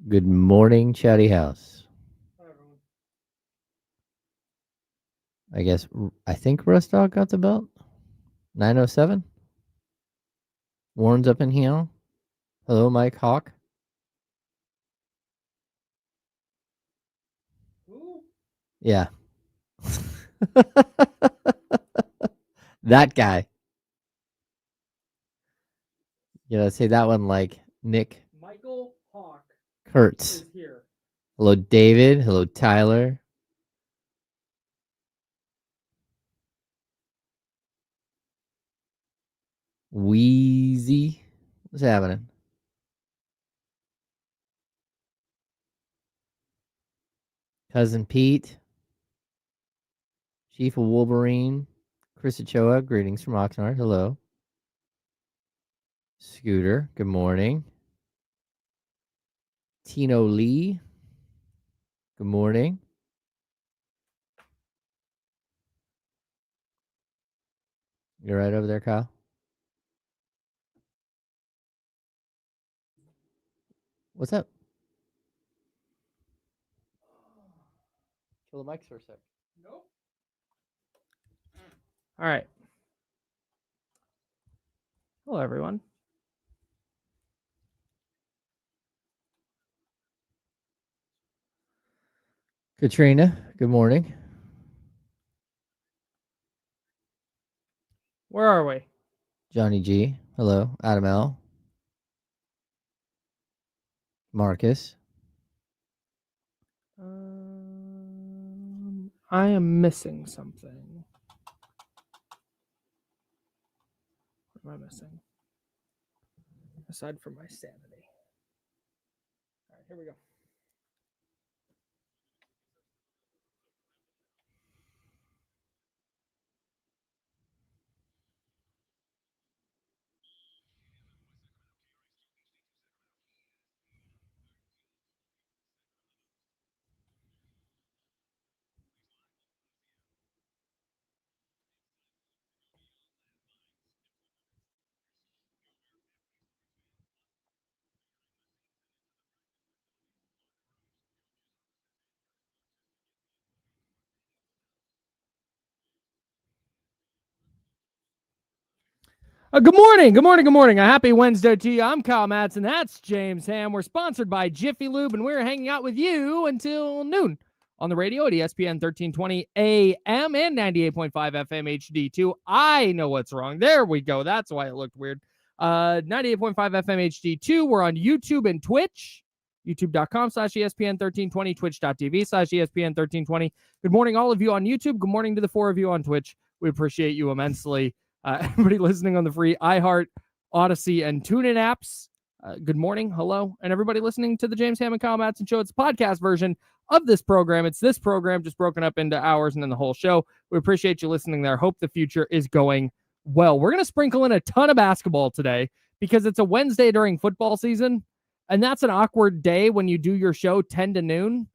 Good morning, Chatty House. I think Rustog got the belt. 907. Warren's up in here. Hello, Mike Hawk. Who? Yeah. That guy. You know, say that one like Nick Michael Hawk Kurtz. is here. Hello, David. Hello, Tyler. Wheezy. What's happening? Cousin Pete. Chief of Wolverine. Chris Ochoa. Greetings from Oxnard. Hello. Scooter. Good morning. Tino Lee. Good morning. You're right over there, Kyle. What's up? Kill the mics for a sec. Nope. All right. Hello, everyone. Katrina, good morning. Where are we? Johnny G, hello. Adam L. Marcus. I am missing something. What am I missing? Aside from my sanity. All right, here we go. Good morning. Good morning. Good morning. A happy Wednesday to you. I'm Kyle Madsen. That's James Ham. We're sponsored by Jiffy Lube, and we're hanging out with you until noon on the radio at ESPN 1320 AM and 98.5 FM HD2. I know what's wrong. There we go. That's why it looked weird. 98.5 FM HD2. We're on YouTube and Twitch. YouTube.com/ESPN 1320, Twitch.tv/ESPN 1320. Good morning, all of you on YouTube. Good morning to the four of you on Twitch. We appreciate you immensely. Everybody listening on the free iHeart, Odyssey, and TuneIn apps. Good morning, hello, and everybody listening to the James Ham and Kyle Madsen Show. It's a podcast version of this program. It's this program just broken up into hours and then the whole show. We appreciate you listening there. Hope the future is going well. We're going to sprinkle in a ton of basketball today because it's a Wednesday during football season, and that's an awkward day when you do your show 10 to noon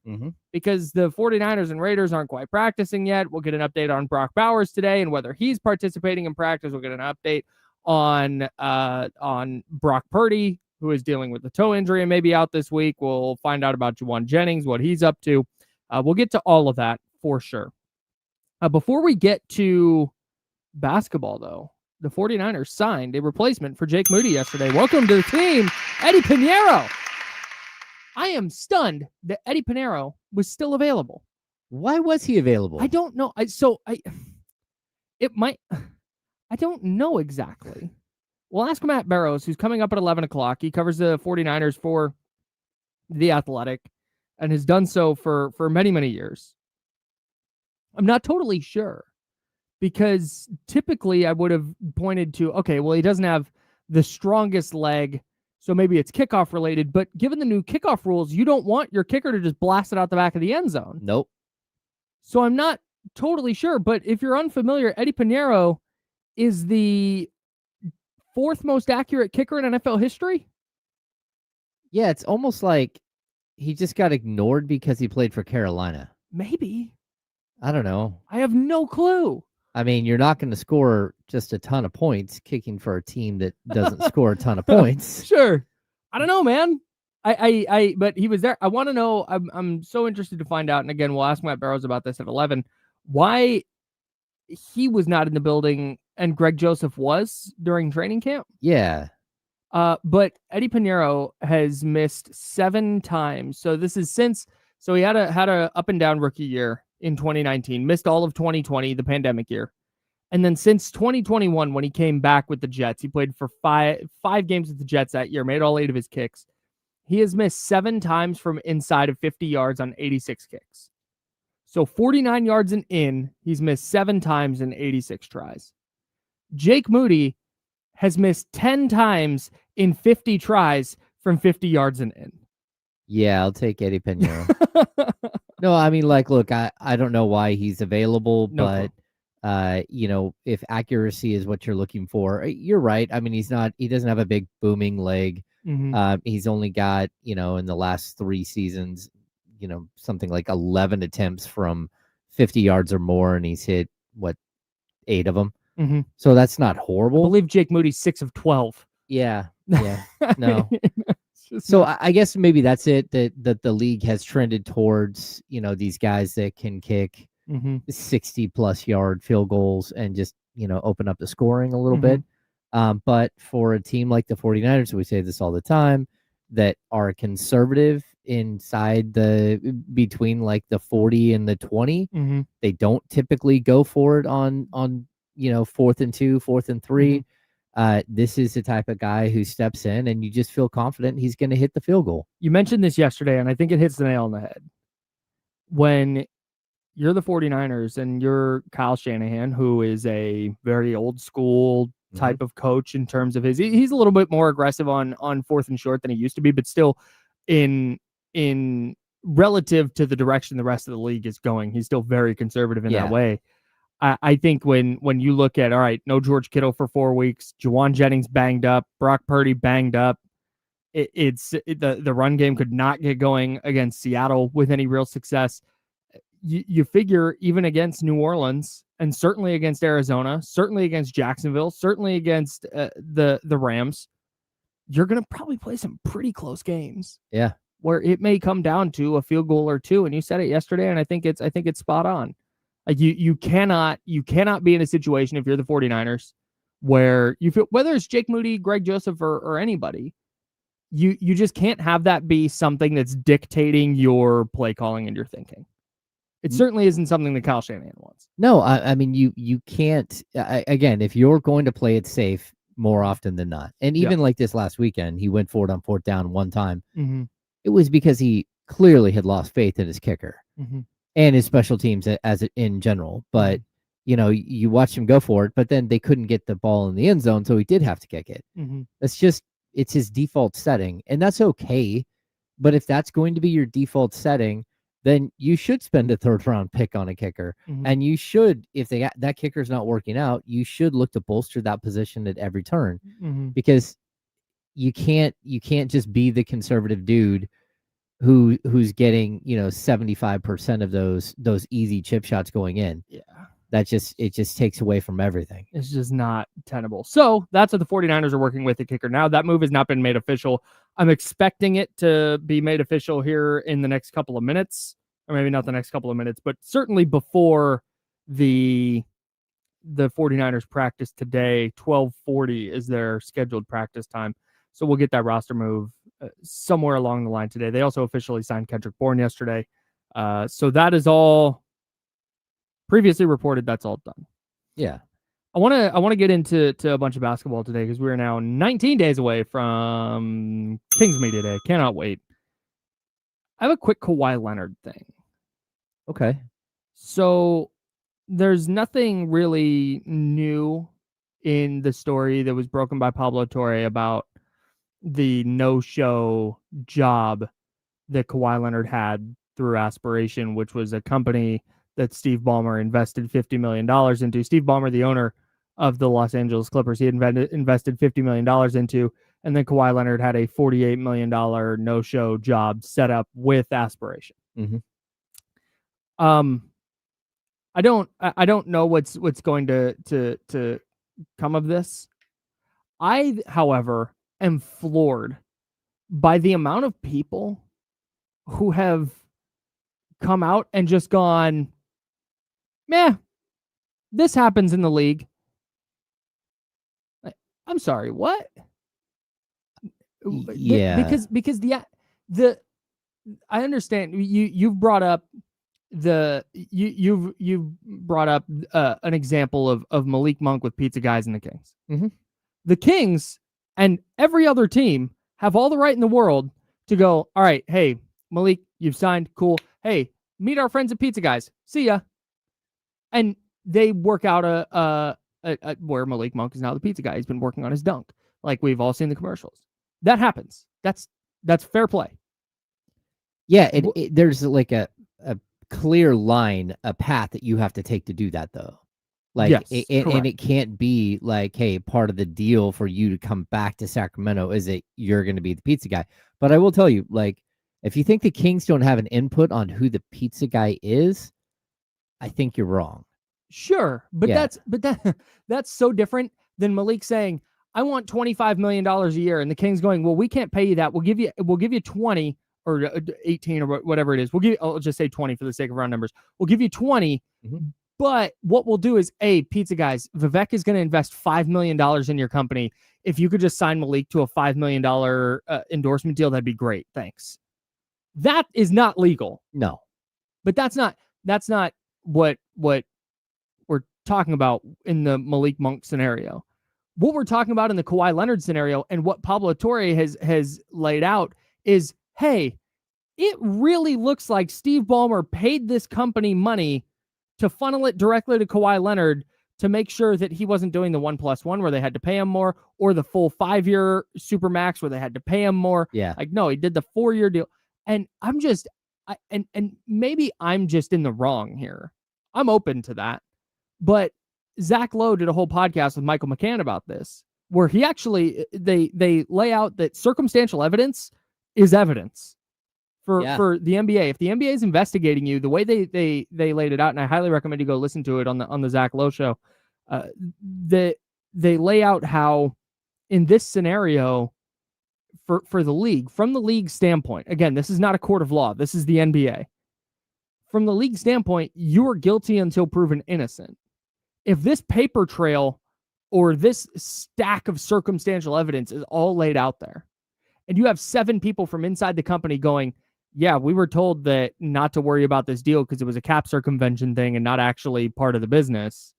because the 49ers and Raiders aren't quite practicing yet. We'll get an update on Brock Bowers today and whether he's participating in practice. We'll get an update on Brock Purdy, who is dealing with the toe injury and maybe out this week. We'll find out about Juwan Jennings, what he's up to. We'll get to all of that for sure. Before we get to basketball, though, the 49ers signed a replacement for Jake Moody yesterday. Welcome to the team, Eddie Pinheiro. I am stunned that Eddie Pinheiro was still available. Why was he available? I don't know. I don't know exactly. We'll ask Matt Barrows, who's coming up at 11 o'clock. He covers the 49ers for The Athletic and has done so for many, many years. I'm not totally sure because typically I would have pointed to, okay, well, he doesn't have the strongest leg, so maybe it's kickoff related. But given the new kickoff rules, you don't want your kicker to just blast it out the back of the end zone. Nope. So I'm not totally sure. But if you're unfamiliar, Eddie Pinheiro is the fourth most accurate kicker in NFL history. Yeah, it's almost like he just got ignored because he played for Carolina. Maybe. I don't know. I have no clue. I mean, you're not going to score just a ton of points kicking for a team that doesn't score a ton of points. Sure. I don't know, man. But he was there. I want to know. I'm so interested to find out. And again, we'll ask Matt Barrows about this at 11. Why he was not in the building and Greg Joseph was during training camp? Yeah. But Eddie Pinheiro has missed 7 times. So this is so he had a up and down rookie year in 2019, missed all of 2020, the pandemic year. And then since 2021, when he came back with the Jets, he played for five games with the Jets that year, made all 8 of his kicks. He has missed 7 times from inside of 50 yards on 86 kicks. So 49 yards and in, he's missed 7 times in 86 tries. Jake Moody has missed 10 times in 50 tries from 50 yards and in. Yeah, I'll take Eddie Pinheiro. No, I mean, like, look, I don't know why he's available, but if accuracy is what you're looking for, you're right. I mean, he doesn't have a big booming leg. Mm-hmm. He's only got, in the last 3 seasons, something like 11 attempts from 50 yards or more, and he's hit 8 of them. Mm-hmm. So that's not horrible. I believe Jake Moody's 6 of 12. Yeah. No. So I guess maybe that's it, that the league has trended towards, these guys that can kick 60 plus yard field goals and just, open up the scoring a little bit. But for a team like the 49ers, we say this all the time, that are conservative inside between like the 40 and the 20, they don't typically go for it on 4th and 2, 4th and 3. This is the type of guy who steps in and you just feel confident he's going to hit the field goal. You mentioned this yesterday, and I think it hits the nail on the head. When you're the 49ers and you're Kyle Shanahan, who is a very old school type of coach in terms of he's a little bit more aggressive on 4th and short than he used to be, but still in relative to the direction the rest of the league is going, he's still very conservative in that way. I think when you look at, all right, no George Kittle for 4 weeks, Juwan Jennings banged up, Brock Purdy banged up, the run game could not get going against Seattle with any real success. You figure even against New Orleans and certainly against Arizona, certainly against Jacksonville, certainly against the Rams, you're going to probably play some pretty close games. Yeah. Where it may come down to a field goal or 2. And you said it yesterday, and I think it's spot on. Like you cannot be in a situation, if you're the 49ers, where you feel, whether it's Jake Moody, Greg Joseph, or anybody, you just can't have that be something that's dictating your play calling and your thinking. It certainly isn't something that Kyle Shanahan wants. No, I mean, you can't, again, if you're going to play it safe more often than not, and even like this last weekend, he went for it on 4th down 1 time. It was because he clearly had lost faith in his kicker. And his special teams as in general. But, you watch him go for it, but then they couldn't get the ball in the end zone, so he did have to kick it. It's his default setting, and that's okay. But if that's going to be your default setting, then you should spend a 3rd round pick on a kicker. And you should, if that kicker's not working out, you should look to bolster that position at every turn. Because you can't just be the conservative dude who's getting 75% of those easy chip shots going in. Yeah, it just takes away from everything. It's just not tenable. So that's what the 49ers are working with the kicker now. That move has not been made official. I'm expecting it to be made official here in the next couple of minutes, or maybe not the next couple of minutes, but certainly before the 49ers practice today. 12:40 is their scheduled practice time. So we'll get that roster move somewhere along the line today. They also officially signed Kendrick Bourne yesterday. So that is all previously reported. That's all done. Yeah. I want to get into a bunch of basketball today because we're now 19 days away from Kings Media Day. Cannot wait. I have a quick Kawhi Leonard thing. Okay. So there's nothing really new in the story that was broken by Pablo Torre about the no-show job that Kawhi Leonard had through Aspiration, which was a company that Steve Ballmer invested $50 million into. Steve Ballmer, the owner of the Los Angeles Clippers, he had invested $50 million into, and then Kawhi Leonard had a $48 million no-show job set up with Aspiration. I don't know what's going to come of this. I, however, am floored by the amount of people who have come out and just gone, meh, this happens in the league. I'm sorry, what? Yeah. Because the I understand you've brought up you've brought up an example of Malik Monk with Pizza Guys and the Kings. Mm-hmm. The Kings and every other team have all the right in the world to go, all right, hey, Malik, you've signed, cool. Hey, meet our friends at Pizza Guys. See ya. And they work out where Malik Monk is now the pizza guy. He's been working on his dunk, like we've all seen the commercials. That happens. That's fair play. Yeah, there's like a clear line, a path that you have to take to do that, though. Like, yes, and it can't be like, hey, part of the deal for you to come back to Sacramento is that you're going to be the pizza guy. But I will tell you, like, if you think the Kings don't have an input on who the pizza guy is, I think you're wrong. Sure, but Yeah. that's so different than Malik saying, I want $25 million a year, and the Kings going, well, we can't pay you that. We'll give you 20 or 18 or whatever it is. I'll just say 20 for the sake of round numbers. We'll give you 20, but what we'll do is, Pizza Guys, Vivek is going to invest $5 million in your company. If you could just sign Malik to a $5 million endorsement deal, that'd be great. Thanks. That is not legal. No. But that's not what we're talking about in the Malik Monk scenario. What we're talking about in the Kawhi Leonard scenario and what Pablo Torre has laid out is, hey, it really looks like Steve Ballmer paid this company money to funnel it directly to Kawhi Leonard to make sure that he wasn't doing the 1+1 where they had to pay him more, or the full 5-year Supermax where they had to pay him more. Yeah. Like, no, he did the 4-year deal. And I'm just, and maybe I'm just in the wrong here. I'm open to that. But Zach Lowe did a whole podcast with Michael McCann about this, where he actually, they lay out that circumstantial evidence is evidence for the NBA. If the NBA is investigating you, the way they laid it out, and I highly recommend you go listen to it on the Zach Lowe show, they lay out how in this scenario for the league, from the league standpoint, again, this is not a court of law. This is the NBA. From the league standpoint, you are guilty until proven innocent. If this paper trail or this stack of circumstantial evidence is all laid out there, and you have 7 people from inside the company going, yeah, we were told that not to worry about this deal because it was a cap circumvention thing and not actually part of the business.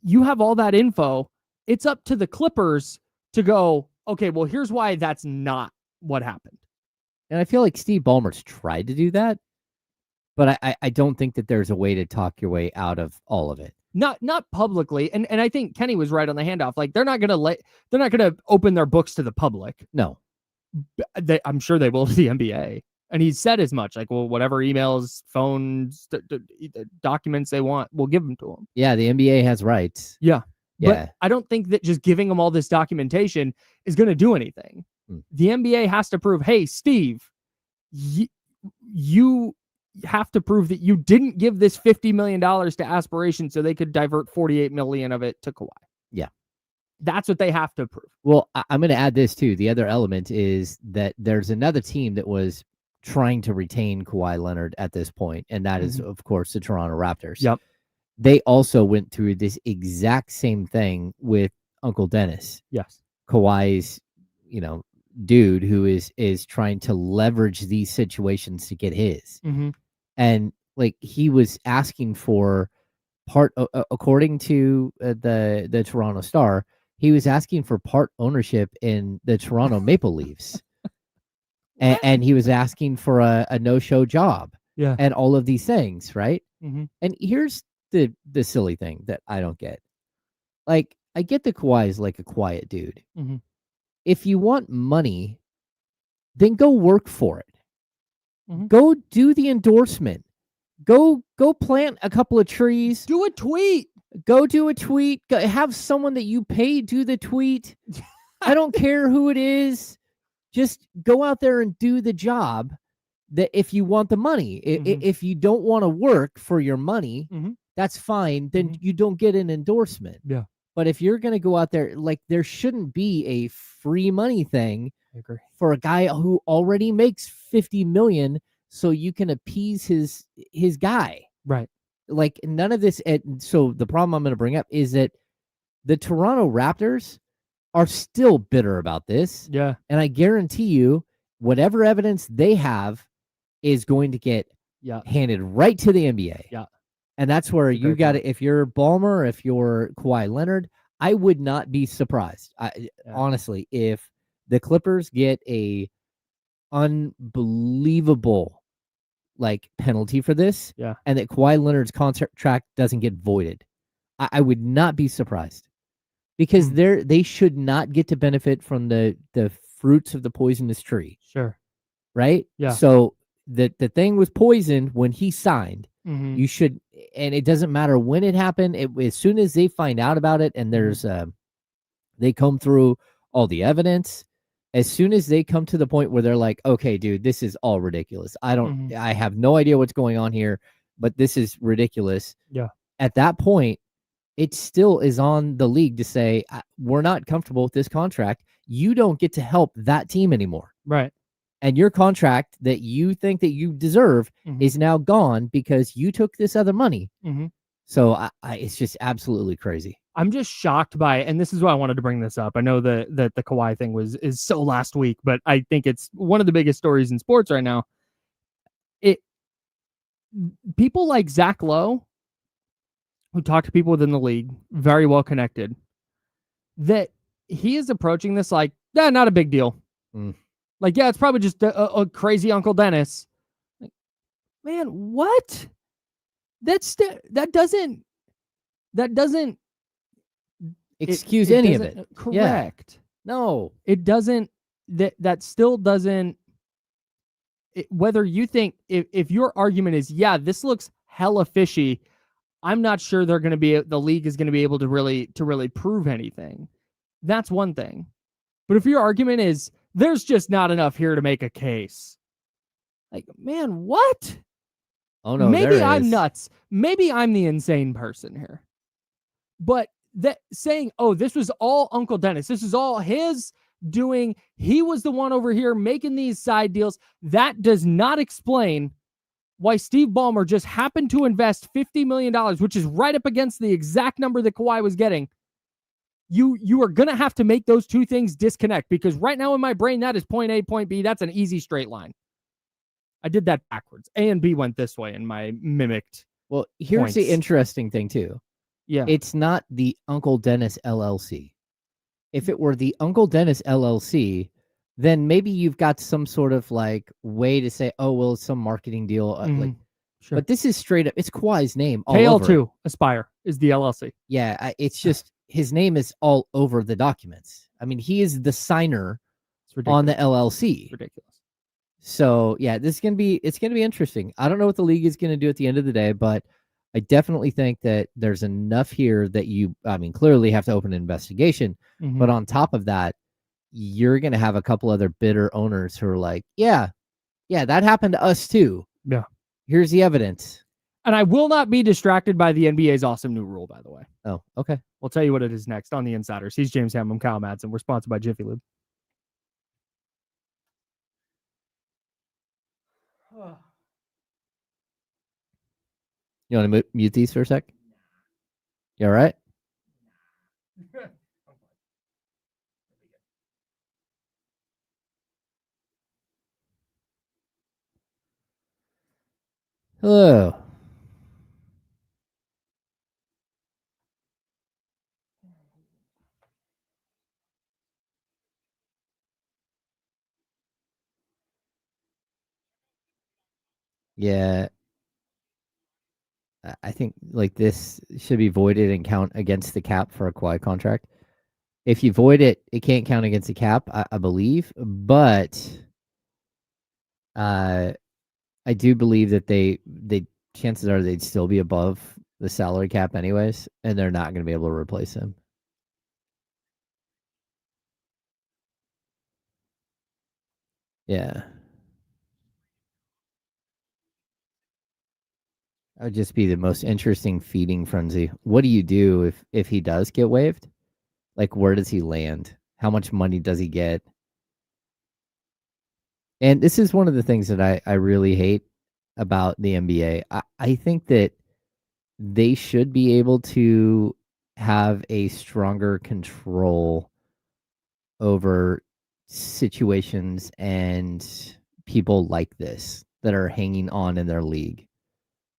You have all that info. It's up to the Clippers to go, okay, well, here's why that's not what happened. And I feel like Steve Ballmer's tried to do that, but I don't think that there's a way to talk your way out of all of it. Not publicly, and I think Kenny was right on the handoff. Like, they're not gonna open their books to the public. No, I'm sure they will to the NBA, and he said as much. Like, well, whatever emails, phones, documents they want, we'll give them to them. Yeah, the NBA has rights. Yeah. Yeah. But I don't think that just giving them all this documentation is going to do anything. The NBA has to prove, hey, Steve, you have to prove that you didn't give this $50 million to Aspiration so they could divert $48 million of it to Kawhi. Yeah. That's what they have to prove. Well, I'm going to add this too. The other element is that there's another team that was trying to retain Kawhi Leonard at this point, and that is, of course, the Toronto Raptors. Yep. They also went through this exact same thing with Uncle Dennis. Yes. Kawhi's, dude who is trying to leverage these situations to get his. And like, he was asking for part, according to the Toronto Star, he was asking for part ownership in the Toronto Maple Leafs. and he was asking for a no-show job. Yeah. And all of these things, right? And here's the silly thing that I don't get. Like, I get that Kawhi is like a quiet dude. If you want money, then go work for it. Go do the endorsement. Go plant a couple of trees. Do a tweet. Go do a tweet. Have someone that you pay do the tweet. I don't care who it is. Just go out there and do the job. That if you want the money, if you don't want to work for your money, that's fine. Then you don't get an endorsement. Yeah. But if you're going to go out there, like, there shouldn't be a free money thing I agree. For a guy who already makes $50 million, so you can appease his guy. Right. Like none of this. So the problem I'm going to bring up is that the Toronto Raptors are still bitter about this. Yeah. And I guarantee you, whatever evidence they have is going to get handed right to the NBA. Yeah. And that's where you got to, if you're Ballmer, if you're Kawhi Leonard, I would not be surprised. Honestly, if the Clippers get a unbelievable penalty for this, and that Kawhi Leonard's contract doesn't get voided, I would not be surprised, because they should not get to benefit from the fruits of the poisonous tree. Sure. Right? Yeah. So the thing was poisoned when he signed. Mm-hmm. You should, and it doesn't matter when it happened. As soon as they find out about it, and there's they come through all the evidence, as soon as they come to the point where they're like, okay, dude, this is all ridiculous. I have no idea what's going on here, but this is ridiculous. Yeah. At that point, it still is on the league to say, we're not comfortable with this contract. You don't get to help that team anymore. Right. And your contract that you think that you deserve is now gone because you took this other money. Mm-hmm. So it's just absolutely crazy. I'm just shocked by it, and this is why I wanted to bring this up. I know that the Kawhi thing is so last week, but I think it's one of the biggest stories in sports right now. People like Zach Lowe, who talk to people within the league, very well connected, that he is approaching this like, not a big deal. Like, it's probably just a crazy Uncle Dennis. Like, man, what? That doesn't excuse any of it. Correct. Yeah. No, it doesn't. That still doesn't. Whether you think if your argument is, this looks hella fishy, I'm not sure the league is going to be able to really prove anything. That's one thing. But if your argument is there's just not enough here to make a case, like, man, what? Oh no, maybe I'm nuts. Maybe I'm the insane person here. But that saying, oh, this was all Uncle Dennis, this is all his doing, he was the one over here making these side deals, that does not explain why Steve Ballmer just happened to invest $50 million, which is right up against the exact number that Kawhi was getting. You are going to have to make those two things disconnect, because right now in my brain, that is point A, point B. That's an easy straight line. I did that backwards. A and B went this way in my mimicked. Well, here's points. The interesting thing too. Yeah. It's not the Uncle Dennis LLC. If it were the Uncle Dennis LLC, then maybe you've got some sort of way to say, oh, well, it's some marketing deal. Sure. But this is straight up, it's Kawhi's name all KL2 over. Aspire is the LLC. Yeah, it's just his name is all over the documents. I mean, he is the signer on the LLC. It's ridiculous. So yeah, it's gonna be interesting. I don't know what the league is gonna do at the end of the day, but I definitely think that there's enough here that clearly have to open an investigation. But on top of that, you're gonna have a couple other bitter owners who are like, yeah, that happened to us too. Yeah. Here's the evidence. And I will not be distracted by the NBA's awesome new rule, by the way. Oh, okay. We'll tell you what it is next on The Insiders. He's James Ham. I'm Kyle Madsen. We're sponsored by Jiffy Lube. You want to mute these for a sec? You all right? Hello. Yeah. I think this should be voided and count against the cap for a Kawhi contract. If you void it, it can't count against the cap, I believe. But I do believe that they chances are they'd still be above the salary cap anyways, and they're not going to be able to replace him. Yeah. That would just be the most interesting feeding frenzy. What do you do if he does get waived? Where does he land? How much money does he get? And this is one of the things that I really hate about the NBA. I think that they should be able to have a stronger control over situations and people like this that are hanging on in their league.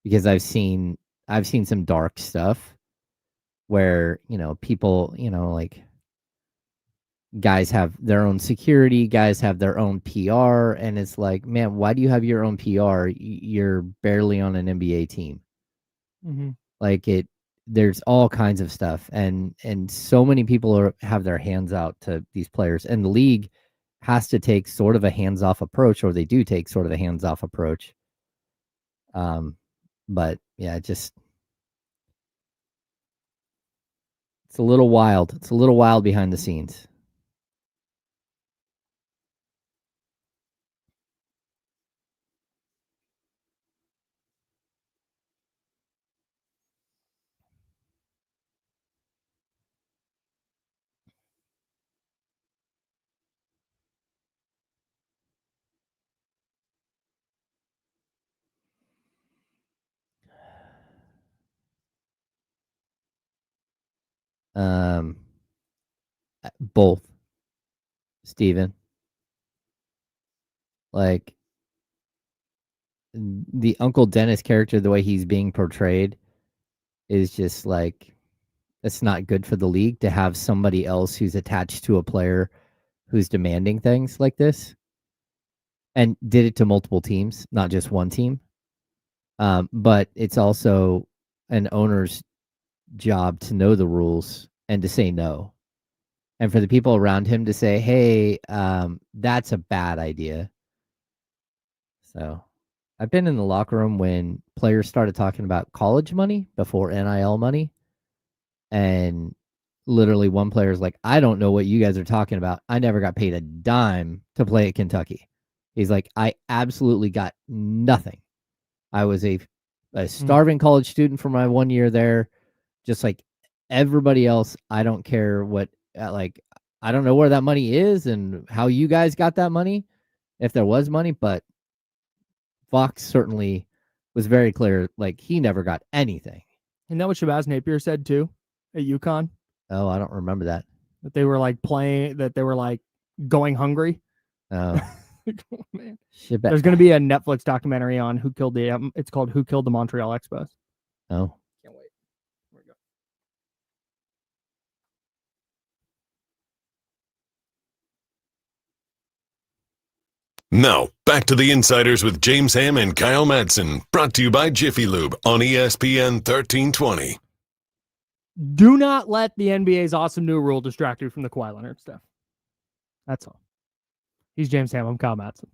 Because I've seen some dark stuff where, people, like guys have their own security, guys have their own PR, and it's like, man, why do you have your own PR? You're barely on an NBA team. Mm-hmm. Like there's all kinds of stuff, and so many people have their hands out to these players, and the league has to take sort of a hands-off approach, or they do take sort of a hands-off approach. But yeah, it's a little wild. It's a little wild behind the scenes. Both, Steven. Like the Uncle Dennis character, the way he's being portrayed is just like, it's not good for the league to have somebody else who's attached to a player who's demanding things like this, and did it to multiple teams, not just one team. But it's also an owner's job to know the rules and to say no. And for the people around him to say, hey, that's a bad idea. So I've been in the locker room when players started talking about college money before NIL money. And literally one player is like, I don't know what you guys are talking about. I never got paid a dime to play at Kentucky. He's like, I absolutely got nothing. I was a starving college student for my 1 year there, just like everybody else. I don't care what, I don't know where that money is and how you guys got that money, if there was money, but Fox certainly was very clear, like he never got anything. Isn't that what Shabazz Napier said too at UConn? Oh, I don't remember that. That they were like playing, that they were like going hungry. Oh, oh man. There's going to be a Netflix documentary on who killed the, it's called Who Killed the Montreal Expos. Oh. Can't wait. Here we go. Now, back to the Insiders with James Ham and Kyle Madsen, brought to you by Jiffy Lube on ESPN 1320. Do not let the NBA's awesome new rule distract you from the Kawhi Leonard stuff. That's all. He's James Ham. I'm Kyle Madsen.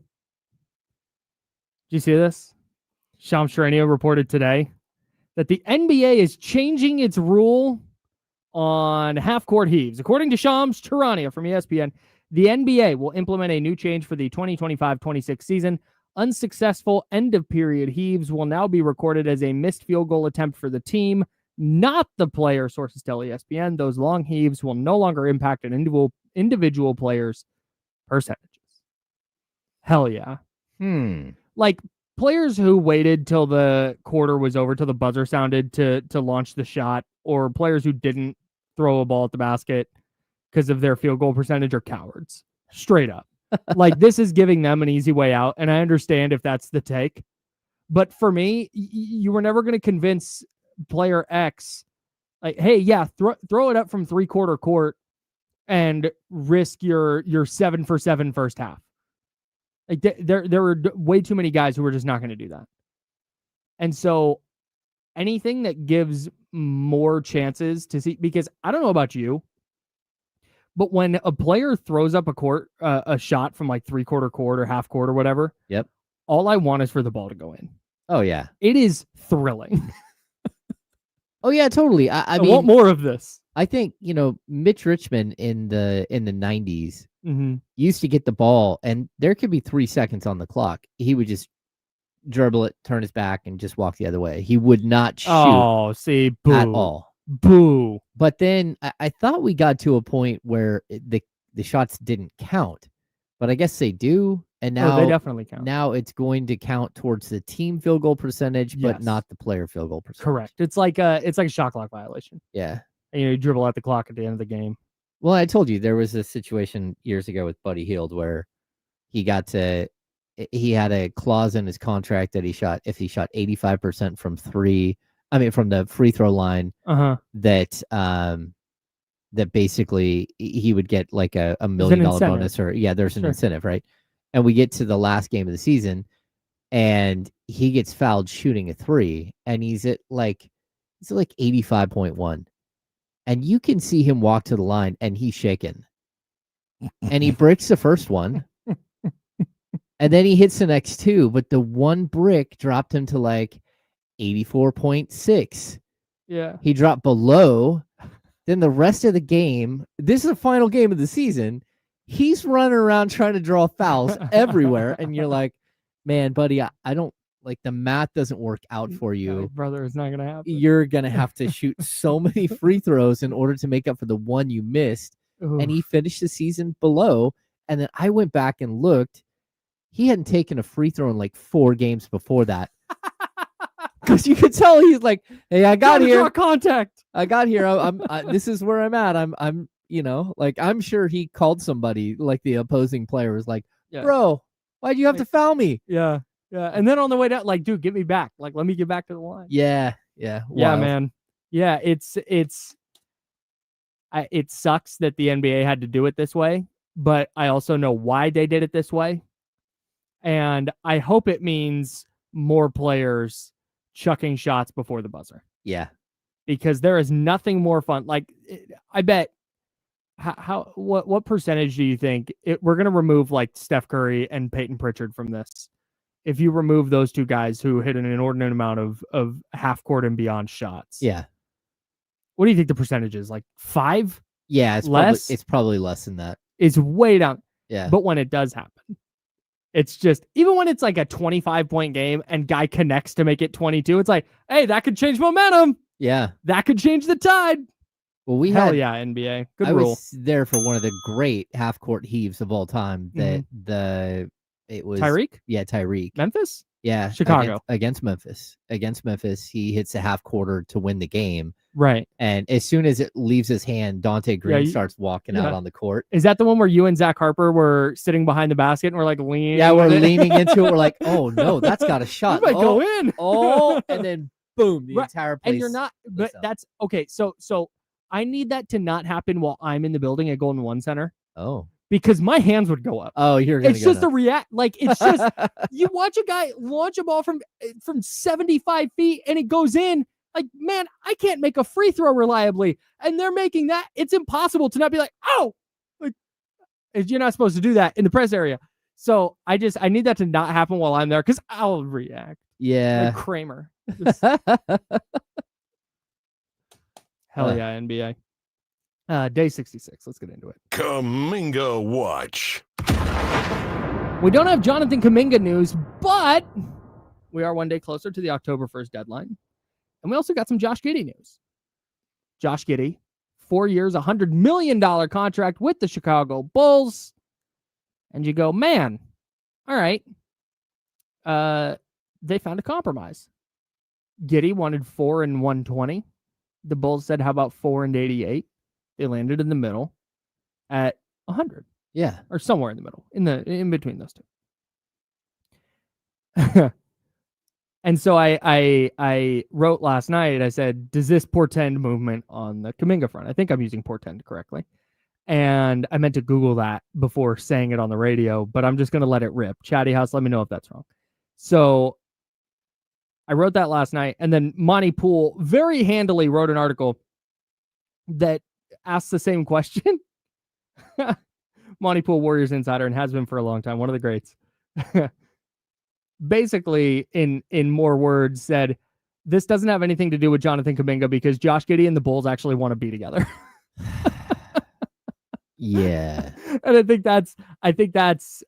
Did you see this? Shams Charania reported today that the NBA is changing its rule on half-court heaves. According to Shams Charania from ESPN, the NBA will implement a new change for the 2025-26 season. Unsuccessful end-of-period heaves will now be recorded as a missed field goal attempt for the team, not the player, sources tell ESPN. Those long heaves will no longer impact an individual player's percentages. Hell yeah. Like players who waited till the quarter was over, till the buzzer sounded to launch the shot, or players who didn't throw a ball at the basket because of their field goal percentage are cowards. Straight up. Like this is giving them an easy way out. And I understand if that's the take. But for me, you were never going to convince player X, like, hey, yeah, throw it up from 3/4 court and risk your 7-for-7 first half. Like there were way too many guys who were just not going to do that. And so anything that gives more chances to see, because I don't know about you, but when a player throws up a shot from like 3/4 court or half court or whatever, yep, all I want is for the ball to go in. Oh yeah, it is thrilling. Oh yeah, totally. I mean, want more of this. I think Mitch Richmond in the 90s used to get the ball, and there could be 3 seconds on the clock. He would just dribble it, turn his back, and just walk the other way. He would not shoot. Oh, see, boo. At all. Boo. But then I thought we got to a point where the shots didn't count, but I guess they do. And now they definitely count. Now it's going to count towards the team field goal percentage, but Yes. not the player field goal percentage. Correct. It's like a shot clock violation. Yeah. And, you dribble out the clock at the end of the game. Well, I told you there was a situation years ago with Buddy Hield where he had a clause in his contract that if he shot 85% from from the free throw line, that basically he would get like a $1 million bonus, there's an incentive, right? And we get to the last game of the season and he gets fouled shooting a 3 and he's at like 85.1. And you can see him walk to the line and he's shaking. And he breaks the first one. And then he hits the next 2, but the one brick dropped him to like 84.6. Yeah. He dropped below. Then the rest of the game, this is the final game of the season. He's running around trying to draw fouls everywhere. And you're like, man, buddy, I don't like the math doesn't work out for you. Brother, it's not going to happen. You're going to have to shoot so many free throws in order to make up for the one you missed. Oof. And he finished the season below. And then I went back and looked. He hadn't taken a free throw in like 4 games before that. Because you could tell he's like, hey, I got here. Draw contact. I got here. This is where I'm at. I'm I'm sure he called somebody, like the opposing player was like, bro, why'd you have to foul me? Yeah. Yeah. And then on the way down, like, dude, get me back. Like, let me get back to the line. Yeah. Yeah. Yeah, Wild. man. Yeah. It sucks that the NBA had to do it this way, but I also know why they did it this way. And I hope it means more players chucking shots before the buzzer. Yeah. Because there is nothing more fun. Like, I bet what percentage do you think we're going to remove like Steph Curry and Peyton Pritchard from this? If you remove those 2 guys who hit an inordinate amount of half court and beyond shots. Yeah. What do you think the percentage is? Like 5? Yeah. It's probably less than that. It's way down. Yeah. But when it does happen, it's just, even when it's like a 25-point game and guy connects to make it 22, it's like, hey, that could change momentum. Yeah. That could change the tide. Well, NBA. Good rule. I was there for one of the great half-court heaves of all time. It was Tyreek? Yeah, Tyreek. Memphis? Yeah. Chicago. Against Memphis. Against Memphis, he hits a half quarter to win the game. Right. And as soon as it leaves his hand, Dante Green starts walking out on the court. Is that the one where you and Zach Harper were sitting behind the basket and we're like leaning? Yeah, we're leaning into it. We're like, oh no, that's got a shot. It might go in. And then boom, the entire place. And you're not, but that's okay. So I need that to not happen while I'm in the building at Golden One Center. Oh. Because my hands would go up. Oh, it's just a react. Like, it's just, you watch a guy launch a ball from 75 feet and it goes in. Like, man, I can't make a free throw reliably. And they're making that. It's impossible to not be like, oh, like, you're not supposed to do that in the press area. So I need that to not happen while I'm there because I'll react. Yeah. Like Kramer. Hell yeah, NBA. Day 66. Let's get into it. Kuminga Watch. We don't have Jonathan Kuminga news, but we are one day closer to the October 1st deadline. And we also got some Josh Giddey news. Josh Giddey, 4 years, $100 million contract with the Chicago Bulls. And you go, man, all right. They found a compromise. Giddey wanted 4 and 120. The Bulls said, how about 4 and 88? They landed in the middle at 100. Yeah. Or somewhere in the middle, in between those two. And so I wrote last night, I said, does this portend movement on the Kuminga front? I think I'm using portend correctly. And I meant to Google that before saying it on the radio, but I'm just going to let it rip. Chatty House, let me know if that's wrong. So I wrote that last night. And then Monty Poole very handily wrote an article that asks the same question. Monty Poole, Warriors insider, and has been for a long time. One of the greats. Basically, in more words, said, this doesn't have anything to do with Jonathan Kuminga because Josh Giddey and the Bulls actually want to be together. Yeah. And I think that's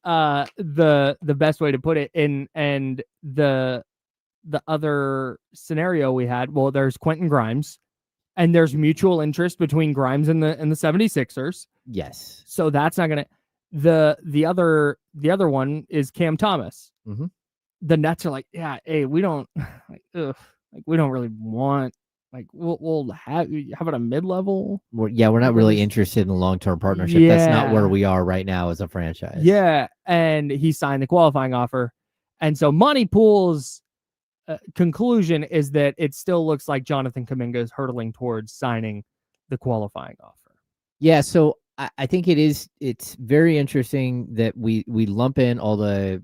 the best way to put it. And the other scenario we had, well, there's Quentin Grimes, and there's mutual interest between Grimes and the 76ers. Yes. So that's not gonna. The other one is Cam Thomas. Mm-hmm. The Nets are like, yeah, hey, we don't we don't really want, like, we'll have, how about a mid-level? We're not really interested in a long-term partnership. That's not where we are right now as a franchise. Yeah, and he signed the qualifying offer. And so Monty Poole's conclusion is that it still looks like Jonathan Kuminga is hurtling towards signing the qualifying offer. Yeah, so I think it's very interesting that we lump in all the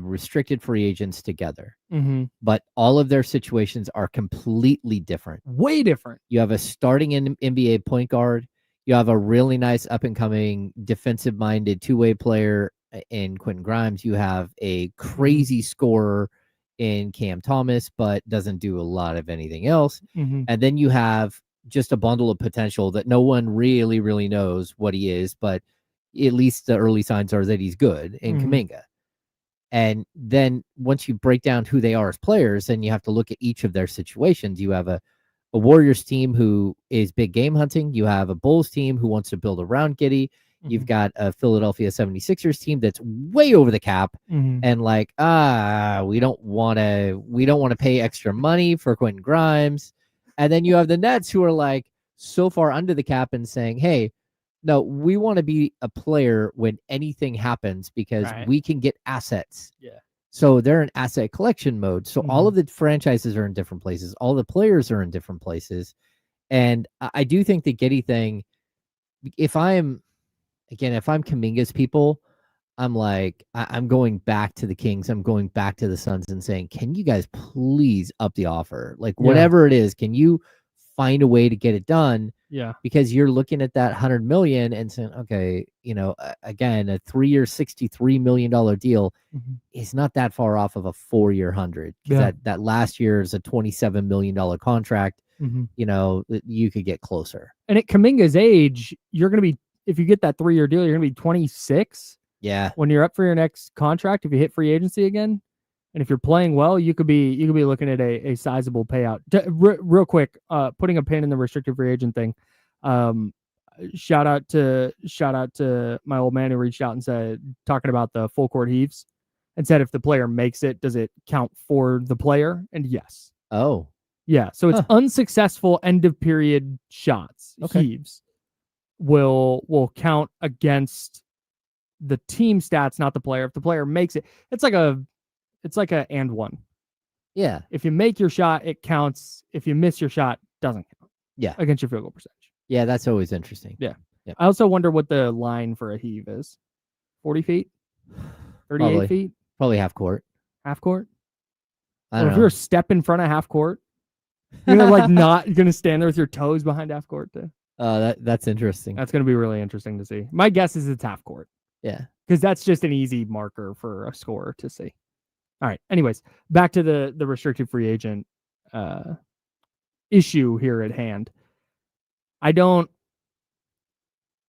restricted free agents together, but all of their situations are completely different. Way different. You have a starting NBA point guard. You have a really nice up-and-coming defensive-minded two-way player in Quentin Grimes. You have a crazy scorer in Cam Thomas, but doesn't do a lot of anything else. And then you have just a bundle of potential that no one really, really knows what he is, but at least the early signs are that he's good in Kuminga. And then once you break down who they are as players, then you have to look at each of their situations. You have a Warriors team who is big game hunting. You have a Bulls team who wants to build around Giddey. You've got a Philadelphia 76ers team that's way over the cap and like, we don't want to pay extra money for Quentin Grimes. And then you have the Nets who are like so far under the cap and saying, hey, no, we want to be a player when anything happens because we can get assets. Yeah. So they're in asset collection mode. So all of the franchises are in different places. All the players are in different places. And I do think the Giddey thing, if I'm Kuminga's people, I'm like, I'm going back to the Kings. I'm going back to the Suns and saying, can you guys please up the offer? Like whatever it is, can you find a way to get it done? Yeah. Because you're looking at that $100 million and saying, okay, again, a 3-year, $63 million deal is not that far off of a 4-year $100. That last year is a $27 million contract. You could get closer. And at Kuminga's age, you're going to be, if you get that 3-year deal, you're going to be 26. Yeah. When you're up for your next contract, if you hit free agency again, and if you're playing well, you could be looking at a sizable payout. Real quick, putting a pin in the restricted free agent thing. Shout out to my old man who reached out and said, talking about the full court heaves, and said if the player makes it, does it count for the player? And yes. Oh. Yeah. So it's unsuccessful end of period shots, heaves, will count against the team stats, not the player. If the player makes it, it's like a and one. Yeah. If you make your shot, it counts. If you miss your shot, doesn't count. Yeah. Against your field goal percentage. Yeah, that's always interesting. Yeah. I also wonder what the line for a heave is. 40 feet? 38 feet? Probably half court. Half court? I don't know. If you're a step in front of half court, you're not going to stand there with your toes behind half court too. That's interesting. That's going to be really interesting to see. My guess is it's half court. Yeah. Because that's just an easy marker for a scorer to see. All right. Anyways, back to the restricted free agent issue here at hand.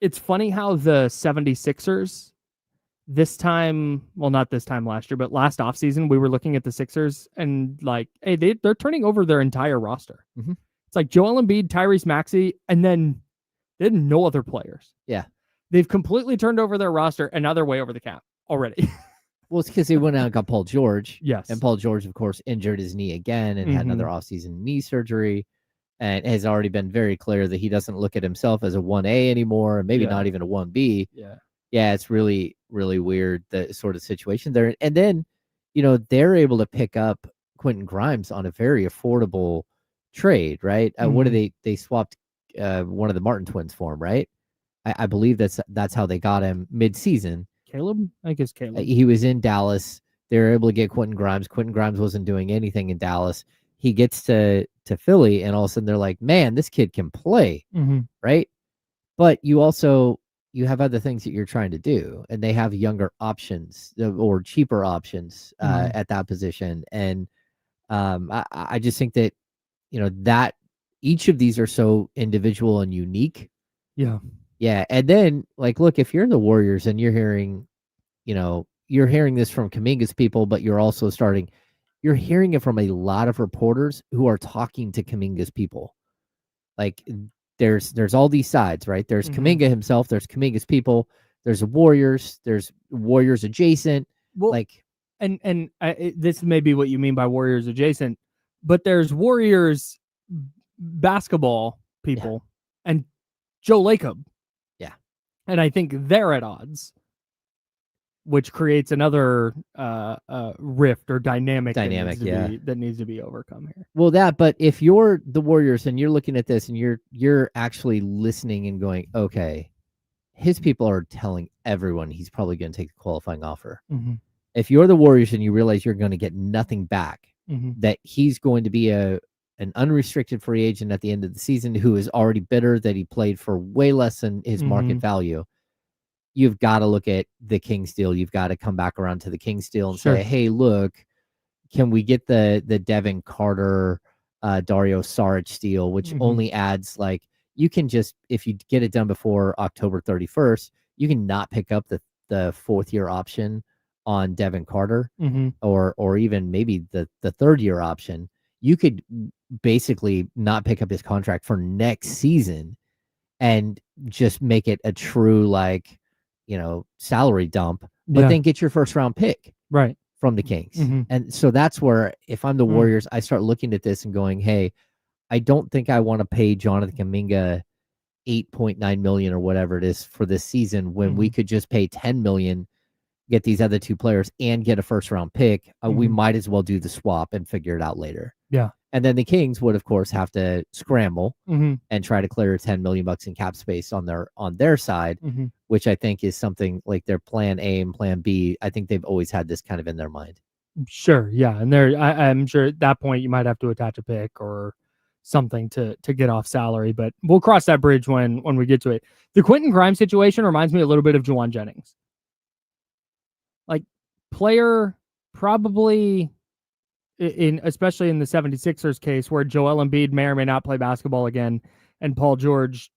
It's funny how the 76ers this time, well, not this time last year, but last offseason, we were looking at the Sixers and like, hey, they're turning over their entire roster. It's like Joel Embiid, Tyrese Maxey, and then they had no other players. Yeah. They've completely turned over their roster, and now they're way over the cap already. Well, it's because they went out and got Paul George. Yes. And Paul George, of course, injured his knee again and had another offseason knee surgery, and has already been very clear that he doesn't look at himself as a 1A anymore, and maybe not even a 1B. Yeah. Yeah, it's really, really weird, the sort of situation there. And then, they're able to pick up Quentin Grimes on a very affordable trade, right? What do they swapped one of the Martin twins for him, right? I believe that's how they got him mid-season. Caleb? I guess Caleb. He was in Dallas. They were able to get Quentin Grimes. Quentin Grimes wasn't doing anything in Dallas. He gets to Philly, and all of a sudden they're like, man, this kid can play, right? But you have other things that you're trying to do, and they have younger options or cheaper options at that position. And I just think that, that each of these are so individual and unique. Yeah. Yeah. And then, like, look, if you're the Warriors and you're hearing this from Kuminga's people, but you're also you're hearing it from a lot of reporters who are talking to Kuminga's people. Like, there's all these sides, right? There's Kuminga himself, there's Kuminga's people, There's a Warriors. There's Warriors adjacent. Well, this may be what you mean by Warriors adjacent, but there's Warriors basketball people and Joe Lacob. Yeah. And I think they're at odds, which creates another rift or dynamic that needs to be overcome here. Well, but if you're the Warriors and you're looking at this and you're actually listening and going, okay, his people are telling everyone he's probably going to take the qualifying offer. Mm-hmm. If you're the Warriors and you realize you're going to get nothing back, mm-hmm. that he's going to be an unrestricted free agent at the end of the season who is already bitter that he played for way less than his mm-hmm. market value, you've got to look at the Kings deal. You've got to come back around to the Kings deal and say, hey, look, can we get the Devin Carter, Dario Saric deal, which mm-hmm. only adds you can just, if you get it done before October 31st, you can not pick up the fourth-year option on Devin Carter mm-hmm. or even maybe the third-year option. You could basically not pick up his contract for next season and just make it a true salary dump, but then get your first-round pick from the Kings. Mm-hmm. And so that's where, if I'm the Warriors, I start looking at this and going, hey, I don't think I want to pay Jonathan Kuminga $8.9 million or whatever it is for this season when we could just pay $10 million, get these other two players and get a first round pick. We might as well do the swap and figure it out later. Yeah. And then the Kings would of course have to scramble mm-hmm. and try to clear $10 million in cap space on their side, mm-hmm. which I think is something like their plan A and plan B. I think they've always had this kind of in their mind. Sure. Yeah. And I'm sure at that point you might have to attach a pick or something to get off salary, but we'll cross that bridge when we get to it. The Quentin Grimes situation reminds me a little bit of Juwan Jennings. Player probably especially in the 76ers case where Joel Embiid may or may not play basketball again and Paul George,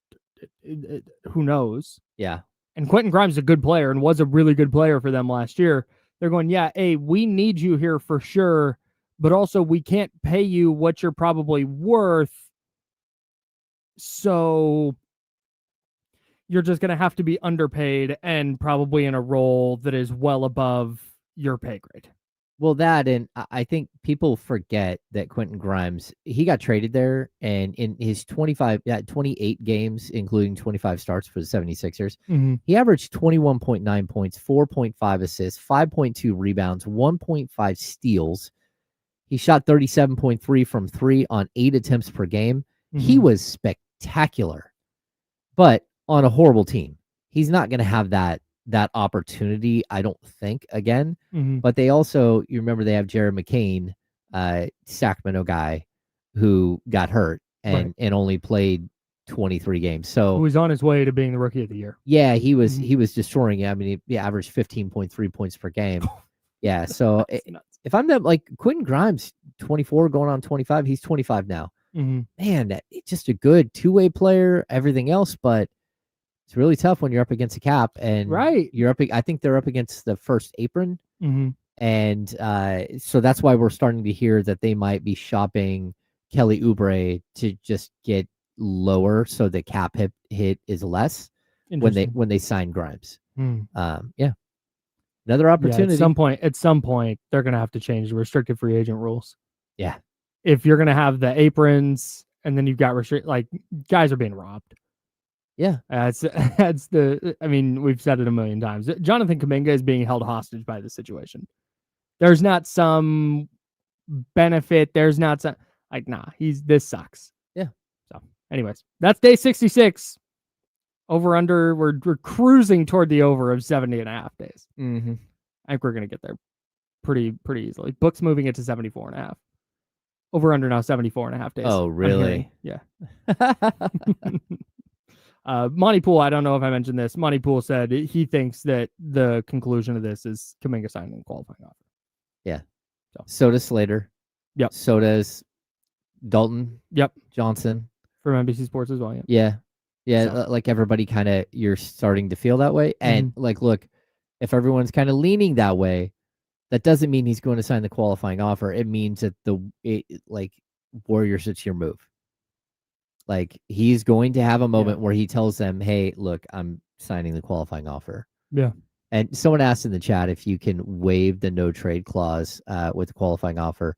who knows? Yeah. And Quentin Grimes is a good player and was a really good player for them last year. They're going, we need you here for sure, but also we can't pay you what you're probably worth. So you're just going to have to be underpaid and probably in a role that is well above your pay grade. Well, that, and I think people forget that Quentin Grimes, he got traded there, and in his 28 games, including 25 starts for the 76ers, he averaged 21.9 points, 4.5 assists, 5.2 rebounds, 1.5 steals. He shot 37.3 from 3 on 8 attempts per game. He was spectacular, but on a horrible team. He's not going to have that opportunity, I don't think, again. But they also, you remember, they have Jared McCain, Sacramento guy, who got hurt and only played 23 games. So who was on his way to being the rookie of the year. Yeah, he was destroying it. I mean, he averaged 15.3 points per game. Yeah, so if I'm that, Quentin Grimes, 24 going on 25, he's 25 now. Man, it's just a good two-way player, everything else, but it's really tough when you're up against a cap, and you're up. I think they're up against the first apron, and so that's why we're starting to hear that they might be shopping Kelly Oubre to just get lower, so the cap hit is less when they sign Grimes. Yeah, another opportunity. Yeah, at some point, they're going to have to change the restricted free agent rules. Yeah, if you're going to have the aprons, and then you've got guys are being robbed. Yeah, that's I mean, we've said it a million times. Jonathan Kuminga is being held hostage by the situation. There's not some benefit. There's not some this sucks. Yeah. So, anyways, that's day 66. Over under, we're cruising toward the over of 70.5 days. I think we're gonna get there pretty easily. Book's moving it to 74.5. Over under now 74.5 days. Oh, really? Yeah. Monty Poole, I don't know if I mentioned this. Monty Poole said he thinks that the conclusion of this is Kuminga signing a qualifying offer. Yeah. So does Slater. Yep. So does Dalton. Yep. Johnson. From NBC Sports as well. Yeah. Yeah. Yeah. So. Everybody kind of, you're starting to feel that way. And look, if everyone's kind of leaning that way, that doesn't mean he's going to sign the qualifying offer. It means that Warriors, it's your move. He's going to have a moment where he tells them, hey, look, I'm signing the qualifying offer. Yeah. And someone asked in the chat if you can waive the no trade clause with the qualifying offer.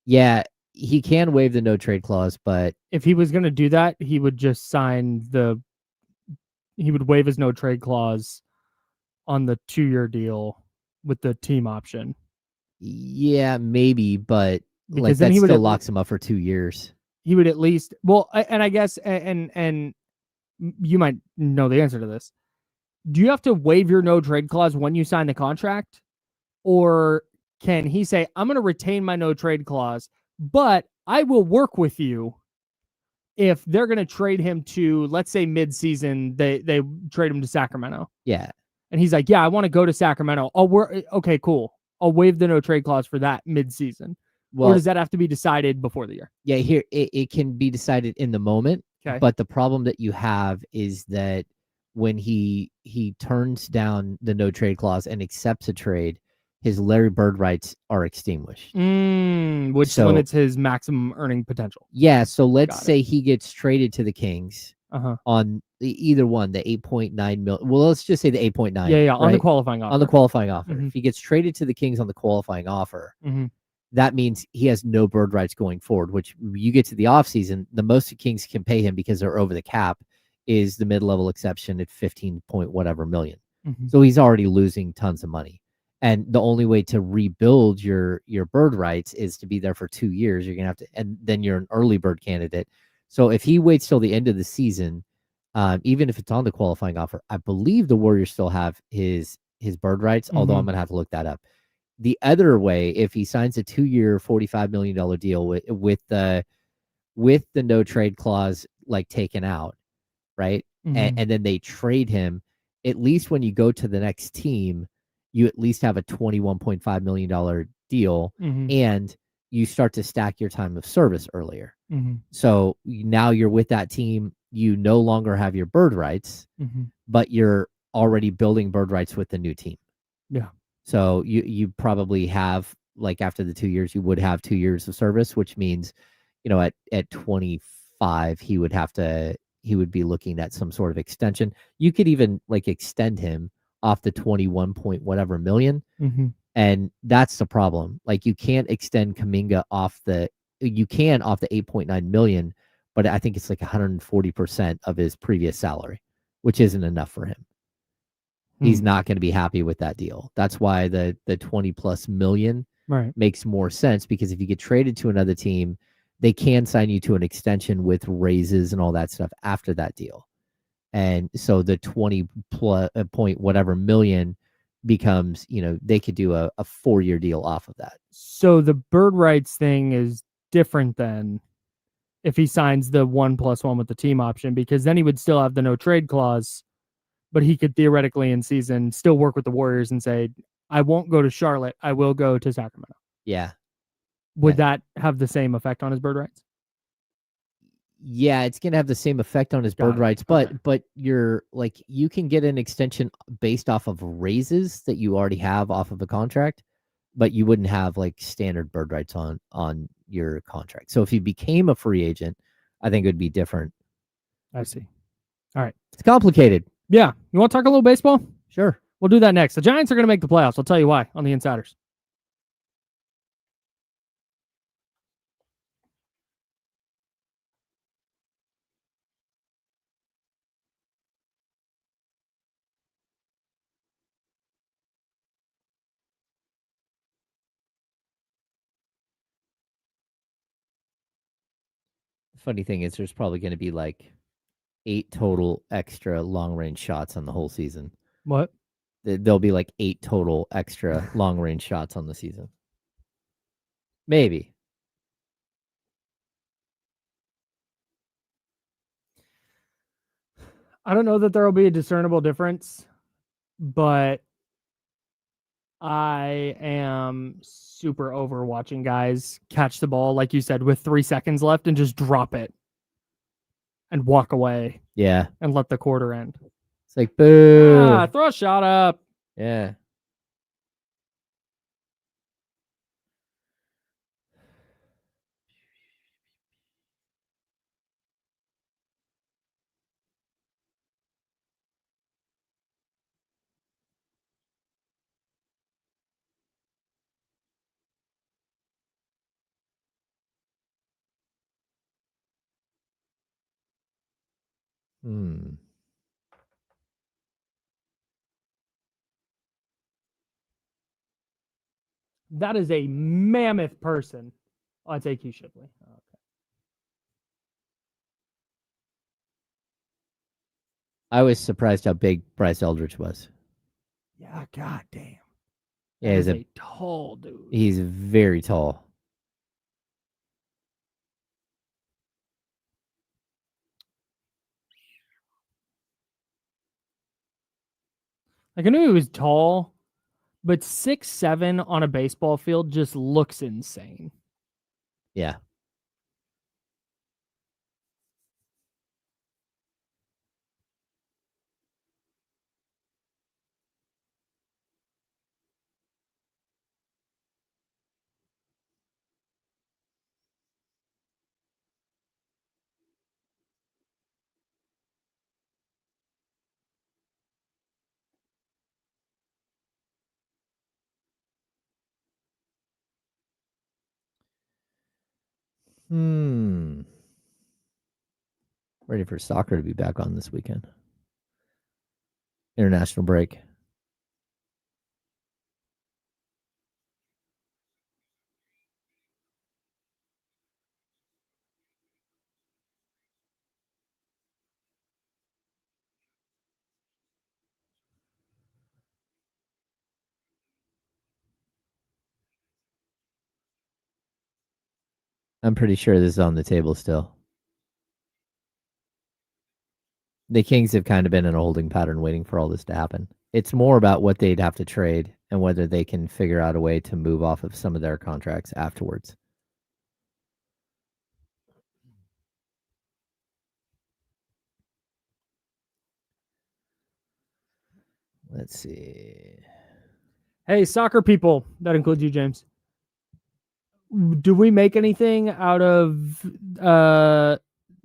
Yeah, he can waive the no trade clause, but if he was going to do that, he would just he would waive his no trade clause on the 2-year deal with the team option. Yeah, maybe, but Because that then he would still locks him up for 2 years. He would at least, well, and I guess, and you might know the answer to this. Do you have to waive your no trade clause when you sign the contract? Or can he say, I'm going to retain my no trade clause, but I will work with you if they're going to trade him to, let's say, mid-season, they trade him to Sacramento. Yeah. And he's like, yeah, I want to go to Sacramento. Okay, cool. I'll waive the no trade clause for that mid-season. Well, or does that have to be decided before the year? Yeah, here it can be decided in the moment. Okay. But the problem that you have is that when he turns down the no trade clause and accepts a trade, his Larry Bird rights are extinguished. Which limits his maximum earning potential. Yeah, so let's say he gets traded to the Kings on either one, the 8.9 million. Well, let's just say the 8.9. Yeah, right? on the qualifying offer. On the qualifying offer. If he gets traded to the Kings on the qualifying offer, that means he has no bird rights going forward, which you get to the offseason, the most the Kings can pay him because they're over the cap is the mid-level exception at 15 point whatever million. So he's already losing tons of money. And the only way to rebuild your bird rights is to be there for 2 years. You're going to have to, and then you're an early bird candidate. So if he waits till the end of the season, even if it's on the qualifying offer, I believe the Warriors still have his bird rights, although I'm going to have to look that up. The other way, if he signs a 2-year, $45 million deal with the no trade clause like taken out, right? And then they trade him, at least when you go to the next team, you at least have a $21.5 million deal, and you start to stack your time of service earlier. So now you're with that team. You no longer have your bird rights, but you're already building bird rights with the new team. Yeah. So you probably have, like, after the 2 years, you would have 2 years of service, which means, at 25, he would be looking at some sort of extension. You could even like extend him off the 21 point whatever million. And that's the problem. Like, you can't extend Kuminga off the 8.9 million, but I think it's like 140% of his previous salary, which isn't enough for him. He's not going to be happy with that deal. That's why the 20 plus million makes more sense, because if you get traded to another team, they can sign you to an extension with raises and all that stuff after that deal. And so the 20 plus point whatever million becomes, they could do a 4-year deal off of that. So the bird rights thing is different than if he signs the 1+1 with the team option, because then he would still have the no trade clause, but he could theoretically in season still work with the Warriors and say, I won't go to Charlotte. I will go to Sacramento. Yeah. Would that have the same effect on his bird rights? Yeah, it's going to have the same effect on his bird rights, but you're like, you can get an extension based off of raises that you already have off of a contract, but you wouldn't have like standard bird rights on your contract. So if he became a free agent, I think it would be different. I see. All right. It's complicated. Yeah. You want to talk a little baseball? Sure. We'll do that next. The Giants are going to make the playoffs. I'll tell you why on the Insiders. The funny thing is, there's probably going to be like 8 total extra long-range shots on the whole season. What? There'll be like 8 total extra long-range shots on the season. Maybe. I don't know that there will be a discernible difference, but I am super over watching guys catch the ball, like you said, with 3 seconds left and just drop it and walk away. Yeah. And let the quarter end. It's like, boo. Throw a shot up. Yeah. That is a mammoth person. Oh, it's AQ Shipley. Oh, okay. I was surprised how big Bryce Eldridge was. Yeah, goddamn. Yeah, he's a tall dude. He's very tall. Like, I knew he was tall, but 6'7" on a baseball field just looks insane. Yeah. Ready for soccer to be back on this weekend. International break. I'm pretty sure this is on the table still. The Kings have kind of been in a holding pattern waiting for all this to happen. It's more about what they'd have to trade and whether they can figure out a way to move off of some of their contracts afterwards. Let's see. Hey, soccer people. That includes you, James. Do we make anything out of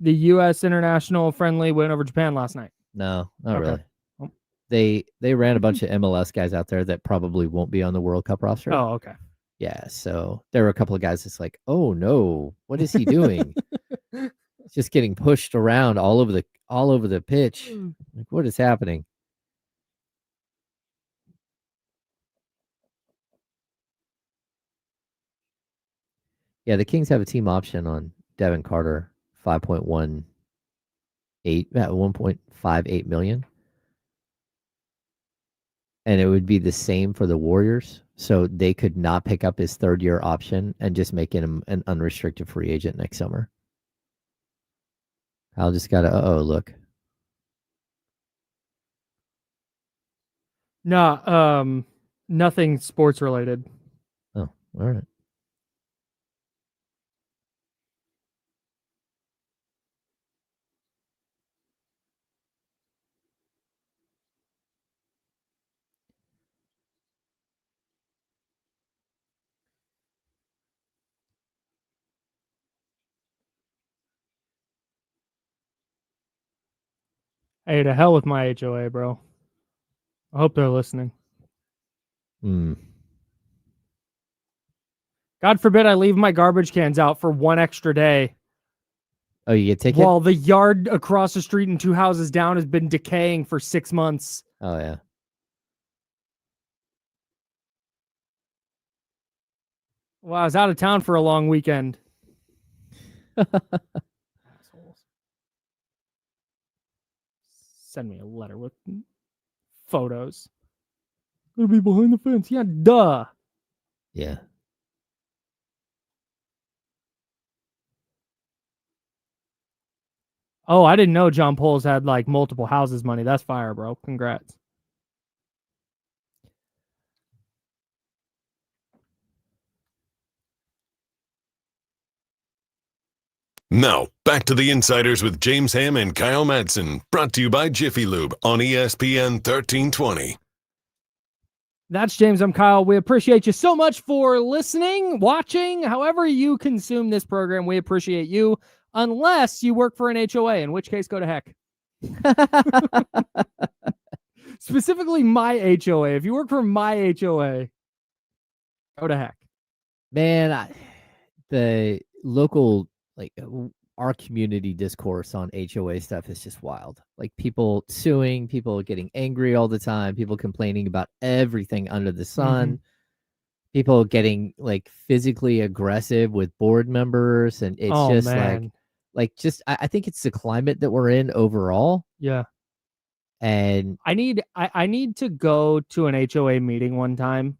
the U.S. international friendly win over Japan last night? No, not really. They ran a bunch of MLS guys out there that probably won't be on the World Cup roster. Oh, okay. Yeah, so there were a couple of guys that's like, oh no, what is he doing? Just getting pushed around all over the pitch. Like, what is happening? Yeah, the Kings have a team option on Devin Carter, 1.58 million. And it would be the same for the Warriors. So they could not pick up his third-year option and just make him an unrestricted free agent next summer. I'll just gotta look. No, nothing sports related. Oh, all right. Hey, to hell with my HOA, bro. I hope they're listening. God forbid I leave my garbage cans out for one extra day. Oh, you get ticket? While the yard across the street and 2 houses down has been decaying for 6 months. Oh, yeah. Well, I was out of town for a long weekend. Send me a letter with photos. Gonna be behind the fence. Yeah, duh. Yeah. Oh, I didn't know John Poles had like multiple houses money. That's fire, bro. Congrats. Now, back to the Insiders with James Ham and Kyle Madsen, brought to you by Jiffy Lube on ESPN 1320. That's James. I'm Kyle. We appreciate you so much for listening, watching, however you consume this program. We appreciate you, unless you work for an HOA, in which case, go to heck. Specifically, my HOA. If you work for my HOA, go to heck. Man, the local, like, our community discourse on HOA stuff is just wild. Like people suing, people getting angry all the time, people complaining about everything under the sun, people getting like physically aggressive with board members, and it's just I think it's the climate that we're in overall. Yeah. And I need to go to an HOA meeting one time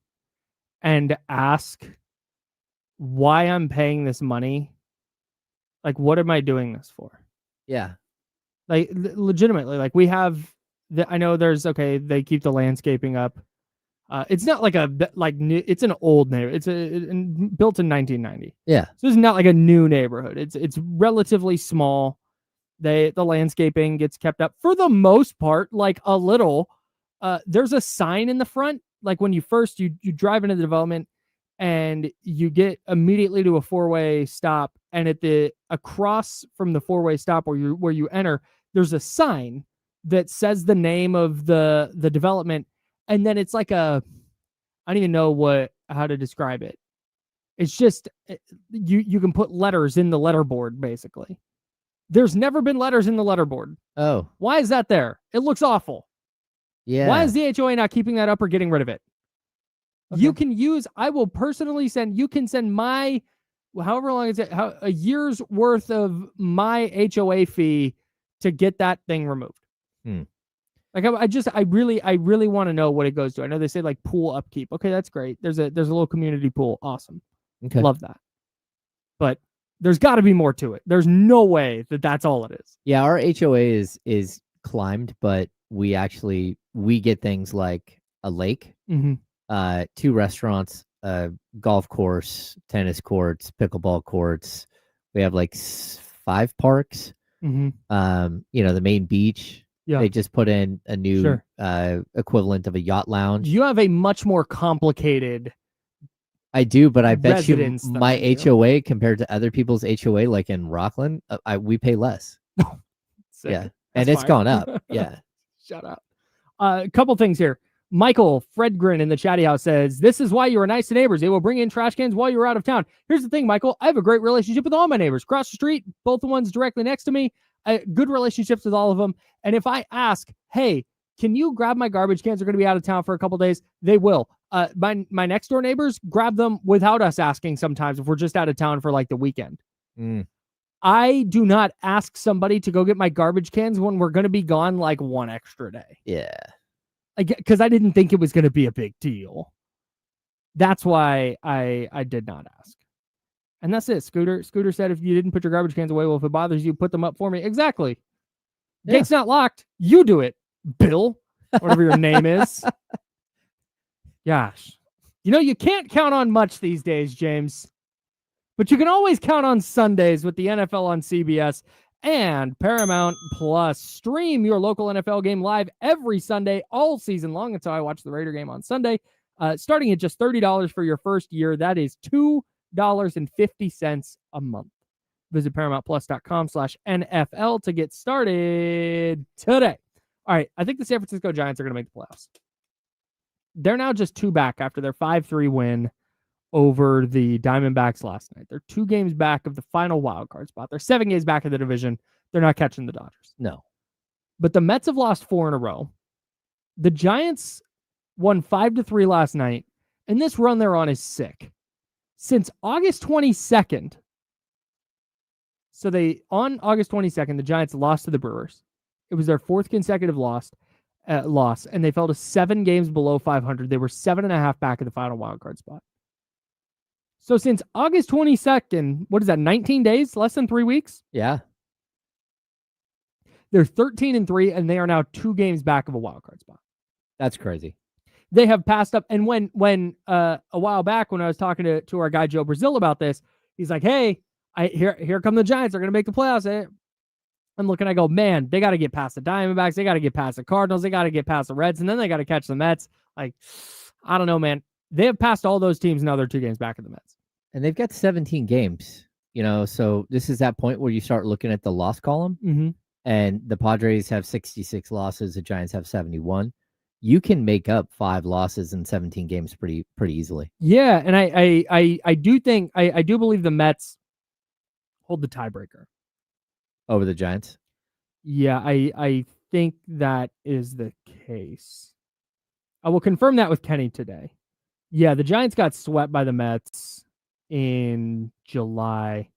and ask why I'm paying this money. Like, what am I doing this for? Yeah. Like, legitimately, like we have I know they keep the landscaping up. It's not like it's an old neighborhood. It's built in 1990. Yeah. So it's not like a new neighborhood. It's relatively small. The landscaping gets kept up for the most part, like a little. There's a sign in the front, like when you drive into the development and you get immediately to a 4-way stop, and across from the 4-way stop where you enter, there's a sign that says the name of the development, and then it's like I don't even know how to describe it. It's just you can put letters in the letterboard basically. There's never been letters in the letterboard. Oh. Why is that there? It looks awful. Yeah. Why is the HOA not keeping that up or getting rid of it? Okay. I will personally send my, however long is it, a year's worth of my HOA fee to get that thing removed. Like I really want to know what it goes to. I know they say like pool upkeep. Okay, that's great. There's a little community pool. Awesome. Okay. Love that. But there's got to be more to it. There's no way that that's all it is. Yeah, our HOA is climbed, but we get things like a lake, 2 restaurants, a golf course, tennis courts, pickleball courts. We have like 5 parks. The main beach. Yeah. They just put in a new equivalent of a yacht lounge. You have a much more complicated. I do, but I bet you my HOA compared to other people's HOA, like in Rockland, we pay less. Yeah, and it's gone up. Yeah. Shut up. A couple things here. Michael Fredgren in the chatty house says, "This is why you are nice to neighbors. They will bring in trash cans while you're out of town." Here's the thing, Michael. I have a great relationship with all my neighbors. Across the street, both the ones directly next to me. Good relationships with all of them. And if I ask, hey, can you grab my garbage cans? They're going to be out of town for a couple days. They will. My next door neighbors grab them without us asking sometimes if we're just out of town for like the weekend. I do not ask somebody to go get my garbage cans when we're going to be gone like one extra day. Yeah. Because I didn't think it was going to be a big deal. That's why I did not ask. And that's it. Scooter said, if you didn't put your garbage cans away, well, if it bothers you, put them up for me. Exactly. Yeah. Gate's not locked. You do it, Bill, whatever your name is. Gosh. You can't count on much these days, James. But you can always count on Sundays with the NFL on CBS and Paramount Plus. Stream your local NFL game live every Sunday, all season long. That's how I watch the Raider game on Sunday. Starting at just $30 for your first year. That is $2.50 a month. Visit ParamountPlus.com/NFL to get started today. All right, I think the San Francisco Giants are going to make the playoffs. They're now just 2 back after their 5-3 win over the Diamondbacks last night. They're 2 games back of the final wild card spot. They're 7 games back of the division. They're not catching the Dodgers. No. But the Mets have lost 4 in a row. The Giants won 5-3 last night, and this run they're on is sick. Since August 22nd, on August 22nd, the Giants lost to the Brewers. It was their 4th consecutive loss, and they fell to 7 games below 500. They were 7.5 back of the final wild card spot. So since August 22nd, what is that, 19 days? Less than 3 weeks? Yeah. They're 13-3, and they are now 2 games back of a wild card spot. That's crazy. They have passed up. And when a while back, when I was talking to our guy Joe Brazil about this, he's like, hey, here come the Giants. They're going to make the playoffs. I'm looking, I go, man, they got to get past the Diamondbacks. They got to get past the Cardinals. They got to get past the Reds. And then they got to catch the Mets. Like, I don't know, man. They have passed all those teams. Now they're 2 games back of the Mets. And they've got 17 games, so this is that point where you start looking at the loss column. Mm-hmm. And the Padres have 66 losses. The Giants have 71. You can make up 5 losses in 17 games pretty easily. Yeah, and I do believe the Mets hold the tiebreaker. over the Giants. Yeah, I think that is the case. I will confirm that with Kenny today. Yeah, the Giants got swept by the Mets in July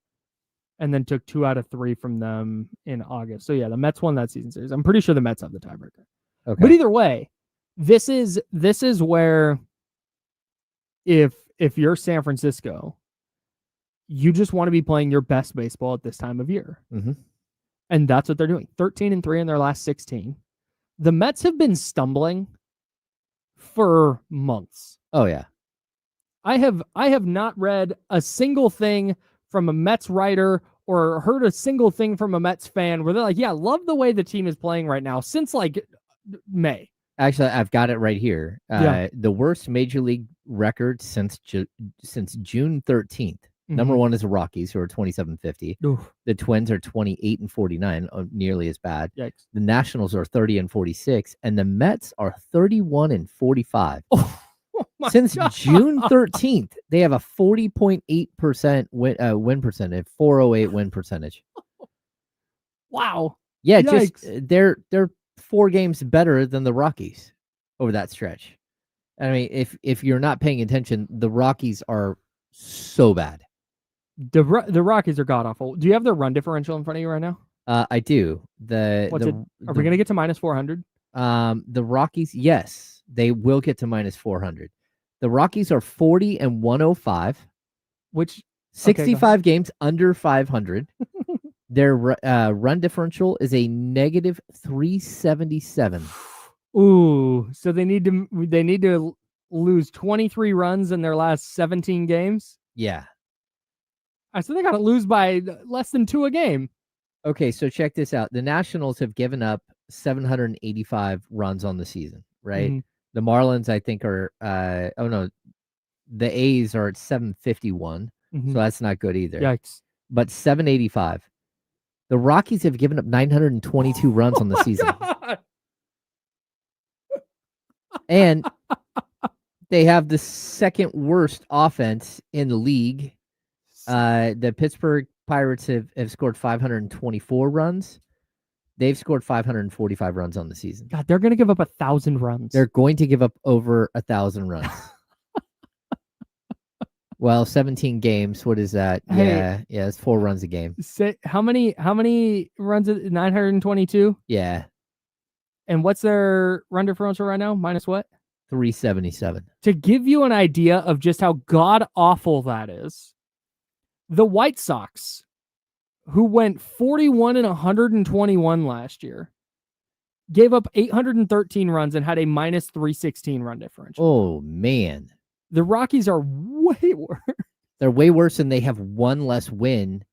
and then took 2 out of 3 from them in August. So yeah, the Mets won that season series. I'm pretty sure the Mets have the tiebreaker. Okay. But either way, this is where if you're San Francisco, you just want to be playing your best baseball at this time of year. Mm-hmm. And that's what they're doing. 13-3 in their last 16. The Mets have been stumbling for months. Oh yeah. I have not read a single thing from a Mets writer or heard a single thing from a Mets fan where they're like, yeah, love the way the team is playing right now since like May. Actually, I've got it right here. Yeah. The worst major league record since June 13th. Number one is the Rockies, who are 27-50. Oof. The Twins are 28-49, nearly as bad. Yikes. The Nationals are 30-46, and the Mets are 31-45. Oh, since God. June 13th, they have a 40.8% win percentage, 408 win percentage. Wow. Yeah, Yikes. just they're 4 games better than the Rockies over that stretch. I mean, if you're not paying attention, the Rockies are so bad. The Rockies are god awful. Do you have their run differential in front of you right now? I do. Are we going to get to minus 400? The Rockies, yes, they will get to minus 400. The Rockies are 40-105, which 65 games under 500. Their run differential is a negative 377. Ooh, so they need to lose 23 runs in their last 17 games. Yeah. So they got to lose by less than 2 a game. Okay, so check this out. The Nationals have given up 785 runs on the season, right? Mm-hmm. The Marlins, I think, are the A's are at 751, so that's not good either. Yikes. But 785. The Rockies have given up 922 runs on the season. God. And they have the second worst offense in the league. The Pittsburgh Pirates have scored 524 runs. They've scored 545 runs on the season. God, they're going to give up 1,000 runs. They're going to give up over 1,000 runs. Well, 17 games. What is that? Hey, yeah, it's 4 runs a game. Say, how many runs? 922. Yeah. And what's their run differential right now? Minus what? 377. To give you an idea of just how god awful that is, the White Sox, who went 41-121 last year, gave up 813 runs and had a minus 316 run differential. Oh, man. The Rockies are way worse. They're way worse, and they have 1 less win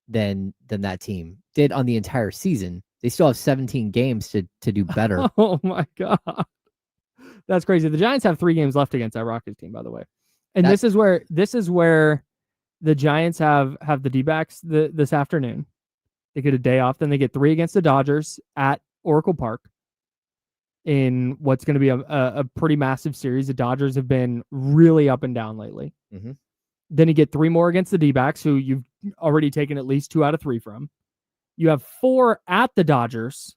than that team did on the entire season. They still have 17 games to do better. Oh, my God. That's crazy. The Giants have 3 games left against that Rockies team, by the way. And this is where the Giants have the D-backs this afternoon. They get a day off. Then they get 3 against the Dodgers at Oracle Park in what's going to be a pretty massive series. The Dodgers have been really up and down lately. Mm-hmm. Then you get 3 more against the D-backs, who you've already taken at least 2 out of 3 from. You have 4 at the Dodgers,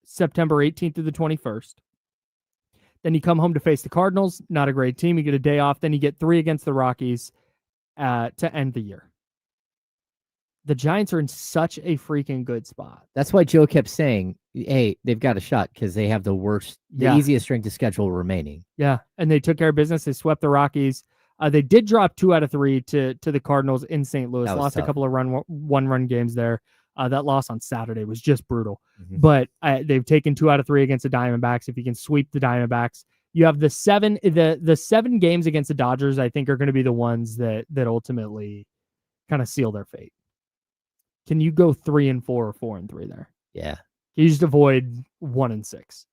September 18th through the 21st. Then you come home to face the Cardinals, not a great team. You get a day off. Then you get 3 against the Rockies to end the year. The Giants are in such a freaking good spot. That's why Joe kept saying, hey, they've got a shot because they have the easiest strength of schedule remaining. Yeah, and they took care of business. They swept the Rockies. They did drop 2 out of 3 to the Cardinals in St. Louis. Lost tough. A couple of one-run games there. That loss on Saturday was just brutal. Mm-hmm. But they've taken 2 out of 3 against the Diamondbacks. If you can sweep the Diamondbacks, you have the 7 games against the Dodgers, I think, are going to be the ones that ultimately kind of seal their fate. Can you go 3-4 or 4-3 there? Yeah. Can you just avoid 1-6?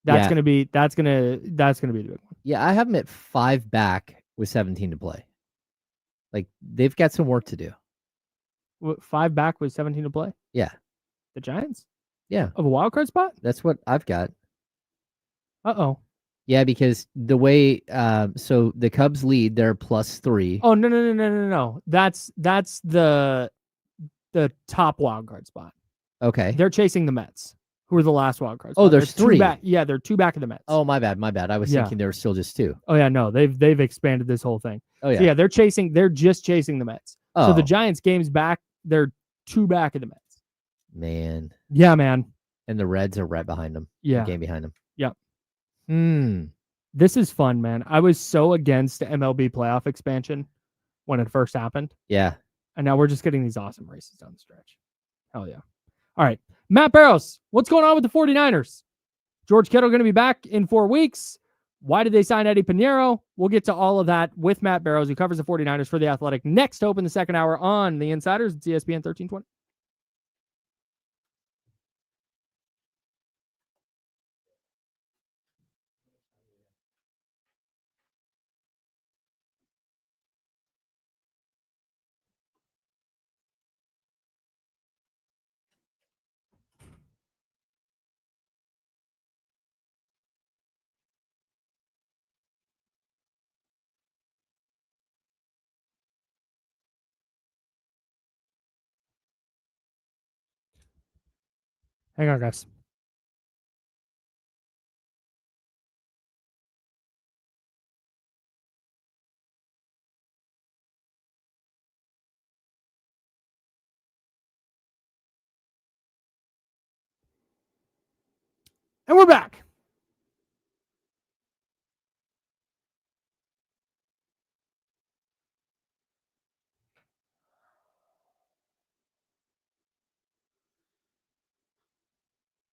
That's gonna be the big one. Yeah, I have them at 5 back with 17 to play. Like, they've got some work to do. 5 back with 17 to play? Yeah. The Giants? Yeah. Of a wild card spot? That's what I've got. Uh-oh. Yeah, because the way so the Cubs lead, they're +3. Oh, no. That's the the top wild card spot. Okay. They're chasing the Mets, who are the last wild card spot. Oh, there's They're 2 3. back. Yeah, they're 2 back of the Mets. Oh, my bad. I was thinking there were still just 2. Oh yeah, no, they've expanded this whole thing. Oh yeah. So yeah, they're just chasing the Mets. Oh. So the Giants game's back. They're 2 back of the Mets. Man. Yeah, man. And the Reds are right behind them. Yeah. Game behind them. Yep. This is fun, man. I was so against MLB playoff expansion when it first happened. Yeah. And now we're just getting these awesome races down the stretch. Hell yeah. All right. Matt Barrows, what's going on with the 49ers? George Kittle going to be back in 4 weeks. Why did they sign Eddie Pinheiro? We'll get to all of that with Matt Barrows, who covers the 49ers for The Athletic. Next to open the second hour on The Insiders. It's ESPN 1320. Hang on, guys. And we're back.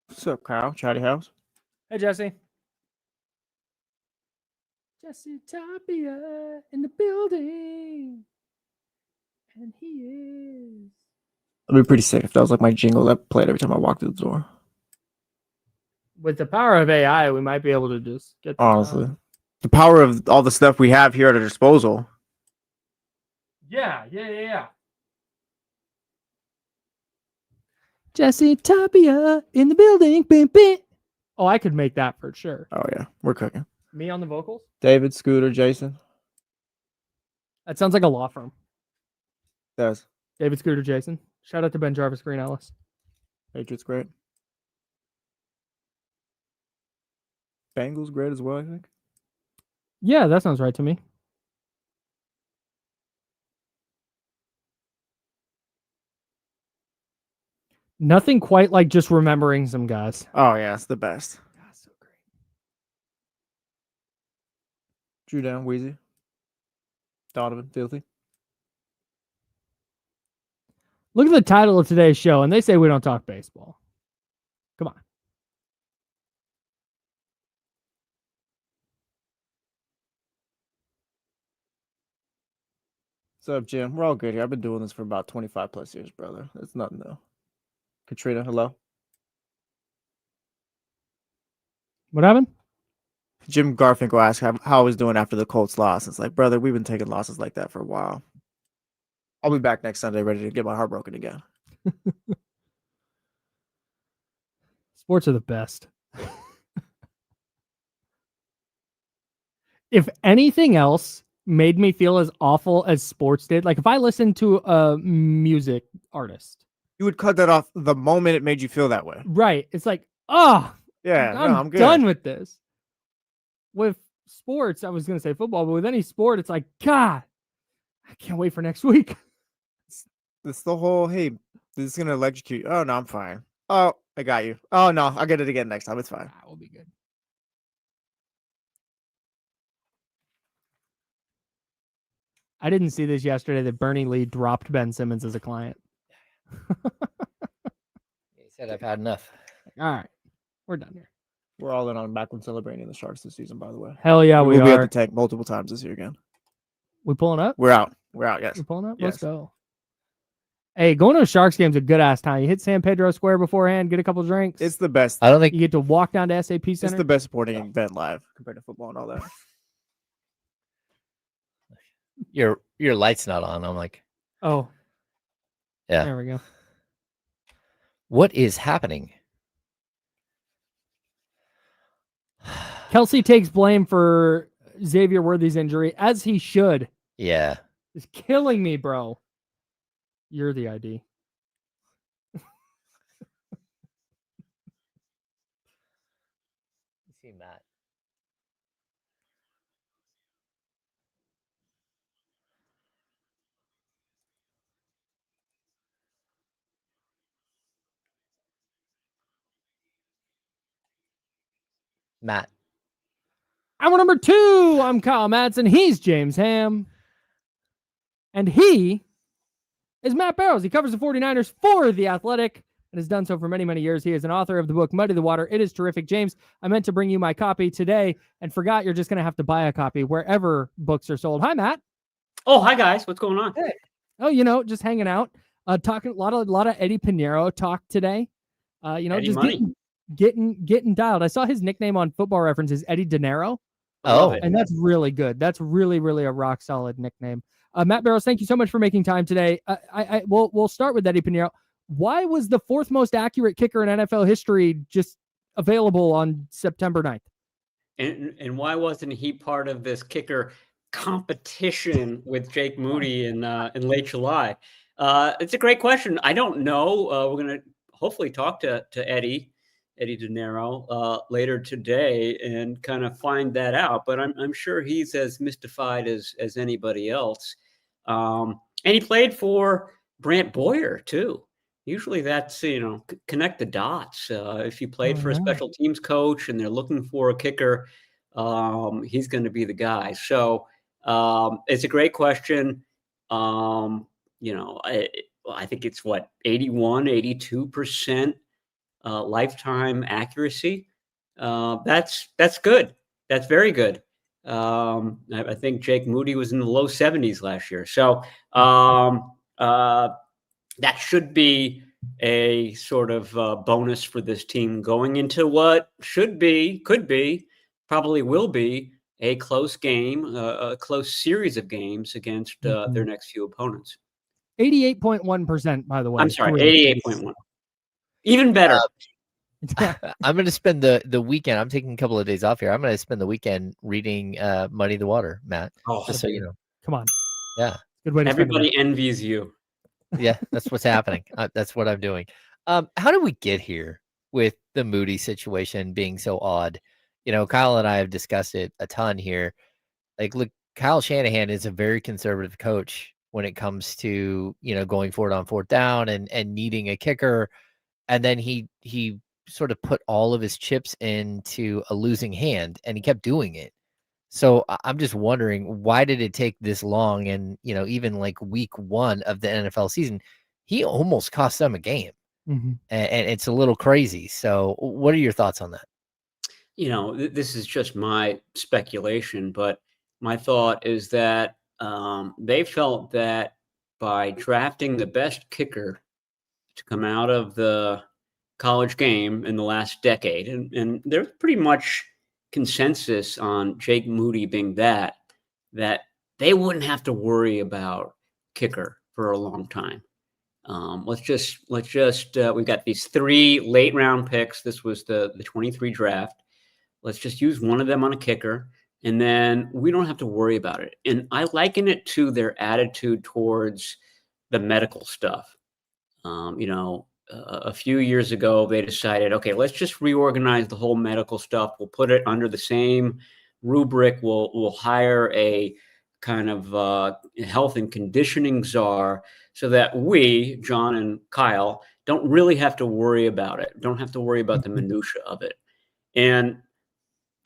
What's up, Kyle? Chatty House. Hey, Jesse. Jesse Tapia in the building. And he is. That'd be pretty sick if that was like my jingle that played every time I walked through the door. With the power of AI, we might be able to just get. Honestly, the power of all the stuff we have here at our disposal. Yeah. Jesse Tapia in the building. Bing, bing. Oh, I could make that for sure. Oh yeah, we're cooking. Me on the vocals? David, Scooter, Jason. That sounds like a law firm. Does David, Scooter, Jason. Shout out to Ben Jarvis, Green Ellis. Patriots great. Bengals great as well, I think. Yeah, that sounds right to me. Nothing quite like just remembering some guys. Oh yeah, it's the best. That's so great. Drew Down, Wheezy, Donovan, Filthy. Look at the title of today's show, and they say we don't talk baseball. Come on. What's up, Jim? We're all good here. I've been doing this for about 25 plus years, brother. It's nothing though. Katrina, hello. What happened? Jim Garfinkel asked how I was doing after the Colts loss. It's like, brother, we've been taking losses like that for a while. I'll be back next Sunday ready to get my heart broken again. Sports are the best. If anything else made me feel as awful as sports did, like if I listened to a music artist, You would cut that off the moment it made you feel that way. right? It's like, oh, Yeah, I'm good. done with this. With sports, I was going to say football, but with any sport, it's like, God, I can't wait for next week. It's the whole, hey, this is going to electrocute you. Oh, no, I'm fine. Oh, I got you. Oh, no, I'll get it again next time. It's fine. That will be good. I didn't see this yesterday that Bernie Lee dropped Ben Simmons as a client. He said, I've had enough. All right, we're done here. We're all in on back when celebrating the Sharks this season, by the way. Hell yeah, we will be at are. the tank multiple times this year again. We pulling up? We're out. We're out, yes. We're pulling up? Yes. Let's go. Hey, going to a Sharks game's a good ass time. You hit San Pedro Square beforehand, get a couple drinks. It's the best. I don't think You get to walk down to SAP Center. It's the best sporting event live compared to football and all that. your light's not on. I'm like, Oh, yeah. there we go. What is happening? Kelsey takes blame for Xavier Worthy's injury, as he should. Yeah. It's killing me, bro. You're the ID. Matt. Hour number 2, I'm Kyle Madsen. He's James Ham. And he is Matt Barrows. He covers the 49ers for The Athletic and has done so for many, many years. He is an author of the book Muddy the Water. It is terrific. James, I meant to bring you my copy today and forgot you're just going to have to buy a copy wherever books are sold. Hi, Matt. Oh, hi, guys. What's going on? Hey. Oh, just hanging out. Talking a lot of Eddie Pinheiro talk today. Eddie Just Money. getting dialed. I saw his nickname on Football Reference is Eddie De Niro. Love it. And that's really good. That's really, really a rock solid nickname. Matt Barrows, thank you so much for making time today. We'll start with Eddie Pinheiro. Why was the 4th most accurate kicker in NFL history just available on September 9th? And why wasn't he part of this kicker competition with Jake Moody in late July? It's a great question. I don't know. We're going to hopefully talk to Eddie De Niro later today and kind of find that out. But I'm sure he's as mystified as anybody else. And he played for Brant Boyer too. Usually that's, connect the dots. If you played for a special teams coach and they're looking for a kicker, he's going to be the guy. So it's a great question. I think it's 82% lifetime accuracy. That's good. That's very good. I think Jake Moody was in the low 70s last year. So that should be a sort of bonus for this team going into what could be, probably will be a close game, a close series of games against their next few opponents. 88.1%, by the way. I'm sorry, 88.1. Even better. I'm going to spend the weekend. I'm taking a couple of days off here. I'm going to spend the weekend reading Muddy the Water, Matt. Oh, just so you know. Come on. Yeah. Good way to Everybody envies you. Yeah, that's what's happening. That's what I'm doing. How did we get here with the Moody situation being so odd? Kyle and I have discussed it a ton here. Like, look, Kyle Shanahan is a very conservative coach when it comes to, going for it on 4th down and needing a kicker. And then he sort of put all of his chips into a losing hand, and he kept doing it. So I'm just wondering, why did it take this long? And, even like week 1 of the NFL season, he almost cost them a game. Mm-hmm. And it's a little crazy. So what are your thoughts on that? This is just my speculation, but my thought is that they felt that by drafting the best kicker to come out of the college game in the last decade, and there's pretty much consensus on Jake Moody being that they wouldn't have to worry about kicker for a long time. Let's just we've got these 3 late round picks. This was the 23 draft. Let's just use one of them on a kicker, and then we don't have to worry about it. And I liken it to their attitude towards the medical stuff. A few years ago, they decided, okay, let's just reorganize the whole medical stuff. We'll put it under the same rubric. We'll hire a kind of health and conditioning czar so that we, John and Kyle, don't really have to worry about it. Don't have to worry about the minutia of it. And,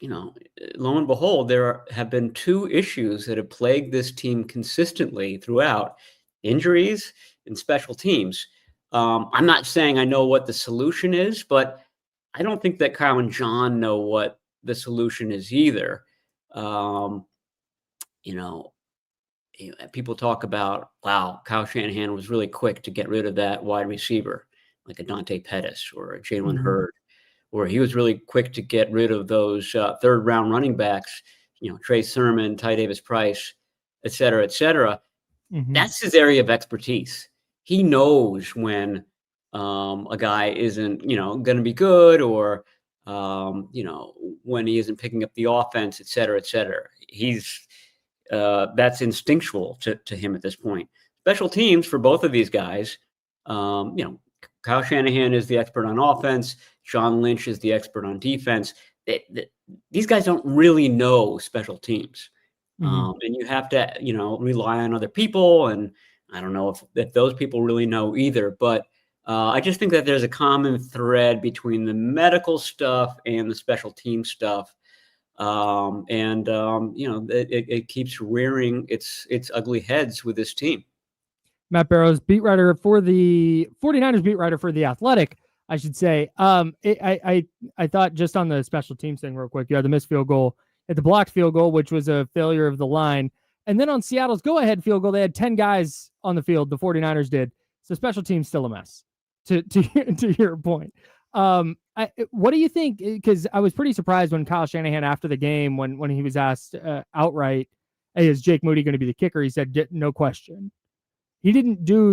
lo and behold, there have been 2 issues that have plagued this team consistently throughout: injuries and special teams. I'm not saying I know what the solution is, but I don't think that Kyle and John know what the solution is either. People talk about, wow, Kyle Shanahan was really quick to get rid of that wide receiver, like a Dante Pettis or a Jalen Hurd, or he was really quick to get rid of those 3rd round running backs, Trey Sermon, Ty Davis Price, et cetera, et cetera. Mm-hmm. That's his area of expertise. He knows when a guy isn't, going to be good, or, when he isn't picking up the offense, et cetera, et cetera. That's instinctual to him at this point. Special teams for both of these guys, Kyle Shanahan is the expert on offense. John Lynch is the expert on defense. These guys don't really know special teams. And you have to, rely on other people. And I don't know if those people really know either, but I just think that there's a common thread between the medical stuff and the special team stuff It keeps rearing its ugly heads with this team. Matt Barrows, beat writer for the 49ers, beat writer for The Athletic, I should say. I thought just on the special teams thing real quick, you had the missed field goal at the blocked field goal, which was a failure of the line. And then on Seattle's go-ahead field goal, they had 10 guys on the field. The 49ers did. So special teams still a mess, to your point. What do you think? Because I was pretty surprised when Kyle Shanahan, after the game, when he was asked outright, hey, is Jake Moody going to be the kicker? He said, no question. He didn't do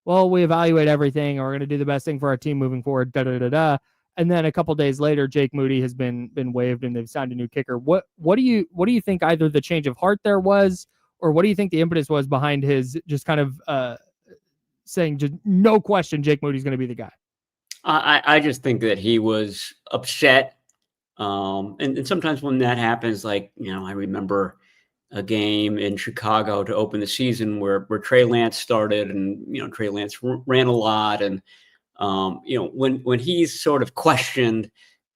we evaluate everything, or we're going to do the best thing for our team moving forward, da-da-da-da. And then a couple days later, Jake Moody has been waived and they've signed a new kicker. What do you think either the change of heart there was, or what do you think the impetus was behind his just kind of saying just no question Jake Moody's going to be the guy? I just think that he was upset. And sometimes when that happens, like, I remember a game in Chicago to open the season where Trey Lance started, and, Trey Lance ran a lot. And, when he's sort of questioned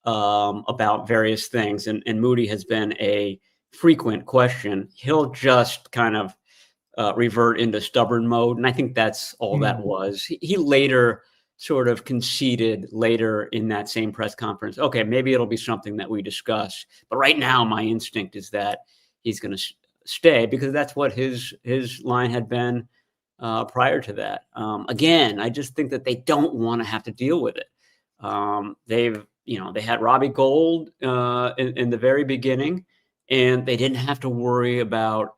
about various things, and Moody has been a frequent question, he'll just kind of revert into stubborn mode. And I think that's all that was. He later sort of conceded later in that same press conference, okay, maybe it'll be something that we discuss. But right now, my instinct is that he's going to stay, because that's what his line had been prior to that. Again, I just think that they don't want to have to deal with it. They had Robbie Gould in the very beginning, and they didn't have to worry about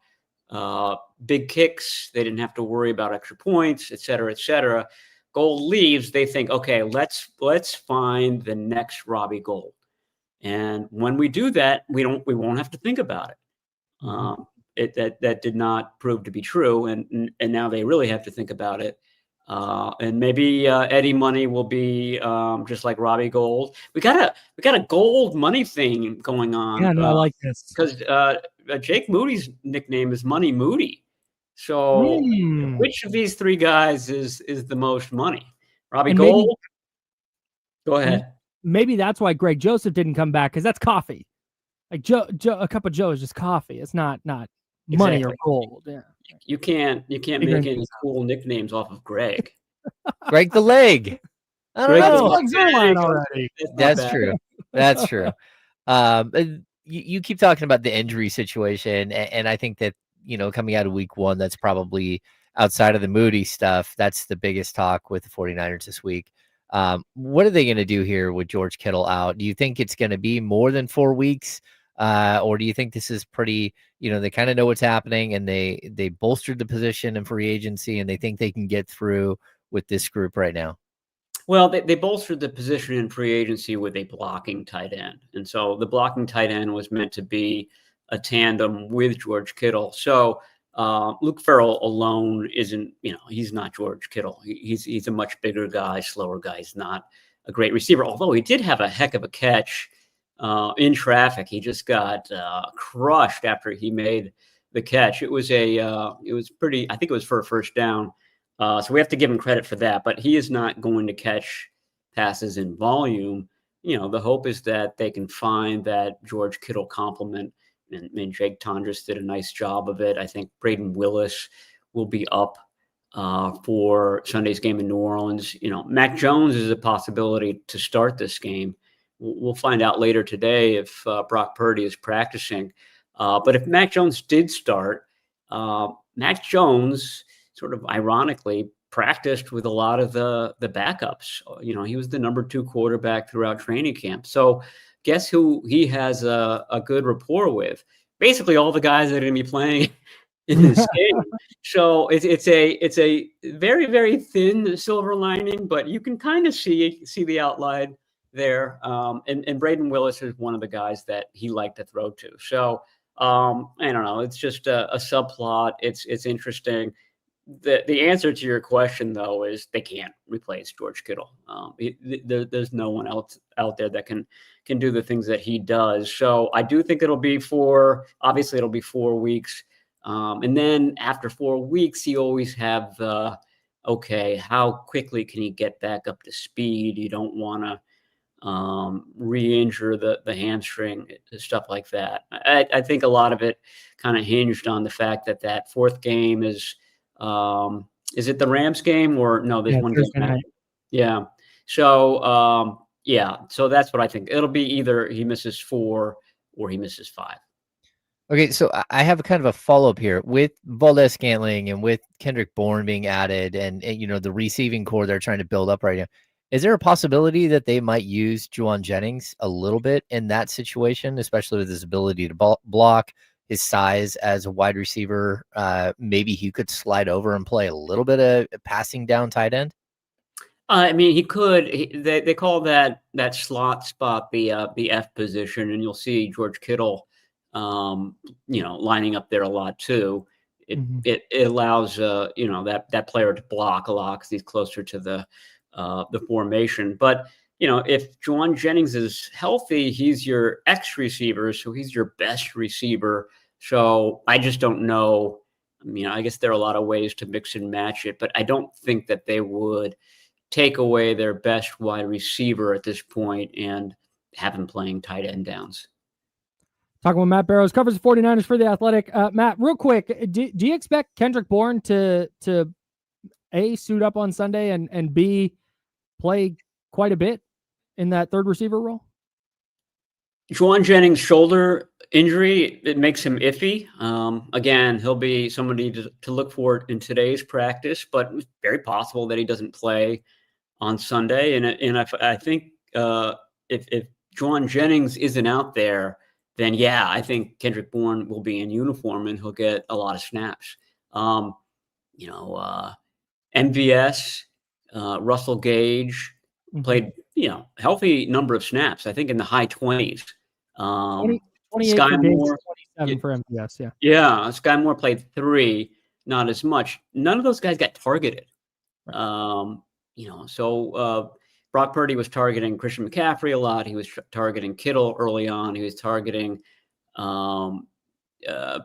big kicks. They didn't have to worry about extra points, et cetera, et cetera. Gould leaves, they think, okay, let's find the next Robbie Gould. And when we do that, we won't have to think about it. That did not prove to be true, and now they really have to think about it. And maybe Eddie Money will be just like Robbie Gould. We got a Gold Money thing going on. Yeah, no, I like this, because Jake Moody's nickname is Money Moody. So which of these three guys is the most money? Robbie Gould? Go ahead. Maybe that's why Greg Joseph didn't come back, because that's coffee. Like Joe, a cup of Joe is just coffee. It's not money or gold. Yeah. You can't make any cool nicknames off of Greg. Greg the Leg. I don't know. Already. That's true. That's true. You keep talking about the injury situation, and I think that, coming out of week one, that's probably outside of the Moody stuff. That's the biggest talk with the 49ers this week. What are they going to do here with George Kittle out? Do you think it's going to be more than 4 weeks? Or do you think this is pretty, they kind of know what's happening, and they bolstered the position in free agency, and they think they can get through with this group right now? Well, they bolstered the position in free agency with a blocking tight end. And so the blocking tight end was meant to be a tandem with George Kittle. So Luke Farrell alone isn't, he's not George Kittle. He's a much bigger guy, slower guy. He's not a great receiver, although he did have a heck of a catch in traffic. He just got crushed after he made the catch. It was pretty, I think it was for a first down. So we have to give him credit for that, but he is not going to catch passes in volume. The hope is that they can find that George Kittle complement, and Jake Tondras did a nice job of it. I think Braden Willis will be up for Sunday's game in New Orleans. Mac Jones is a possibility to start this game. We'll find out later today if Brock Purdy is practicing. But if Mac Jones did start, Mac Jones sort of ironically practiced with a lot of the backups. He was the number 2 quarterback throughout training camp. So guess who he has a good rapport with? Basically all the guys that are going to be playing in this game. So it's a very, very thin silver lining, but you can kind of see the outline there. And Braden Willis is one of the guys that he liked to throw to. So I don't know. It's just a subplot. It's interesting. The answer to your question, though, is they can't replace George Kittle. There's no one else out there that can do the things that he does. So I do think it'll be 4 weeks. And then after 4 weeks, you always have okay, how quickly can he get back up to speed? You don't want to re-injure the hamstring, stuff like that. I think a lot of it kind of hinged on the fact that fourth game is it the Rams game or no? There's one game back. Yeah. So so that's what I think. It'll be either he misses 4 or he misses 5. Okay, so I have a kind of a follow-up here with Valdez-Scantling and with Kendrick Bourne being added and the receiving core they're trying to build up right now. Is there a possibility that they might use Juwan Jennings a little bit in that situation, especially with his ability to block, his size as a wide receiver? Maybe he could slide over and play a little bit of passing down tight end? I mean, he could. They call that slot spot the F position, and you'll see George Kittle lining up there a lot too. It allows that player to block a lot because he's closer to the formation. But if Juwan Jennings is healthy, he's your X receiver, so he's your best receiver. So I just don't know. I mean, I guess there are a lot of ways to mix and match it, but I don't think that they would take away their best wide receiver at this point and have him playing tight end downs. Talking with Matt Barrows, covers the 49ers for The Athletic. Matt, real quick, do you expect Kendrick Bourne to A, suit up on Sunday and B, play quite a bit in that third receiver role? Juwan Jennings' shoulder injury, it makes him iffy. Again, he'll be somebody to look for in today's practice, but it's very possible that he doesn't play on Sunday. And I think if Juwan Jennings isn't out there, then yeah, I think Kendrick Bourne will be in uniform and he'll get a lot of snaps. MVS, Russell Gage played, healthy number of snaps. I think in the high 20s. 28 Sky for Moore, 27 for MVS. Yeah. Yeah, Sky Moore played 3, not as much. None of those guys got targeted. Right. So Brock Purdy was targeting Christian McCaffrey a lot. He was targeting Kittle early on. He was targeting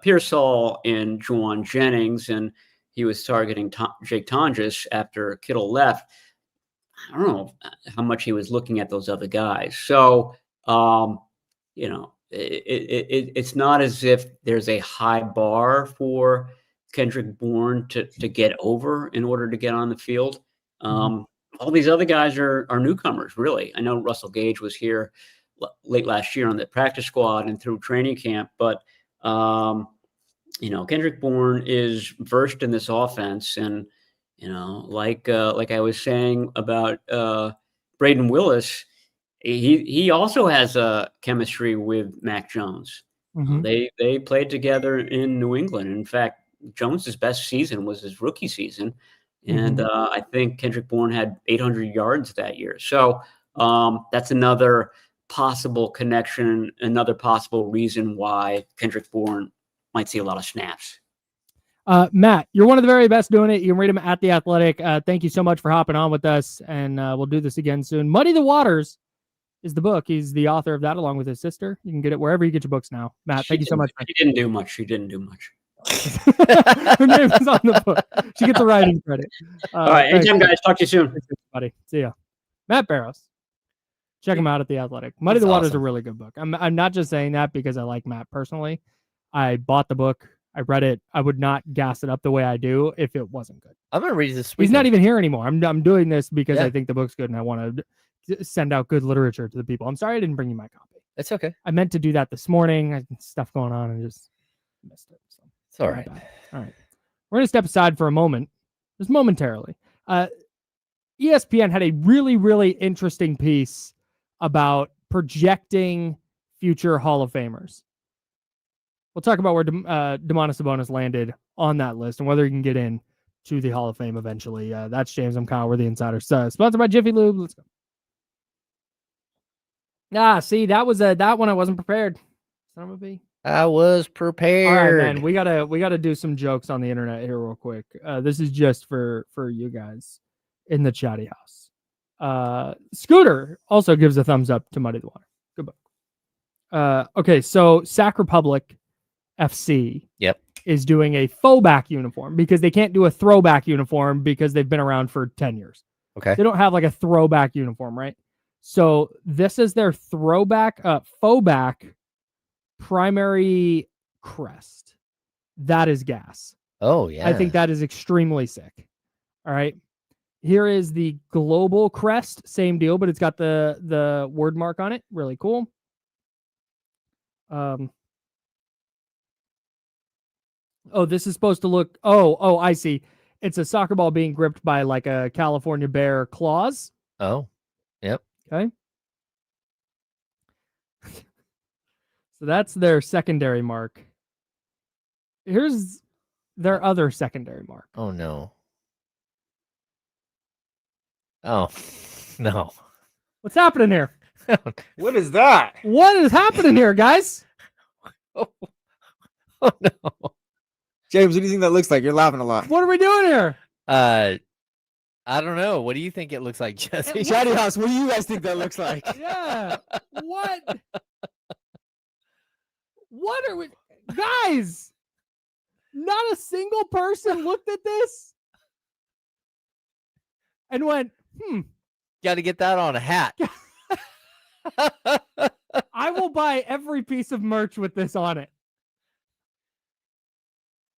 Pearsall and Juwan Jennings, and he was targeting Jake Tonjes after Kittle left. I don't know how much he was looking at those other guys. So, it's not as if there's a high bar for Kendrick Bourne to get over in order to get on the field. All these other guys are newcomers, really. I know Russell Gage was here late last year on the practice squad and through training camp, but Kendrick Bourne is versed in this offense, and like I was saying about Braden Willis, he also has a chemistry with Mac Jones. They played together in New England. In fact, Jones's best season was his rookie season. And I think Kendrick Bourne had 800 yards that year. So that's another possible connection, another possible reason why Kendrick Bourne might see a lot of snaps. Matt, you're one of the very best doing it. You can read him at The Athletic. Thank you so much for hopping on with us, and we'll do this again soon. Muddy the Waters is the book. He's the author of that along with his sister. You can get it wherever you get your books now. Matt, thank you so much. She didn't do much. She didn't do much. Her name is on the book. She gets the writing credit. All right. Anytime, guys. Talk to you soon. Buddy. See ya. Matt Barrows. Check him out at The Athletic. Muddy the Water is a really good book. I'm not just saying that because I like Matt personally. I bought the book. I read it. I would not gas it up the way I do if it wasn't good. I'm going to read this. He's not even here anymore. I'm doing this because I think the book's good and I want to send out good literature to the people. I'm sorry I didn't bring you my copy. It's okay. I meant to do that this morning. I had stuff going on and just missed it. So it's all right. All right. We're going to step aside for a moment, just momentarily. ESPN had a really, really interesting piece about projecting future Hall of Famers. We'll talk about where Domantas Sabonis landed on that list and whether he can get in to the Hall of Fame eventually. That's James. I'm Kyle. We're the Insiders. Sponsored by Jiffy Lube. Let's go. See, that was that one I wasn't prepared. Son of a bee. I was prepared. All right, man. We gotta do some jokes on the internet here real quick. This is just for you guys in the chatty house. Scooter also gives a thumbs up to Muddy the Water. Good book. Okay, so Sac Republic FC is doing a faux back uniform because they can't do a throwback uniform because they've been around for 10 years. Okay. They don't have like a throwback uniform, right? So this is their throwback, faux back primary crest. That is gas. Oh, yeah. I think that is extremely sick. All right. Here is the global crest. Same deal, but it's got the word mark on it. Really cool. Oh, this is supposed to look. Oh, I see. It's a soccer ball being gripped by like a California bear claws. Oh, yep. Okay. So that's their secondary mark. Here's their other secondary mark. Oh, no. Oh, no. What's happening here? What is that? What is happening here, guys? Oh, no. James, what do you think that looks like? You're laughing a lot. What are we doing here? I don't know. What do you think it looks like, Jesse? Chatty House, what do you guys think that looks like? Yeah. What? What are we, guys? Not a single person looked at this and went, Got to get that on a hat. I will buy every piece of merch with this on it.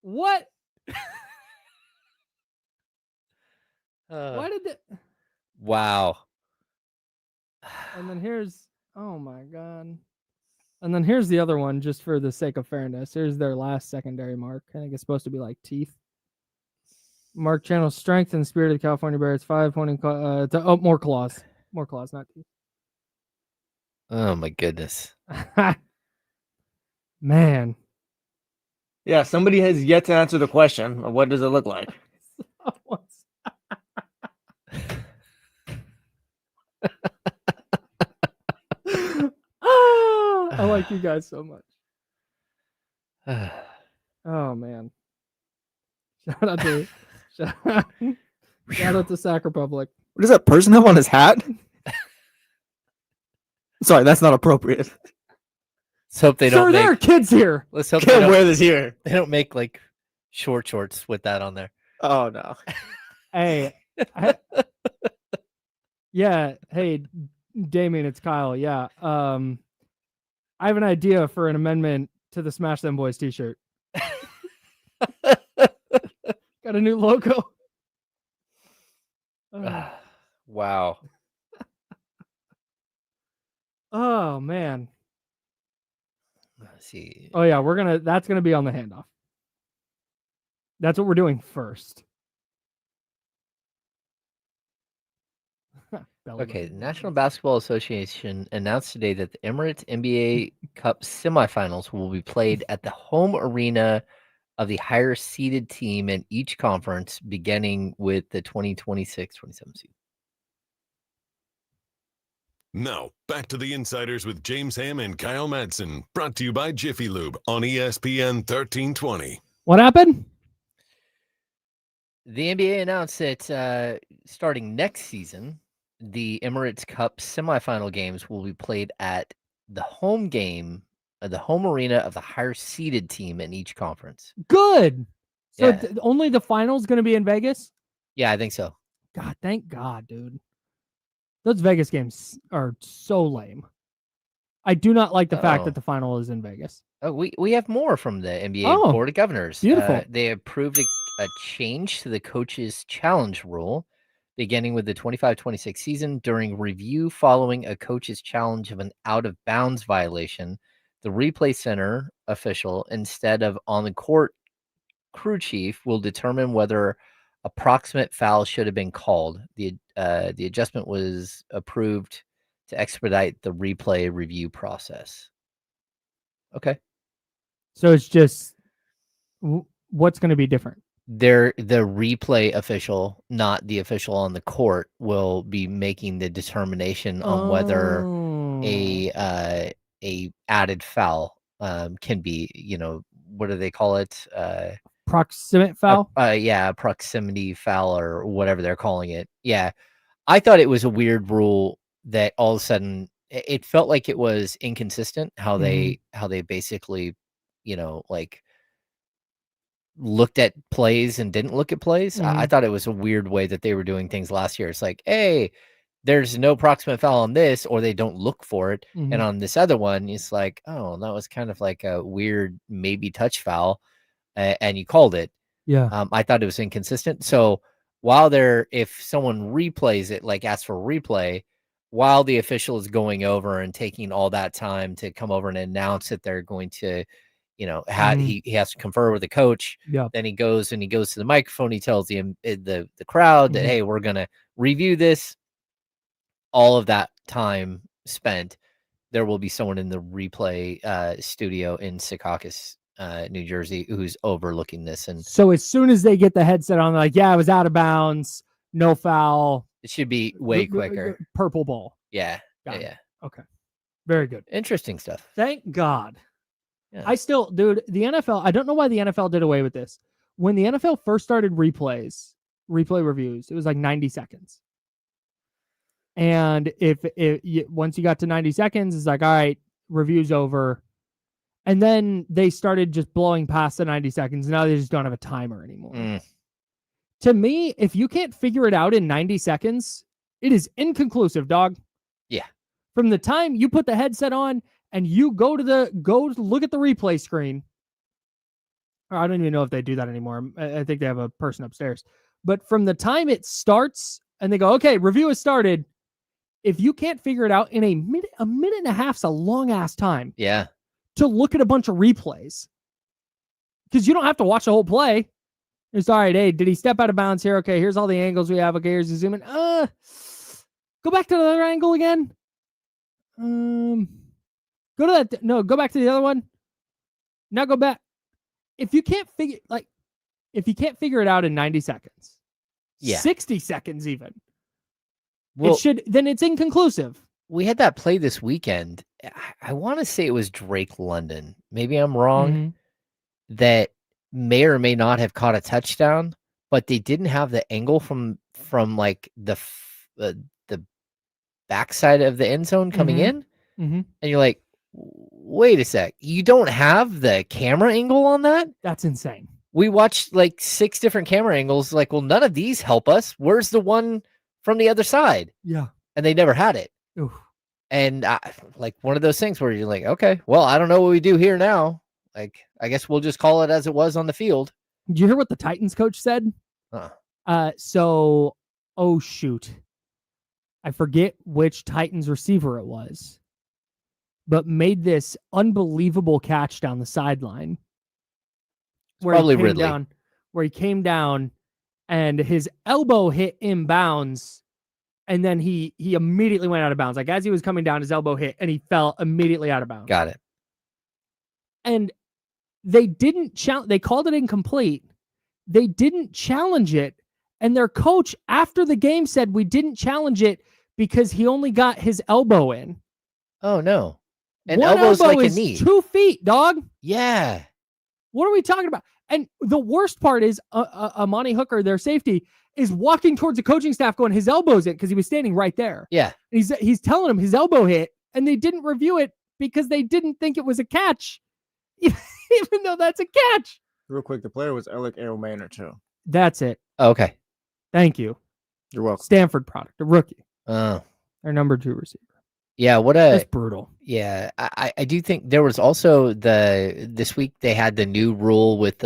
What? Why did it? Wow. And then here's, oh my God. And then here's the other one, just for the sake of fairness. Here's their last secondary mark. I think it's supposed to be like teeth. Mark channels strength and spirit of the California Bears. 5 pointing to more claws. More claws, not teeth. Oh, my goodness. Man. Yeah, somebody has yet to answer the question of what does it look like. I like you guys so much. Oh man. Shout out to Sac Republic. What does that person have on his hat? Sorry, that's not appropriate. Let's hope they don't. Sir, there are kids here. Let's hope Can't wear this here. They don't make like shorts with that on there. Oh no. Hey. Yeah. Hey, Damien, it's Kyle. Yeah. I have an idea for an amendment to the Smash Them Boys t-shirt. Got a new logo. Wow. Oh man. Let's see. Oh yeah, that's gonna be on the handoff. That's what we're doing first. Okay, the National Basketball Association announced today that the Emirates NBA Cup semifinals will be played at the home arena of the higher seeded team in each conference, beginning with the 2026-27 season. Now, back to the Insiders with James Ham and Kyle Madsen, brought to you by Jiffy Lube on ESPN 1320. What happened? The NBA announced that starting next season, the Emirates Cup semifinal games will be played at the home arena of the higher seeded team in each conference. Good. So Yeah. Only the finals going to be in Vegas? Yeah, I think so. God, thank God, dude. Those Vegas games are so lame. I do not like the fact that the final is in Vegas. Oh, we have more from the NBA Board of Governors. Beautiful. They approved a change to the coaches' challenge rule, beginning with the 25-26 season. During review following a coach's challenge of an out-of-bounds violation, the replay center official, instead of on-the-court crew chief, will determine whether approximate foul should have been called. The adjustment was approved to expedite the replay review process. Okay. So it's just what's going to be different? The replay official, not the official on the court, will be making the determination on whether a added foul can be, what do they call it? Proximate foul? Proximity foul or whatever they're calling it. Yeah. I thought it was a weird rule that all of a sudden it felt like it was inconsistent how they basically, looked at plays and didn't look at plays. I thought it was a weird way that they were doing things last year. It's like, hey, there's no proximate foul on this, or they don't look for it. Mhm. And on this other one, it's like, oh, that was kind of like a weird maybe touch foul, and you called it. Yeah. I thought it was inconsistent. So while if someone replays it, like asks for a replay, while the official is going over and taking all that time to come over and announce that they're going to, he has to confer with the coach. Yeah. Then he goes to the microphone. He tells the crowd that, hey, we're going to review this. All of that time spent, there will be someone in the replay studio in Secaucus, New Jersey, who's overlooking this. And so as soon as they get the headset on, they're like, yeah, it was out of bounds, no foul. it should be way quicker. Purple ball. Yeah. Got it. Yeah. Okay. Very good. Interesting stuff. Thank God. Yeah. I still, dude, the NFL, I don't know why the NFL did away with this. When the NFL first started replay reviews, it was like 90 seconds. And once you got to 90 seconds, it's like, all right, review's over. And then they started just blowing past the 90 seconds. Now they just don't have a timer anymore. To me, if you can't figure it out in 90 seconds, it is inconclusive, dog. Yeah. From the time you put the headset on and you go to look at the replay screen. Or I don't even know if they do that anymore. I think they have a person upstairs. But from the time it starts and they go, okay, review has started. If you can't figure it out in a minute and a half's a long ass time. Yeah. To look at a bunch of replays. Because you don't have to watch the whole play. It's all right. Hey, did he step out of bounds here? Okay, here's all the angles we have. Okay, here's the zoom in. Go back to the other angle again. Go to that. No, go back to the other one. Now go back. If you can't figure it out in 90 seconds, 60 seconds even, well, then it's inconclusive. We had that play this weekend. I want to say it was Drake London. Maybe I'm wrong. That may or may not have caught a touchdown, but they didn't have the angle from like the backside of the end zone coming in. And you're like, wait a sec, you don't have the camera angle on that? That's insane. We watched like 6 different camera angles. Like, well, none of these help us. Where's the one from the other side? Yeah. And they never had it. Oof. And like one of those things where you're like, okay, well, I don't know what we do here now. Like, I guess we'll just call it as it was on the field. Did you hear what the Titans coach said? Oh shoot. I forget which Titans receiver it was, but made this unbelievable catch down the sideline. Probably Ridley. Where he came down and his elbow hit inbounds. And then he immediately went out of bounds. Like as he was coming down, his elbow hit and he fell immediately out of bounds. Got it. And they didn't challenge. They called it incomplete. They didn't challenge it. And their coach after the game said, we didn't challenge it because he only got his elbow in. Oh no. And One elbow's elbow like is a knee. 2 feet, dog. Yeah. What are we talking about? And the worst part is Amani Hooker, their safety, is walking towards the coaching staff going, his elbow's in, because he was standing right there. Yeah. He's telling him his elbow hit, and they didn't review it because they didn't think it was a catch, even though that's a catch. Real quick, the player was Alec Maynard too. That's it. Okay. Thank you. You're welcome. Stanford product, a rookie. Oh. Their number 2 receiver. Yeah, That's brutal. Yeah, I do think there was also this week they had the new rule with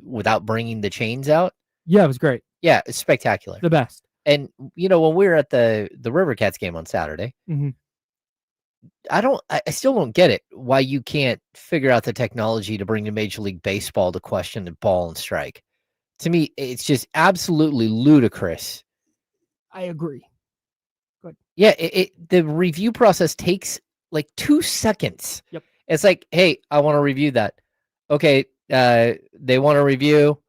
without bringing the chains out. Yeah, it was great. Yeah, it's spectacular. The best. And when we were at the River Cats game on Saturday, I still don't get it why you can't figure out the technology to bring to Major League Baseball to question the ball and strike. To me, it's just absolutely ludicrous. I agree. Yeah, the review process takes like 2 seconds. Yep. It's like, hey, I want to review that. Okay, they want to review.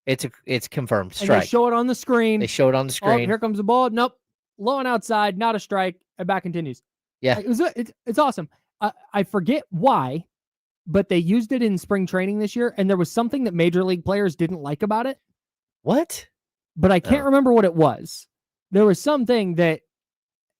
It's confirmed. Strike. And they show it on the screen. Oh, here comes the ball. Nope. Low and outside, not a strike. And back continues. Yeah. It's awesome. I forget why, but they used it in spring training this year, and there was something that Major League players didn't like about it. What? But I can't remember what it was. There was something that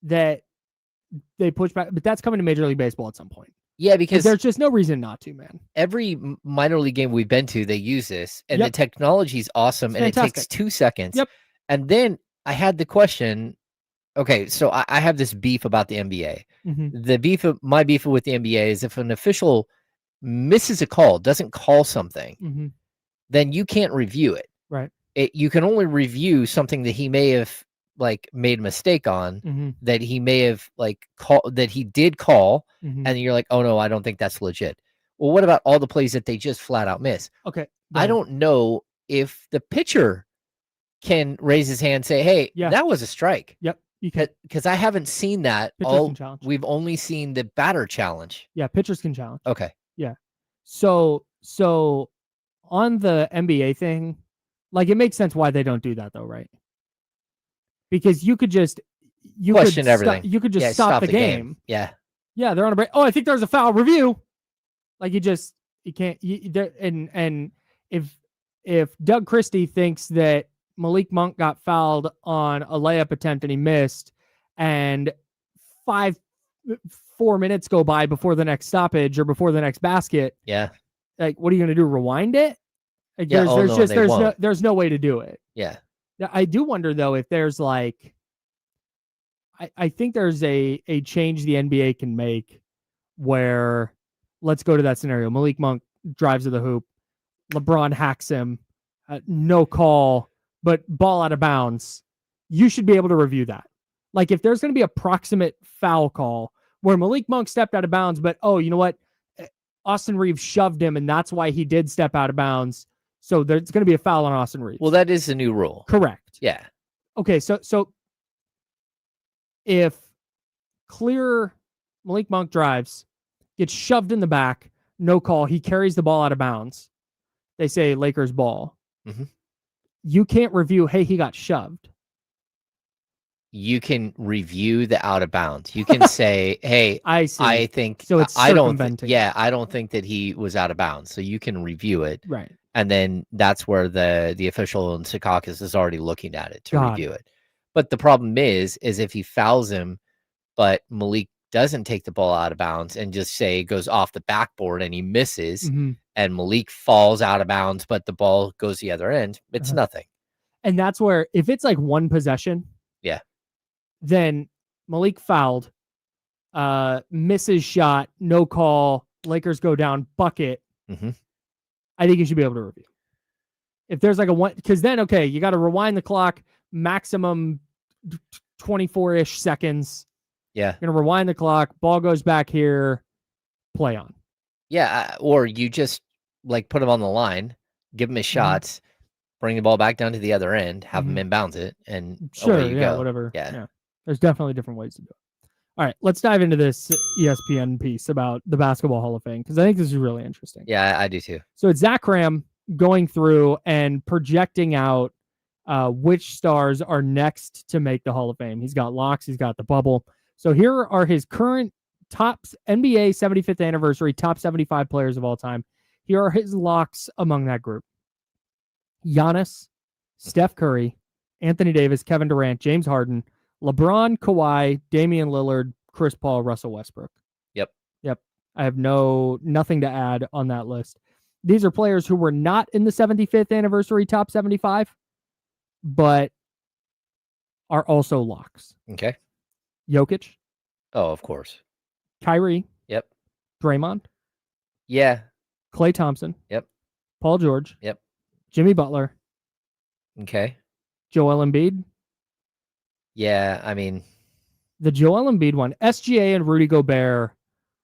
they pushed back, but that's coming to Major League Baseball at some point. Yeah, because there's just no reason not to, man. Every minor league game we've been to, they use this, and the technology is awesome, and it takes 2 seconds. Yep. And then I had the question, okay, so I have this beef about the NBA. Mhm. My beef with the NBA is if an official misses a call, doesn't call something, Mhm. then you can't review it. Right. You can only review something that he may have like made a mistake on, Mhm. that he may have like that he did call, Mhm. and you're like, oh no, I don't think that's legit. Well, what about all the plays that they just flat out miss? Okay. I then- don't know if the pitcher can raise his hand and say, hey, Yeah. that was a strike. Yep. You can. Because I haven't seen that. Pitchers can challenge. We've only seen the batter challenge. Yeah, pitchers can challenge. Okay. Yeah. So on the NBA thing, like it makes sense why they don't do that though, right? Because you could just Question everything. You could just stop the game. Yeah. Yeah, they're on a break. Oh, I think there's a foul. Review. Like you can't. And if Doug Christie thinks that Malik Monk got fouled on a layup attempt and he missed, and 4 minutes go by before the next stoppage or before the next basket, Yeah. like what are you going to do? Rewind it? Like Yeah, there's no way to do it. Yeah. I do wonder though if there's like, I think there's a change the NBA can make where, let's go to that scenario. Malik Monk drives to the hoop, LeBron hacks him, no call, but ball out of bounds. You should be able to review that. Like if there's going to be a proximate foul call where Malik Monk stepped out of bounds, but oh, you know what? Austin Reeves shoved him and that's why he did step out of bounds. So there's going to be a foul on Austin Reeves. Well, that is the new rule. Correct. Yeah. Okay, so if clear Malik Monk drives, gets shoved in the back, no call, he carries the ball out of bounds. They say Lakers ball. Mhm. You can't review, hey, he got shoved. You can review the out of bounds. You can say, hey, I see. I think So it's I don't circumventing. I don't think that he was out of bounds. So you can review it. Right. And then that's where the official in Secaucus is already looking at it to Got review it. But the problem is if he fouls him, but Malik doesn't take the ball out of bounds and just say it goes off the backboard and he misses, Mhm. and Malik falls out of bounds, but the ball goes the other end, it's nothing. And that's where, if it's like one possession, Yeah. then Malik fouled, misses shot, no call, Lakers go down, bucket. Mhm. I think you should be able to review. If there's like a one, because then, okay, you got to rewind the clock, maximum 24-ish seconds. Yeah. You're going to rewind the clock, ball goes back here, play on. Yeah. Or you just like put him on the line, give him his shots, bring the ball back down to the other end, have him inbounds it, and Sure, away you yeah, go. whatever. Yeah. There's definitely different ways to do it. All right, let's dive into this ESPN piece about the Basketball Hall of Fame, because I think this is really interesting. Yeah, I do too. So it's Zach Cram going through and projecting out which stars are next to make the Hall of Fame. He's got locks, he's got the bubble. So here are his current top NBA 75th anniversary, top 75 players of all time. Here are his locks among that group: Giannis, Steph Curry, Anthony Davis, Kevin Durant, James Harden, LeBron, Kawhi, Damian Lillard, Chris Paul, Russell Westbrook. Yep. I have nothing to add on that list. These are players who were not in the 75th anniversary top 75, but are also locks. Okay. Jokic, Oh, of course. Kyrie, Yep. Draymond, Yeah. Klay Thompson, Yep. Paul George, Yep. Jimmy Butler, Okay. Joel Embiid. Yeah. I mean, The Joel Embiid one, SGA and Rudy Gobert.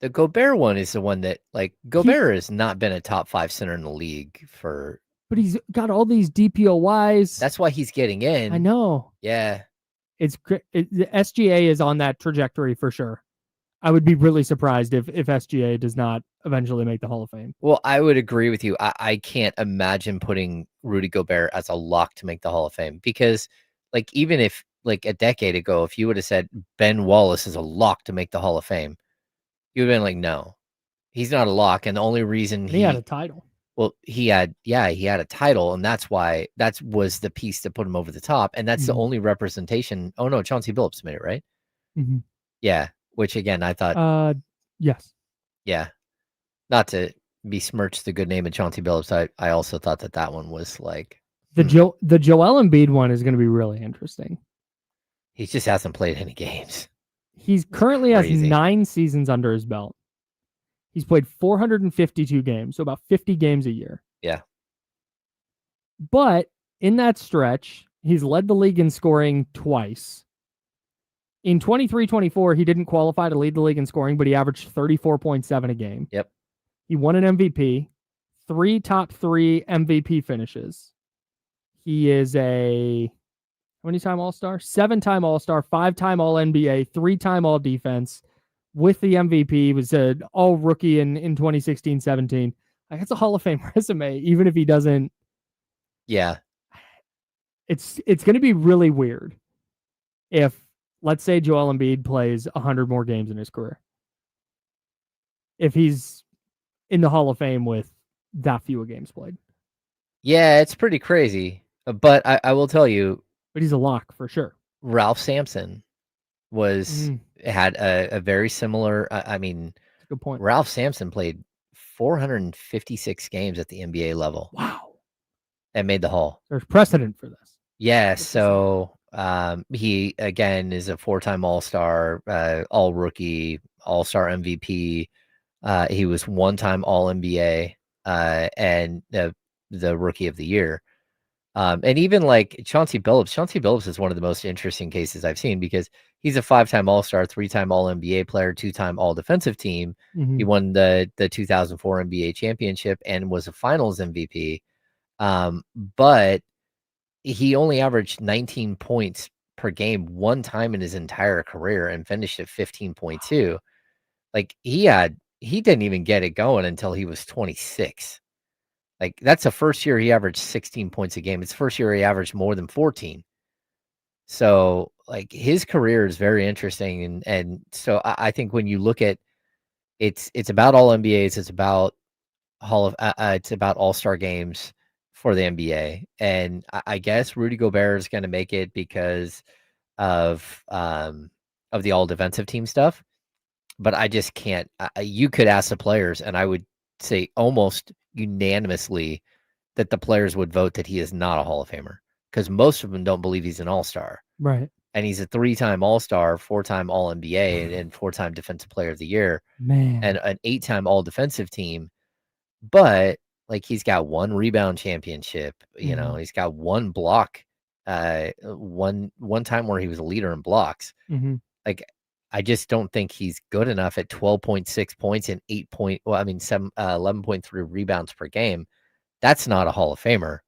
the Gobert one is the one that, like, Gobert has not been a top 5 center in the league for. But he's got all these DPOYs. That's why he's getting in. I know. Yeah. The SGA is on that trajectory for sure. I would be really surprised if SGA does not eventually make the Hall of Fame. Well, I would agree with you. I can't imagine putting Rudy Gobert as a lock to make the Hall of Fame, because, like, even if, like, a decade ago, if you would have said Ben Wallace is a lock to make the Hall of Fame, you would have been like, no, he's not a lock. And the only reason He had a title. Well, he had a title, and that's why that was the piece that put him over the top. And that's the only representation. Oh no, Chauncey Billups made it, right? Mm-hmm. Yeah. Which again, I thought, yes. Yeah. Not to besmirch the good name of Chauncey Billups, I also thought that one was like the Joel Embiid one is going to be really interesting. He just hasn't played any games. He's currently has crazy. 9 seasons under his belt. He's played 452 games, so about 50 games a year. Yeah. But in that stretch, he's led the league in scoring twice. In 23-24, he didn't qualify to lead the league in scoring, but he averaged 34.7 a game. Yep. He won an MVP, 3 top 3 MVP finishes. He is a how many time All-Star? 7-time All-Star, 5-time All-NBA, 3-time All-Defense. With the MVP, he was an All-Rookie in 2016-17. Like, that's a Hall of Fame resume, even if he doesn't. Yeah. It's going to be really weird if, let's say, Joel Embiid plays 100 more games in his career. If he's in the Hall of Fame with that few games played. Yeah, it's pretty crazy. But I will tell you. But he's a lock for sure. Ralph Sampson had a very similar. I mean, that's a good point. Ralph Sampson played 456 games at the NBA level. Wow. And made the Hall. There's precedent for this. Yeah, so he again is a 4-time All-Star, All-Rookie, All-Star MVP. He was 1-time All-NBA and the Rookie of the Year. And even like Chauncey Billups is one of the most interesting cases I've seen because he's a 5-time All-Star, 3-time All-NBA player, 2-time All-Defensive Team. Mm-hmm. He won the 2004 NBA championship and was a Finals MVP. But he only averaged 19 points per game one time in his entire career and finished at 15.2. Like he didn't even get it going until he was 26. Like that's the first year he averaged 16 points a game. It's the first year he averaged more than 14. So like his career is very interesting. And so I think when you look at it's about all NBAs, it's about it's about all-star games for the NBA. And I guess Rudy Gobert is going to make it because of the all defensive team stuff. But I just can't. You could ask the players, and I would say almost unanimously that the players would vote that he is not a Hall of Famer because most of them don't believe he's an all-star. Right. And he's a 3-time All-Star, 4-time All-NBA, and 4-time Defensive Player of the Year. Man. And an 8-time All-Defensive Team. But like he's got 1 rebound championship, you know, he's got 1 block, one time where he was a leader in blocks. Like I just don't think he's good enough at 12.6 points and 11.3 rebounds per game. That's not a Hall of Famer.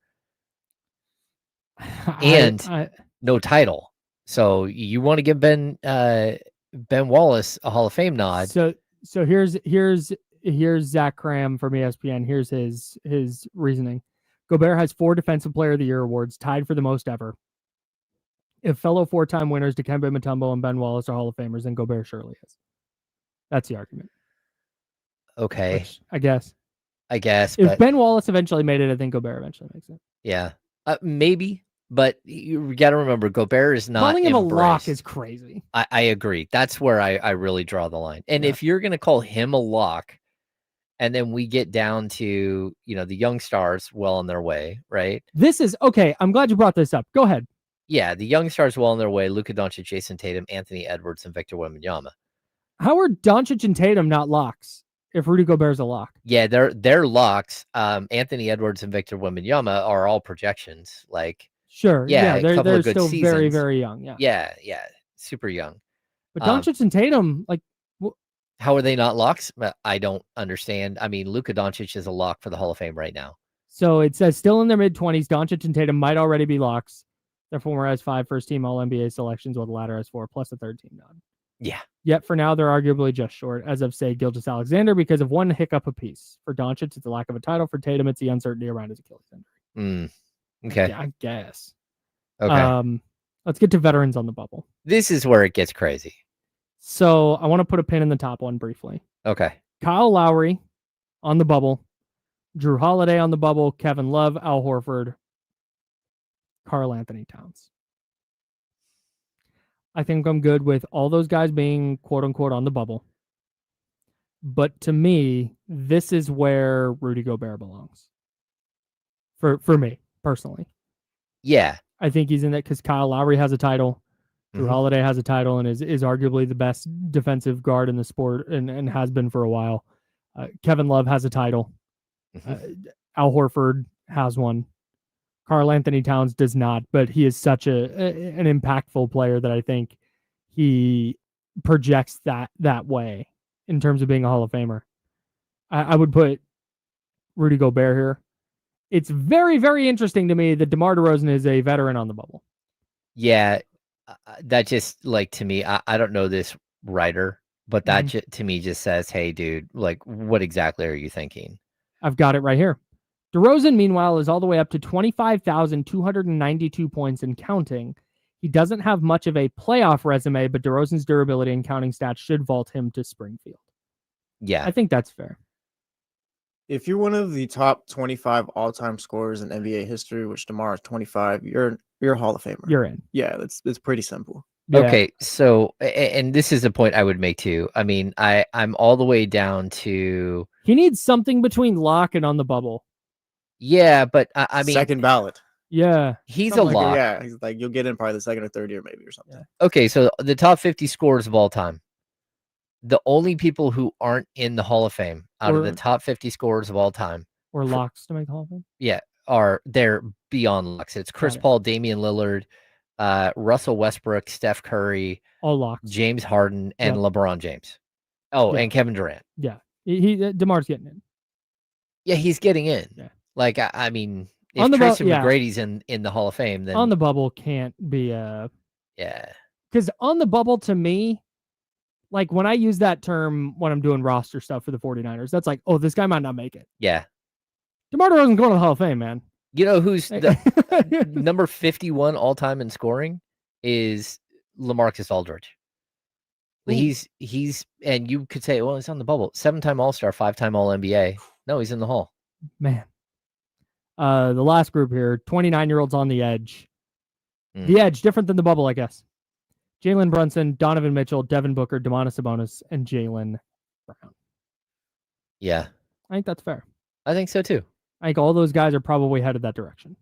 And no title. So you want to give Ben Wallace a Hall of Fame nod. So here's Zach Cram from ESPN. Here's his reasoning. Gobert has 4 Defensive Player of the Year awards, tied for the most ever. If fellow 4-time winners Dikembe Mutombo and Ben Wallace are Hall of Famers, then Gobert surely is. That's the argument. Okay. Which, I guess. If Ben Wallace eventually made it, I think Gobert eventually makes it. Yeah. Maybe. But you got to remember, Gobert is not calling him embraced. A lock is crazy. I agree. That's where I really draw the line. And if you're going to call him a lock, and then we get down to, the young stars well on their way, right? This is, okay, I'm glad you brought this up. Go ahead. Yeah, the young stars well on their way, Luka Doncic, Jason Tatum, Anthony Edwards, and Victor Wembanyama. How are Doncic and Tatum not locks if Rudy Gobert's a lock? Yeah, they're locks. Anthony Edwards and Victor Wembanyama are all projections. Like, sure, yeah, they're good still seasons. very, very young. Yeah, super young. But Doncic and Tatum, like, how are they not locks? I don't understand. I mean, Luka Doncic is a lock for the Hall of Fame right now. So it says still in their mid-20s, Doncic and Tatum might already be locks. Their former has 5 first-team All-NBA selections, while the latter has 4, plus a third-team nod. Yeah. Yet for now, they're arguably just short, as of, say, Gilgeous-Alexander, because of 1 hiccup apiece. For Doncic, it's the lack of a title. For Tatum, it's the uncertainty around his Achilles injury. Okay. Yeah, I guess. Okay. Let's get to veterans on the bubble. This is where it gets crazy. So I want to put a pin in the top one briefly. Okay. Kyle Lowry on the bubble. Drew Holiday on the bubble. Kevin Love, Al Horford, Karl Anthony Towns. I think I'm good with all those guys being quote unquote on the bubble. But to me, this is where Rudy Gobert belongs. For me, personally. Yeah. I think he's in it because Kyle Lowry has a title. Drew Holiday has a title and is arguably the best defensive guard in the sport and has been for a while. Kevin Love has a title. Al Horford has one. Karl Anthony Towns does not, but he is such an impactful player that I think he projects that way in terms of being a Hall of Famer. I would put Rudy Gobert here. It's very, very interesting to me that DeMar DeRozan is a veteran on the bubble. Yeah, that just like to me, I don't know this writer, but that to me just says, hey, dude, like, what exactly are you thinking? I've got it right here. DeRozan, meanwhile, is all the way up to 25,292 points and counting. He doesn't have much of a playoff resume, but DeRozan's durability and counting stats should vault him to Springfield. Yeah. I think that's fair. If you're one of the top 25 all-time scorers in NBA history, which DeMar is 25, you're a Hall of Famer. You're in. Yeah, it's pretty simple. Yeah. Okay, so and this is a point I would make too. I mean, I'm all the way down to he needs something between lock and on the bubble. Yeah, but I mean, second ballot. Yeah, he's a lock. Yeah, he's like you'll get in probably the second or third year maybe or something. Yeah. Okay, so the top 50 scorers of all time. The only people who aren't in the Hall of Fame out of the top 50 scorers of all time, or locks to make the Hall of Fame. Yeah, they're beyond locks. It's Chris Paul, Damian Lillard, Russell Westbrook, Steph Curry, all locks, James Harden, and LeBron James. Oh, and Kevin Durant. Yeah, DeMar's getting in. Yeah, he's getting in. Yeah. Like I mean, if Tracy McGrady's in the Hall of Fame, then on the bubble can't be because on the bubble to me, like when I use that term when I'm doing roster stuff for the 49ers, that's like, oh, this guy might not make it. Yeah. DeMar DeRozan's going to the Hall of Fame, man. You know who's the number 51 all time in scoring is LaMarcus Aldridge. He's and you could say, well, he's on the bubble. 7-time All-Star, 5-time All-NBA. No, he's in the Hall. Man. The last group here, 29-year-olds on the edge. The edge, different than the bubble, I guess. Jalen Brunson, Donovan Mitchell, Devin Booker, Domantas Sabonis, and Jaylen Brown. Yeah. I think that's fair. I think so too. I think all those guys are probably headed that direction.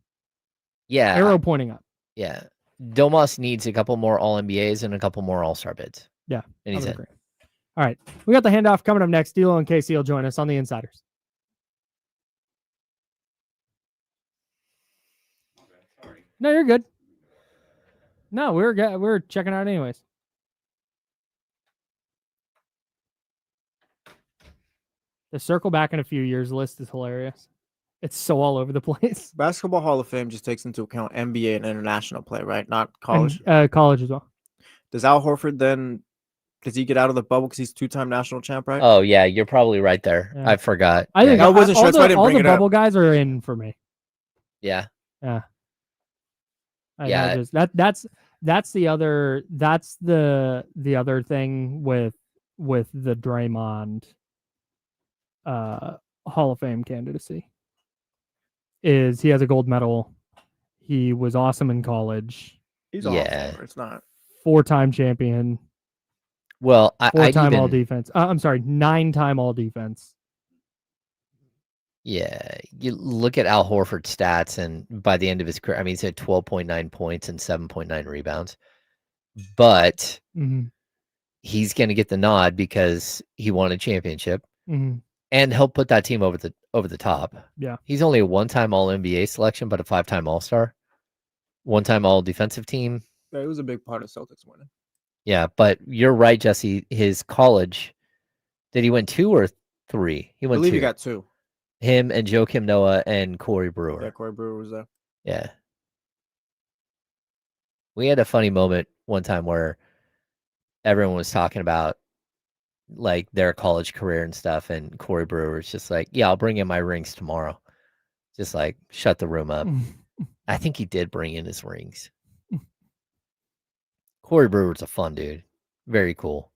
Yeah. Arrow pointing up. Yeah. Domas needs a couple more All-NBAs and a couple more All-Star bids. Yeah. And he's in. All right. We got the handoff coming up next. D'Lo and Casey will join us on the Insiders. No, you're good. No, we're checking out anyways. The circle back in a few years list is hilarious. It's so all over the place. Basketball Hall of Fame just takes into account NBA and international play, right? Not college. And, college as well. Does Al Horford then? Does he get out of the bubble because he's 2-time national champ, right? Oh yeah, you're probably right there. Yeah. I forgot. I think I wasn't sure. That's why I didn't bring it up. All the bubble guys are in for me. Yeah. Yeah. Yeah. That's the other thing with the Draymond Hall of Fame candidacy is he has a gold medal. He was awesome in college. He's awesome. It's not 4-time champion. Well, 4-time all defense. I'm sorry, 9-time all defense. Yeah, you look at Al Horford's stats, and by the end of his career, I mean, he's had 12.9 points and 7.9 rebounds. But he's going to get the nod because he won a championship and helped put that team over the top. Yeah, he's only a 1-time All-NBA selection, but a 5-time All-Star, 1-time All-Defensive Team. Yeah, it was a big part of Celtics winning. Yeah, but you're right, Jesse. His college, did he win 2 or 3? He went 2. I believe he got 2. Him and Joakim Noah and Corey Brewer. Yeah, Corey Brewer was there. Yeah. We had a funny moment one time where everyone was talking about like their college career and stuff, and Corey Brewer was just like, yeah, I'll bring in my rings tomorrow. Just like shut the room up. I think he did bring in his rings. Corey Brewer's a fun dude. Very cool.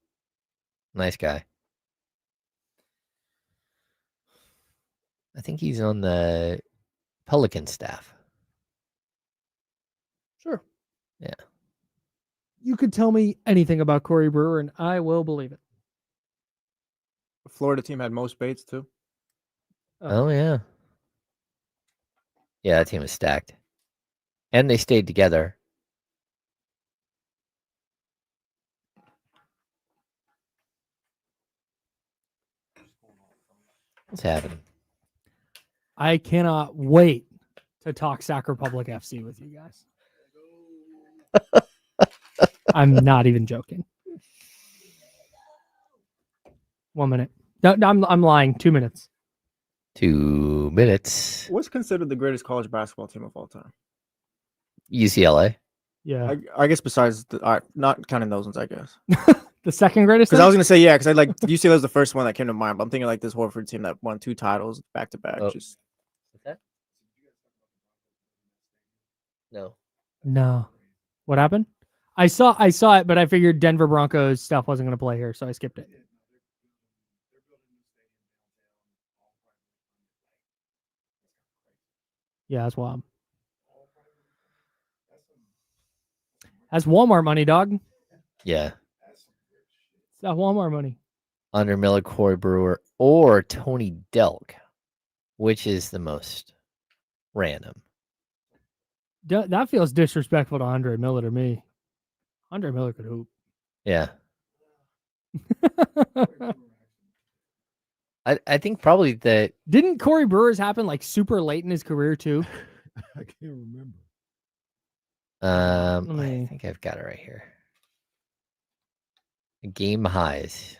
Nice guy. I think he's on the Pelican staff. Sure. Yeah. You could tell me anything about Corey Brewer and I will believe it. The Florida team had most Bates too. Oh yeah. Yeah, that team was stacked. And they stayed together. What's happening? I cannot wait to talk Sac Republic FC with you guys. I'm not even joking. 1 minute. No, I'm lying. 2 minutes. 2 minutes. What's considered the greatest college basketball team of all time? UCLA. Yeah. I guess besides not counting those ones, I guess. The second greatest? Because I was gonna say because I like UCLA was the first one that came to mind, but I'm thinking like this Horford team that won 2 titles back to back. Just What's that? No. No. What happened? I saw it, but I figured Denver Broncos stuff wasn't going to play here, so I skipped it. Yeah, that's wild. That's Walmart money, dog. Yeah. It's that Walmart money. Under Miller, Corey Brewer, or Tony Delk. Which is the most random? That feels disrespectful to Andre Miller to me. Andre Miller could hoop. Yeah. I think probably that. Didn't Corey Brewer's happen like super late in his career too? I can't remember. I think I've got it right here. Game highs.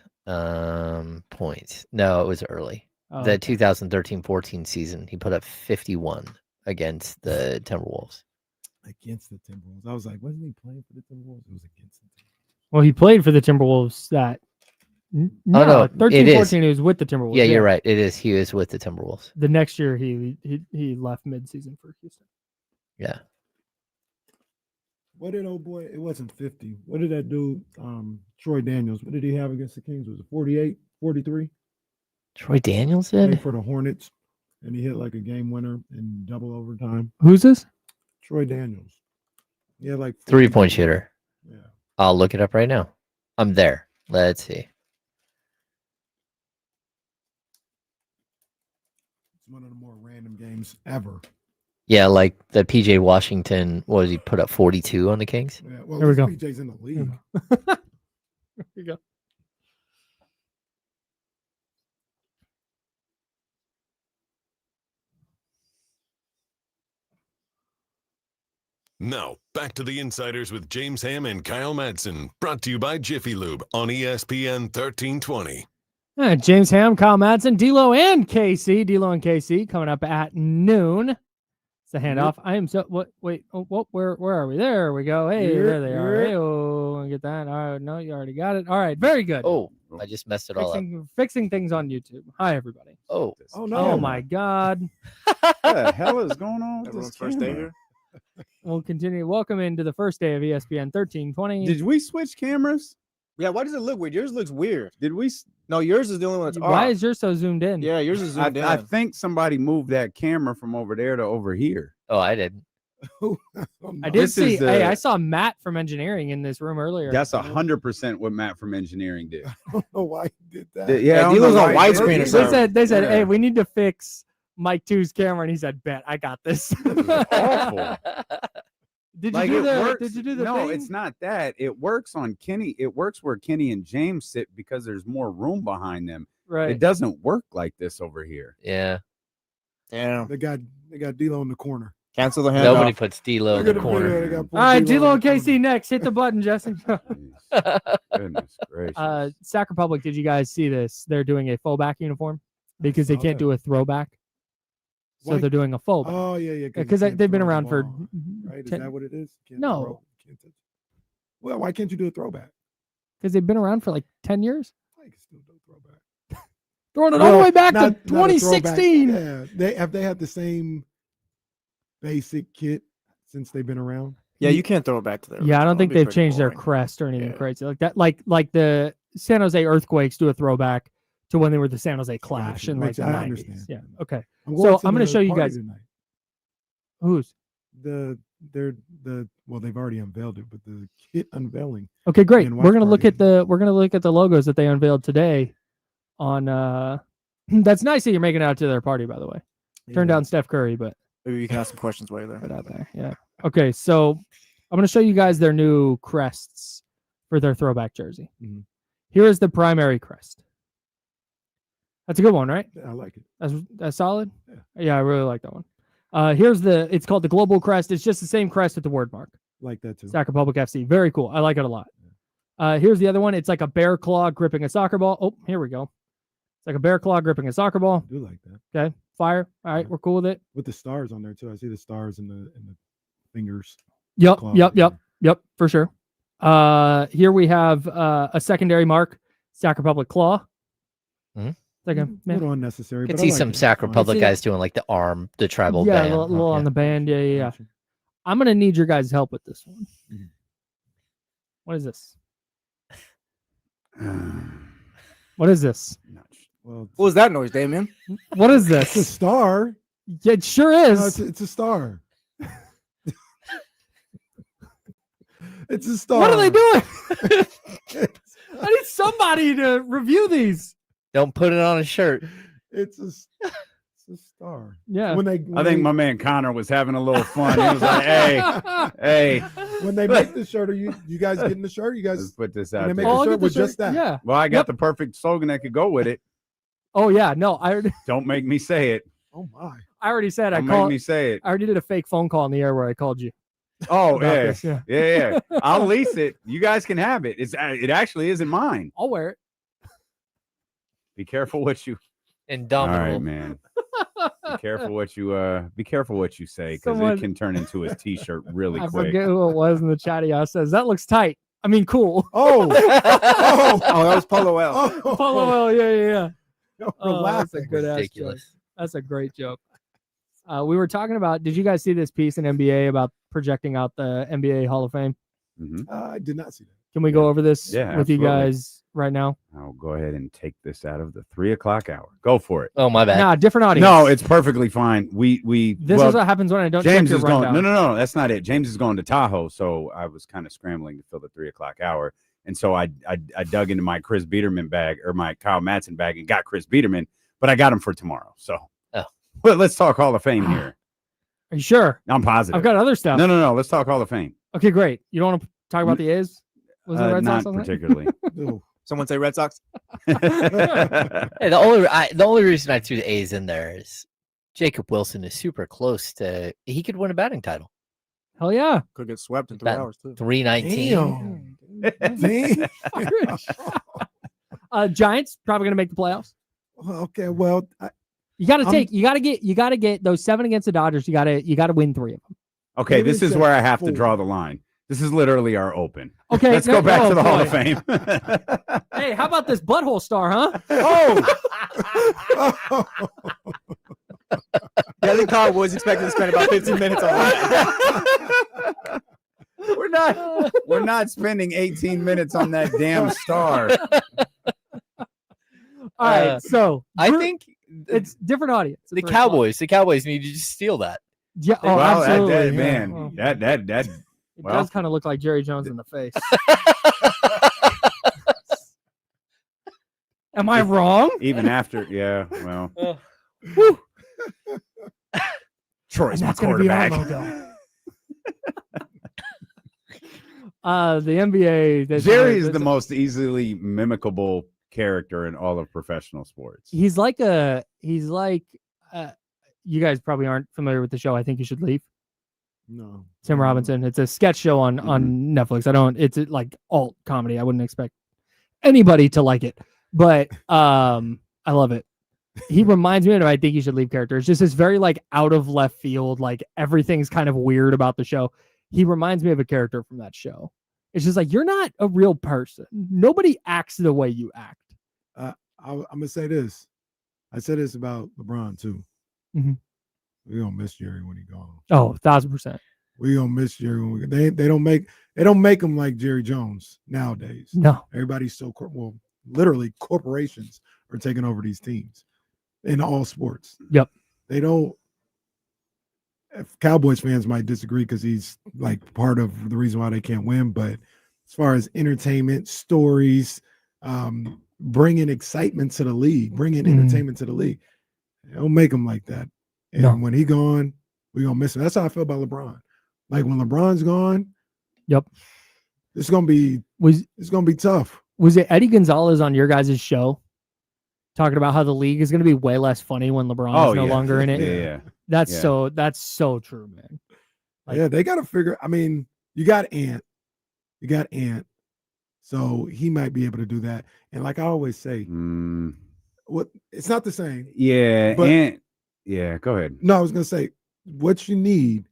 Points. No, it was early. Oh, The okay. 2013-14 season, he put up 51 against the Timberwolves. Against the Timberwolves. I was like, wasn't he playing for the Timberwolves? It was against the Timberwolves. Well, he played for the Timberwolves that. No, no, 13-14 he was with the Timberwolves. Yeah, you're right. It is. He was with the Timberwolves. The next year he left midseason for Houston. Yeah. What did old boy? It wasn't 50. What did that dude, Troy Daniels? What did he have against the Kings? Was it 48, 43? Troy Daniels Played did? for the Hornets, and he hit like a game winner in double overtime. Who's this? Troy Daniels. He had like 3-point shooter. Yeah. I'll look it up right now. I'm there. Let's see. It's one of the more random games ever. Yeah, like the PJ Washington, what did he put up 42 on the Kings? Yeah. Well, There we go. PJ's in the league. There you go. Now, back to the Insiders with James Ham and Kyle Madsen, brought to you by Jiffy Lube on ESPN 1320. James Ham, Kyle Madsen, D'Lo and KC. D'Lo and KC coming up at noon. It's a handoff. I am so what? Wait, where are we? There we go. Hey, there they are. Hey, oh, get that. All right, no, you already got it. All right, very good. Oh, I just messed it all up. Fixing things on YouTube. Hi, everybody. Oh, no. Oh my God. What the hell is going on with everyone's this first day camera? here. We'll continue. Welcome into the first day of ESPN 1320. Did we switch cameras? Yeah, why does it look weird? Yours looks weird. Did we? No, yours is the only one that's Why off. is yours so zoomed in? Yeah, yours is zoomed in. I think somebody moved that camera from over there to over here. oh, I did. I did This see. is the- Hey, I saw Matt from engineering in this room earlier. That's 100% what Matt from engineering did. I don't know why he did that. Yeah, I don't D'Lo's know on why he widescreen did or it. something. They said, Yeah. hey, we need to fix Mike 2's camera, and he said, bet I got this. Awful. Did Like, you it do the? works. Did you do the? No, thing? it's not that. It works on Kenny. It works where Kenny and James sit because there's more room behind them. right. It doesn't work like this over here. Yeah. Damn. They got D'Lo in the corner. Cancel the handoff. Nobody puts D'Lo in Look the at the video, they corner. got poor All right, D'Lo D'Lo in and the corner. KC next. Hit the button, Jesse. Jeez, goodness gracious. Sac Republic, did you guys see this? They're doing a fullback uniform because they saw can't that. do a throwback. So Why- they're doing a fullback. Oh, yeah. Yeah, you because can't they've been throw the around for ball, right? Is 10 that what it is? Can't No. throw, can't touch. Well, why can't you do a throwback? because they've been around for like 10 years. I can still do a throwback. Throwing it all the way back to not a throwback. 2016. Yeah, they had the same basic kit since they've been around. Yeah, you can't throw it back to there. Yeah, I don't think they've changed their crest or anything Yeah. crazy like that. Like the San Jose Earthquakes do a throwback to when they were the San Jose Clash Gotcha. in like Makes- the I 90s. understand. Yeah. Okay. I'm So, going I'm gonna the show you party guys- tonight. Who's? Well, they've already unveiled it, but the kit unveiling. Okay, great. And We're gonna watch look at party. the logos that they unveiled today. On that's nice that you're making it out to their party, by the way. Turn Yeah. down Steph Curry, but Maybe you can ask some questions while you're put there. out there. Yeah. Okay, so I'm gonna show you guys their new crests for their throwback jersey. Mhm. Here is the primary crest. That's a good one, right? Yeah, I like it. That's solid. Yeah. Yeah, I really like that one. It's called the Global Crest. It's just the same crest with the word mark. Like that too. Sac Republic FC. Very cool. I like it a lot. Here's the other one. It's like a bear claw gripping a soccer ball. Oh, here we go. It's like a bear claw gripping a soccer ball. I do like that. Okay. Fire. All right. Yeah. We're cool with it. With the stars on there too. I see the stars in the fingers. Yep. claw. Yep. For sure. Here we have a secondary mark. Sac Republic claw. Mhm. It's like A little unnecessary. You can but I see like some it. Sac It's fine. Republic See- guys doing like the arm, the tribal yeah, band. a little on the band. Yeah. Gotcha. I'm gonna need your guys' help with this one. Mhm. What is this? What is this? Well, What was that noise, Damien? What is it's a this? star. It sure No, is. it's a star. It's a star. What are they doing? I need somebody to review these. Don't put it on a shirt. It's a star. Yeah. When I think my man Connor was having a little fun. He was like, hey, when they make the shirt, are you guys getting the shirt? You let's guys put this when out they make there. a I'll shirt get the with just shirt. that. Yeah. Well, I got Yep. the perfect slogan that could go with it. Oh yeah. No, I Don't make me say it. Oh my. already said I Don't make called. me say it. I already did a fake phone call in the air where I called you. Oh, about yeah. this, yeah. Yeah. I'll lease it. You guys can have it. It actually isn't mine. I'll wear it. Be careful what you. All Indomitable. right, man. Be careful what you say, because Someone- it can turn into a t-shirt really I quick. forget who it was in the chat. He says that looks tight. I mean, cool. Oh. Oh, that was Polo L. Oh. Polo, yeah. You're Oh, that's a laughing. good ass joke. Ridiculous. That's a great joke. We were talking about. Did you guys see this piece in NBA about projecting out the NBA Hall of Fame? Mhm. I did not see that. Can we go over this Yeah, with you absolutely. guys right now? I'll go ahead and take this out of the 3:00 hour. Go for it. Oh, my bad. Nah, different audience. No, it's perfectly fine. This well, is what happens when I don't check James your is going. rundown. No, that's not it. James is going to Tahoe, so I was kind of scrambling to fill the 3:00 hour, and so I dug into my Chris Biederman bag or my Kyle Madsen bag and got Chris Biederman, but I got him for tomorrow. So, but let's talk Hall of Fame here. Are you sure? I'm positive. I've got other stuff. No. Let's talk Hall of Fame. Okay, great. You don't want to talk about the A's? Was the Red Not Sox on that? particularly. Ew. Someone say Red Sox? Hey, the only reason I threw the A's in there is Jacob Wilson is super close to. He could win a batting title. Hell yeah. Could get swept in 3 Bat- hours, too. 319. Damn. Damn. Giants probably going to make the playoffs. Okay, well, You got to I'm- take. You got to get those 7 against the Dodgers. You got to win 3 of them. Okay, Maybe this is say where I have to 4. draw the line. This is literally our open. Okay, Let's go back to the Hall of boy. Fame. Hey, how about this butthole star, huh? oh. Yeah, I think Cowboys expected to spend about 15 minutes on that. We're not spending 18 minutes on that damn star. All right, so I Drew- think it's different audience. the It's very fun. Cowboys need to just steal that. Yeah, oh, Well, absolutely. that, yeah. man, Oh, that it well. does kind of look like Jerry Jones in the face. Am I wrong? even after, yeah, well, Whew. Troy's And my that's gonna be our quarterback. logo. The NBA. Jerry is the most easily mimicable character in all of professional sports. He's like you guys probably aren't familiar with the show. I think you should leave. No. Tim Robinson. It's a sketch show on Netflix. It's like alt comedy. I wouldn't expect anybody to like it, but I love it. He reminds me of I think you should leave character. It's just this very like out of left field, like everything's kind of weird about the show. He reminds me of a character from that show. It's just like, you're not a real person. Nobody acts the way you act. I'm gonna say this. I said this about LeBron too. Mhm. We gonna miss Jerry when he gone. Oh, 1,000%. We gonna miss Jerry when they don't make him like Jerry Jones nowadays. No. Everybody's so literally corporations are taking over these teams in all sports. Yep. They don't. Cowboys fans might disagree because he's like part of the reason why they can't win, but as far as entertainment, stories, bringing excitement to the league, bringing entertainment to the league, they don't make him like that. And No. when he gone, we gonna miss him. That's how I feel about LeBron. Like when LeBron's gone, Yep. it's gonna be Was tough. it Eddie Gonzalez on your guys' show talking about how the league is going to be way less funny when LeBron is no longer in it. Yeah. That's so true, man. Yeah, they got to figure. I mean, you got Ant. So he might be able to do that. And like I always say, what it's not the same. Yeah, but, Ant. Yeah, go ahead. No, I was gonna say what you need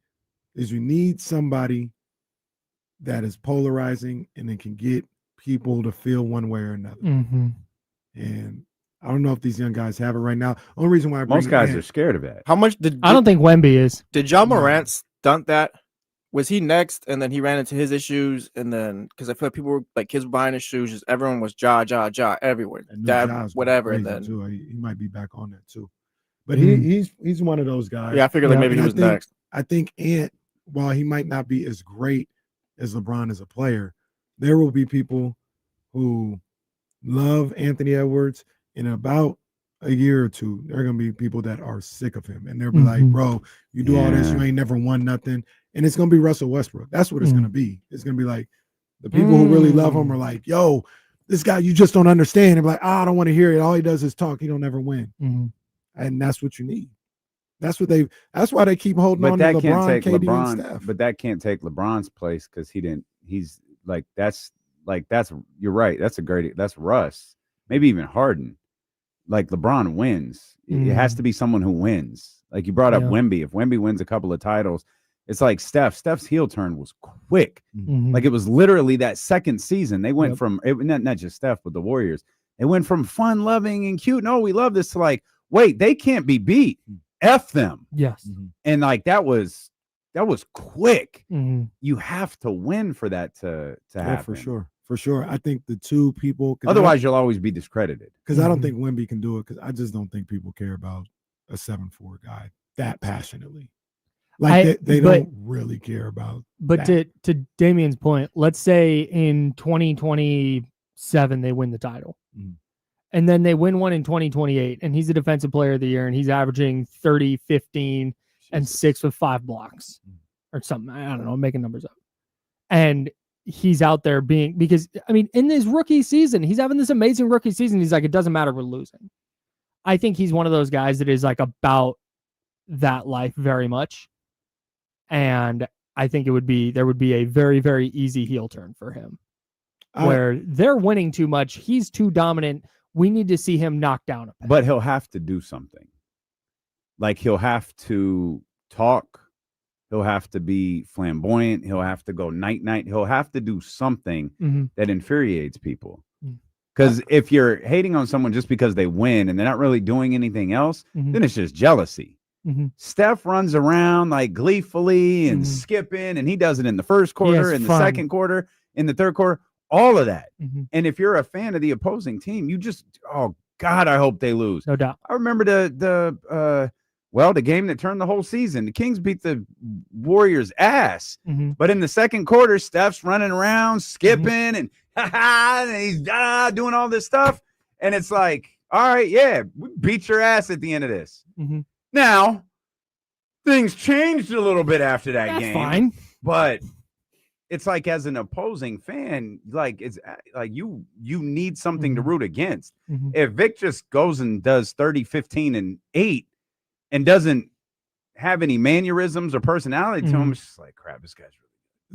is somebody that is polarizing and then can get people to feel one way or another. Mm-hmm. And I don't know if these young guys have it right now. Only reason why most guys are scared of that. How much did I don't think Wemby is. Did John Morant stunt that? Was he next, and then he ran into his issues, and then because I feel like people were like kids were buying his shoes, just everyone was Ja everywhere, dad, whatever, and then too. He might be back on that too. But he's one of those guys. Yeah, I figured like maybe he was next. I think Ant, while he might not be as great as LeBron as a player, there will be people who love Anthony Edwards. In about a year or two, there are gonna be people that are sick of him, and they'll be like, "Bro, you do all this, you ain't never won nothing." And it's gonna be Russell Westbrook. That's what it's gonna be. It's gonna be like the people who really love him are like, "Yo, this guy, you just don't understand." And like, "Oh, I don't want to hear it. All he does is talk. He don't ever win." And that's what you need. That's why they keep holding on to LeBron, KD, and Steph. But that can't take LeBron's place because he's like that's you're right. That's Russ. Maybe even Harden. Like LeBron wins. It has to be someone who wins. Like you brought up Wemby. If Wemby wins a couple of titles, it's like Steph's heel turn was quick. Like it was literally that second season. They went from not just Steph, but the Warriors. They went from fun, loving, and cute. No, we love this to like, wait, they can't be beat. F them. Yes. And like that was quick. You have to win for that to happen. For sure. I think the two people. Otherwise, you'll always be discredited. Because I don't think Wemby can do it. Because I just don't think people care about a 7'4" guy that passionately. Like they don't really care about. But that. to Damien's point, let's say in 2027 they win the title, and then they win one in 2028, and he's a defensive player of the year, and he's averaging 30, 15, and 6 with 5 blocks or something. I don't know. I'm making numbers up, and he's out there because I mean, in his rookie season, he's having this amazing rookie season. He's like, it doesn't matter, we're losing. I think he's one of those guys that is like about that life very much. And I think there would be a very, very easy heel turn for him where they're winning too much. He's too dominant. We need to see him knock down a peg. But he'll have to do something. Like he'll have to talk. He'll have to be flamboyant. He'll have to go night. He'll have to do something that infuriates people. Because if you're hating on someone just because they win and they're not really doing anything else, then it's just jealousy. Steph runs around like gleefully and skipping, and he does it in the first quarter, in the second quarter, in the third quarter, all of that. And if you're a fan of the opposing team, you just, oh God, I hope they lose. No doubt. I remember the game that turned the whole season. The Kings beat the Warriors' ass. But in the second quarter, Steph's running around, skipping, and he's doing all this stuff. And it's like, all right, yeah, we beat your ass at the end of this. Now, things changed a little bit after that game. Fine. But it's like as an opposing fan, like it's like you need something to root against. If Vic just goes and does 30, 15, and 8, and doesn't have any mannerisms or personality to him, it's just like, crap, this guy's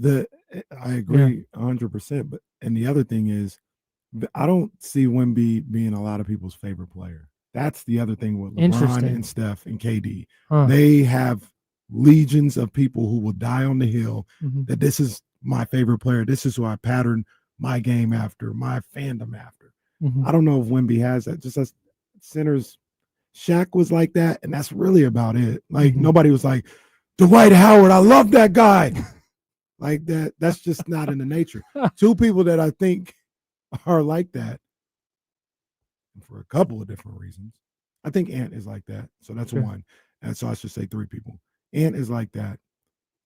really good. I agree 100%. But and the other thing is, I don't see Wemby being a lot of people's favorite player. That's the other thing with LeBron and Steph and KD. They have legions of people who will die on the hill that this is my favorite player. This is who I pattern my game after, my fandom after. I don't know if Wemby has that. Just as centers, Shaq was like that, and that's really about it. Like nobody was like, Dwight Howard, I love that guy. Like that. That's just not in the nature. Two people that I think are like that, for a couple of different reasons. I think Ant is like that. So that's one. And so I should say 3 people. Ant is like that.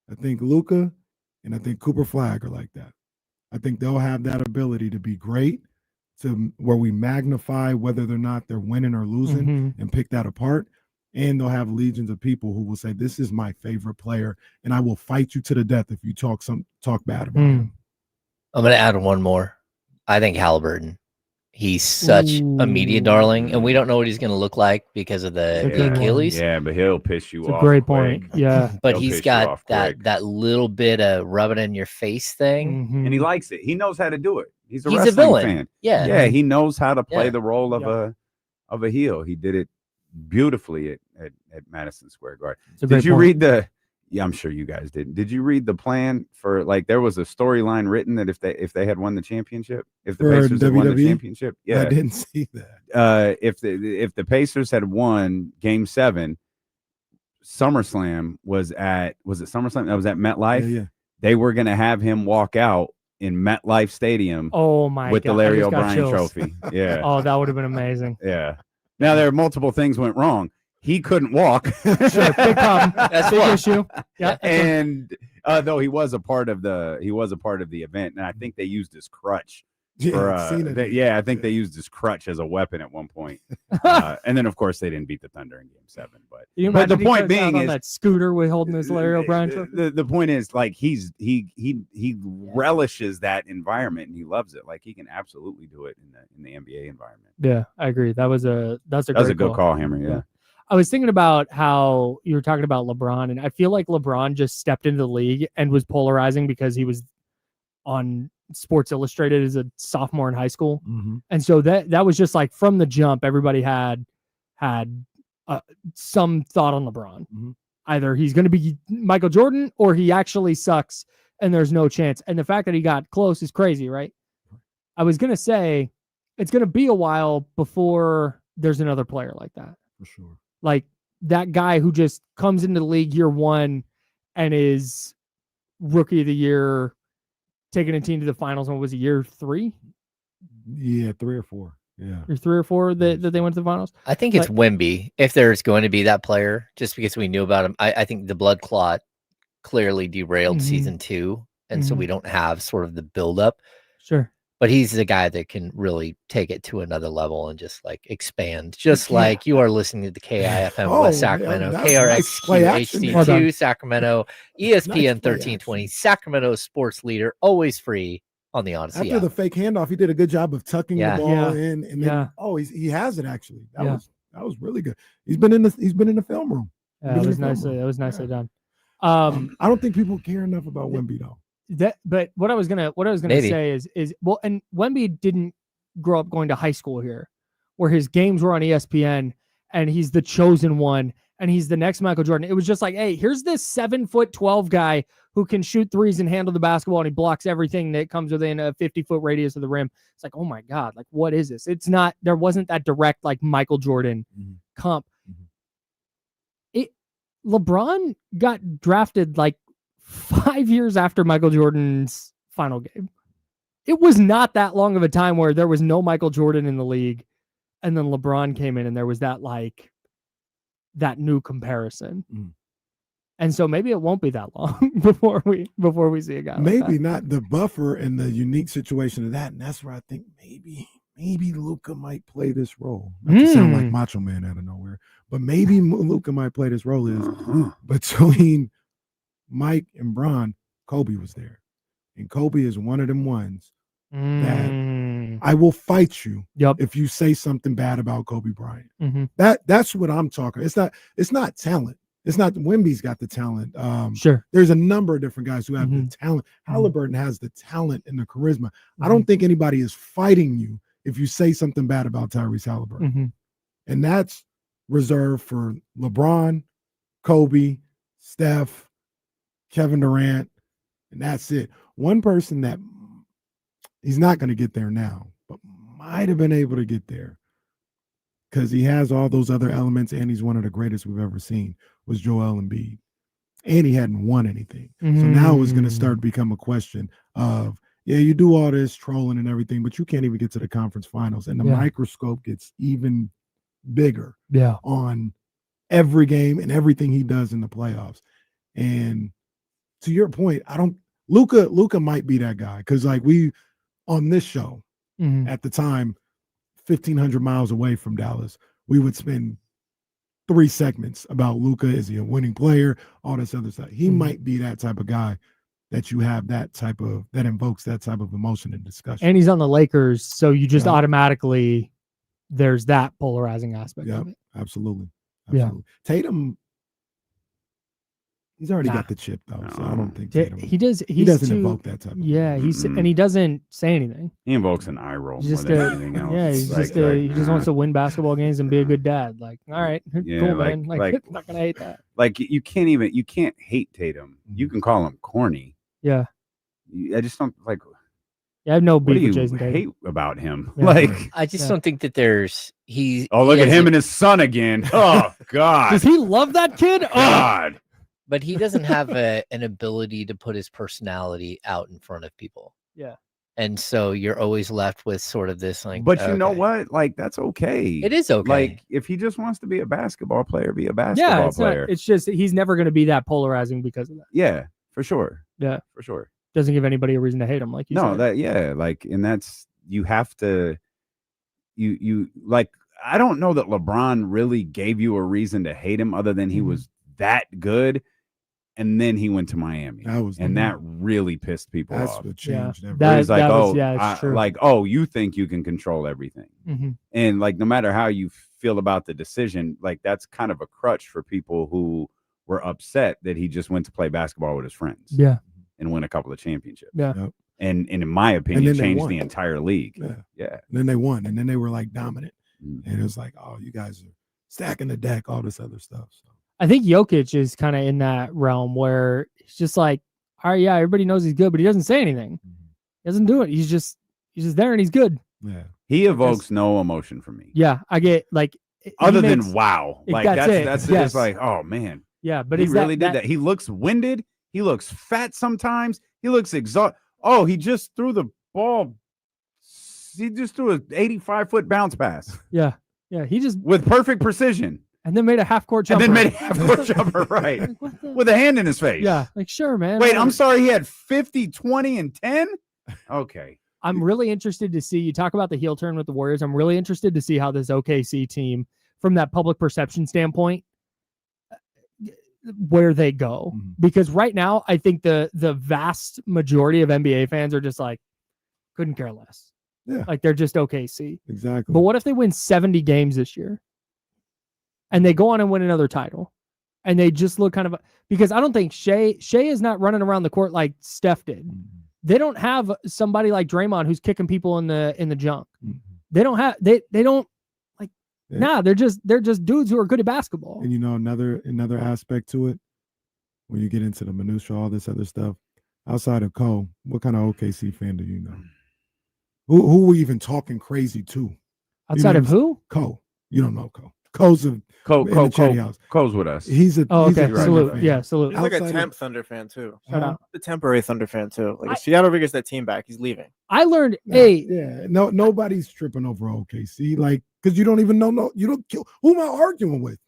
I think Luka and I think Cooper Flagg are like that. I think they'll have that ability to be great, to where we magnify whether or not they're winning or losing and pick that apart. And they'll have legions of people who will say, this is my favorite player, and I will fight you to the death if you talk bad about him. I'm going to add one more. I think Halliburton He's such a media darling, and we don't know what he's going to look like because of the Achilles. Yeah, but he'll piss you It's off. a great quick. point. Yeah. But He'll he's piss you got off quick. that little bit of rub it in your face thing. Mhm. And he likes it. He knows how to do it. He's a He's a wrestling villain. fan. Yeah. Yeah, he knows how to play Yeah. the role of a heel. He did it beautifully at Madison Square Garden. Did you read the? Yeah, I'm sure you guys didn't. Did you read the plan for, like, there was a storyline written that if they had won the championship, if the For Pacers had won the WWE? championship, yeah, I didn't see that. if the Pacers had won Game 7, SummerSlam was it SummerSlam? That was at MetLife. Yeah. They were going to have him walk out in MetLife Stadium. Oh my with God, the Larry I just got O'Brien chills. trophy. Yeah. Oh, that would have been amazing. Yeah. Now there are multiple things went wrong. He couldn't walk. Sure, big problem. That's big one issue. Yeah, And though he was a part of the event, and I think they used his crutch. Yeah, I've seen it. I think they used his crutch as a weapon at one point. And then of course they didn't beat the Thunder in Game 7. But You but the imagine he point goes being out on is that scooter with holding his Larry O'Brien trophy. the point is, like, he relishes that environment and he loves it. Like, he can absolutely do it in the NBA environment. Yeah, I agree. That's a good call, Hammer. Yeah. I was thinking about how you were talking about LeBron, and I feel like LeBron just stepped into the league and was polarizing because he was on Sports Illustrated as a sophomore in high school. Mm-hmm. And so that was just like from the jump, everybody had some thought on LeBron. Mm-hmm. Either he's going to be Michael Jordan or he actually sucks and there's no chance. And the fact that he got close is crazy, right? I was going to say it's going to be a while before there's another player like that. For sure. Like that guy who just comes into the league year one and is rookie of the year, taking a team to the finals. When was it, year 3? Yeah, 3 or 4. Yeah. Or 3 or 4 that they went to the finals. I think it's Wemby, if there's going to be that player, just because we knew about him. I think the blood clot clearly derailed season 2. And so we don't have sort of the buildup. Sure. But he's the guy that can really take it to another level and just like expand. Just like you are listening to the KIFM West Sacramento, KRXQ HD2 Sacramento, ESPN 1320, Sacramento sports leader, always free on the Odyssey. After the fake handoff, he did a good job of tucking the ball in, and then he has it actually. That was really good. He's been in the film room. Yeah, that was nicely done. I don't think people care enough about Wemby though. But what I was gonna say is well, and Wemby didn't grow up going to high school here, where his games were on ESPN, and he's the chosen one, and he's the next Michael Jordan. It was just like, hey, here's this 7'12" guy who can shoot threes and handle the basketball, and he blocks everything that comes within a 50-foot radius of the rim. It's like, oh my God, like what is this? It's not. There wasn't that direct like Michael Jordan comp. LeBron got drafted like 5 years after Michael Jordan's final game. It was not that long of a time where there was no Michael Jordan in the league, and then LeBron came in and there was that new comparison. And so maybe it won't be that long before we see a guy. Maybe not the buffer and the unique situation of that, and that's where I think maybe Luka might play this role. Not to sound like Macho Man out of nowhere, but maybe Luka might play this role. Is between Mike and Bron, Kobe was there, and Kobe is one of them ones that I will fight you if you say something bad about Kobe Bryant. That's what I'm talking. It's not talent. It's not Wemby's got the talent. Sure. There's a number of different guys who have the talent. Halliburton has the talent and the charisma. I don't think anybody is fighting you if you say something bad about Tyrese Halliburton. And that's reserved for LeBron, Kobe, Steph, Kevin Durant, and that's it. One person that he's not going to get there now, but might have been able to get there because he has all those other elements and he's one of the greatest we've ever seen, was Joel Embiid. And he hadn't won anything. So now it's going to start to become a question of, yeah, you do all this trolling and everything, but you can't even get to the conference finals. And the microscope gets even bigger on every game and everything he does in the playoffs. And to your point, Luka might be that guy. Cause like we on this show at the time, 1,500 miles away from Dallas, we would spend 3 segments about Luka. Is he a winning player? All this other stuff. He might be that type of guy that you have that invokes that type of emotion and discussion. And he's on the Lakers, so you just automatically there's that polarizing aspect of it. Absolutely. Yeah. Tatum, he's already got the chip though, so I don't think Tatum, he doesn't invoke that type of and he doesn't say anything. He invokes an eye roll He's more than anything else. Yeah, he just wants to win basketball games and be a good dad. Like, all right, cool, man. Like, I'm not gonna hate that. Like you can't hate Tatum. You can call him corny. Yeah. I just don't like. Yeah, I have no beef what do with you Jason Tatum. hate about him? Yeah. Like, I just don't think that there's look at him and his son again. Oh God, does he love that kid? God. But he doesn't have an ability to put his personality out in front of people. Yeah. And so you're always left with sort of this like. But you know what? Like that's okay. It is okay. Like if he just wants to be a basketball player, be a basketball player. It's just he's never going to be that polarizing because of that. Yeah, for sure. Yeah, for sure. Doesn't give anybody a reason to hate him, like you said. Like, and that's you have to. You like. I don't know that LeBron really gave you a reason to hate him, other than he was that good. And then he went to Miami, that really pissed people off. That's what changed everything. That, like, it's true. Like, you think you can control everything. Mm-hmm. And like, no matter how you feel about the decision, like that's kind of a crutch for people who were upset that he just went to play basketball with his friends. Yeah. And win a couple of championships. Yeah. Yep. And in my opinion, changed the entire league. Yeah. And then they won. And then they were like dominant. Mm-hmm. And it was like, oh, you guys are stacking the deck, all this other stuff. So. I think Jokic is kind of in that realm where it's just like, all right, yeah, everybody knows he's good, but he doesn't say anything. He doesn't do it. He's just there and he's good. Yeah. He evokes no emotion from me. Yeah. I get like other than wow. Like that's yes. It's like, oh man. Yeah, but he really did that. He looks winded. He looks fat sometimes. He looks exhausted. Oh, he just threw the ball. He just threw an 85-foot bounce pass. Yeah. Yeah. He just with perfect precision. And then made a half-court jumper. Right. With a hand in his face. Yeah, like, sure, man. Wait, I'm sorry. He had 50, 20, and 10? Okay. I'm really interested to see, you talk about the heel turn with the Warriors. I'm really interested to see how this OKC team, from that public perception standpoint, where they go. Mm-hmm. Because right now, I think the vast majority of NBA fans are just like, couldn't care less. Yeah. Like, they're just OKC. Exactly. But what if they win 70 games this year? And they go on and win another title, and they just look kind of, because I don't think Shea is not running around the court like Steph did. Mm-hmm. They don't have somebody like Draymond who's kicking people in the junk. Mm-hmm. They don't have they don't like they're just dudes who are good at basketball. And you know another aspect to it, when you get into the minutia, all this other stuff, outside of Cole, what kind of OKC fan do you know? Who we even talking crazy to? Outside of who? Cole. You don't know Cole. Cole's with us. He's a salute. Yeah, salute. He's like a temp Thunder fan too. The temporary Thunder fan too. Like if Seattle ever gets that team back, he's leaving. I learned nobody's tripping over OKC, like, because you don't even know you don't kill. Who am I arguing with?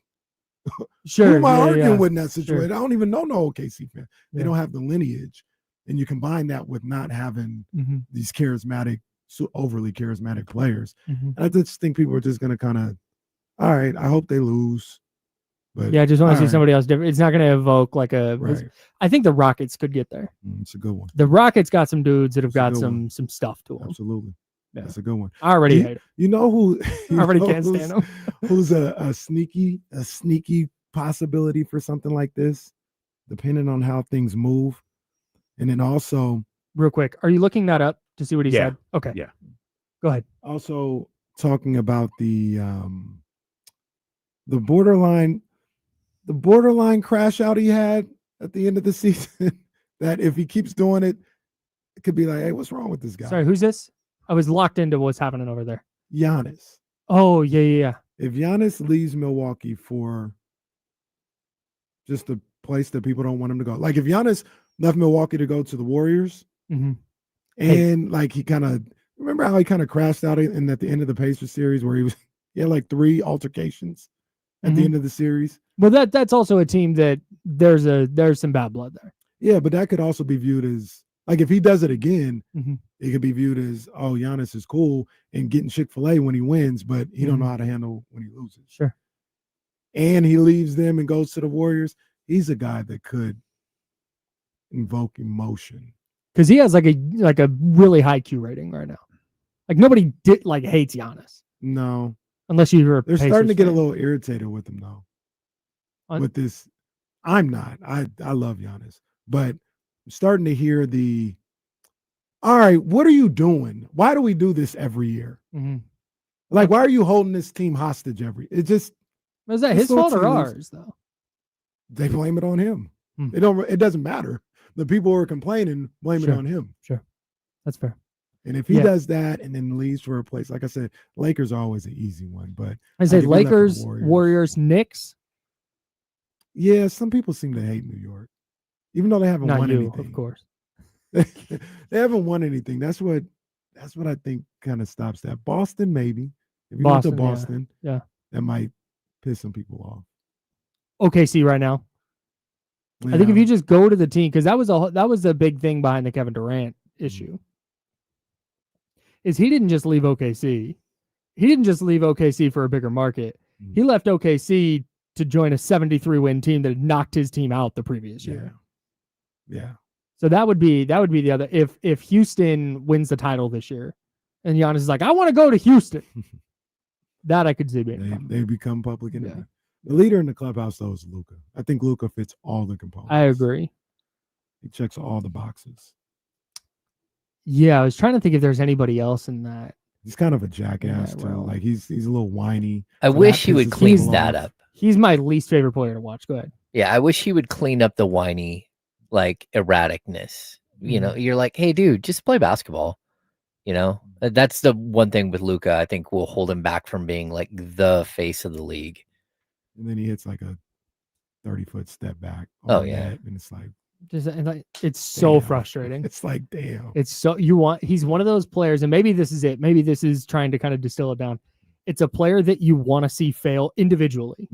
Sure. Who am I arguing with in that situation? Sure. I don't even know no OKC fan. They don't have the lineage, and you combine that with not having these overly charismatic players. And I just think people are just going to kind of, all right, I hope they lose. But yeah, I just want to see somebody else different. It's not going to evoke like a. Right. I think the Rockets could get there. It's a good one. The Rockets got some dudes that have got some stuff to them. Absolutely. Yeah. That's a good one. I already hate him. You know who? I already can't stand him. Who's a sneaky possibility for something like this, depending on how things move. And then also, real quick, are you looking that up to see what he said? Okay. Yeah. Go ahead. Also talking about the borderline crash out he had at the end of the season, that if he keeps doing it, it could be like, hey, what's wrong with this guy? Sorry, who's this? I was locked into what's happening over there. Giannis. Oh, yeah. If Giannis leaves Milwaukee for just a place that people don't want him to go, like if Giannis left Milwaukee to go to the Warriors, and like he kind of, remember how he kind of crashed out in at the end of the Pacers series where he had like 3 altercations at the end of the series. Well, that's also a team that there's some bad blood there. Yeah, but that could also be viewed as, like, if he does it again, it could be viewed as, oh, Giannis is cool and getting Chick-fil-A when he wins, but he don't know how to handle when he loses. Sure. And he leaves them and goes to the Warriors. He's a guy that could invoke emotion. Because he has like a really high Q rating right now. Like nobody hates Giannis. No. Unless you're They're starting to get a little irritated with him though. With this, I'm not. I love Giannis, but I'm starting to hear all right, what are you doing? Why do we do this every year? Mm-hmm. Like, why are you holding this team hostage Is that his fault or ours though? They blame it on him. It doesn't matter. The people who are complaining blame it on him. Sure. That's fair. And if he does that and then leaves for a place, like I said, Lakers are always an easy one. But I say Lakers, Warriors, Knicks. Yeah, some people seem to hate New York, even though they haven't won anything. Of course. They haven't won anything. That's what I think kind of stops that. Boston, maybe. If you went to Boston, yeah, that might piss some people off. OKC right now. Yeah. I think if you just go to the team, because that was a big thing behind the Kevin Durant issue. Is he didn't just leave OKC. He didn't just leave OKC for a bigger market. He left OKC to join a 73-win team that had knocked his team out the previous year. Yeah. So that would be the other. If Houston wins the title this year, and Giannis is like, I want to go to Houston, that I could see being. They become public enemy. Yeah. The leader in the clubhouse though is Luka. I think Luka fits all the components. I agree. He checks all the boxes. Yeah, I was trying to think if there's anybody else in that. He's kind of a jackass too. Like he's a little whiny. I wish he would clean that up. He's my least favorite player to watch. Go ahead. Yeah, I wish he would clean up the whiny, erraticness. You know, you're like, hey, dude, just play basketball. You know, that's the one thing with Luka I think will hold him back from being like the face of the league. And then he hits like a 30-foot step back. Oh yeah, and it's like. It's so frustrating. It's like, damn. He's one of those players, and maybe this is it. Maybe this is trying to kind of distill it down. It's a player that you want to see fail individually.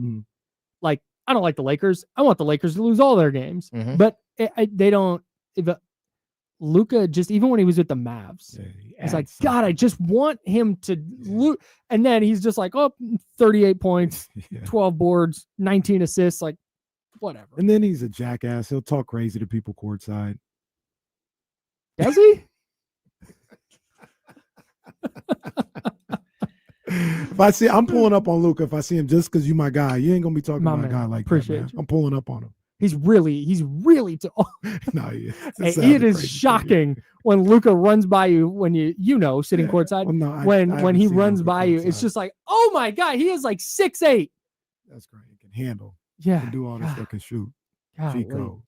Like, I don't like the Lakers. I want the Lakers to lose all their games, but they don't. Luka, just even when he was with the Mavs, he's like, something. God, I just want him to lose. And then he's just like, 38 points, 12 boards, 19 assists, like, whatever. And then he's a jackass. He'll talk crazy to people courtside. Does he? I'm pulling up on Luka. If I see him, just because you my guy, you ain't gonna be talking about a guy like that. Man. I'm pulling up on him. He's really no, it is shocking when Luka runs by you when sitting courtside. Well, no, when he runs by you, it's just like, oh my God, he is like 6'8". That's great. He can handle. Yeah. Can do all this stuff, can shoot. Chico.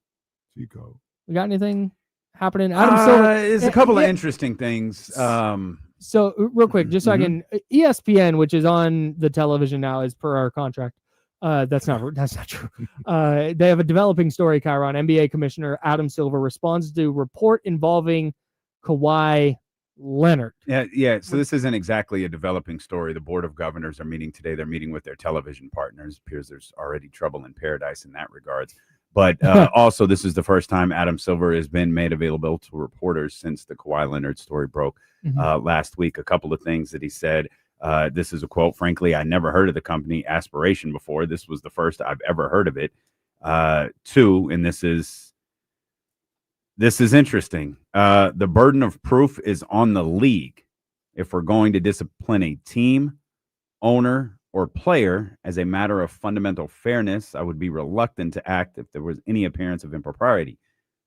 We got anything happening? There's a couple of interesting things. So real quick, just so I can, ESPN, which is on the television now as per our contract. That's not true. They have a developing story, Chiron. NBA Commissioner Adam Silver responds to report involving Kawhi Leonard. Yeah. So this isn't exactly a developing story. The Board of Governors are meeting today. They're meeting with their television partners. It appears there's already trouble in paradise in that regards. But also, this is the first time Adam Silver has been made available to reporters since the Kawhi Leonard story broke last week. A couple of things that he said. This is a quote. Frankly, I never heard of the company Aspiration before. This was the first I've ever heard of it. Two, and this is interesting. The burden of proof is on the league. If we're going to discipline a team, owner, or player as a matter of fundamental fairness, I would be reluctant to act if there was any appearance of impropriety.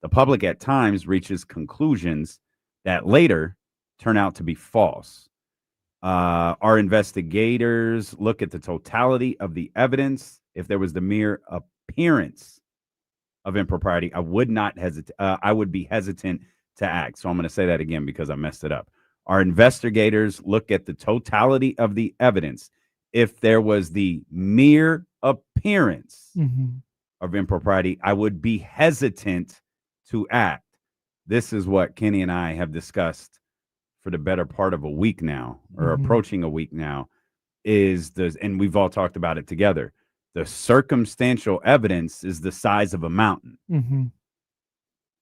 The public at times reaches conclusions that later turn out to be false. Our investigators look at the totality of the evidence. If there was the mere appearance of impropriety, I would not hesitate. I would be hesitant to act. So I'm going to say that again because I messed it up. Our investigators look at the totality of the evidence. If there was the mere appearance of impropriety, I would be hesitant to act. This is what Kenny and I have discussed for the better part of a week now, or approaching a week now, and we've all talked about it together. The circumstantial evidence is the size of a mountain.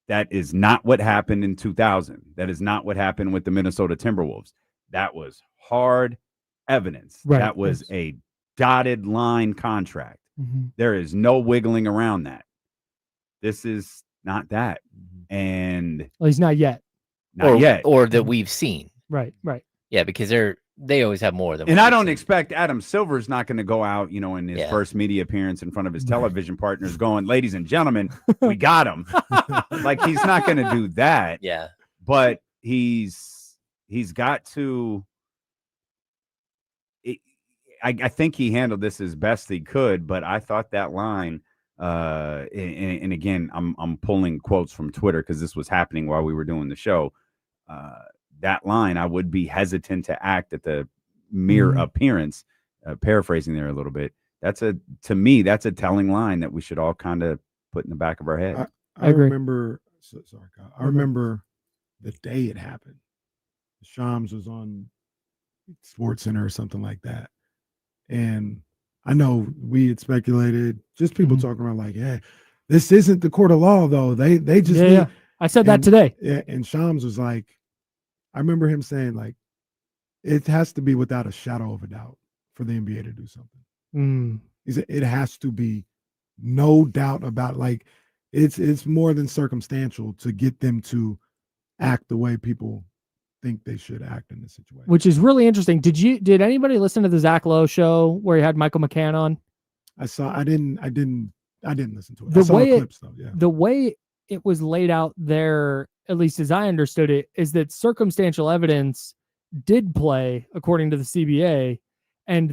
That is not what happened in 2000. That is not what happened with the Minnesota Timberwolves. That was hard evidence. Right. That was a dotted line contract. There is no wiggling around that. This is not that. And Well, he's not yet. Not yet. Or that we've seen. Right. Yeah, because they always have more than. And I don't expect Adam Silver's not going to go out, in his first media appearance in front of his television partners going, ladies and gentlemen, we got him. Like, he's not going to do that. Yeah. But he's got to. I think he handled this as best he could, but I thought that line, and again, I'm pulling quotes from Twitter because this was happening while we were doing the show. That line, I would be hesitant to act at the mere appearance, paraphrasing there a little bit. To me, that's a telling line that we should all kind of put in the back of our head. I remember, sorry, Kyle, I remember the day it happened. Shams was on Sports Center or something like that. And I know we had speculated, just people talking around like, hey, this isn't the court of law, though. They just yeah. I said that today. Yeah, and Shams was like, I remember him saying, like, it has to be without a shadow of a doubt for the NBA to do something. He said it has to be no doubt about it. Like, it's more than circumstantial to get them to act the way people think they should act in this situation. Which is really interesting. Did anybody listen to the Zach Lowe show where he had Michael McCann on? I didn't listen to it. I saw the clips though. Yeah. The way it was laid out there, at least as I understood it, is that circumstantial evidence did play according to the CBA, and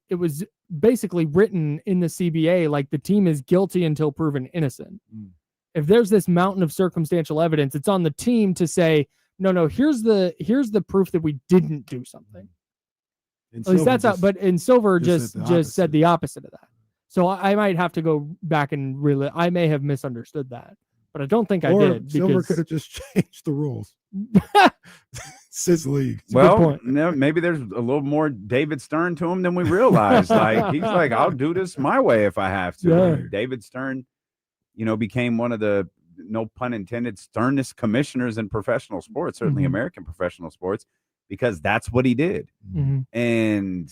it was basically written in the CBA like the team is guilty until proven innocent. If there's this mountain of circumstantial evidence, it's on the team to say, no, here's the proof that we didn't do something. At least that's how, but in Silver just said the opposite of that. So I might have to go back and really, I may have misunderstood that, but I don't think I did. Silver could have just changed the rules. Sis league. Well, no, maybe there's a little more David Stern to him than we realized. Like, he's like, I'll do this my way if I have to. Yeah. David Stern, became one of the, no pun intended, sternest commissioners in professional sports, certainly American professional sports, because that's what he did. And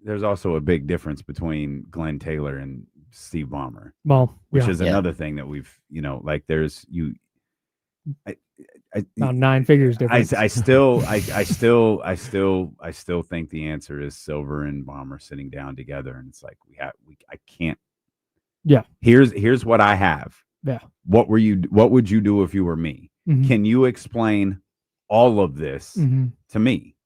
there's also a big difference between Glenn Taylor and Steve Ballmer, which is another thing that we've, like, there's about 9 figures difference. I still think the answer is Silver and Ballmer sitting down together, and it's like I can't. Yeah. Here's what I have. Yeah. What would you do if you were me? Can you explain all of this to me?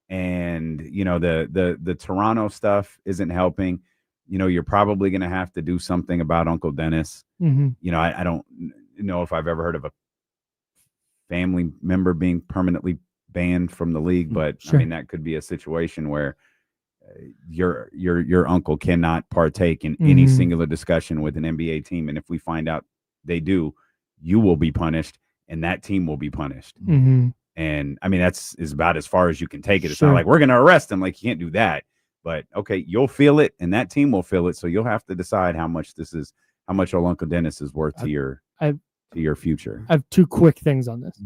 And the Toronto stuff isn't helping. You're probably going to have to do something about Uncle Dennis. I don't know if I've ever heard of a family member being permanently banned from the league, but I mean, that could be a situation where your uncle cannot partake in any singular discussion with an NBA team, and if we find out they do, you will be punished and that team will be punished. And I mean, is about as far as you can take it. It's not like we're going to arrest them. Like, you can't do that, but okay, you'll feel it and that team will feel it. So you'll have to decide how much old Uncle Dennis is worth to your future. I have 2 quick things on this.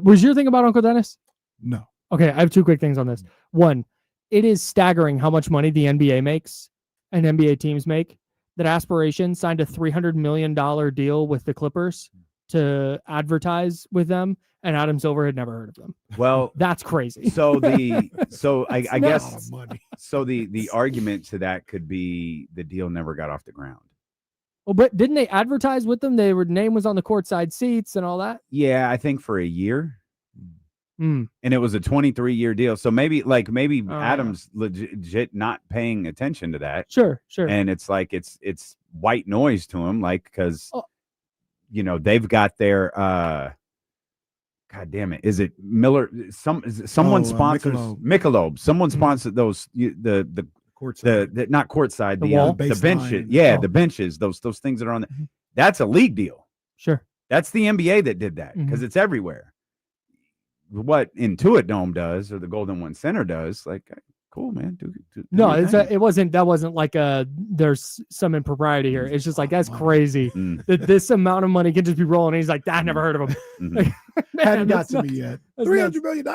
Was your thing about Uncle Dennis? No. Okay, I have 2 quick things on this. One, it is staggering how much money the NBA makes and NBA teams make. That Aspirations signed a $300 million deal with the Clippers to advertise with them, and Adam Silver had never heard of them. Well, that's crazy. I guess the argument to that could be the deal never got off the ground. Well, but didn't they advertise with them? Their name was on the courtside seats and all that. Yeah, I think for a year. And it was a 23-year deal. So maybe Adam's legit not paying attention to that. Sure. And it's like, it's white noise to him, like, because, they've got their, God damn it. Is it Miller? Someone sponsors Michelob. Someone sponsored those, the courtside, not courtside, the benches. Yeah, the benches, those things that are on the, that's a league deal. Sure. That's the NBA that did that because it's everywhere. What Intuit Dome does or the Golden One Center does, like, cool, man. Do no, that wasn't like there's some impropriety here. It's just like, that's crazy that this amount of money can just be rolling. And he's like, I never heard of him. Like, hadn't got to me yet. $300 million.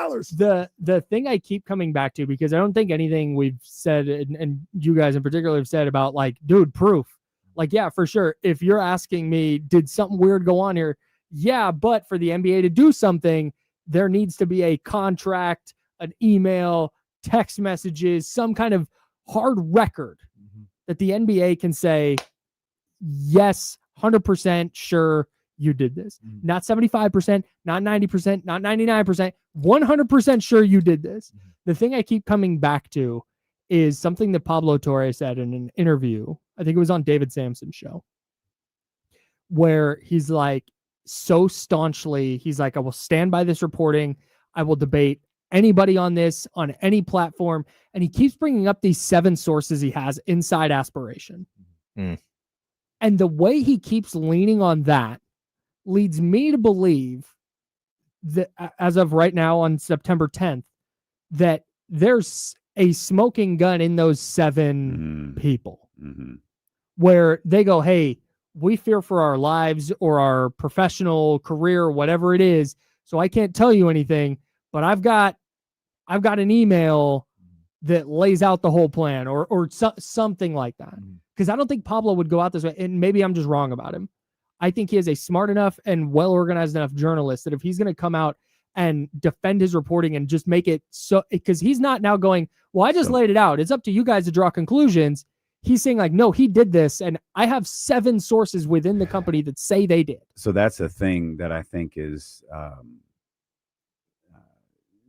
The thing I keep coming back to, because I don't think anything we've said and you guys in particular have said about, like, dude, proof. Like, yeah, for sure. If you're asking me, did something weird go on here? Yeah, but for the NBA to do something, there needs to be a contract, an email, text messages, some kind of hard record that the NBA can say, yes, 100% sure you did this. Not 75%, not 90%, not 99%, 100% sure you did this. The thing I keep coming back to is something that Pablo Torre said in an interview. I think it was on David Sampson's show, where he's like, so staunchly, he's like, I will stand by this reporting. I will debate anybody on this on any platform. And he keeps bringing up these 7 sources he has inside Aspiration. And the way he keeps leaning on that leads me to believe that as of right now on September 10th, that there's a smoking gun in those 7 people where they go, hey, we fear for our lives or our professional career, whatever it is. So I can't tell you anything, but I've got an email that lays out the whole plan or something like that. Because I don't think Pablo would go out this way. And maybe I'm just wrong about him. I think he is a smart enough and well-organized enough journalist that if he's going to come out and defend his reporting and just make it so, because he's not now going, well, I just laid it out. It's up to you guys to draw conclusions. He's saying like, no, he did this. And I have 7 sources within the company that say they did. So that's a thing that I think is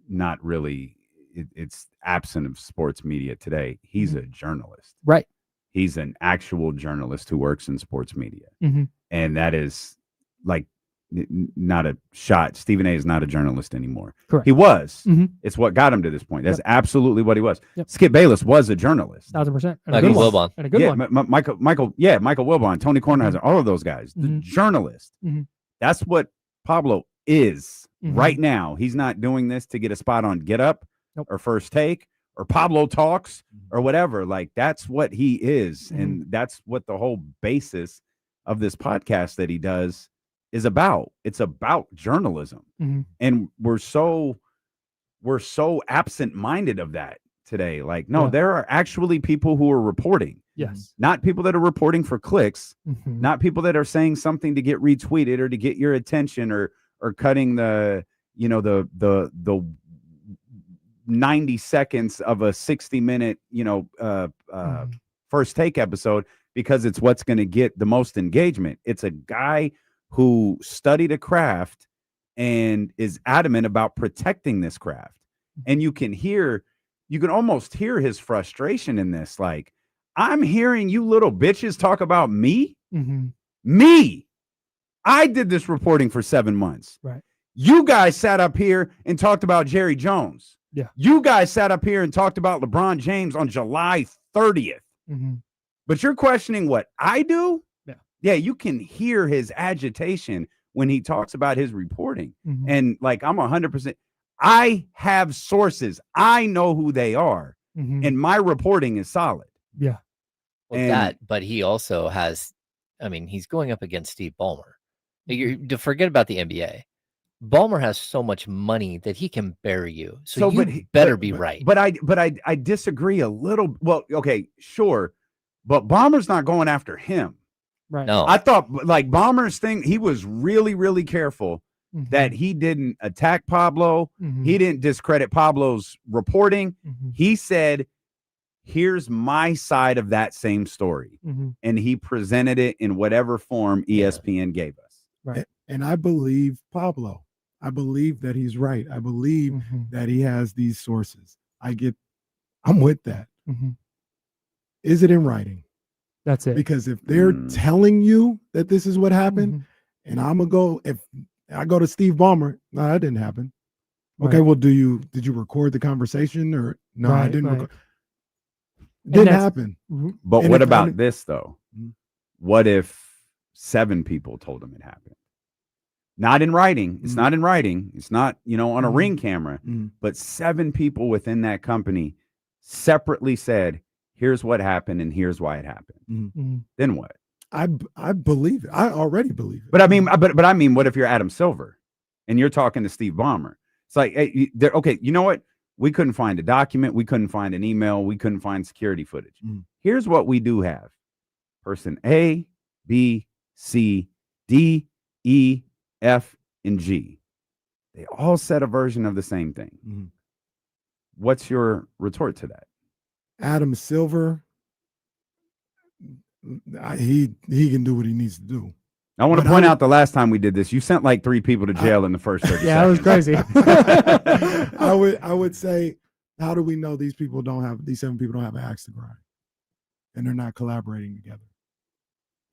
not really, it's absent of sports media today. He's a journalist. Right. He's an actual journalist who works in sports media. And that is like not a shot. Stephen A is not a journalist anymore. Correct. He was. It's what got him to this point. That's absolutely what he was. Skip Bayless was a journalist. 1000%. Michael Wilbon. And a good one. Michael Wilbon, Tony Kornheiser, all of those guys. The journalist. That's what Pablo is right now. He's not doing this to get a spot on Get Up or First Take or Pablo Talks or whatever. Like, that's what he is. And that's what the whole basis of this podcast that he does is about. It's about journalism. And we're so absent-minded of that today. Like, no, there are actually people who are reporting. Yes. Not people that are reporting for clicks, not people that are saying something to get retweeted or to get your attention or cutting the 90 seconds of a 60-minute, First Take episode because it's what's going to get the most engagement. It's a guy who studied a craft and is adamant about protecting this craft. And you can almost hear his frustration in this. Like, I'm hearing you little bitches talk about me. Me. I did this reporting for 7 months. Right. You guys sat up here and talked about Jerry Jones. Yeah. You guys sat up here and talked about LeBron James on July 30th. But you're questioning what I do? Yeah, you can hear his agitation when he talks about his reporting. And like, I'm 100%. I have sources. I know who they are. And my reporting is solid. Yeah. Well, but he also has, I mean, he's going up against Steve Ballmer. To forget about the NBA. Ballmer has so much money that he can bury you. So you better be right. But I disagree a little. Well, okay, sure. But Ballmer's not going after him. Right. No. I thought like Ballmer's thing, he was really, really careful that he didn't attack Pablo. He didn't discredit Pablo's reporting. He said, here's my side of that same story. And he presented it in whatever form ESPN gave us. Right. And I believe Pablo. I believe that he's right. I believe that he has these sources. I'm with that. Is it in writing? That's it. Because if they're telling you that this is what happened, and if I go to Steve Ballmer, no, that didn't happen. Okay, well, did you record the conversation or no? I didn't record. Didn't happen. But what about this though? What if 7 people told him it happened? Not in writing. It's not in writing. It's not, on a ring camera. But 7 people within that company separately said, here's what happened and here's why it happened. Then what? I believe it. I already believe it. But I mean, but I mean, what if you're Adam Silver and you're talking to Steve Ballmer? It's like, hey, okay, you know what? We couldn't find a document. We couldn't find an email. We couldn't find security footage. Here's what we do have. person A, B, C, D, E, F, and G. They all said a version of the same thing. Mm-hmm. What's your retort to that? Adam Silver, he can do what he needs to do. I want to point out the last time we did this, you sent like 3 people to jail in the first 30 yeah, seconds. That was crazy. I would say, how do we know these 7 people don't have an axe to grind, and they're not collaborating together?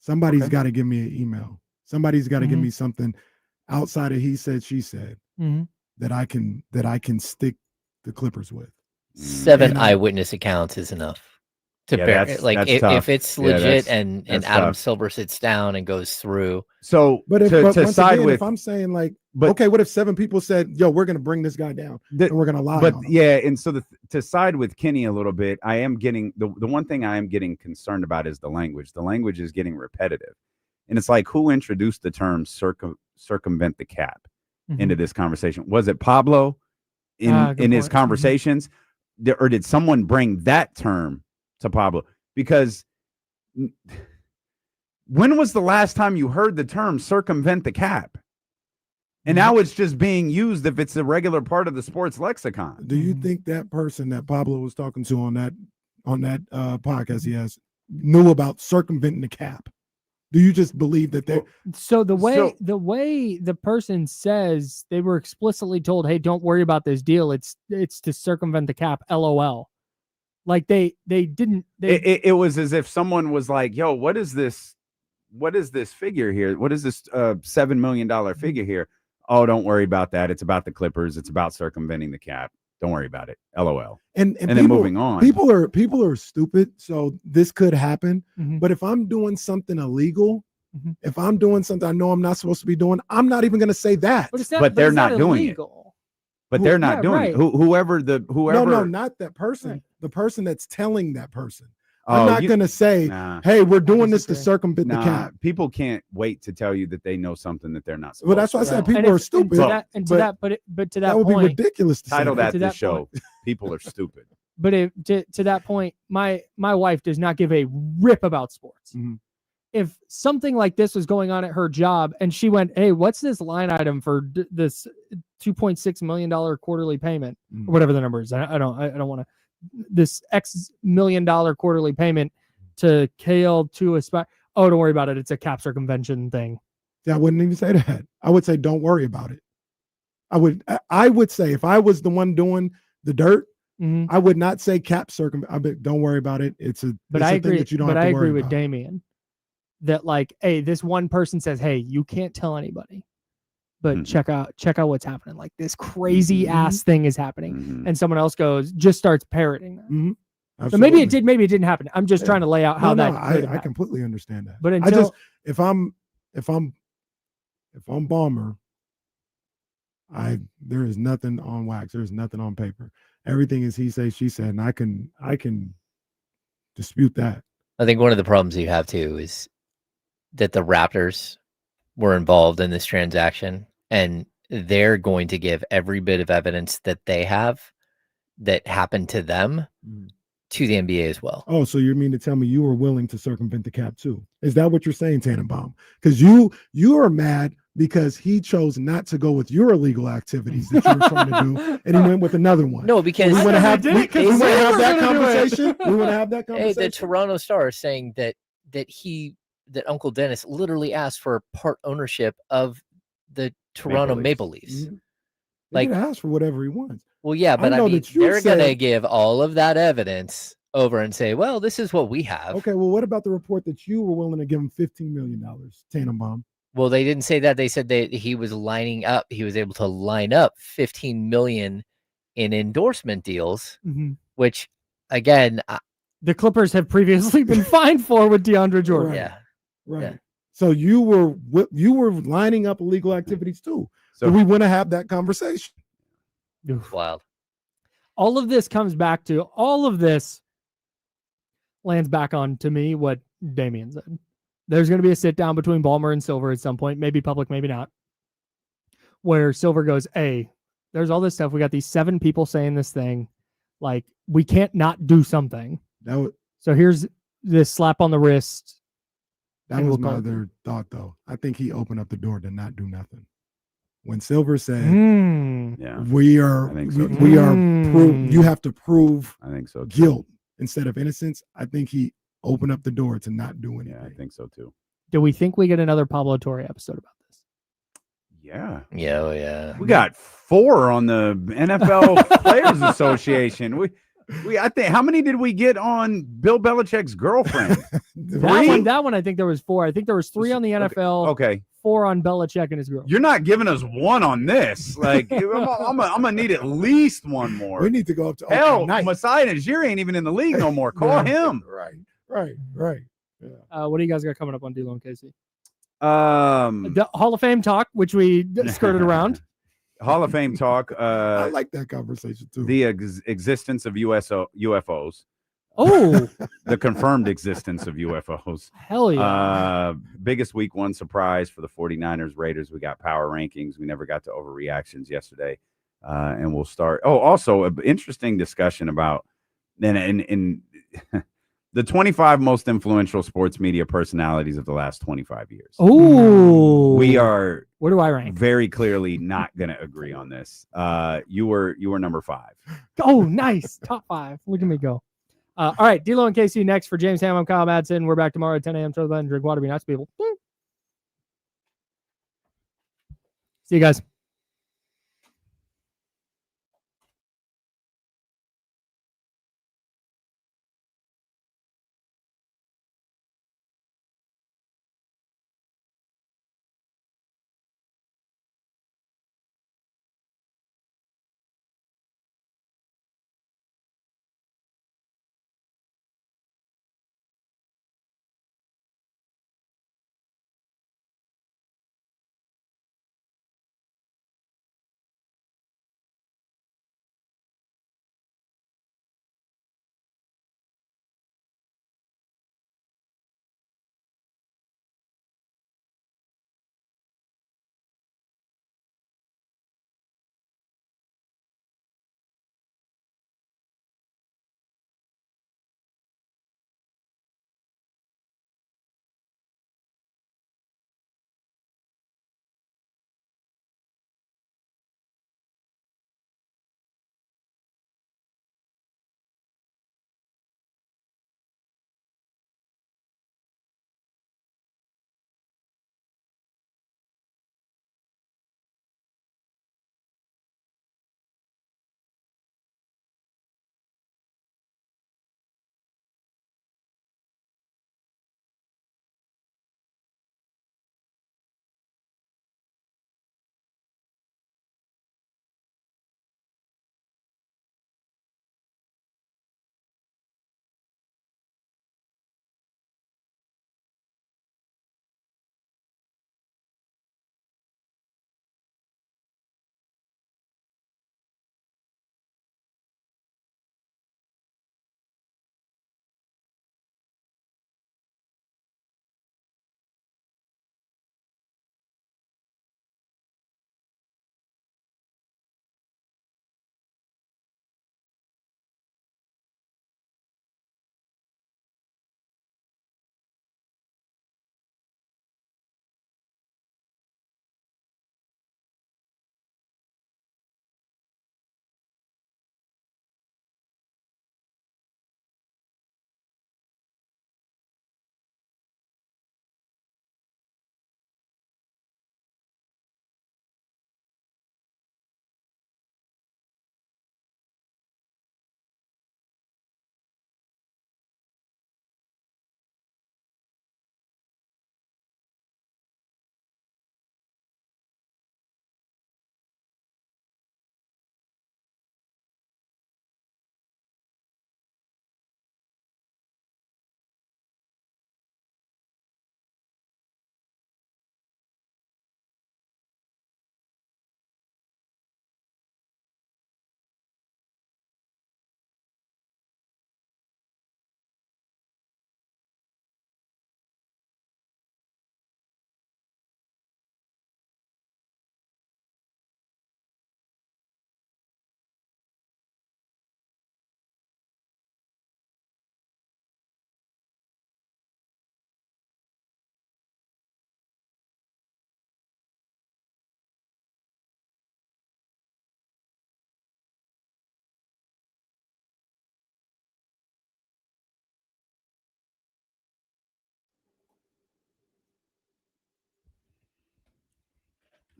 Somebody's got to give me an email. Somebody's got to give me something outside of he said, she said that I can stick the Clippers with. 7 eyewitness accounts is enough to bear. Like if it's legit and Adam tough. Silver sits down and goes through. So, but if I'm saying like, okay, what if 7 people said, "Yo, we're going to bring this guy down and we're going to lie"? But yeah, and so to side with Kenny a little bit, I am getting the one thing I am getting concerned about is the language. The language is getting repetitive, and it's like, who introduced the term circumvent the cap into this conversation? Was it Pablo in his conversations, or did someone bring that term to Pablo? Because when was the last time you heard the term circumvent the cap? And now it's just being used if it's a regular part of the sports lexicon. Do you think that person that Pablo was talking to on that podcast he has knew about circumventing the cap? Do you just believe that they're the way the person says they were explicitly told, "Hey, don't worry about this deal. It's to circumvent the cap." LOL. Like they didn't. It was as if someone was like, "Yo, what is this? What is this figure here? What is this $7 million figure here? Oh, don't worry about that. It's about the Clippers. It's about circumventing the cap. Don't worry about it. LOL." And people, then moving on. People are stupid. So this could happen. But if I'm doing something illegal, if I'm doing something I know I'm not supposed to be doing, I'm not even going to say that. But they're not doing it. But they're not doing it. Whoever. No, not that person. Right. The person that's telling that person. I'm not going to say, "Hey, we're doing this to circumvent the cap." People can't wait to tell you that they know something that they're not supposed to. Well, that's why I said people are stupid. But to that would point, be ridiculous to title say that this show. People are stupid. But to that point, my wife does not give a rip about sports. If something like this was going on at her job and she went, "Hey, what's this line item for this $2.6 million quarterly payment," or whatever the number is? I don't want to. This X $1 million quarterly payment to KL to a spot. Oh, don't worry about it. It's a cap circumvention thing. Yeah, I wouldn't even say that. I would say, don't worry about it. I would say if I was the one doing the dirt, I would not say cap circumvent. Don't worry about it. But I agree. But I agree with Damian that like, hey, this one person says, "Hey, you can't tell anybody, but check out what's happening. Like this crazy ass thing is happening," and someone else just starts parroting that. So maybe it did, maybe it didn't happen. I'm just trying to lay out how that. I completely understand that. But if I'm Ballmer, there is nothing on wax. There's nothing on paper. Everything is he say, she said, and I can dispute that. I think one of the problems you have too is that the Raptors were involved in this transaction, and they're going to give every bit of evidence that they have that happened to them to the NBA as well. Oh, so you mean to tell me you were willing to circumvent the cap too? Is that what you're saying, Tannenbaum? Because you are mad because he chose not to go with your illegal activities that you were trying to do, and he went with another one. No, because we want to have that conversation. We want to have that conversation. Hey, the Toronto Star is saying that Uncle Dennis literally asked for part ownership of the Toronto Maple Leafs. Like, he can ask for whatever he wants. Well, yeah, but I mean, they're going to give all of that evidence over and say, "Well, this is what we have." Okay, well, what about the report that you were willing to give him $15 million, Tannenbaum? Well, they didn't say that. They said that he was lining up. He was able to line up $15 million in endorsement deals, which, again, the Clippers have previously been fined for with DeAndre Jordan. Yeah, right. Yeah. So you were lining up illegal activities too. So we want to have that conversation. Wild. All of this lands back on, to me, what Damian said. There's going to be a sit down between Ballmer and Silver at some point, maybe public, maybe not, where Silver goes, "Hey, there's all this stuff. We got these 7 people saying this thing. Like, we can't not do something. So here's this slap on the wrist. That was my other thought, though. I think he opened up the door to not do nothing. When Silver said, "We are, you have to prove, I think so, guilt instead of innocence." I think he opened up the door to not do anything. Yeah, I think so too. Do we think we get another Pablo Torre episode about this? Yeah. Yeah, oh yeah. We got 4 on the NFL Players Association. I think, how many did we get on Bill Belichick's girlfriend? That one, I think there was 4. I think there was 3 on the NFL. Okay. 4 on Belichick and his girl. You're not giving us 1 on this. Like, I'm gonna need at least 1 more. We need to go up to hell. Messiah Najiri ain't even in the league no more. Call him. Right. Yeah. What do you guys got coming up on D-Lo and Casey? The The Hall of Fame talk, which we skirted around. Hall of Fame talk. I like that conversation too. The existence of UFOs. Oh, the confirmed existence of UFOs. Hell yeah. Biggest week 1 surprise for the 49ers Raiders. We got power rankings. We never got to overreactions yesterday. And we'll start. Oh, also an interesting discussion about in the 25 most influential sports media personalities of the last 25 years. Oh, we are. Where do I rank? Very clearly not going to agree on this. You were number 5. Oh, nice. Top 5. Look at me go. All right, D-Lo and Casey next for James Ham. I'm Kyle Madsen. We're back tomorrow at 10 a.m. So then drink water, be nice people. See you guys.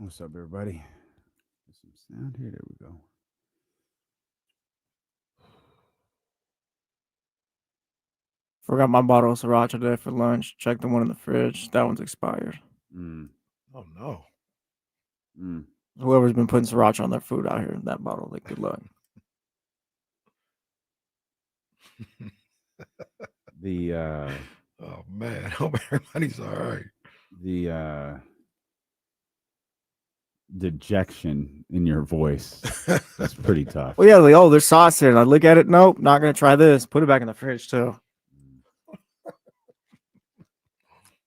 What's up, everybody? There's some sound here. There we go. Forgot my bottle of Sriracha today for lunch. Checked the one in the fridge. That one's expired. Oh no. Whoever's been putting Sriracha on their food out here, that bottle, like, good luck. Oh man, I hope everybody's all right. The dejection in your voice. That's pretty tough. Well, yeah, like, oh, there's sauce here. And I look at it. Nope, not gonna try this. Put it back in the fridge too.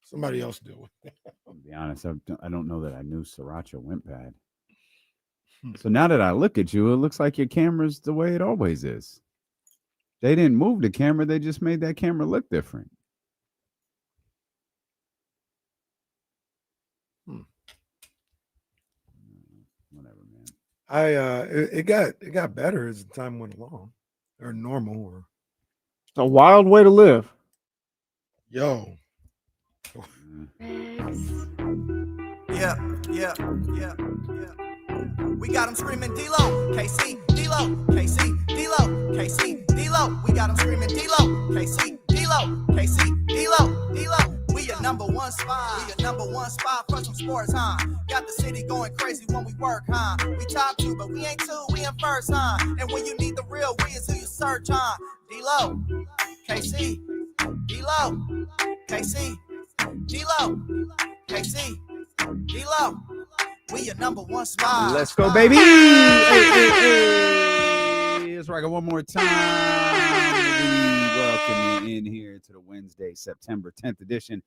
Somebody else do it. To be honest, I don't know that I knew Sriracha went bad. So now that I look at you, it looks like your camera's the way it always is. They didn't move the camera. They just made that camera look different. Whatever, man. It got better as time went along, or normal, or It's a wild way to live. yo. Yeah. We got them screaming D-Lo, KC, D-Lo, KC, D-Lo, KC, D-Lo. We got them screaming D-Lo, KC, D-Lo, KC, D-Lo, D-Lo. We your number one spot. We your number one spot for some sports, huh? Got the city going crazy when we work, huh? We top two, but we ain't two, we in first, huh? And when you need the real, we is who you search, huh? D-Lo, KC, D-Lo, KC, D-Lo, KC, D-Lo. We your number one spot. Let's go, baby. Hey. Let's rock it one more time. We welcome you in here to the Wednesday, September 10th edition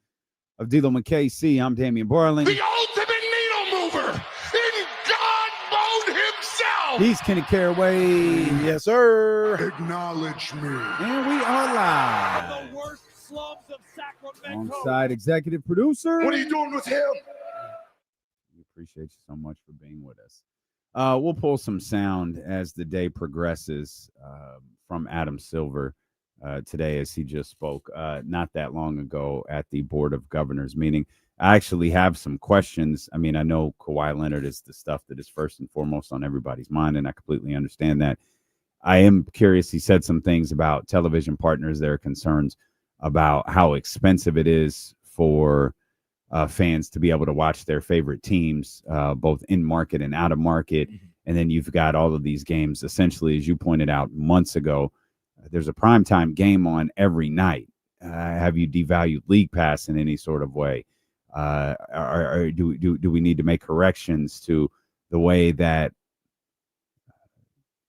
of D-Lo and KC. I'm Damian Borland. The ultimate needle mover in God mode himself. He's Kenny Caraway. Yes, sir. Acknowledge me. And we are live. The worst slums of Sacramento. Alongside executive producer. What are you doing with him? We appreciate you so much for being with us. We'll pull some sound as the day progresses from Adam Silver today, as he just spoke not that long ago at the Board of Governors meeting. I actually have some questions. I mean, I know Kawhi Leonard is the stuff that is first and foremost on everybody's mind, and I completely understand that. I am curious. He said some things about television partners. There are concerns about how expensive it is for fans to be able to watch their favorite teams, both in market and out of market. And then you've got all of these games, essentially, as you pointed out months ago, there's a primetime game on every night. Have you devalued League Pass in any sort of way? Do we need to make corrections to the way that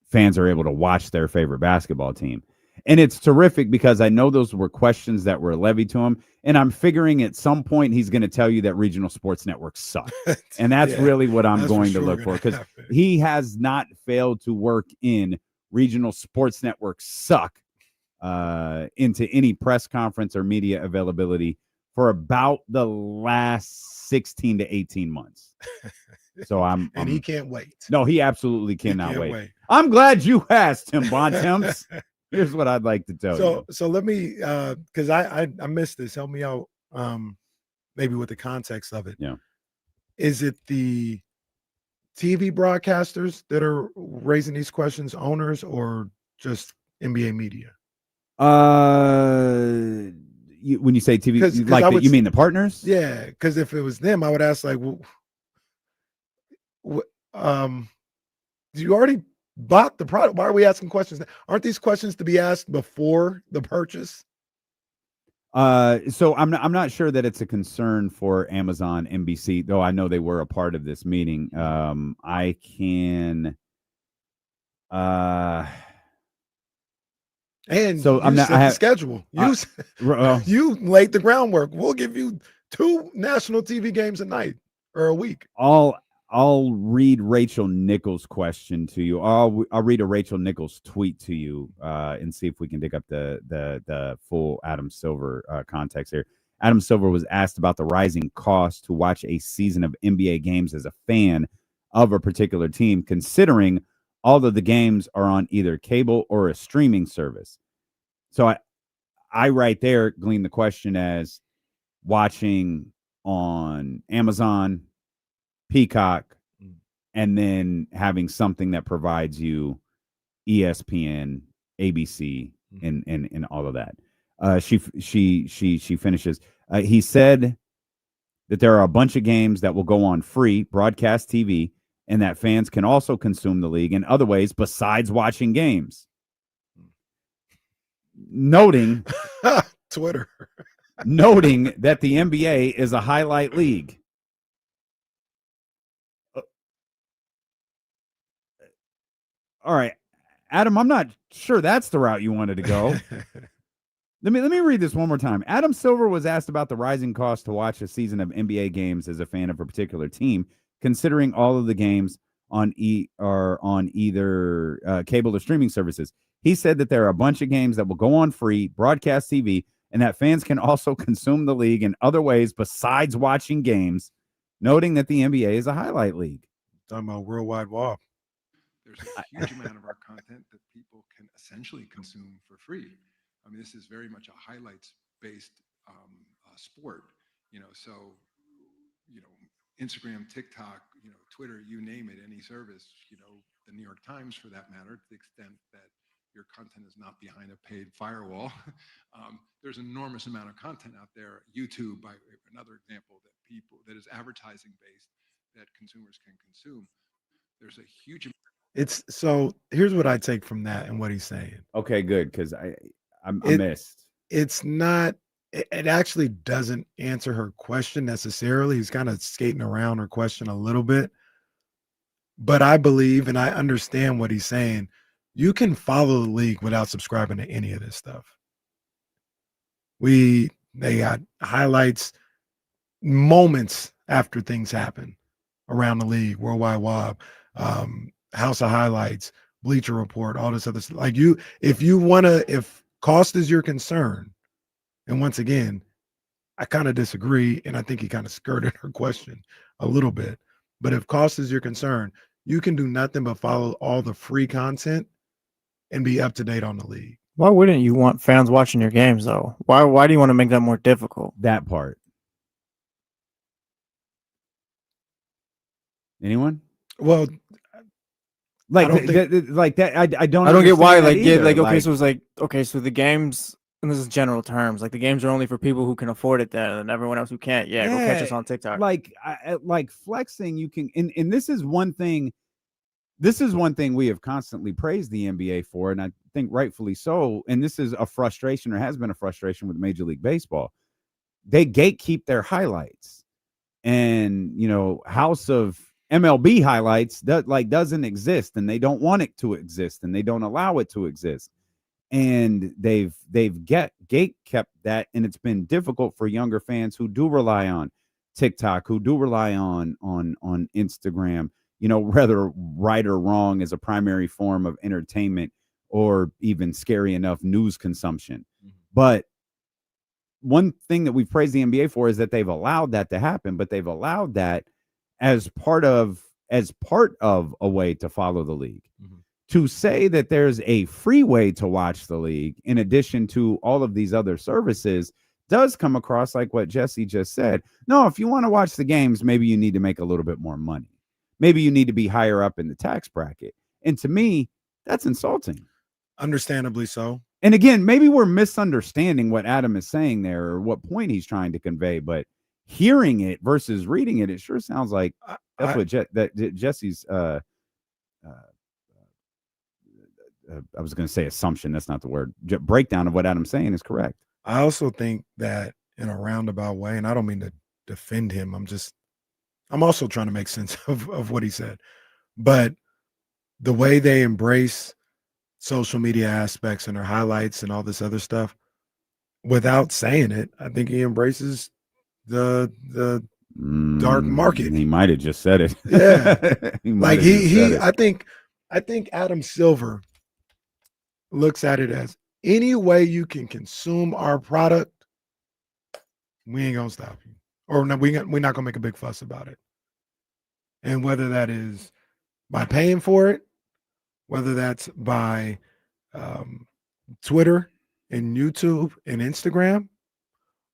fans are able to watch their favorite basketball team? And it's terrific because I know those were questions that were levied to him. And I'm figuring at some point he's going to tell you that regional sports networks suck. And that's really what I'm going to look for, because he has not failed to work in regional sports networks suck into any press conference or media availability for about the last 16 to 18 months. So I'm he can't wait. No, he absolutely cannot wait. I'm glad you asked him, Bontemps. Here's what I'd like to tell you. So let me, because I missed this. Help me out, maybe with the context of it. Yeah. Is it the TV broadcasters that are raising these questions, owners, or just NBA media? When you say TV, you mean the partners? Yeah, because if it was them, I would ask, like, you already bought the product. Why are we asking questions? Aren't these questions to be asked before the purchase? So I'm not sure that it's a concern for Amazon, NBC, though I know they were a part of this meeting. I can and so I'm not. I have schedule. You laid the groundwork. We'll give you 2 national TV games a night or a week. I'll read Rachel Nichols' question to you. I'll read a Rachel Nichols tweet to you and see if we can dig up the full Adam Silver context here. Adam Silver was asked about the rising cost to watch a season of NBA games as a fan of a particular team, considering all of the games are on either cable or a streaming service. So I right there glean the question as watching on Amazon, Peacock, and then having something that provides you ESPN, ABC, and all of that. She finishes. He said that there are a bunch of games that will go on free broadcast TV, and that fans can also consume the league in other ways besides watching games. Noting Twitter. Noting that the NBA is a highlight league. All right, Adam, I'm not sure that's the route you wanted to go. Let me read this one more time. Adam Silver was asked about the rising cost to watch a season of NBA games as a fan of a particular team, considering all of the games on either cable or streaming services. He said that there are a bunch of games that will go on free broadcast TV, and that fans can also consume the league in other ways besides watching games, noting that the NBA is a highlight league. Talking about World Wide Web. There's a huge amount of our content that people can essentially consume for free. I mean, this is very much a highlights-based sport, so, Instagram, TikTok, Twitter, you name it, any service, the New York Times for that matter, to the extent that your content is not behind a paid firewall. There's an enormous amount of content out there. YouTube, by another example, that is advertising based that consumers can consume. There's a huge. So here's what I take from that and what he's saying. Okay, good, because I missed. It's not. It actually doesn't answer her question necessarily. He's kind of skating around her question a little bit. But I believe and I understand what he's saying. You can follow the league without subscribing to any of this stuff. They got highlights moments after things happen around the league, World Wide Web, House of Highlights, Bleacher Report, all this other stuff. Like if cost is your concern, and once again, I kind of disagree, and I think he kind of skirted her question a little bit. But if cost is your concern, you can do nothing but follow all the free content and be up to date on the league. Why wouldn't you want fans watching your games, though? Why do you want to make that more difficult? That part. Anyone? Well, I don't get why. Either. So the games, and this is general terms, like the games are only for people who can afford it then, and everyone else who can't. Yeah, go catch us on TikTok. Like flexing, you can, and this is one thing. This is one thing we have constantly praised the NBA for, and I think rightfully so. And this is a frustration, or has been a frustration with Major League Baseball. They gatekeep their highlights, and House of MLB highlights doesn't exist, and they don't want it to exist, and they don't allow it to exist. And they've gate kept that, and it's been difficult for younger fans who do rely on TikTok, who do rely on Instagram, whether right or wrong, as a primary form of entertainment or even scary enough news consumption. Mm-hmm. But one thing that we've praised the NBA for is that they've allowed that to happen, but they've allowed that as part of a way to follow the league. Mm-hmm. To say that there's a free way to watch the league in addition to all of these other services does come across like what Jesse just said. No, if you want to watch the games, maybe you need to make a little bit more money. Maybe you need to be higher up in the tax bracket. And to me, that's insulting. Understandably so. And again, maybe we're misunderstanding what Adam is saying there, or what point he's trying to convey, but hearing it versus reading it, it sure sounds like that's what Jesse's I was going to say assumption. That's not the word. Breakdown of what Adam's saying is correct. I also think that in a roundabout way, and I don't mean to defend him. I'm also trying to make sense of what he said. But the way they embrace social media aspects and their highlights and all this other stuff, without saying it, I think he embraces the dark market. He might have just said it. Yeah. I think Adam Silver looks at it as any way you can consume our product, we ain't gonna stop you, or no, we're not gonna make a big fuss about it. And whether that is by paying for it, whether that's by Twitter and YouTube and Instagram,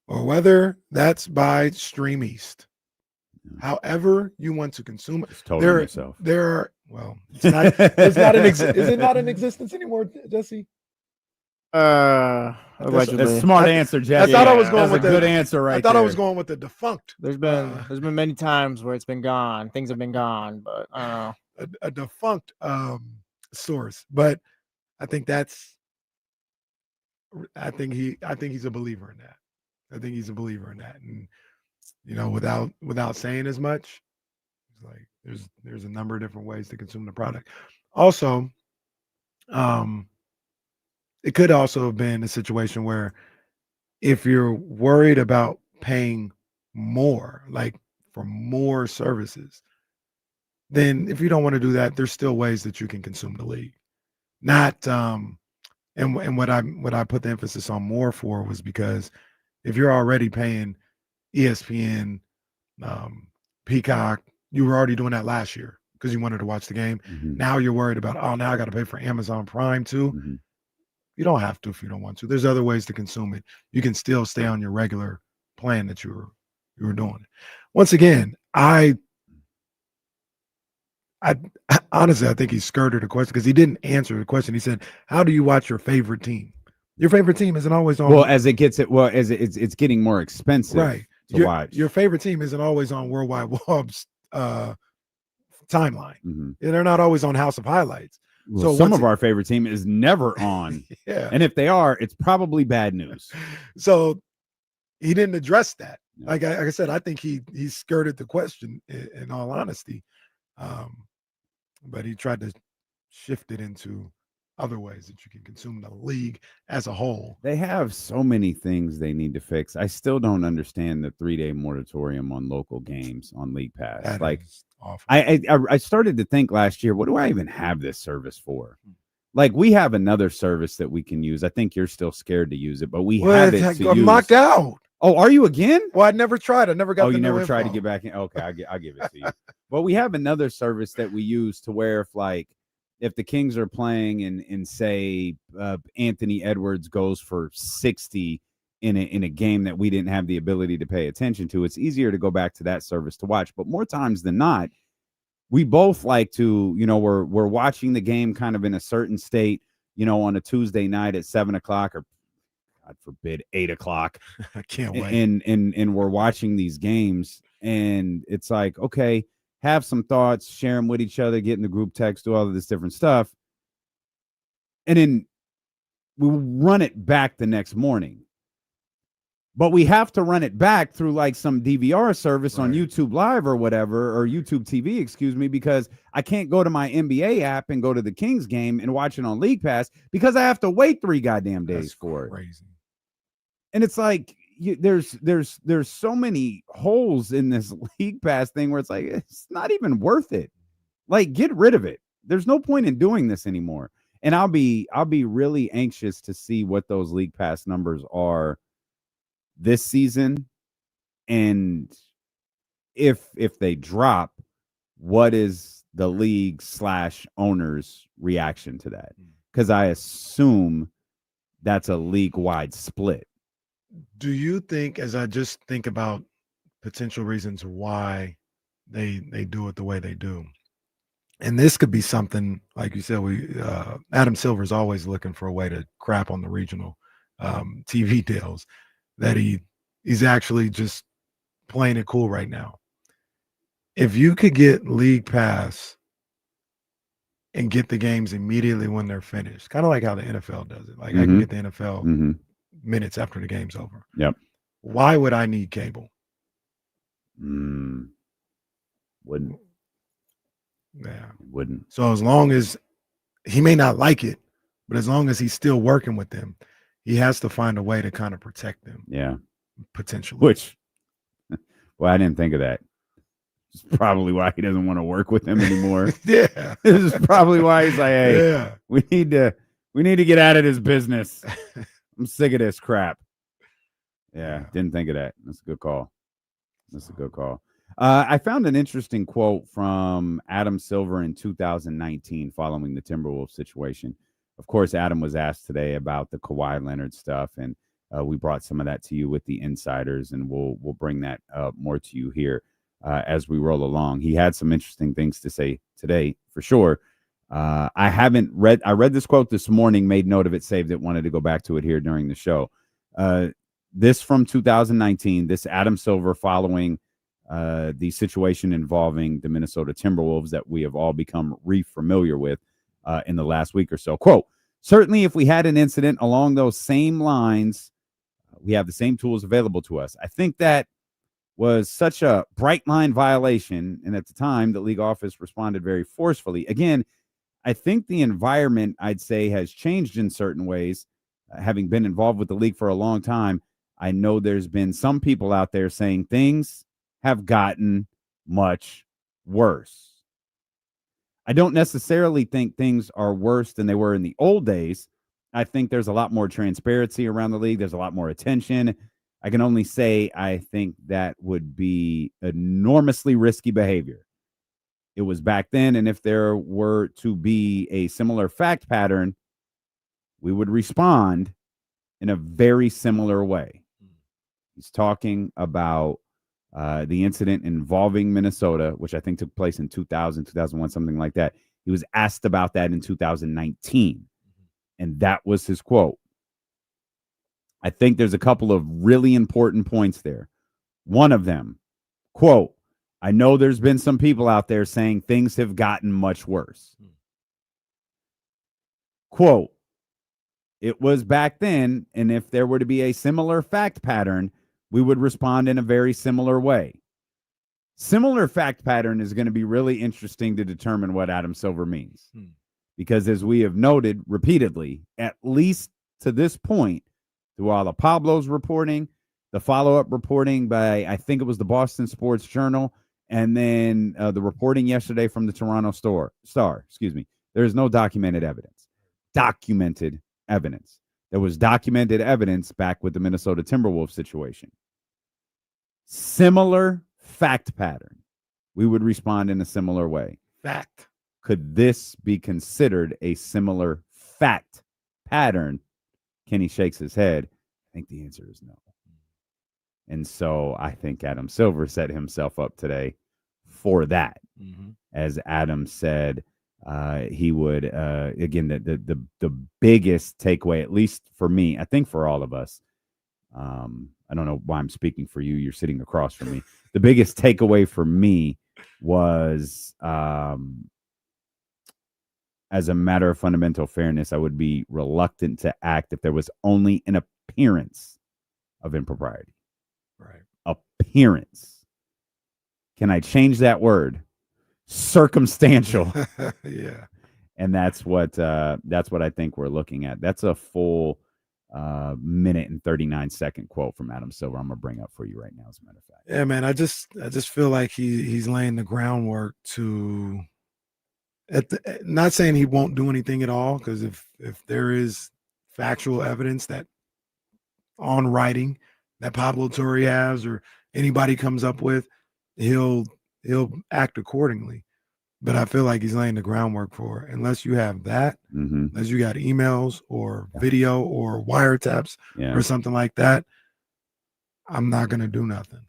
or whether that's by Stream East. However you want to consume it. Just told yourself. There are, well, it's not is it not in existence anymore, Jesse? Allegedly. That's a smart answer, Jesse. I thought I was going with a good answer right there. I was going with the defunct. There's been many times where it's been gone. Things have been gone, but I don't know. A defunct source. But I think he's a believer in that. I think he's a believer in that. And without saying as much, it's like there's a number of different ways to consume the product. Also, it could also have been a situation where if you're worried about paying more, like for more services, then if you don't want to do that, there's still ways that you can consume the league. Not and what I put the emphasis on more for was because if you're already paying ESPN, Peacock, you were already doing that last year because you wanted to watch the game. Mm-hmm. Now you're worried about, now I got to pay for Amazon Prime too. Mm-hmm. You don't have to if you don't want to. There's other ways to consume it. You can still stay on your regular plan that you were doing. Once again, I honestly, I think he skirted the question because he didn't answer the question. He said, "How do you watch your favorite team?" Your favorite team isn't always on. Well, as it's getting more expensive, right? To watch. Your favorite team isn't always on Worldwide Wob's timeline. Mm-hmm. They're not always on House of Highlights. Well, so some of our favorite team is never on. Yeah. And if they are, it's probably bad news. So he didn't address that. Yeah. Like I said, I think he skirted the question in all honesty. But he tried to shift it into other ways that you can consume the league as a whole. They have so many things they need to fix. I still don't understand the 3-day moratorium on local games on League Pass. That like awful. I started to think last year, what do I even have this service for? Like we have another service that we can use. I think you're still scared to use it, but we have it to I'm use. knocked out. Oh, are you again? Well, I never tried. I never got. Oh, you never tried to get back in. Okay, I'll give it to you. But we have another service that we use to where if the Kings are playing and say Anthony Edwards goes for 60 in a game that we didn't have the ability to pay attention to, it's easier to go back to that service to watch. But more times than not, we both like to, we're watching the game kind of in a certain state, on a Tuesday night at 7:00 or God forbid 8:00. I can't wait. And we're watching these games and it's like, okay, have some thoughts, share them with each other, get in the group text, do all of this different stuff. And then we run it back the next morning. But we have to run it back through like some DVR service on YouTube Live or whatever, or YouTube TV, excuse me, because I can't go to my NBA app and go to the Kings game and watch it on League Pass because I have to wait 3 goddamn days for it. Crazy. And it's like, there's so many holes in this League Pass thing where it's like, it's not even worth it. Like, get rid of it. There's no point in doing this anymore. And I'll be really anxious to see what those League Pass numbers are this season. And if they drop, what is the league / owner's reaction to that? Because I assume that's a league-wide split. Do you think, as I just think about potential reasons why they do it the way they do, and this could be something, like you said, Adam Silver's always looking for a way to crap on the regional TV deals, that he's actually just playing it cool right now. If you could get League Pass and get the games immediately when they're finished, kind of like how the NFL does it. Like I can get the NFL minutes after the game's over. Yep. Why would I need cable? Wouldn't. Yeah. Wouldn't. So as long as he may not like it, but as long as he's still working with them, he has to find a way to kind of protect them. Yeah. Potentially. Which, well, I didn't think of that. It's probably why he doesn't want to work with them anymore. Yeah. This is probably why he's like, hey, we need to get out of this business. I'm sick of this crap. Yeah, didn't think of that. That's a good call. That's a good call. I found an interesting quote from Adam Silver in 2019 following the Timberwolves situation. Of course, Adam was asked today about the Kawhi Leonard stuff, and we brought some of that to you with the insiders, and we'll bring that more to you here. as we roll along. He had some interesting things to say today, for sure. I read this quote this morning, made note of it, saved it, wanted to go back to it here during the show. This from 2019, this Adam Silver following the situation involving the Minnesota Timberwolves that we have all become re-familiar with in the last week or so. Quote, certainly if we had an incident along those same lines, we have the same tools available to us. I think that was such a bright line violation, and at the time, the league office responded very forcefully. Again, I think the environment, I'd say, has changed in certain ways. Having been involved with the league for a long time, I know there's been some people out there saying things have gotten much worse. I don't necessarily think things are worse than they were in the old days. I think there's a lot more transparency around the league. There's a lot more attention. I can only say I think that would be enormously risky behavior. It was back then, and if there were to be a similar fact pattern, we would respond in a very similar way. He's talking about the incident involving Minnesota, which I think took place in 2000, 2001, something like that. He was asked about that in 2019, and that was his quote. I think there's a couple of really important points there. One of them, quote, I know there's been some people out there saying things have gotten much worse. Quote, it was back then, and if there were to be a similar fact pattern, we would respond in a very similar way. Similar fact pattern is going to be really interesting to determine what Adam Silver means. Because as we have noted repeatedly, at least to this point, through all the Pablo's reporting, the follow-up reporting by, I think it was the Boston Sports Journal, and then the reporting yesterday from the Toronto Star, there is no documented evidence. Documented evidence. There was documented evidence back with the Minnesota Timberwolves situation. Similar fact pattern. We would respond in a similar way. Fact. Could this be considered a similar fact pattern? Kenny shakes his head. I think the answer is no. And so I think Adam Silver set himself up today for that. As Adam said, he would, again, the biggest takeaway, at least for me, I think for all of us, I don't know why I'm speaking for you. You're sitting across from me. The biggest takeaway for me was, as a matter of fundamental fairness, I would be reluctant to act if there was only an appearance of impropriety. Right. Appearance. Can I change that word? Circumstantial. Yeah. And that's what I think we're looking at. That's a full minute and 39-second quote from Adam Silver. I'm gonna bring up for you right now, as a matter of fact. Yeah, man. I just feel like he's laying the groundwork to. Not saying he won't do anything at all, because if there is factual evidence that on writing that Pablo Torre has or anybody comes up with, he'll act accordingly. But I feel like he's laying the groundwork for it. Unless you have that, unless you got emails or video or wiretaps or something like that, I'm not gonna do nothing.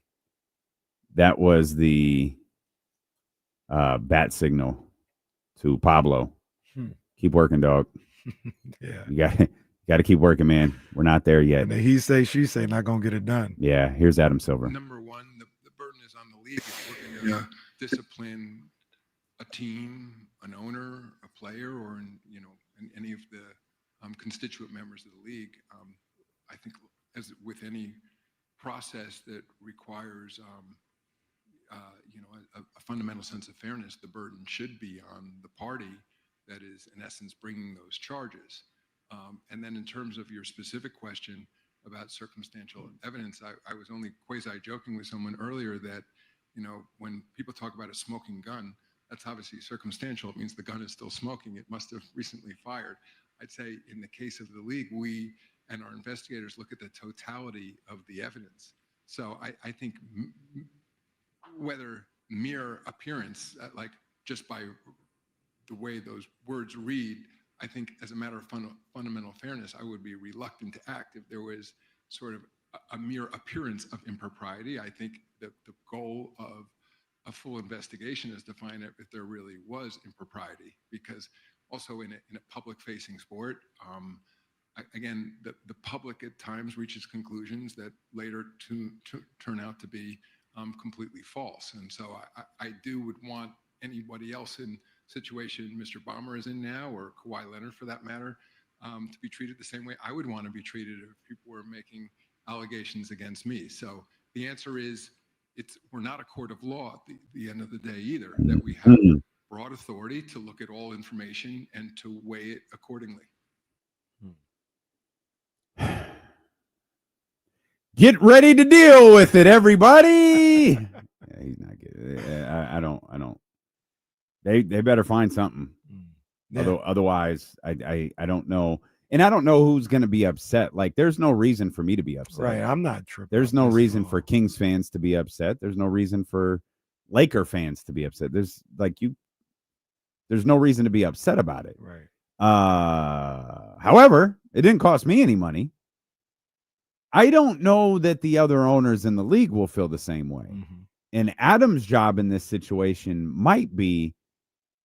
That was the bat signal to Pablo. Keep working, dog. Yeah. You got to keep working, man. We're not there yet. And then he say, she say, not going to get it done. Yeah. Here's Adam Silver. Number one, the burden is on the league. If we're going to discipline a team, an owner, a player, or any of the constituent members of the league. I think, as with any process that requires a fundamental sense of fairness, the burden should be on the party that is, in essence, bringing those charges. And then in terms of your specific question about circumstantial evidence, I was only quasi-joking with someone earlier that, when people talk about a smoking gun, that's obviously circumstantial. It means the gun is still smoking. It must have recently fired. I'd say in the case of the league, we and our investigators look at the totality of the evidence. So I think whether mere appearance, like just by the way those words read, I think as a matter of fundamental fairness, I would be reluctant to act if there was sort of a mere appearance of impropriety. I think that the goal of a full investigation is to find out if there really was impropriety, because also in a public-facing sport, again, the public at times reaches conclusions that later turn out to be completely false. And so I would want anybody else in situation Mr. Ballmer is in now, or Kawhi Leonard for that matter, to be treated the same way I would want to be treated if people were making allegations against me. So the answer is, we're not a court of law at the end of the day either, that we have broad authority to look at all information and to weigh it accordingly. Get ready to deal with it, everybody. Yeah, he's not good. I don't. They better find something. Yeah. Otherwise, I don't know. And I don't know who's going to be upset. Like, there's no reason for me to be upset. Right. I'm not tripping. There's no reason for Kings fans to be upset. There's no reason for Laker fans to be upset. There's no reason to be upset about it. Right. However, it didn't cost me any money. I don't know that the other owners in the league will feel the same way. Mm-hmm. And Adam's job in this situation might be,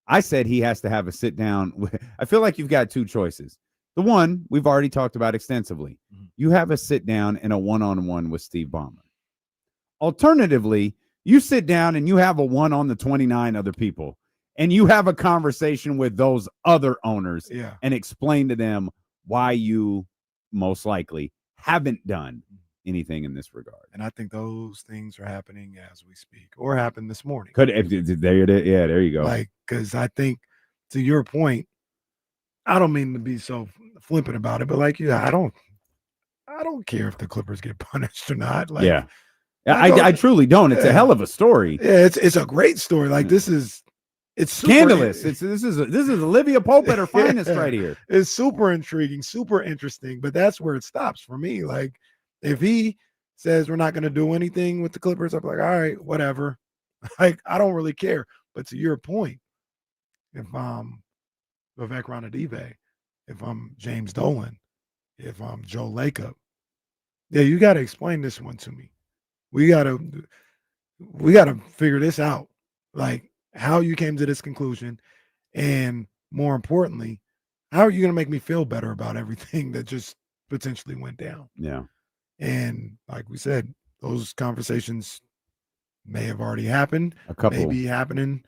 I said he has to have a sit down. I feel like you've got two choices. The one we've already talked about extensively. Mm-hmm. You have a sit down and a one-on-one with Steve Ballmer. Alternatively, you sit down and you have a one on the 29 other people, and you have a conversation with those other owners and explain to them why you most likely haven't done anything in this regard. And I think those things are happening as we speak, or happened this morning. There you go. Like, because I think, to your point, I don't mean to be so flippant about it, but like, I don't care if the Clippers get punished or not. Like, I truly don't. It's a hell of a story. Yeah, it's a great story. Like, it's scandalous. This is Olivia Pope at her finest right here. It's super intriguing, super interesting, but that's where it stops for me. Like, if he says we're not going to do anything with the Clippers, I'm like, all right, whatever. Like, I don't really care. But to your point, if I'm Vivek Ranadive, if I'm James Dolan, if I'm Joe Lacob, you got to explain this one to me. We got to figure this out. Like, how you came to this conclusion, and more importantly, how are you going to make me feel better about everything that just potentially went down? Yeah. And like we said, those conversations may have already happened. May be happening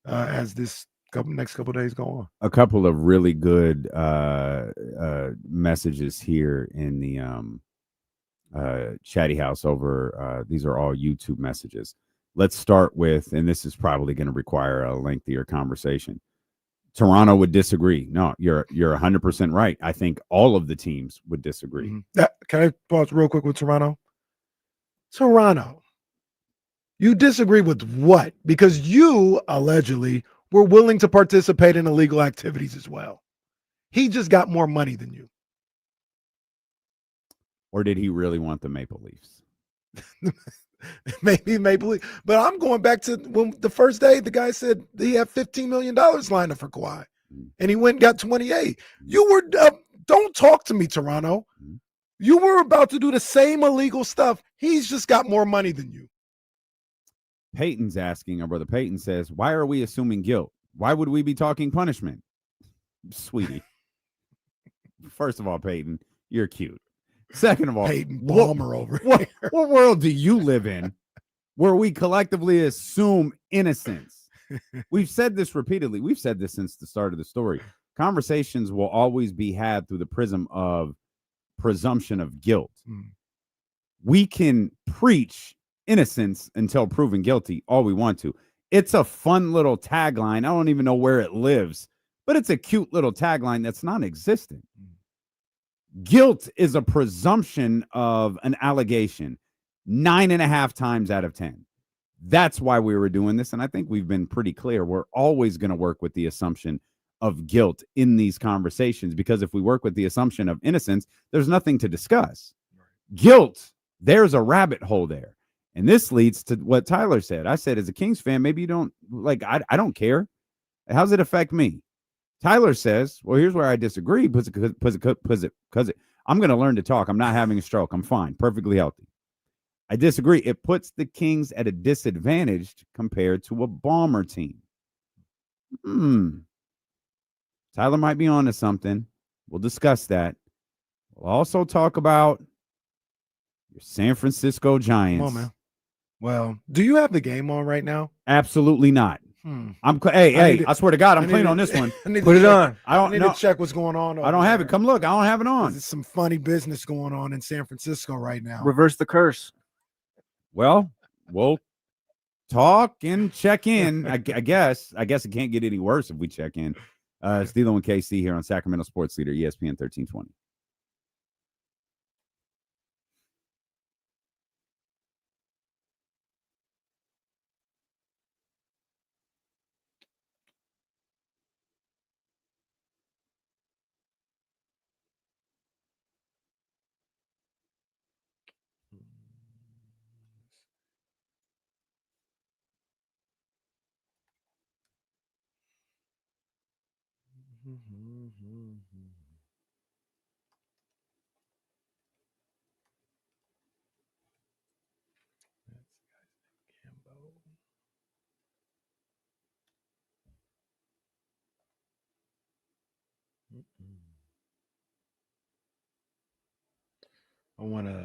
as this next couple of days go on. A couple of really good messages here in the chatty house over. These are all YouTube messages. Let's start with, and this is probably going to require a lengthier conversation. Toronto would disagree. No, you're 100% right. I think all of the teams would disagree. Mm-hmm. Can I pause real quick with Toronto? Toronto, you disagree with what? Because you allegedly were willing to participate in illegal activities as well. He just got more money than you. Or did he really want the Maple Leafs? Maybe Maple Leafs. But I'm going back to when the first day the guy said he had $15 million lined up for Kawhi. And he went and got 28. You were, don't talk to me, Toronto. You were about to do the same illegal stuff. He's just got more money than you. Peyton's asking, our brother Peyton says, why are we assuming guilt? Why would we be talking punishment? Sweetie. First of all, Peyton, you're cute. Second of all, Peyton Ballmer over here. What world do you live in where we collectively assume innocence? We've said this repeatedly. We've said this since the start of the story. Conversations will always be had through the prism of presumption of guilt. We can preach innocence until proven guilty all we want to. It's a fun little tagline. I don't even know where it lives, but it's a cute little tagline that's non-existent. Guilt is a presumption of an allegation 9.5 times out of 10. That's why we were doing this. And I think we've been pretty clear. We're always going to work with the assumption of guilt in these conversations, because if we work with the assumption of innocence, there's nothing to discuss. Guilt, there's a rabbit hole there. And this leads to what Tyler said. I said, as a Kings fan, maybe you don't like, I don't care. How's it affect me? Tyler says, well, here's where I disagree. Because I'm going to learn to talk. I'm not having a stroke. I'm fine. Perfectly healthy. I disagree. It puts the Kings at a disadvantage compared to a Bomber team. Tyler might be on to something. We'll discuss that. We'll also talk about your San Francisco Giants. Come on, man. Well, do you have the game on right now? Absolutely not. I swear to God, I'm playing on this one. Put it on. I need to check what's going on. I don't have it. Come look. I don't have it on. There's some funny business going on in San Francisco right now. Reverse the curse. Well, we'll talk and check in. I guess it can't get any worse if we check in. It's D'Lo and KC here on Sacramento Sports Leader, ESPN 1320. I want to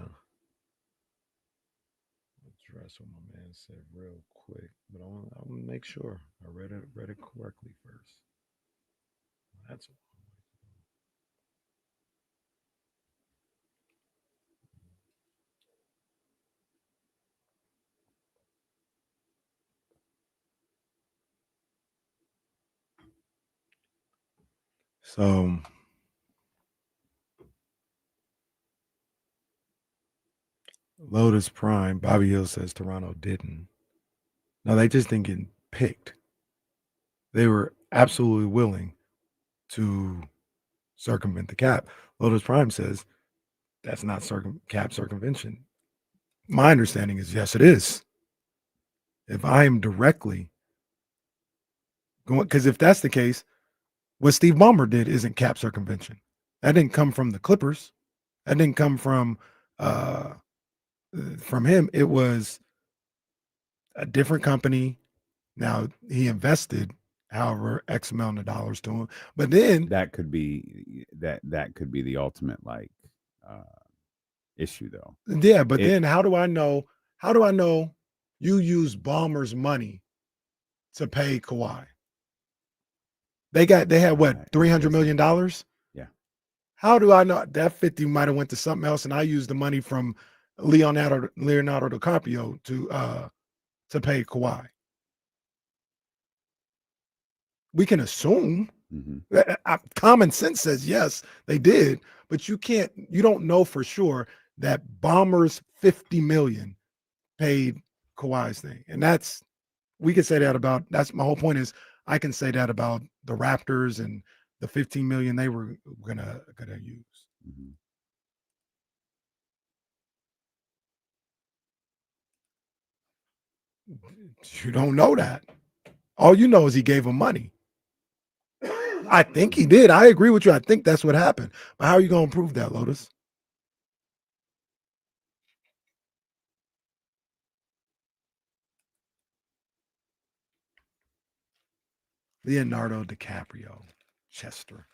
address what my man said real quick, but I want to make sure I read it correctly first. That's all. So Lotus Prime, Bobby Hill says Toronto didn't. No, they just didn't get picked. They were absolutely willing to circumvent the cap. Lotus Prime says that's not cap circumvention. My understanding is yes, it is. If I am directly going, because if that's the case, what Steve Ballmer did isn't cap circumvention. That didn't come from the Clippers. That didn't come from him. It was a different company. Now he invested however X amount of dollars to him, but then that could be the ultimate issue though. Yeah, but then how do I know you use Ballmer's money to pay Kawhi? They had what, $300 million? Yeah. How do I know that 50 might have went to something else and I used the money from Leonardo DiCaprio to pay Kawhi? We can assume. Common sense says yes, they did, but you don't know for sure that Ballmer's $50 million paid Kawhi's thing. And we can say that about, that's my whole point is I can say that about the Raptors and the $15 million they were gonna use. You don't know that. All you know is he gave him money. I think he did. I agree with you. I think that's what happened. But how are you going to prove that, Lotus? Leonardo DiCaprio, Chester.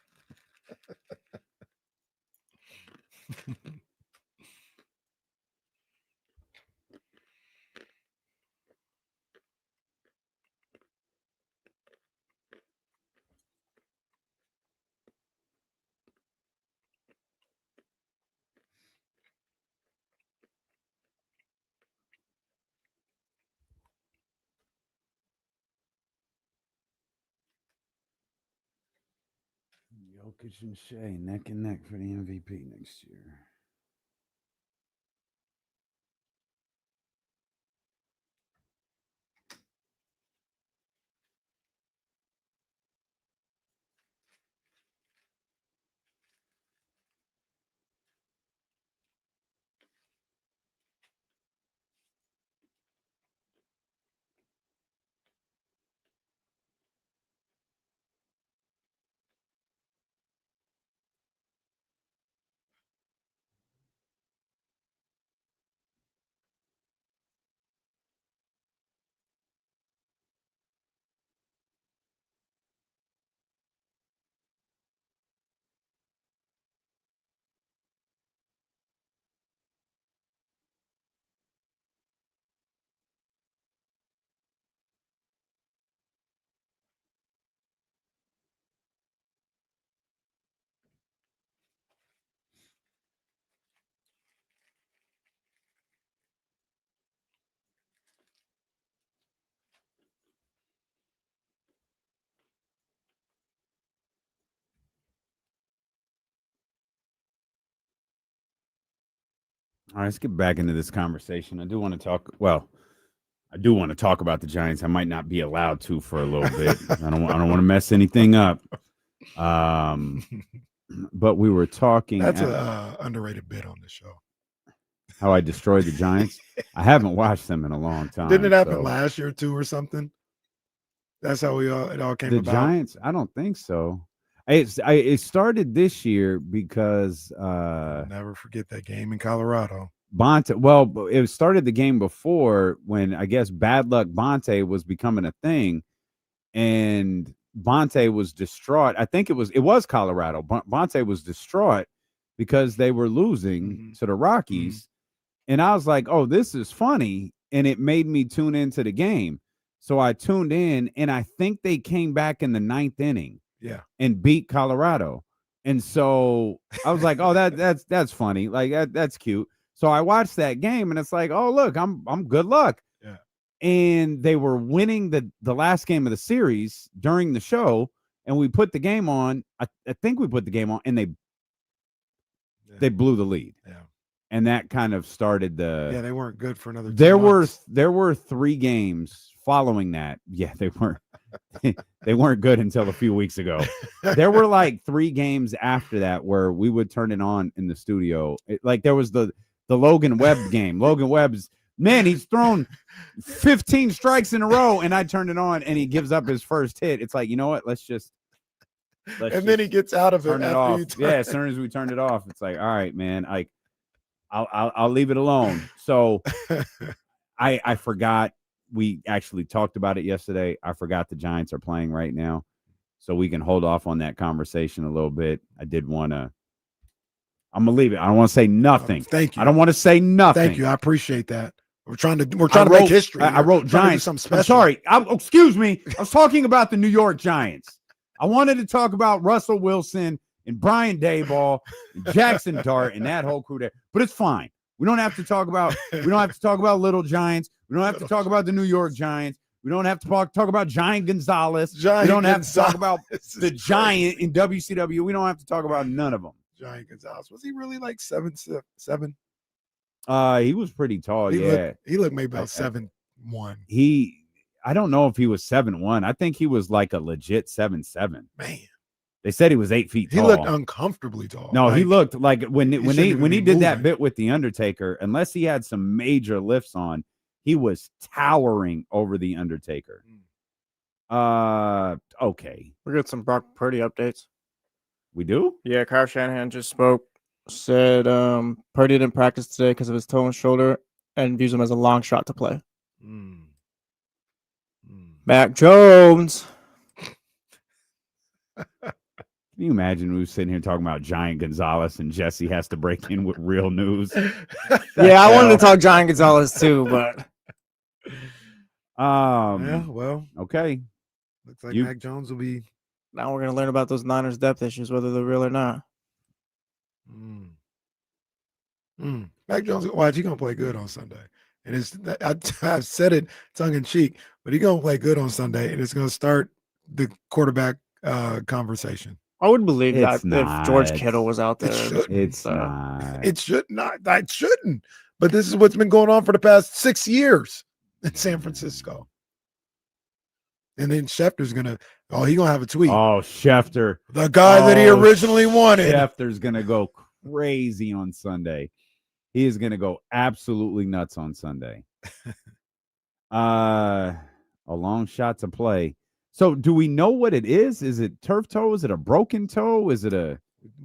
Jokic and Shea neck and neck for the MVP next year. All right, let's get back into this conversation. I do want to talk about the Giants. I might not be allowed to for a little bit. I don't want to mess anything up. But we were talking. That's an underrated bit on the show. How I destroyed the Giants. I haven't watched them in a long time. Didn't it happen last year too, or something? That's how it all came about. The Giants? I don't think so. It started this year because I'll never forget that game in Colorado. Bonte. Well, it started the game before when I guess bad luck Bonte was becoming a thing, and Bonte was distraught. I think it was Colorado. Bonte was distraught because they were losing to the Rockies. And I was like, oh, this is funny. And it made me tune into the game. So I tuned in, and I think they came back in the 9th inning and beat Colorado. And so I was like, oh, that's funny. Like that's cute. So I watched that game, and it's like, oh, look, I'm good luck. Yeah. And they were winning the last game of the series during the show, and we put the game on. I think we put the game on, and they blew the lead. Yeah. And that kind of started the. Yeah, they weren't good for another. There were 3 games following that. Yeah, they weren't. They weren't good until a few weeks ago. There were like 3 games after that where we would turn it on in the studio. Like there was the Logan Webb game. Logan Webb's he's thrown 15 strikes in a row, and I turned it on, and he gives up his first hit. It's like, you know what? Let's then he gets out of it. Turn it off. Yeah, as soon as we turned it off, it's like, all right, man. I'll leave it alone. So I forgot we actually talked about it yesterday. I forgot the Giants are playing right now, so we can hold off on that conversation a little bit. I'm gonna leave it. I don't want to say nothing. Thank you. I don't want to say nothing. Thank you. I appreciate that. We're trying to make history. I wrote Giants. Something special. I'm sorry. Excuse me. I was talking about the New York Giants. I wanted to talk about Russell Wilson and Brian Daboll and Jackson Dart and that whole crew there, but it's fine. We don't have to talk about Little Giants. We don't have to talk about the New York Giants. We don't have to talk about Giant Gonzalez. We don't have to talk about the Giant in WCW. We don't have to talk about none of them. Giant Gonzalez, was he really like 7'7"? He was pretty tall. He looked maybe about 7'1". I don't know if he was 7'1". I think he was like a legit 7'7". Man, they said he was 8 feet tall. He looked uncomfortably tall. No, he looked like when he did that bit with the Undertaker. Unless he had some major lifts on, he was towering over the Undertaker. Okay, We got some Brock Purdy updates. We do? Yeah, Kyle Shanahan just spoke. Said Purdy didn't practice today because of his toe and shoulder, and views him as a long shot to play. Mac Jones. Can you imagine we were sitting here talking about Giant Gonzalez and Jesse has to break in with real news? Yeah, I wanted to talk Giant Gonzalez too, but yeah, well, okay. Looks like Mac Jones will be. Now we're gonna learn about those Niners depth issues, whether they're real or not. Mac Jones, watch, he's gonna play good on Sunday, and I've said it tongue in cheek, but he's gonna play good on Sunday, and it's gonna start the quarterback conversation. I would believe that if George Kittle was out there. It's not. It should not. It shouldn't. But this is what's been going on for the past 6 years in San Francisco. And then Schefter's gonna. He's gonna have a tweet. Oh, Schefter, the guy that he originally wanted. Schefter's gonna go crazy on Sunday. He is gonna go absolutely nuts on Sunday. A long shot to play. So do we know what it is? Is it turf toe? Is it a broken toe? Is it a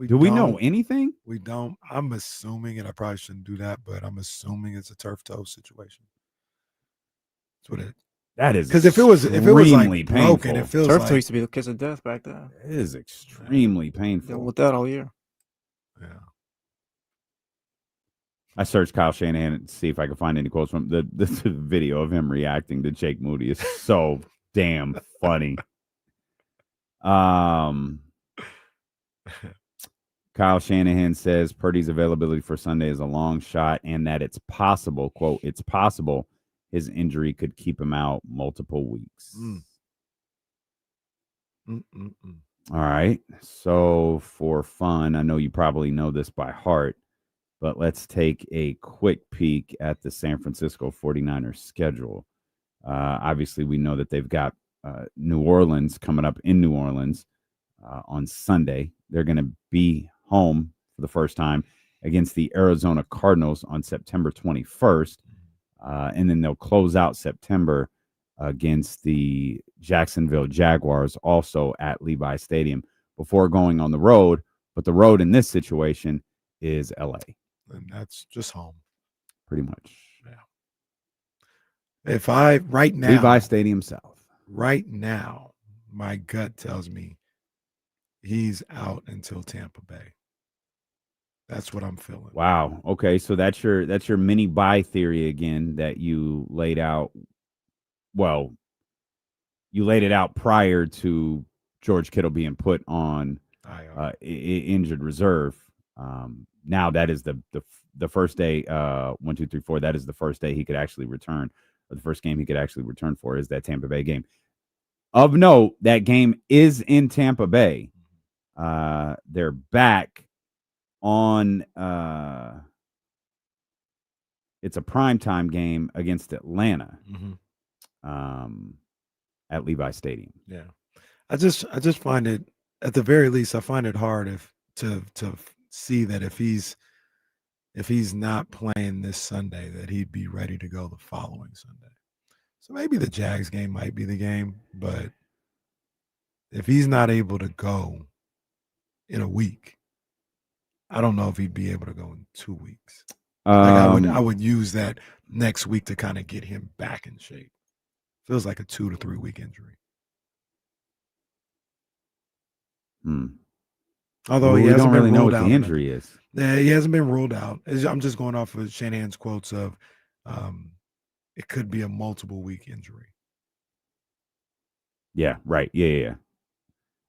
do we know anything? We don't. I'm assuming, and I probably shouldn't do that, but I'm assuming it's a turf toe situation. That's what it that is because if it was like broken, it feels turf like toe used to be the kiss of death back then. It is extremely painful. Dealt with that all year. Yeah. I searched Kyle Shanahan to see if I could find any quotes from the video of him reacting to Jake Moody is so damn funny. Kyle Shanahan says Purdy's availability for Sunday is a long shot and that it's possible, quote, it's possible his injury could keep him out multiple weeks. All right. So for fun, I know you probably know this by heart. But let's take a quick peek at the San Francisco 49ers schedule. Obviously, we know that they've got New Orleans coming up in New Orleans on Sunday. They're going to be home for the first time against the Arizona Cardinals on September 21st. And then they'll close out September against the Jacksonville Jaguars, also at Levi Stadium, before going on the road. But the road in this situation is LA. And that's just home. Pretty much. Yeah. If I, right now, Levi Stadium South. Right now, my gut tells me he's out until Tampa Bay. That's what I'm feeling. Wow. Okay, so that's your mini bye theory again that you laid out. Well, you laid it out prior to George Kittle being put on injured reserve. Now that is the first day. 1, 2, 3, 4. That is the first day he could actually return, or the first game he could actually return for is that Tampa Bay game. Of note, that game is in Tampa Bay. They're back on. It's a primetime game against Atlanta. At Levi Stadium. Yeah, I just find it, at the very least, I find it hard to see that if he's not playing this Sunday, that he'd be ready to go the following Sunday. So maybe the Jags game might be the game, but if he's not able to go in a week, I don't know if he'd be able to go in 2 weeks. I would use that next week to kind of get him back in shape. Feels like a 2 to 3 week injury. Although he hasn't don't really been know ruled what out. the injury is. Yeah, he hasn't been ruled out. I'm just going off of Shanahan's quotes of it could be a multiple week injury. Yeah, right. Yeah.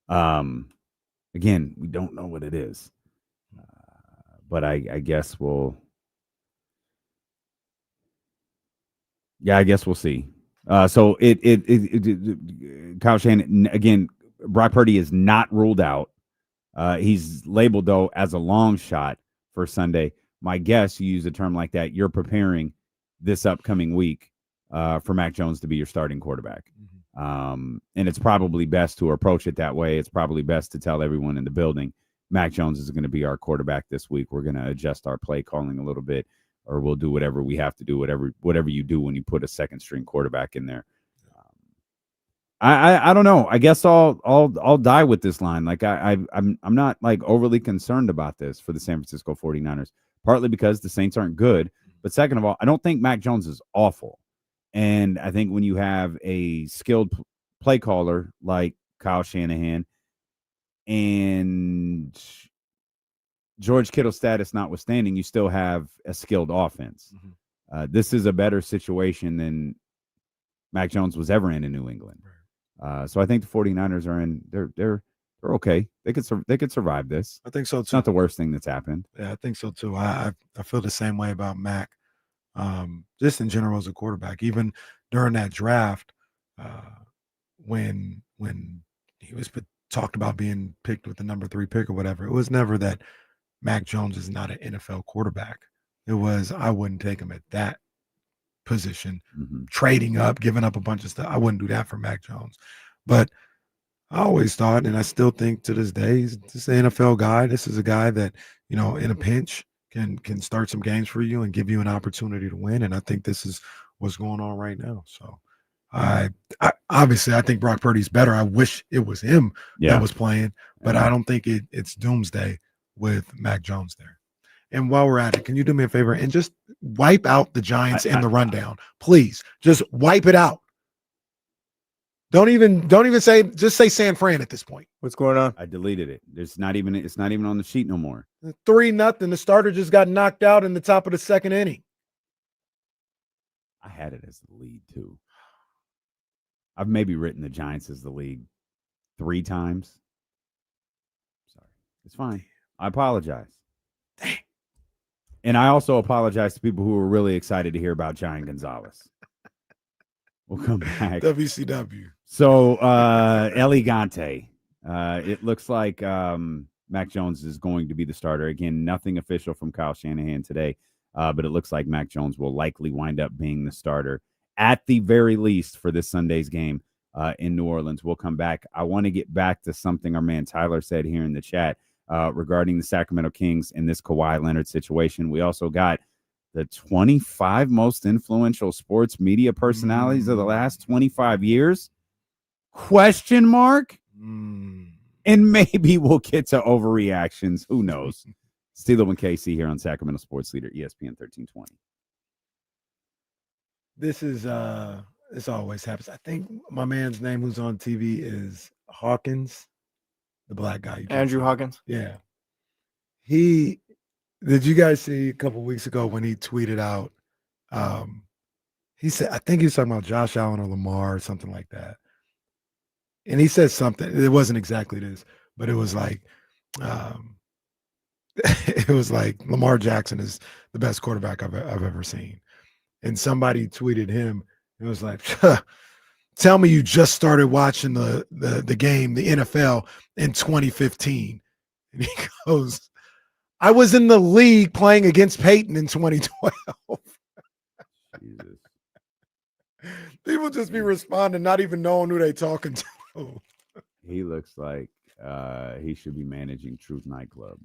Again, we don't know what it is. But I guess we'll. Yeah, I guess we'll see. So Kyle Shanahan, again, Brock Purdy is not ruled out. He's labeled, though, as a long shot for Sunday. My guess, you use a term like that, you're preparing this upcoming week for Mac Jones to be your starting quarterback. And it's probably best to approach it that way. It's probably best to tell everyone in the building, Mac Jones is going to be our quarterback this week. We're going to adjust our play calling a little bit, or we'll do whatever we have to do, whatever you do when you put a second string quarterback in there. I don't know. I guess I'll die with this line. Like I'm not like overly concerned about this for the San Francisco 49ers, partly because the Saints aren't good, but second of all, I don't think Mac Jones is awful. And I think when you have a skilled play caller like Kyle Shanahan and George Kittle's status notwithstanding, you still have a skilled offense. This is a better situation than Mac Jones was ever in New England. So I think the 49ers are in. They're okay. They could survive this. I think so too. It's not the worst thing that's happened. Yeah, I think so too. I feel the same way about Mac. Just in general as a quarterback, even during that draft, when he was talked about being picked with the number 3 pick or whatever, it was never that Mac Jones is not an NFL quarterback. It was, I wouldn't take him at that position, trading up, giving up a bunch of stuff. I wouldn't do that for Mac Jones. But I always thought, and I still think to this day, he's just an NFL guy. This is a guy that, in a pinch can start some games for you and give you an opportunity to win. And I think this is what's going on right now. So I obviously I think Brock Purdy's better. I wish it was him that was playing, but I don't think it's doomsday with Mac Jones there. And while we're at it, can you do me a favor and just wipe out the Giants in the rundown, please? Just wipe it out. Don't even say, just say San Fran at this point. What's going on? I deleted it. It's not even on the sheet no more. 3-0. The starter just got knocked out in the top of the second inning. I had it as the lead too. I've maybe written the Giants as the lead 3 times. Sorry. It's fine. I apologize. Dang. And I also apologize to people who were really excited to hear about Giant Gonzalez. We'll come back. WCW. So, Elegante. It looks like Mac Jones is going to be the starter. Again, nothing official from Kyle Shanahan today, but it looks like Mac Jones will likely wind up being the starter at the very least for this Sunday's game in New Orleans. We'll come back. I want to get back to something our man Tyler said here in the chat regarding the Sacramento Kings and this Kawhi Leonard situation. We also got the 25 most influential sports media personalities of the last 25 years? Question mark? And maybe we'll get to overreactions. Who knows? Steelo and KC here on Sacramento Sports Leader, ESPN 1320. This is this always happens. I think my man's name who's on TV is Hawkins, the black guy. Andrew Hawkins. Yeah. Did you guys see a couple weeks ago when he tweeted out he said, I think he was talking about Josh Allen or Lamar or something like that. And he said something, it wasn't exactly this, but it was like Lamar Jackson is the best quarterback I've ever seen. And somebody tweeted him, it was like, tell me you just started watching the game, the NFL in 2015. And he goes, I was in the league playing against Peyton in 2012. Jesus. People just be responding, not even knowing who they talking to. He looks like he should be managing Truth Nightclub.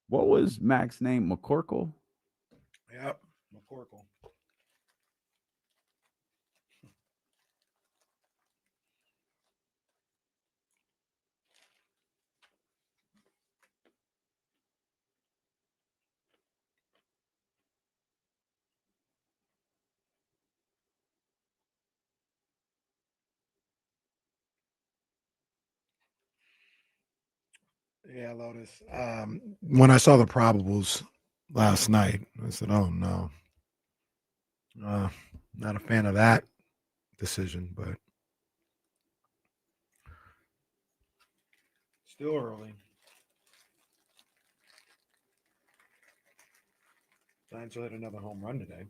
What was Mac's name? McCorkle? Yep, McCorkle. Yeah, Lotus. When I saw the probables last night, I said, oh, no. Not a fan of that decision, but still early. Giants will hit another home run today.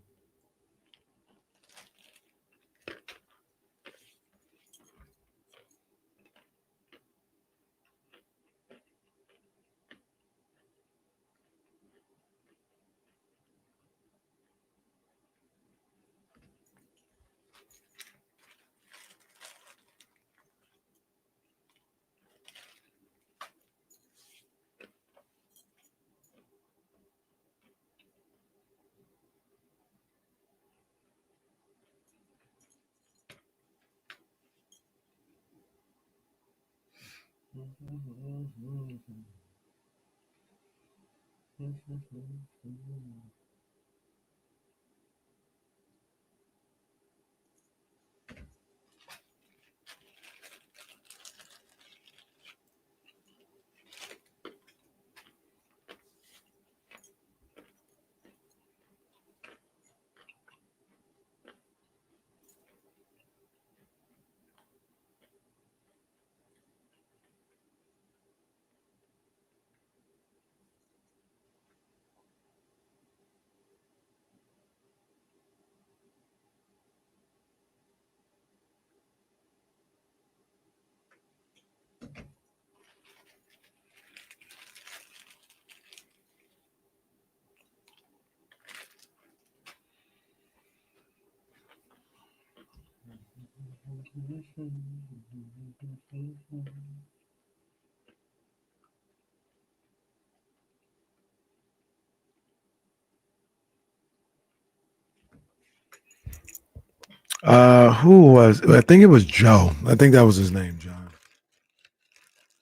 Who was? I think it was Joe. I think that was his name, John.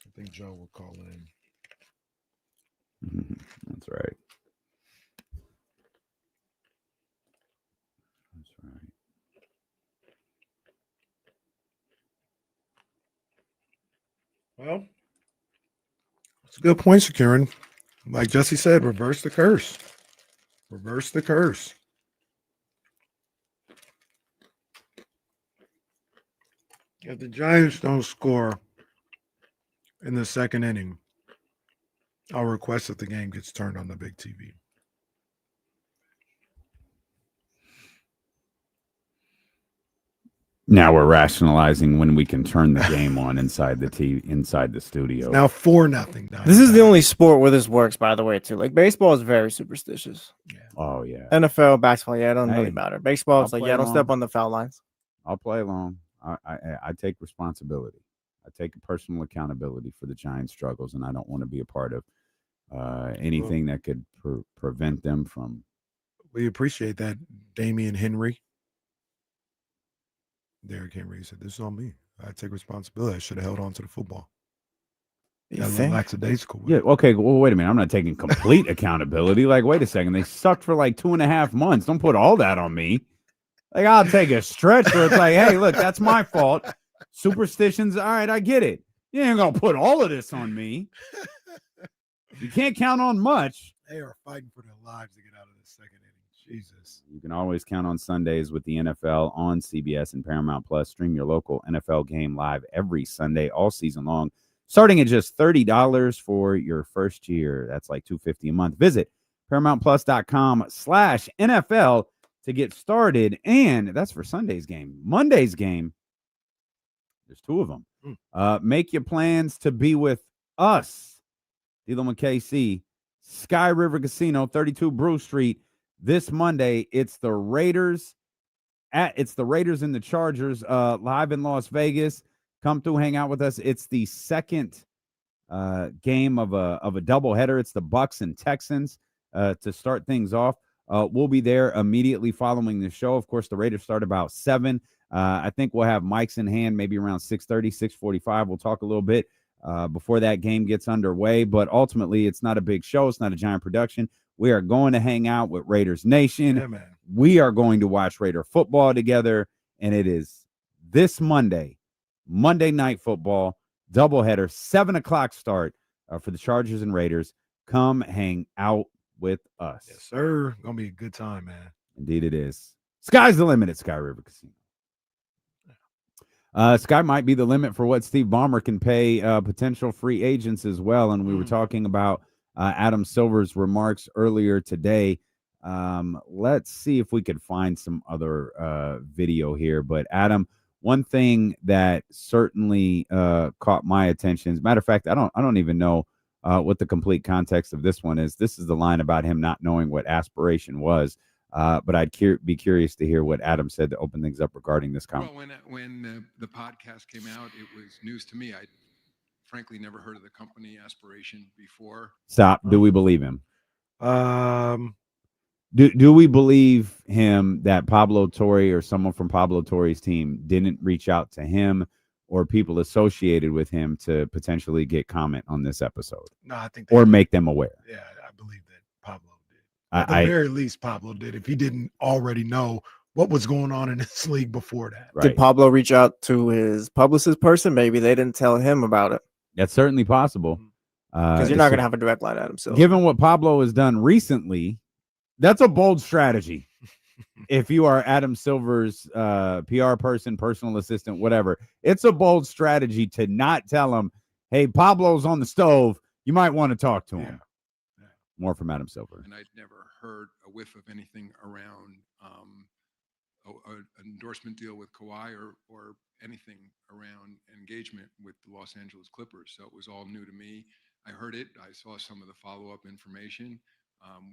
I think Joe will call in. That's right. That's right. Well, it's a good point securing. Like Jesse said, reverse the curse. Reverse the curse. If the Giants don't score in the second inning, I'll request that the game gets turned on the big TV. Now we're rationalizing when we can turn the game on inside the studio. Now 4-0. This is the only sport where this works, by the way, too. Like baseball is very superstitious. Yeah. Oh yeah. NFL, basketball, yeah, it doesn't really matter. Baseball, it's like, yeah, don't step on the foul lines. I'll play along. I take responsibility. I take personal accountability for the Giants' struggles, and I don't want to be a part of anything that could prevent them from. We appreciate that, Damian Henry. Derrick Henry said, "This is on me. I take responsibility. I should have held on to the football." Lackadaisical. Yeah. Okay. Well, wait a minute. I'm not taking complete accountability. Like, wait a second. They sucked for like 2.5 months. Don't put all that on me. Like, I'll take a stretch where it's like, hey, look, that's my fault. Superstitions. All right, I get it. You ain't gonna put all of this on me. You can't count on much. They are fighting for their lives to get out of this second inning. Jesus. You can always count on Sundays with the NFL on CBS and Paramount Plus. Stream your local NFL game live every Sunday all season long, starting at just $30 for your first year. That's like $250 a month. Visit ParamountPlus.com/NFL to get started. And that's for Sunday's game. Monday's game, there's 2 of them. Make your plans to be with us. D'Lo and KC, Sky River Casino, 32 Brew Street. This Monday, it's the Raiders and the Chargers live in Las Vegas. Come through, hang out with us. It's the second game of a doubleheader. It's the Bucs and Texans to start things off. We'll be there immediately following the show. Of course, the Raiders start about 7. I think we'll have mics in hand maybe around 6:30, 6:45. We'll talk a little bit before that game gets underway. But ultimately, it's not a big show. It's not a giant production. We are going to hang out with Raiders Nation. Yeah, man. We are going to watch Raider football together. And it is this Monday Night Football, doubleheader, 7 o'clock start for the Chargers and Raiders. Come hang out with us. Yes, sir. Gonna be a good time, man. Indeed it is. Sky's the limit at Sky River Casino. Sky might be the limit for what Steve Ballmer can pay potential free agents as well. And we were talking about Adam Silver's remarks earlier today. Let's see if we could find some other video here. But Adam, one thing that certainly caught my attention, as a matter of fact, I don't even know what the complete context of this one is. This is the line about him not knowing what aspiration was. But I'd be curious to hear what Adam said to open things up regarding this comment. Well, when the podcast came out, it was news to me. I frankly never heard of the company Aspiration before. Stop. Do we believe him? Do we believe him that Pablo Torre or someone from Pablo Torre's team didn't reach out to him or people associated with him to potentially get comment on this episode? No, I think or make them aware. Yeah, I believe that Pablo did. At the very least, Pablo did. If he didn't already know what was going on in this league before that. Right. Did Pablo reach out to his publicist person? Maybe they didn't tell him about it. That's certainly possible. Because you're not going to have a direct line at him. So, given what Pablo has done recently, that's a bold strategy. If you are Adam Silver's PR person, personal assistant, whatever, it's a bold strategy to not tell him, hey, Pablo's on the stove. You might want to talk to him. Yeah. More from Adam Silver. And I'd never heard a whiff of anything around an endorsement deal with Kawhi or anything around engagement with the Los Angeles Clippers. So it was all new to me. I heard it. I saw some of the follow-up information.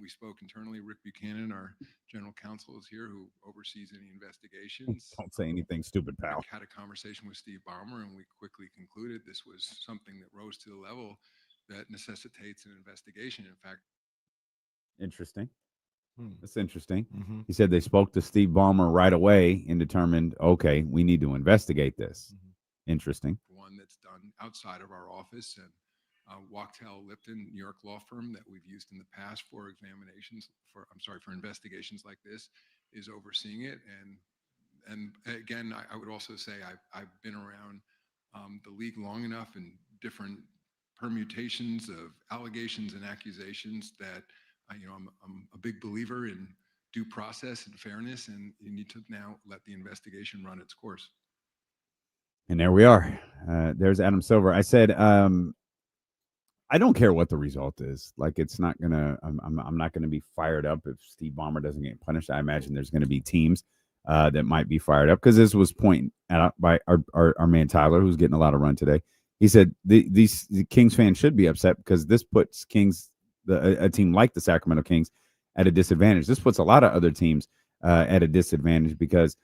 We spoke internally. Rick Buchanan, our general counsel, is here, who oversees any investigations. Don't say anything stupid, pal. Rick had a conversation with Steve Ballmer, and we quickly concluded this was something that rose to the level that necessitates an investigation. In fact, interesting. That's interesting. Mm-hmm. He said they spoke to Steve Ballmer right away and determined, okay, we need to investigate this. Mm-hmm. Interesting. One that's done outside of our office, and Wachtell Lipton, New York law firm that we've used in the past for for investigations like this, is overseeing it. And again, I would also say I've been around the league long enough in different permutations of allegations and accusations that I'm a big believer in due process and fairness, and you need to now let the investigation run its course. And there we are. There's Adam Silver. I said, I don't care what the result is. Like, it's not gonna. I'm not gonna be fired up if Steve Ballmer doesn't get punished. I imagine there's gonna be teams that might be fired up, because this was pointed out by our man Tyler, who's getting a lot of run today. He said the Kings fans should be upset because this puts a team like the Sacramento Kings at a disadvantage. This puts a lot of other teams at a disadvantage because,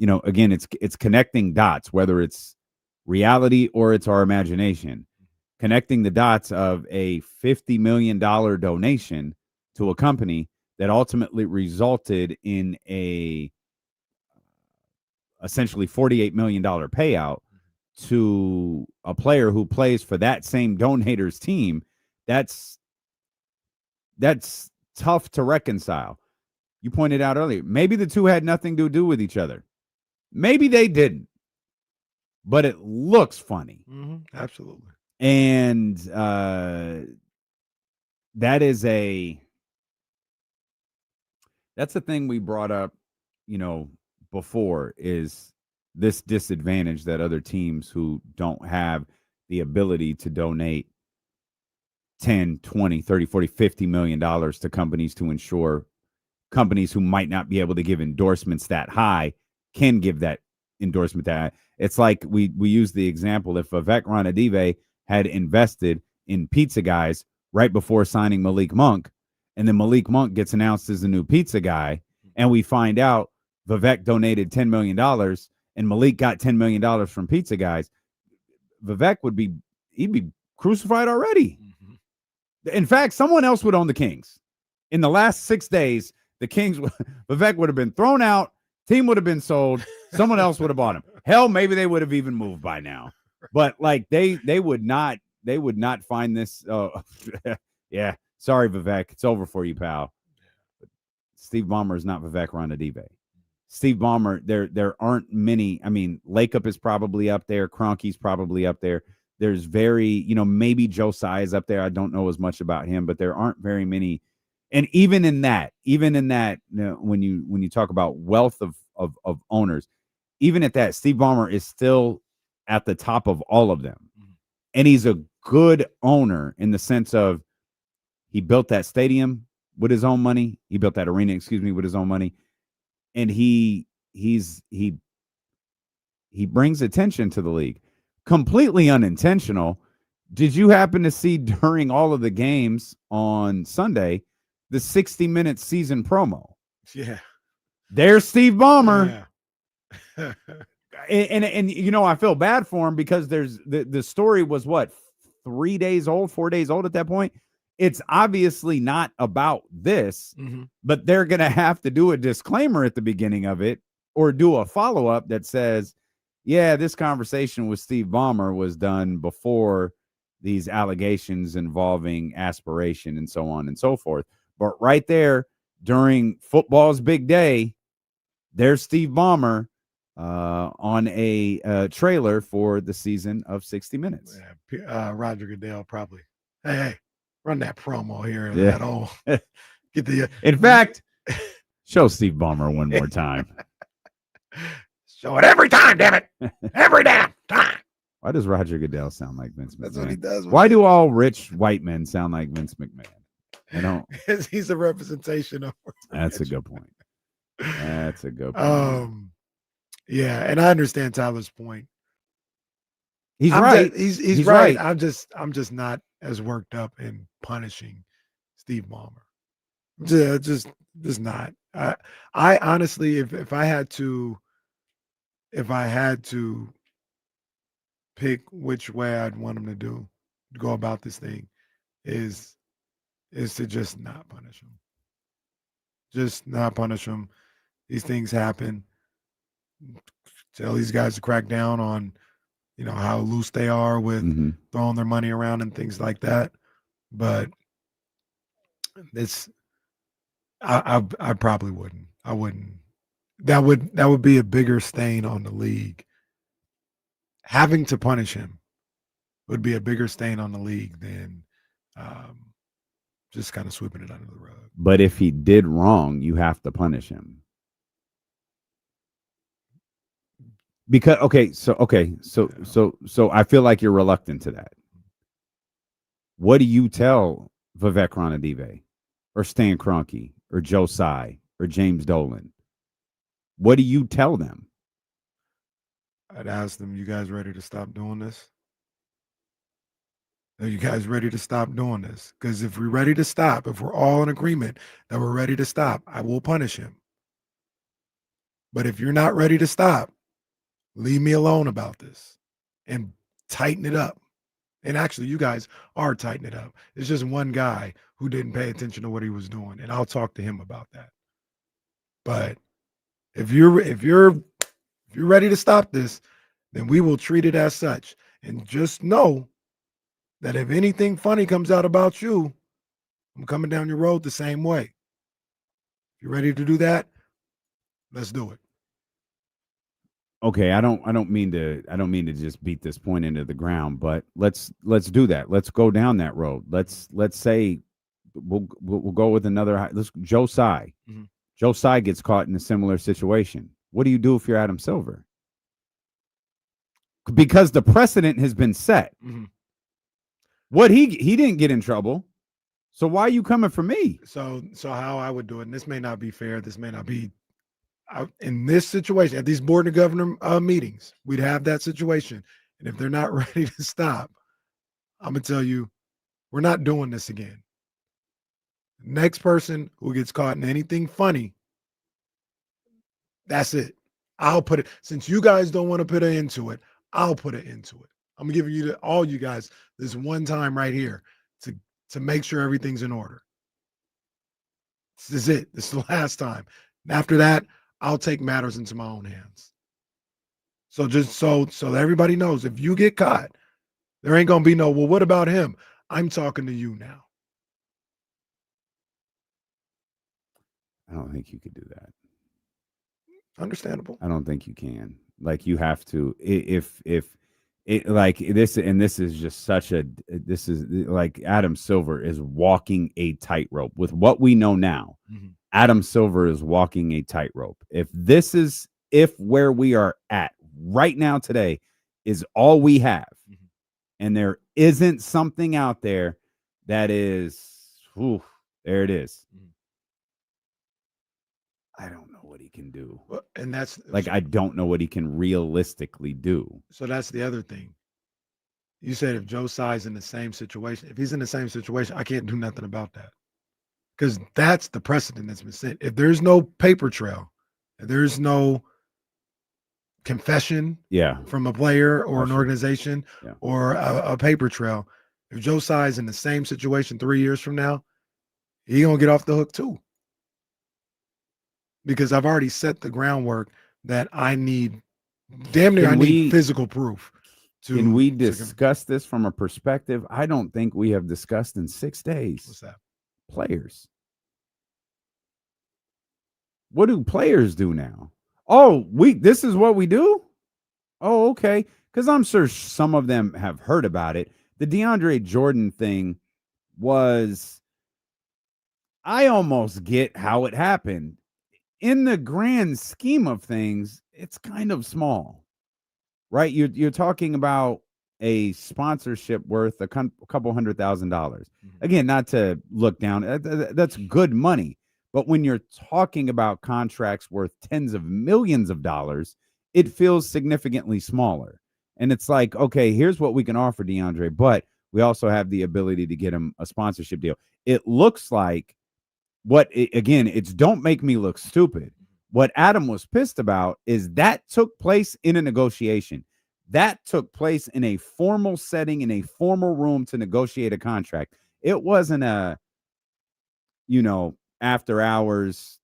again, it's connecting dots, whether it's reality or it's our imagination. Connecting the dots of a $50 million donation to a company that ultimately resulted in a essentially $48 million payout to a player who plays for that same donator's team. That's tough to reconcile. You pointed out earlier, maybe the two had nothing to do with each other. Maybe they didn't, but it looks funny. Absolutely. And that's a thing we brought up, before, is this disadvantage that other teams who don't have the ability to donate 10, 20, 30, 40, 50 million dollars to companies to ensure companies who might not be able to give endorsements that high can give that endorsement that high. It's like we use the example, if Vivek Ranadive had invested in Pizza Guys right before signing Malik Monk, and then Malik Monk gets announced as the new pizza guy, and we find out Vivek donated $10 million and Malik got $10 million from Pizza Guys, Vivek he'd be crucified already. In fact, someone else would own the Kings. In the last 6 days, Vivek would have been thrown out, team would have been sold, someone else would have bought him. Hell, maybe they would have even moved by now. But like they would not find this. Yeah, sorry, Vivek, it's over for you, pal. Steve Ballmer is not Vivek Ranadive. Steve Ballmer, there aren't many. I mean, Lakeup is probably up there. Kroenke's probably up there. There's maybe Josiah is up there. I don't know as much about him, but there aren't very many. And even in that, when you talk about wealth of owners, even at that, Steve Ballmer is still at the top of all of them. And he's a good owner in the sense of he built that stadium with his own money. He built that arena, with his own money. And he brings attention to the league. Completely unintentional. Did you happen to see during all of the games on Sunday the 60-minute season promo? Yeah. There's Steve Ballmer. Yeah. and I feel bad for him because there's the story was what, 4 days old at that point. It's obviously not about this, but they're going to have to do a disclaimer at the beginning of it or do a follow-up that says, yeah, this conversation with Steve Ballmer was done before these allegations involving aspiration and so on and so forth. But right there during football's big day, there's Steve Ballmer on a trailer for the season of 60 Minutes. Yeah, Roger Goodell probably, hey, run that promo here. Yeah. That all. Get the. In fact, show Steve Ballmer one more time. Show it every time, damn it. Every damn time. Why does Roger Goodell sound like Vince McMahon? That's what he does. Why do all rich white men sound like Vince McMahon? I don't. He's a representation of. That's a good point. That's a good point. Yeah, and I understand Tyler's point. He's right. He's right. I'm just not as worked up in punishing Steve Ballmer. Just not. I honestly, if I had to pick which way I'd want him to go about this thing, is to just not punish him. Just not punish him. These things happen. Tell these guys to crack down on, how loose they are with throwing their money around and things like that. But I probably wouldn't. I wouldn't. That would be a bigger stain on the league. Having to punish him would be a bigger stain on the league than just kind of sweeping it under the rug. But if he did wrong, you have to punish him. Because, so I feel like you're reluctant to that. What do you tell Vivek Ranadive or Stan Kroenke or Joe Tsai or James Dolan? What do you tell them? I'd ask them, you guys ready to stop doing this? Are you guys ready to stop doing this? Because if we're ready to stop, if we're all in agreement that we're ready to stop, I will punish him. But if you're not ready to stop, leave me alone about this and tighten it up. And actually, you guys are tightening it up. It's just one guy who didn't pay attention to what he was doing, and I'll talk to him about that. But if you're ready to stop this, then we will treat it as such. And just know that if anything funny comes out about you, I'm coming down your road the same way. If you're ready to do that, let's do it. Okay, I don't mean to just beat this point into the ground, but let's do that. Let's go down that road. Let's say we'll go with another. Let's Joe Tsai. Mm-hmm. Joe Tsai gets caught in a similar situation. What do you do if you're Adam Silver? Because the precedent has been set. Mm-hmm. What he didn't get in trouble. So why are you coming for me? So how I would do it, and this may not be fair. This may not be. In this situation, at these board of governor meetings, we'd have that situation. And if they're not ready to stop, I'm going to tell you, we're not doing this again. Next person who gets caught in anything funny, that's it. I'll put it. Since you guys don't want to put it into it, I'll put it into it. I'm giving you all you guys this one time right here to make sure everything's in order. This is it. This is the last time. And after that, I'll take matters into my own hands. So just so everybody knows, if you get caught, there ain't gonna be no, well, what about him? I'm talking to you now. I don't think you could do that. Understandable. I don't think you can. Like, you have to, if it like this, and this is just such a, this is like Adam Silver is walking a tightrope with what we know now. Mm-hmm. Adam Silver is walking a tightrope. If where we are at right now today is all we have, mm-hmm. and there isn't something out there that is, there it is. Mm-hmm. I don't know what he can do. Well, and that's like, I don't know what he can realistically do. So that's the other thing. You said if Joe Tsai's in the same situation, if he's in the same situation, I can't do nothing about that. Because that's the precedent that's been set. If there's no paper trail, if there's no confession from a player or an organization or a paper trail, if Joe Tsai's in the same situation 3 years from now, he's going to get off the hook too. Because I've already set the groundwork that I need, damn near I need physical proof. Can we discuss this from a perspective I don't think we have discussed in 6 days? What's that? Players. What do players do now? Oh, this is what we do? Oh, okay. Because I'm sure some of them have heard about it. The DeAndre Jordan thing was, I almost get how it happened. In the grand scheme of things, it's kind of small, right? You're talking about a sponsorship worth a couple $100,000. Mm-hmm. Again, not to look down, that's good money. But when you're talking about contracts worth tens of millions of dollars, it feels significantly smaller. And it's like, okay, here's what we can offer DeAndre, but we also have the ability to get him a sponsorship deal. It looks like it's don't make me look stupid. What Adam was pissed about is that took place in a negotiation. That took place in a formal setting, in a formal room to negotiate a contract. It wasn't a, after hours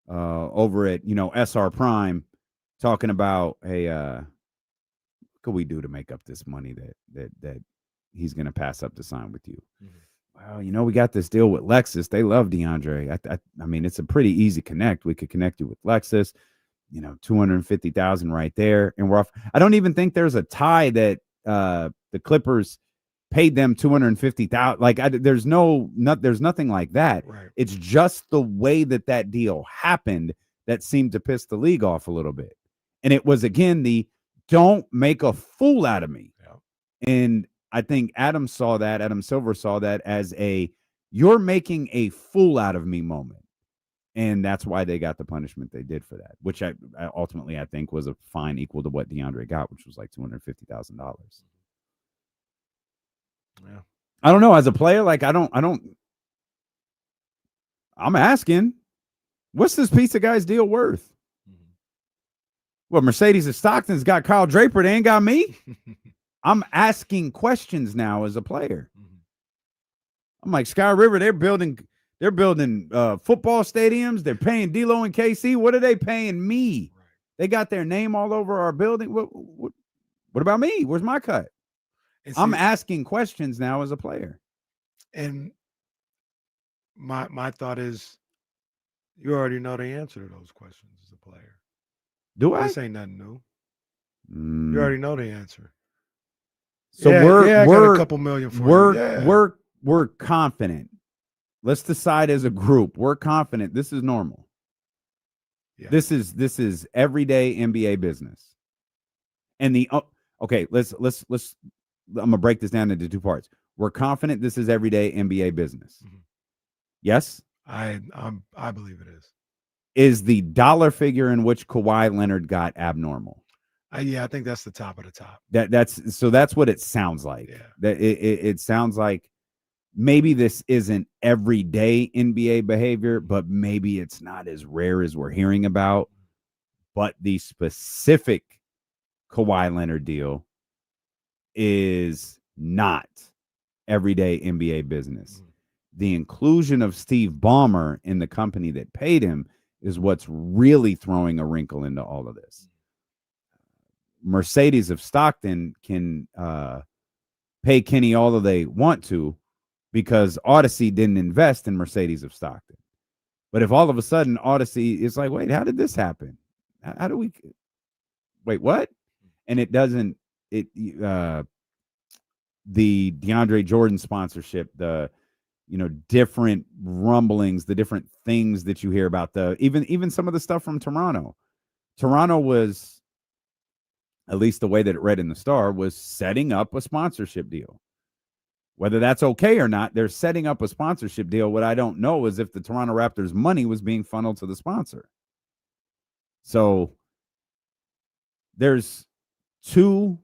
over at, SR Prime talking about, hey, what could we do to make up this money that he's going to pass up to sign with you? Mm-hmm. Well, we got this deal with Lexus. They love DeAndre. I mean, it's a pretty easy connect. We could connect you with Lexus, $250,000 right there. And we're off. I don't even think there's a tie that the Clippers paid them $250,000. Like, there's nothing like that. Right. It's just the way that deal happened that seemed to piss the league off a little bit. And it was, again, the don't make a fool out of me. Yeah. And I think Adam Silver saw that as you're making a fool out of me moment. And that's why they got the punishment they did for that, which I ultimately think was a fine equal to what DeAndre got, which was like $250,000. Yeah. I don't know. As a player, like I'm asking, what's this piece of guy's deal worth? Well, Mercedes of Stockton's got Kyle Draper. They ain't got me. I'm asking questions now as a player. I'm like, Sky River, they're building football stadiums. They're paying D'Lo and KC. What are they paying me? Right. They got their name all over our building. What about me? Where's my cut? I'm asking questions now as a player. And my thought is, you already know the answer to those questions as a player. Do I? This ain't nothing new. You already know the answer. So I got a couple million for you. We're confident. Let's decide as a group. We're confident this is normal. Yeah. This is everyday NBA business. And let's I'm gonna break this down into two parts. We're confident this is everyday NBA business. Mm-hmm. Yes? I believe it is. Is the dollar figure in which Kawhi Leonard got abnormal? I think that's the top of the top. That's what it sounds like. Yeah. That it sounds like maybe this isn't everyday NBA behavior, but maybe it's not as rare as we're hearing about. But the specific Kawhi Leonard deal is not everyday NBA business. The inclusion of Steve Ballmer in the company that paid him is what's really throwing a wrinkle into all of this. Mercedes of Stockton can pay Kenny all that they want to because Odyssey didn't invest in Mercedes of Stockton. But if all of a sudden Odyssey is like, wait, how did this happen? How do we wait, what? And it doesn't, the DeAndre Jordan sponsorship, the different rumblings, the different things that you hear about, even some of the stuff from Toronto. Toronto was, at least the way that it read in the Star, was setting up a sponsorship deal. Whether that's okay or not, they're setting up a sponsorship deal. What I don't know is if the Toronto Raptors' money was being funneled to the sponsor. So there's two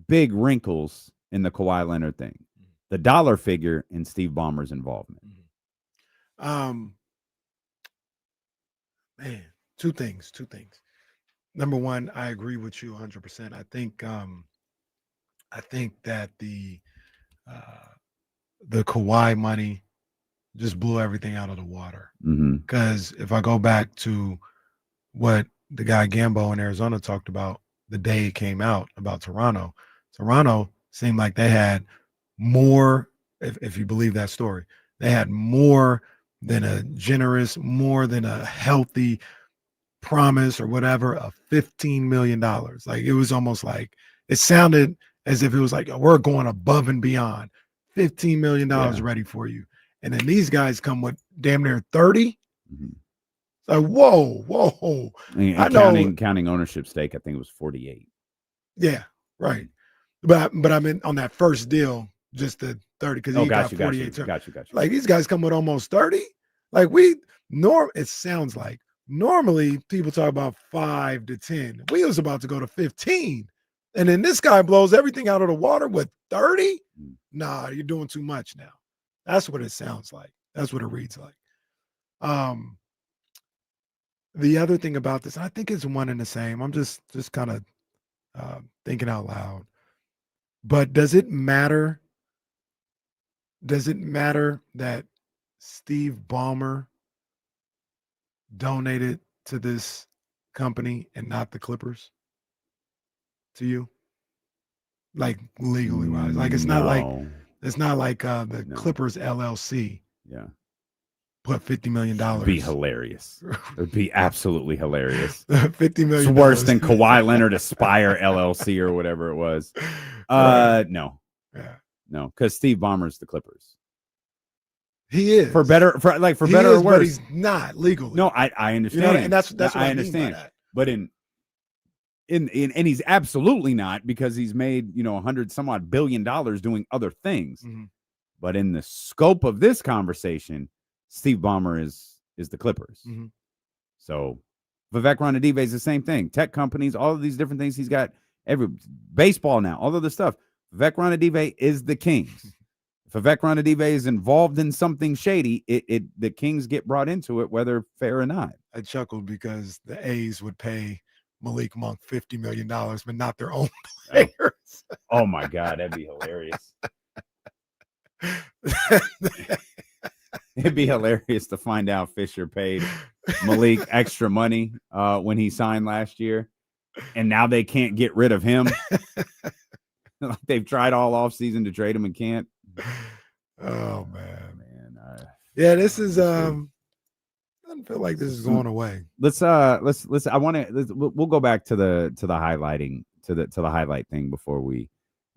big wrinkles in the Kawhi Leonard thing. The dollar figure and Steve Ballmer's involvement. Man, two things. Number one, I agree with you 100%. I think that the Kawhi money just blew everything out of the water. Because if I go back to what the guy Gambo in Arizona talked about the day it came out about Toronto seemed like they had more, if you believe that story, they had more than a generous, more than a healthy promise or whatever of $15 million. Like, it was almost like, it sounded as if it was like, we're going above and beyond. $15 million ready for you. And then these guys come with damn near 30. Like, whoa. I know, counting ownership stake, I think it was 48. Yeah, right. But I mean, on that first deal, just the 30, because he got 48. Got you. Like, these guys come with almost 30. Like, it sounds like normally people talk about 5 to 10. We was about to go to 15. And then this guy blows everything out of the water with 30. Nah, you're doing too much now. That's what it sounds like. That's what it reads like. The other thing about this, I think it's one and the same. I'm just kind of thinking out loud. But does it matter? Does it matter that Steve Ballmer donated to this company and not the Clippers? To you? Like, legally wise. Like, it's not like the Clippers LLC. Yeah. Put $50 million. It'd be hilarious. It'd be absolutely hilarious. $50 million. It's worse than Kawhi Leonard Aspire LLC or whatever it was. No. Yeah. No, because Steve Ballmer's the Clippers. He is. For better or worse. But he's not legally. No, I understand. And that's what I understand. Mean by that. But and he's absolutely not, because he's made, $100 some odd billion doing other things. Mhm. But in the scope of this conversation, Steve Ballmer is the Clippers. Mhm. So Vivek Ranadive is the same thing. Tech companies, all of these different things. He's got baseball now, all of this stuff. Vivek Ranadive is the Kings. If Vivek Ranadive is involved in something shady, the Kings get brought into it, whether fair or not. I chuckled because the A's would pay Malik Monk $50 million, but not their own players. Oh my God, that'd be hilarious. It'd be hilarious to find out Fisher paid Malik extra money when he signed last year, and now they can't get rid of him. They've tried all offseason to trade him and can't. Oh man. Yeah, this is doesn't feel like this is going away. We'll go back to the highlighting to the highlight thing before we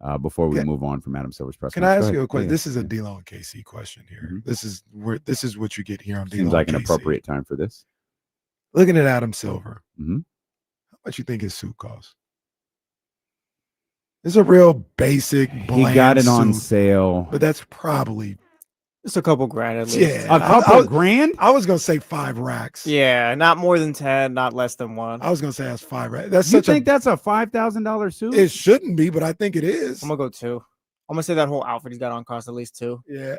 move on from Adam Silver's press. Can I ask you a question? This is a D-Lo and KC question here. Mm-hmm. This is what you get here on D-Lo. Seems like an appropriate time for this. Looking at Adam Silver, mm-hmm. How much you think his suit costs? It's a real basic bland He got it suit, on sale, but that's probably It's a couple grand at least. Yeah, a couple grand. I was gonna say 5 racks. Yeah, not more than 10, not less than 1. I was gonna say that's 5 racks. That's You think that's a $5,000 suit? It shouldn't be, but I think it is. I'm gonna go 2. I'm gonna say that whole outfit he's got on costs at least 2. Yeah,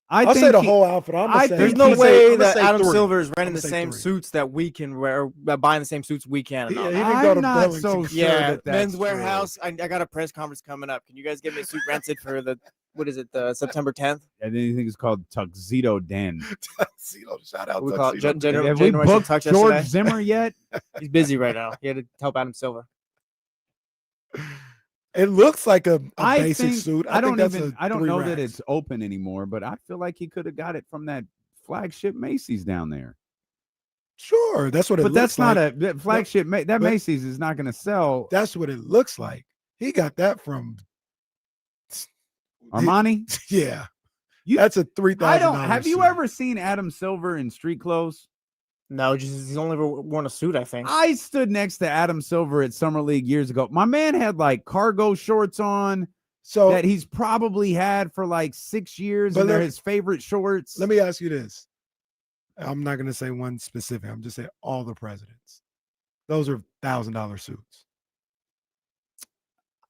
I'll say the whole outfit. There's no way that Adam Silver is renting the same suits that we can wear, buying the same suits we can. He didn't go to Burlington. Yeah, Men's Warehouse. I got a press conference coming up. Can you guys get me a suit rented for the September 10th? And then you think it's called Tuxedo Den. Tuxedo, shout out. We call it Have we booked George Zimmer yet? He's busy right now. He had to help Adam Silver. It looks like a basic suit. I don't know that it's open anymore, but I feel like he could have got it from that flagship Macy's down there. Sure, that's what it looks like. But that's not a flagship. Macy's is not going to sell. That's what it looks like. He got that from Armani. Yeah, that's a $3,000. Have you ever seen Adam Silver in street clothes? No, he's only ever worn a suit, I think. I stood next to Adam Silver at Summer League years ago. My man had like cargo shorts on, so that he's probably had for like 6 years, and they're his favorite shorts. Let me ask you this. I'm not going to say one specific. I'm just saying all the presidents. Those are $1,000 suits.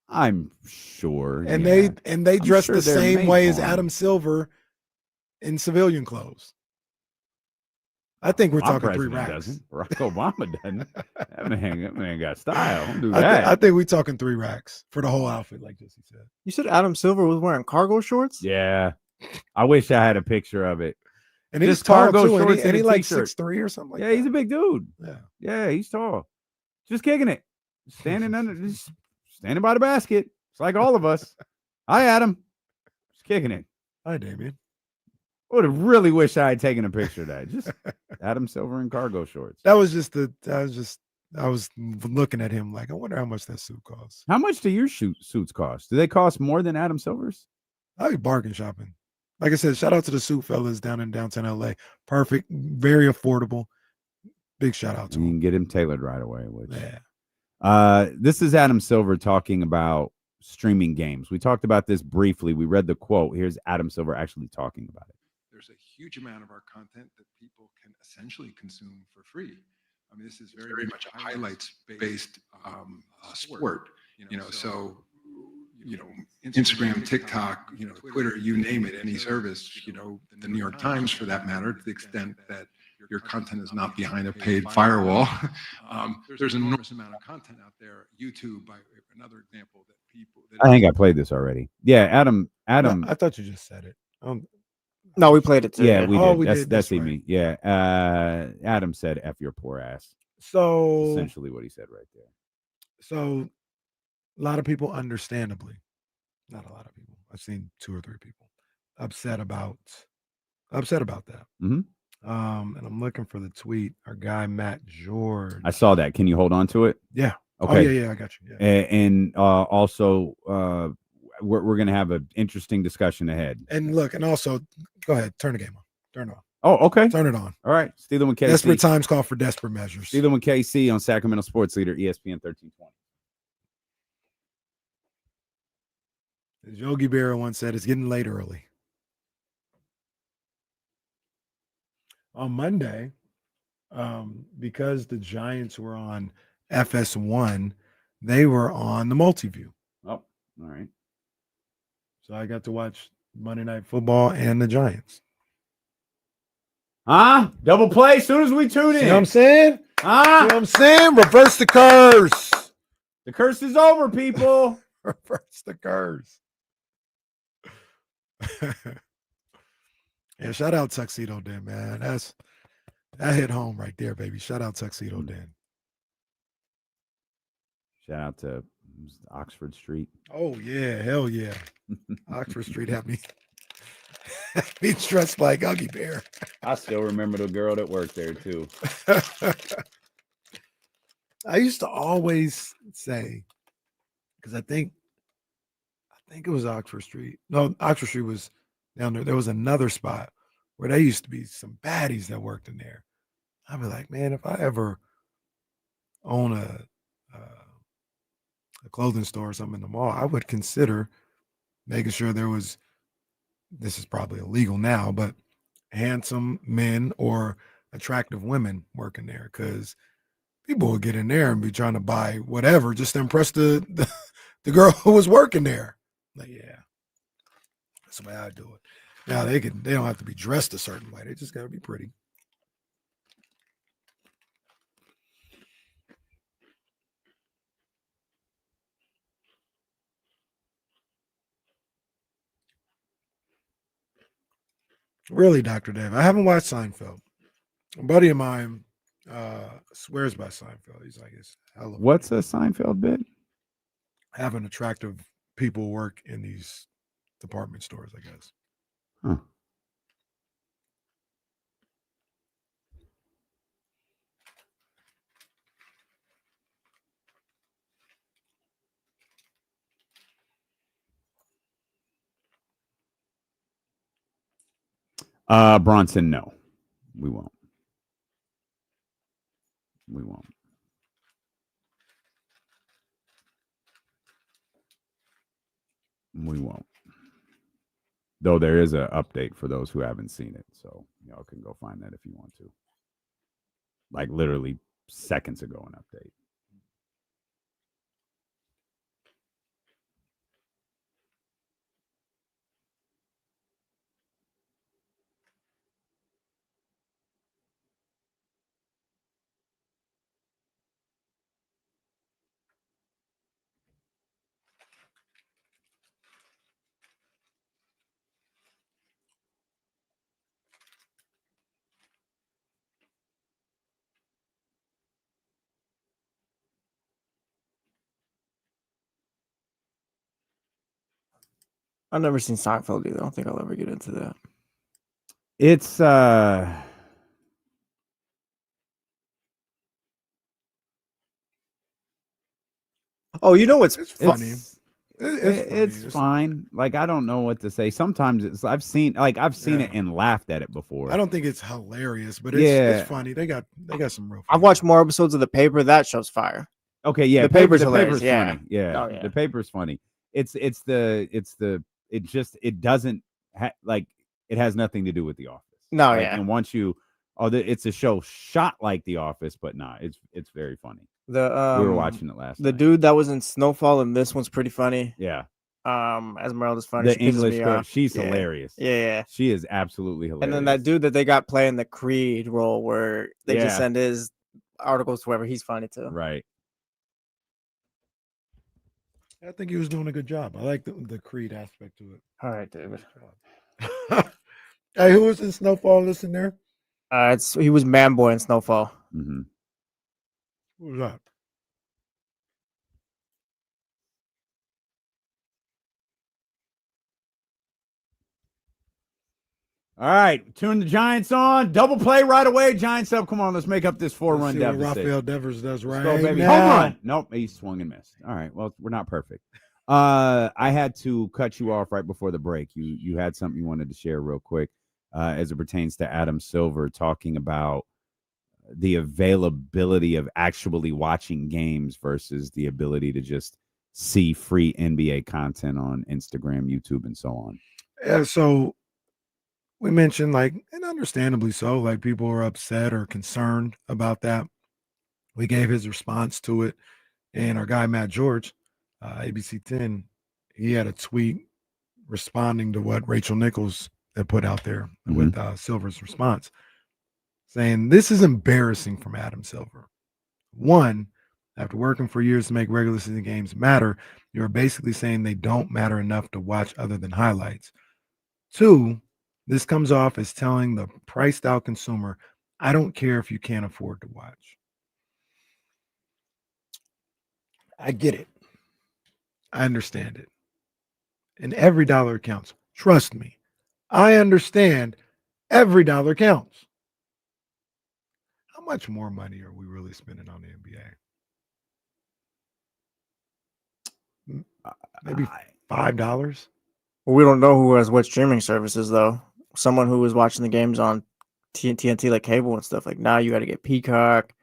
I'm sure. And they dress the same way as Adam Silver in civilian clothes. I think we're talking 3 racks. Doesn't. Barack Obama doesn't. That man got style. Don't do that. I think we're talking 3 racks for the whole outfit, like Jesse said. You said Adam Silver was wearing cargo shorts? Yeah. I wish I had a picture of it. And he's tall too, and he like 6'3" or something like that. Yeah, he's a big dude. Yeah, he's tall. Just kicking it. Standing by the basket. It's like all of us. Hi, Adam. Just kicking it. Hi, Damien. I would have really wished I had taken a picture of that. Just Adam Silver in cargo shorts. I was looking at him like, I wonder how much that suit costs. How much do your suits cost? Do they cost more than Adam Silver's? I'll be bargain shopping. Like I said, shout out to the suit fellas down in downtown LA. Perfect, very affordable. Big shout out to you. him. You can get him tailored right away. This is Adam Silver talking about streaming games. We talked about this briefly. We read the quote. Here's Adam Silver actually talking about it. There's a huge amount of our content that people can essentially consume for free. I mean, this is very much a highlights-based sport. Instagram, TikTok, Twitter, you name it, any service, the New York Times for that matter, to the extent that your content is not behind a paid firewall. There's an enormous amount of content out there. YouTube, another example that people. I think I played this already. Yeah, Adam. I thought you just said it. No, we played it too. Yeah, we did. That's me. Yeah. Adam said, "F your poor ass." So essentially what he said right there. So a lot of people, understandably, not a lot of people. I've seen 2 or 3 people upset about that. Mm-hmm. And I'm looking for the tweet. Our guy Matt George. I saw that. Can you hold on to it? Yeah. Okay. Oh, yeah, I got you. Yeah. And also, we're going to have an interesting discussion ahead. And look, and also, go ahead, turn the game on. Turn it on. Oh, okay. Turn it on. All right. Steeler with KC. Desperate times call for desperate measures. Steeler with KC on Sacramento Sports Leader, ESPN 1320. As Yogi Berra once said, it's getting late early. On Monday, because the Giants were on FS1, they were on the multi-view. Oh, all right. So I got to watch Monday Night Football and the Giants. Double play as soon as we tune in. See what I'm saying? See what I'm saying? Reverse the curse. The curse is over, people. Reverse the curse. Yeah, shout out Tuxedo Den, man. That hit home right there, baby. Shout out Tuxedo Den. Shout out to Oxford Street. Oh yeah, hell yeah. Oxford Street had me dressed like Yogi Bear. I still remember the girl that worked there too. I used to always say, because I think it was Oxford Street. No, Oxford Street was down there. There was another spot where there used to be some baddies that worked in there. I'd be like, man, if I ever own a clothing store or something in the mall, I would consider making sure there was, this is probably illegal now, but handsome men or attractive women working there, because people would get in there and be trying to buy whatever just to impress the girl who was working there. Like, yeah, that's the way I do it. Now they don't have to be dressed a certain way. They just got to be pretty. Really, Dr. Dave, I haven't watched Seinfeld. A buddy of mine swears by Seinfeld. He's like, it's hella. What's a Seinfeld bit? Having attractive people work in these department stores, I guess. Huh. Bronson, no. We won't. We won't. We won't. Though there is an update for those who haven't seen it. So y'all can go find that if you want to. Like literally seconds ago, an update. I've never seen Seinfeld either. I don't think I'll ever get into that. It's Oh, you know what's funny? It's fine. Like, I don't know what to say. Sometimes I've seen it and laughed at it before. I don't think it's hilarious, but it's funny. They got some real. I've watched more episodes of The Paper. That show's fire. Okay, yeah, The Paper's hilarious. hilarious. Yeah. Funny. Yeah. Oh, yeah. The Paper's funny. It doesn't like it has nothing to do with The Office. No, right? yeah. And once you, it's a show shot like The Office, but nah, it's very funny. We were watching it last The night. dude that was in Snowfall and this one's pretty funny. Yeah. Esmeralda's funny. The She pisses English me girl, off. she's Yeah. hilarious. Yeah. She is absolutely hilarious. And then that dude that they got playing the Creed role where they just send his articles to whoever, he's funny too. Right. I think he was doing a good job. I like the Creed aspect to it. All right, David. Hey, who was in Snowfall? Listen there. He was Man Boy in Snowfall. Mm-hmm. Who was that? All right, tune the Giants on. Double play right away. Giants up. Come on, let's make up this 4-run Let's see what deficit. Rafael Devers does right Let's go, baby. now. Home run. Nope, he swung and missed. All right, well, we're not perfect. I had to cut you off right before the break. You had something you wanted to share real quick. as it pertains to Adam Silver, talking about the availability of actually watching games versus the ability to just see free NBA content on Instagram, YouTube, and so on. Yeah, so we mentioned, like, and understandably so, like people are upset or concerned about that. We gave his response to it, and our guy Matt George, ABC 10, he had a tweet responding to what Rachel Nichols had put out there with Silver's response, saying, "This is embarrassing from Adam Silver. One, after working for years to make regular season games matter, you're basically saying they don't matter enough to watch other than highlights. Two, this comes off as telling the priced out consumer, I don't care if you can't afford to watch." I get it. I understand it. And every dollar counts. Trust me. I understand every dollar counts. How much more money are we really spending on the NBA? Maybe $5? Well, we don't know who has what streaming services, though. Someone who was watching the games on TNT, like cable and stuff, like now you got to get Peacock,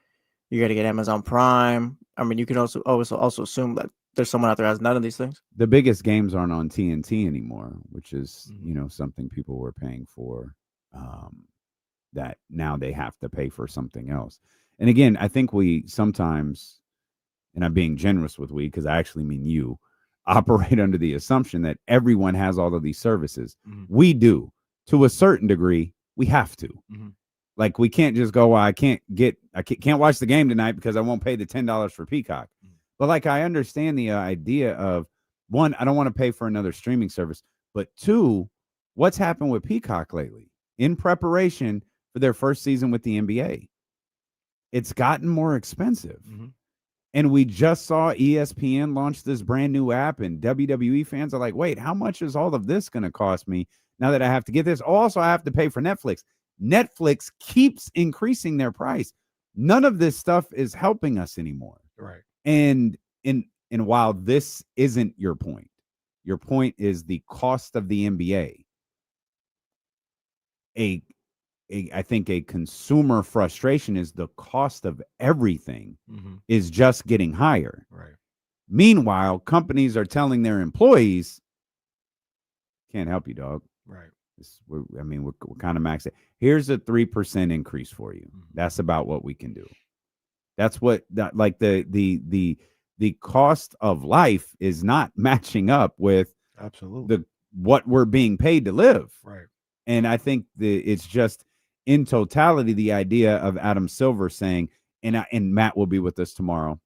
you got to get Amazon Prime. I mean, you can also assume that there's someone out there who has none of these things. The biggest games aren't on TNT anymore, which is, something people were paying for, that now they have to pay for something else. And again, I think we sometimes, and I'm being generous with we, because I actually mean you, operate under the assumption that everyone has all of these services. We do. To a certain degree, we have to. Like, we can't just go, well, I can't watch the game tonight because I won't pay the $10 for Peacock. But like, I understand the idea of, one, I don't want to pay for another streaming service, but two, what's happened with Peacock lately in preparation for their first season with the NBA? It's gotten more expensive. And we just saw ESPN launch this brand new app, and WWE fans are like, wait, how much is all of this going to cost me now that I have to get this? Also, I have to pay for Netflix. Netflix keeps increasing their price. None of this stuff is helping us anymore. Right. And while this isn't your point is the cost of the NBA. I think a consumer frustration is the cost of everything is just getting higher. Right. Meanwhile, companies are telling their employees, can't help you, dog. Right. We're kind of maxed. Here's a 3% increase for you. That's about what we can do. That's what the cost of life is not matching up with absolutely what we're being paid to live. Right. And I think it's just in totality, the idea of Adam Silver saying, and Matt will be with us tomorrow,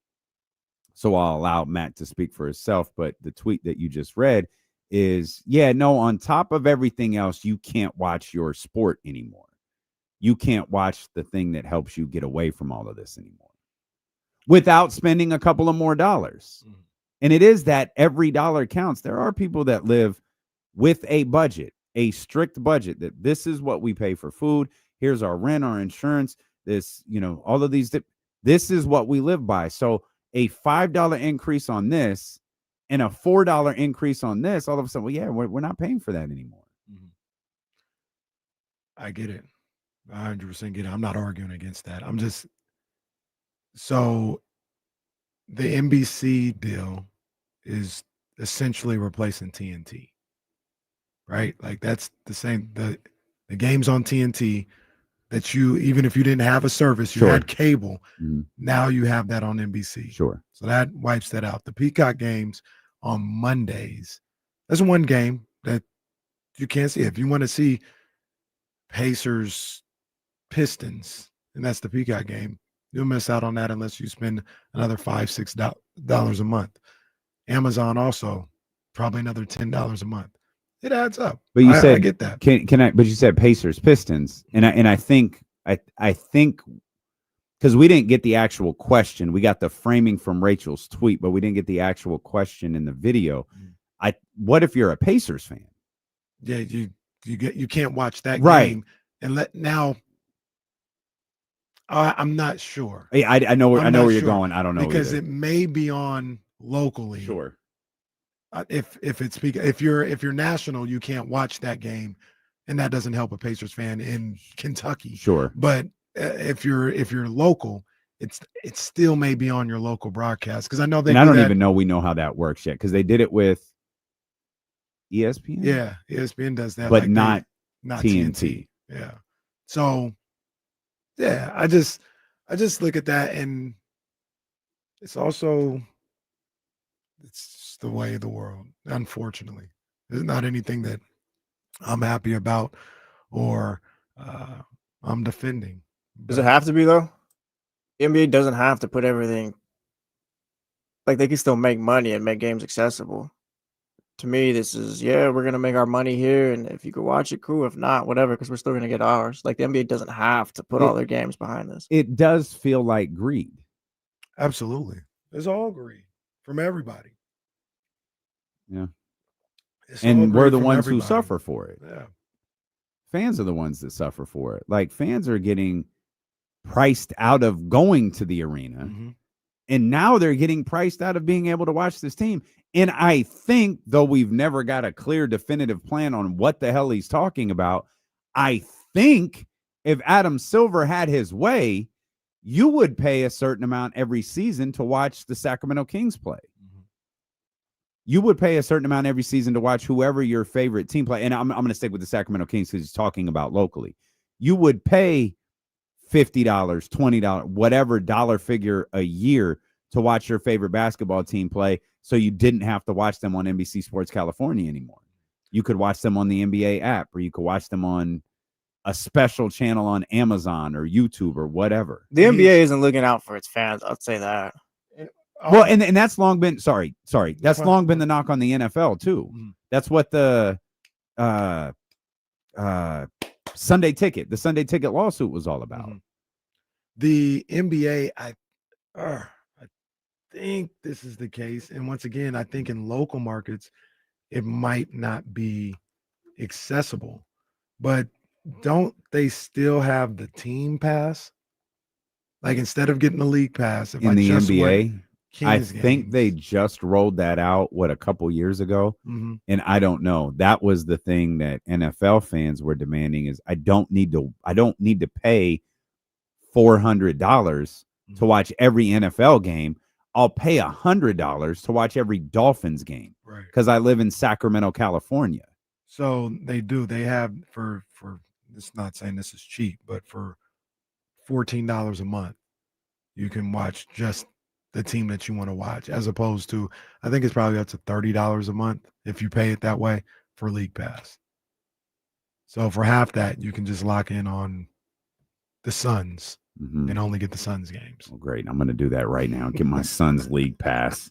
so I'll allow Matt to speak for himself. But the tweet that you just read is, on top of everything else, you can't watch your sport anymore. You can't watch the thing that helps you get away from all of this anymore without spending a couple of more dollars. And it is that every dollar counts. There are people that live with a budget, a strict budget, that this is what we pay for food. Here's our rent, our insurance, this, all of these. This is what we live by. So a $5 increase on this and a $4 increase on this, all of a sudden, we're not paying for that anymore. I get it. I 100% get it. I'm not arguing against that. I'm just, so the NBC deal is essentially replacing TNT, right? Like, that's the same, the games on TNT that you, even if you didn't have a service, you had cable. Now you have that on NBC. Sure. So that wipes that out. The Peacock games on Mondays, there's one game that you can't see. If you want to see Pacers Pistons, and that's the Peacock game, you'll miss out on that unless you spend another $5-6 a month. Amazon also probably another $10 a month. It adds up. But you said, I get that. But you said Pacers Pistons, and I think because we didn't get the actual question, we got the framing from Rachel's tweet, but we didn't get the actual question in the video. What if you're a Pacers fan? Yeah, you can't watch that game and now. I'm not sure. I know where you're going. I don't know because either. It may be on locally. Sure. If you're national, you can't watch that game and that doesn't help a Pacers fan in Kentucky. Sure. But if you're local, it still may be on your local broadcast, because I know they. And I don't even know we know how that works yet, because they did it with ESPN. Yeah, ESPN does that, but like not TNT. Yeah. So, yeah, I just look at that, and it's also it's the way of the world. Unfortunately, there's not anything that I'm happy about or I'm defending. Does it have to be though? The NBA doesn't have to put everything. Like, they can still make money and make games accessible. To me, this is, we're gonna make our money here, and if you could watch it, cool. If not, whatever, because we're still gonna get ours. Like, the NBA doesn't have to put all their games behind this. It does feel like greed. Absolutely, it's all greed from everybody. Yeah, It's all and we're greed the from ones who everybody. suffer for it. Yeah, fans are the ones that suffer for it. Like, fans are getting priced out of going to the arena. Mm-hmm. And now they're getting priced out of being able to watch this team. And I think, though we've never got a clear, definitive plan on what the hell he's talking about, I think if Adam Silver had his way, you would pay a certain amount every season to watch the Sacramento Kings play. Mm-hmm. You would pay a certain amount every season to watch whoever your favorite team play. And I'm going to stick with the Sacramento Kings because he's talking about locally. You would pay $50, $20, whatever dollar figure a year to watch your favorite basketball team play, so you didn't have to watch them on NBC Sports California anymore. You could watch them on the NBA app, or you could watch them on a special channel on Amazon or YouTube or whatever. The NBA isn't looking out for its fans. I'd say that. Well, and that's long been that's long been the knock on the NFL too. Mm-hmm. That's what the Sunday Ticket lawsuit was all about. Mm-hmm. The NBA, I think this is the case. And once again, I think in local markets, it might not be accessible. But don't they still have the team pass? Like, instead of getting the league pass, if in the NBA, I think games, they just rolled that out, a couple years ago. Mm-hmm. And I don't know. That was the thing that NFL fans were demanding, is I don't need to pay $400 to watch every NFL game. I'll pay $100 to watch every Dolphins game, right? Because I live in Sacramento, California. So they have for it's not saying this is cheap, but for $14 a month, you can watch just the team that you want to watch, as opposed to, I think it's probably up to $30 a month if you pay it that way for League Pass. So for half that, you can just lock in on the Suns. Mm-hmm. And only get the Suns games. Well, great. I'm going to do that right now. Get my Suns League Pass.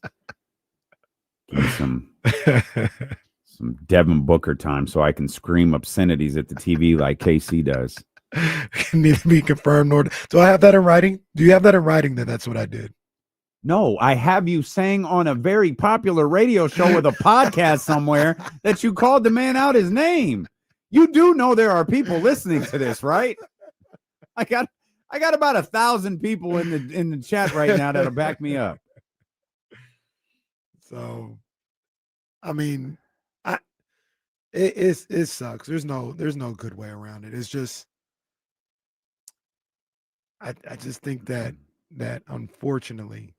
Give me some Devin Booker time so I can scream obscenities at the TV like KC does. Need to be confirmed. Or do I have that in writing? Do you have that in writing that that's what I did? No, I have you saying on a very popular radio show with a podcast somewhere that you called the man out his name. You do know there are people listening to this, right? I got about 1,000 people in the chat right now that'll back me up. So, I mean, it sucks. There's no good way around it. It's just, I just think that unfortunately,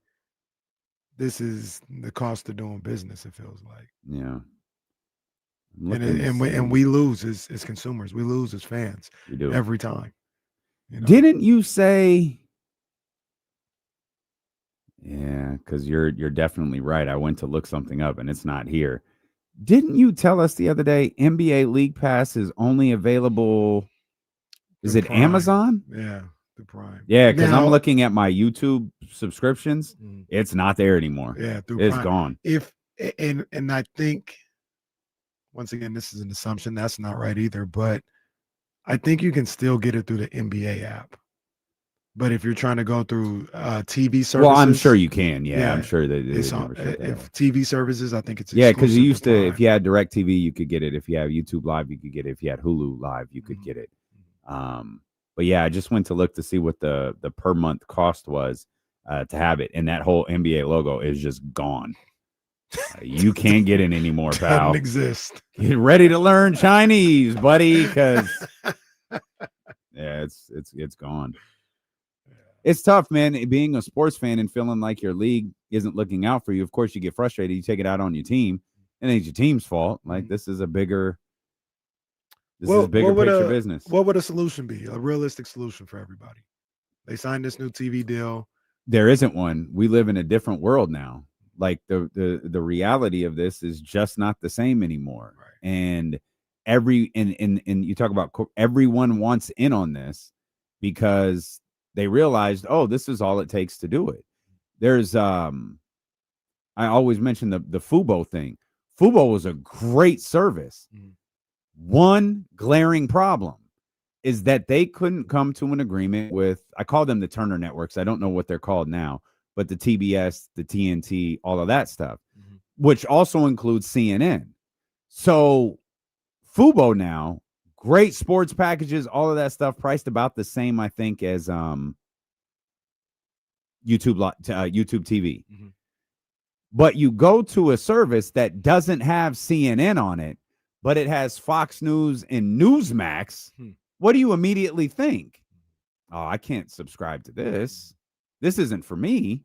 this is the cost of doing business. It feels like, yeah. And we lose as consumers. We lose as fans. We do every time. You know? Didn't you say? Yeah, because you're definitely right. I went to look something up and it's not here. Didn't you tell us the other day NBA League Pass is only available? Is it Prime. Amazon? Yeah, the Prime. Yeah, because I'm looking at my YouTube subscriptions. Mm. It's not there anymore. Yeah, it's Prime. Gone. And I think, once again, this is an assumption. That's not right either. But I think you can still get it through the NBA app. But if you're trying to go through TV services, well, I'm sure you can. Yeah, I'm sure that it's on. If TV services, I think it's because you used to. If you had DirecTV, you could get it. If you have YouTube Live, you could get it. If you had Hulu Live, you could get it. But yeah, I just went to look to see what the per month cost was to have it, and that whole NBA logo is just gone. You can't get in anymore, pal. Doesn't exist. Get ready to learn Chinese, buddy, because yeah, it's gone. It's tough, man. Being a sports fan and feeling like your league isn't looking out for you. Of course, you get frustrated. You take it out on your team, and it's your team's fault. Like this is a bigger, picture business. What would a solution be? A realistic solution for everybody? They signed this new TV deal. There isn't one. We live in a different world now. Like the reality of this is just not the same anymore. Right. And you talk about everyone wants in on this because they realized, oh, this is all it takes to do it. There's I always mention the Fubo thing. Fubo was a great service. One glaring problem is that they couldn't come to an agreement with, I call them the Turner networks. I don't know what they're called now, but the TBS, the TNT, all of that stuff, which also includes CNN. So Fubo now, great sports packages, all of that stuff priced about the same, I think, as YouTube TV. But you go to a service that doesn't have CNN on it, but it has Fox News and Newsmax. What do you immediately think? Oh, I can't subscribe to this. This isn't for me.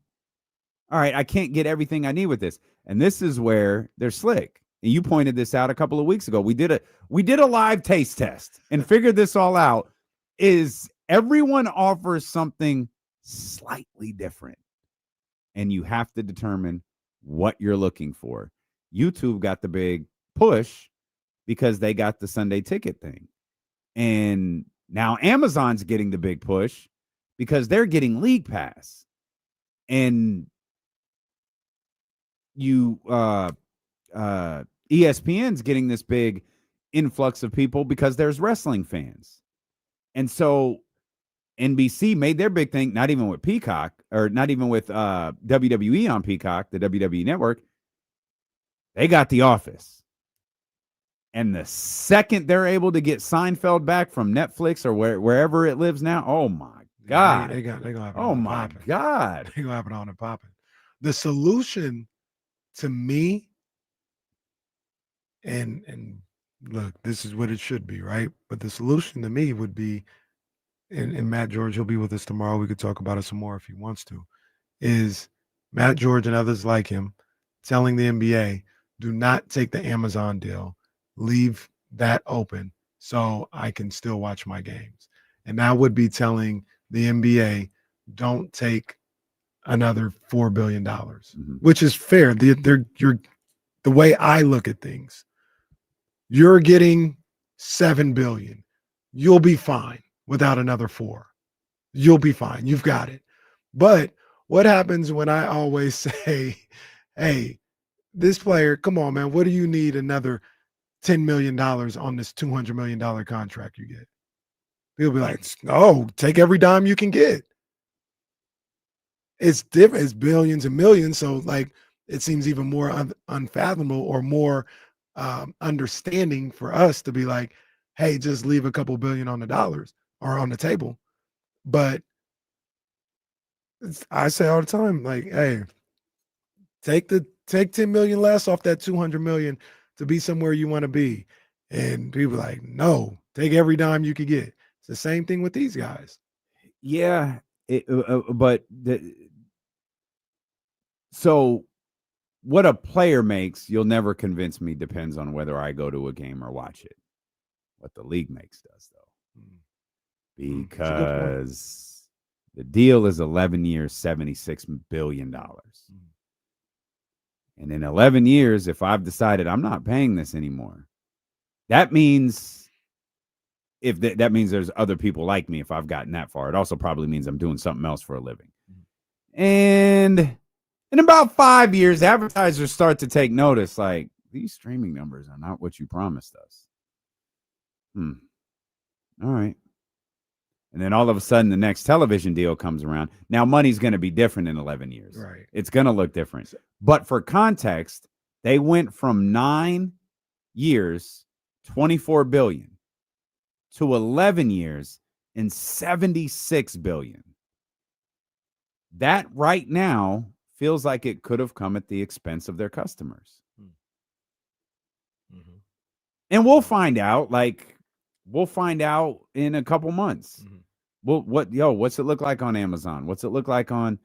All right, I can't get everything I need with this. And this is where they're slick. And you pointed this out a couple of weeks ago. We did a live taste test and figured this all out. Is everyone offers something slightly different, and you have to determine what you're looking for. YouTube got the big push because they got the Sunday ticket thing. And now Amazon's getting the big push because they're getting League Pass. And ESPN's getting this big influx of people because there's wrestling fans. And so NBC made their big thing, not even with Peacock, or not even with WWE on Peacock, the WWE network. They got The Office. And the second they're able to get Seinfeld back from Netflix or wherever it lives now, oh my God. They gonna have it oh on my popping. God. They're gonna have it on and popping. The solution to me, and look, this is what it should be, right? But the solution to me would be, and Matt George, he'll be with us tomorrow. We could talk about it some more if he wants to, is Matt George and others like him telling the NBA, do not take the Amazon deal. Leave that open so I can still watch my games. And that would be telling the NBA, don't take another $4 billion, which is fair. The way I look at things, you're getting $7 billion. You'll be fine without another 4. You'll be fine. You've got it. But what happens when I always say, hey, this player, come on, man, what do you need another $10 million on this $200 million contract you get? People be like, no, take every dime you can get. It's different. It's billions and millions. So like, it seems even more unfathomable or more understanding for us to be like, hey, just leave a couple billion on the dollars or on the table. But I say all the time, like, hey, take 10 million less off that 200 million to be somewhere you want to be. And people are like, no, take every dime you could get. It's the same thing with these guys. Yeah. So what a player makes, you'll never convince me, depends on whether I go to a game or watch it. What the league makes does, though. Because the deal is 11 years, $76 billion. And in 11 years, if I've decided I'm not paying this anymore, that means that means there's other people like me if I've gotten that far. It also probably means I'm doing something else for a living. And in about 5 years, advertisers start to take notice, like, these streaming numbers are not what you promised us. All right. And then all of a sudden, the next television deal comes around. Now, money's going to be different in 11 years. Right. It's going to look different. But for context, they went from 9 years, $24 billion, to 11 years and $76 billion. That right now feels like it could have come at the expense of their customers. Mm-hmm. And we'll find out. We'll find out in a couple months. Mm-hmm. What's it look like on Amazon? What's it look like on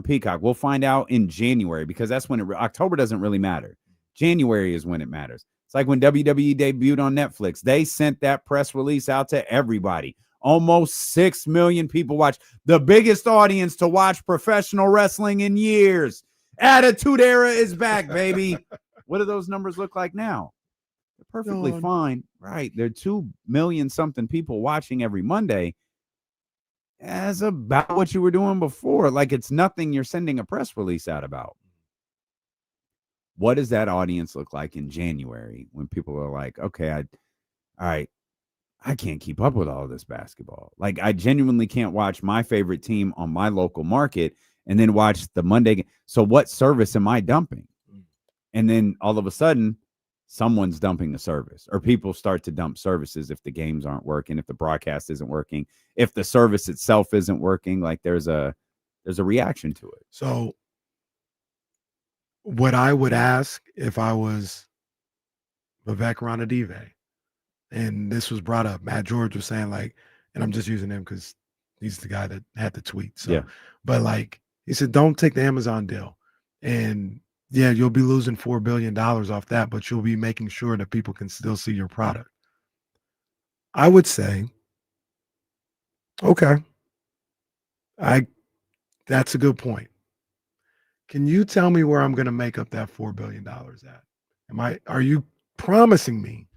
Peacock? We'll find out in January, because that's when October doesn't really matter. January is when it matters. It's like when WWE debuted on Netflix. They sent that press release out to everybody. Almost 6 million people watched. The biggest audience to watch professional wrestling in years. Attitude Era is back, baby. What do those numbers look like now? They're perfectly fine. Right. There are 2 million something people watching every Monday. As about what you were doing before. Like, it's nothing you're sending a press release out about. What does that audience look like in January when people are like, okay, all right, I can't keep up with all this basketball. Like, I genuinely can't watch my favorite team on my local market and then watch the Monday game. So what service am I dumping? And then all of a sudden, someone's dumping the service, or people start to dump services if the games aren't working, if the broadcast isn't working, if the service itself isn't working. Like, there's a reaction to it. So what I would ask if I was Vivek Ranadive, and this was brought up, Matt George was saying, like, and I'm just using him because he's the guy that had the tweet. So, yeah. But like, he said, don't take the Amazon deal. And yeah, you'll be losing $4 billion off that, but you'll be making sure that people can still see your product. I would say, okay, that's a good point. Can you tell me where I'm going to make up that $4 billion at? Are you promising me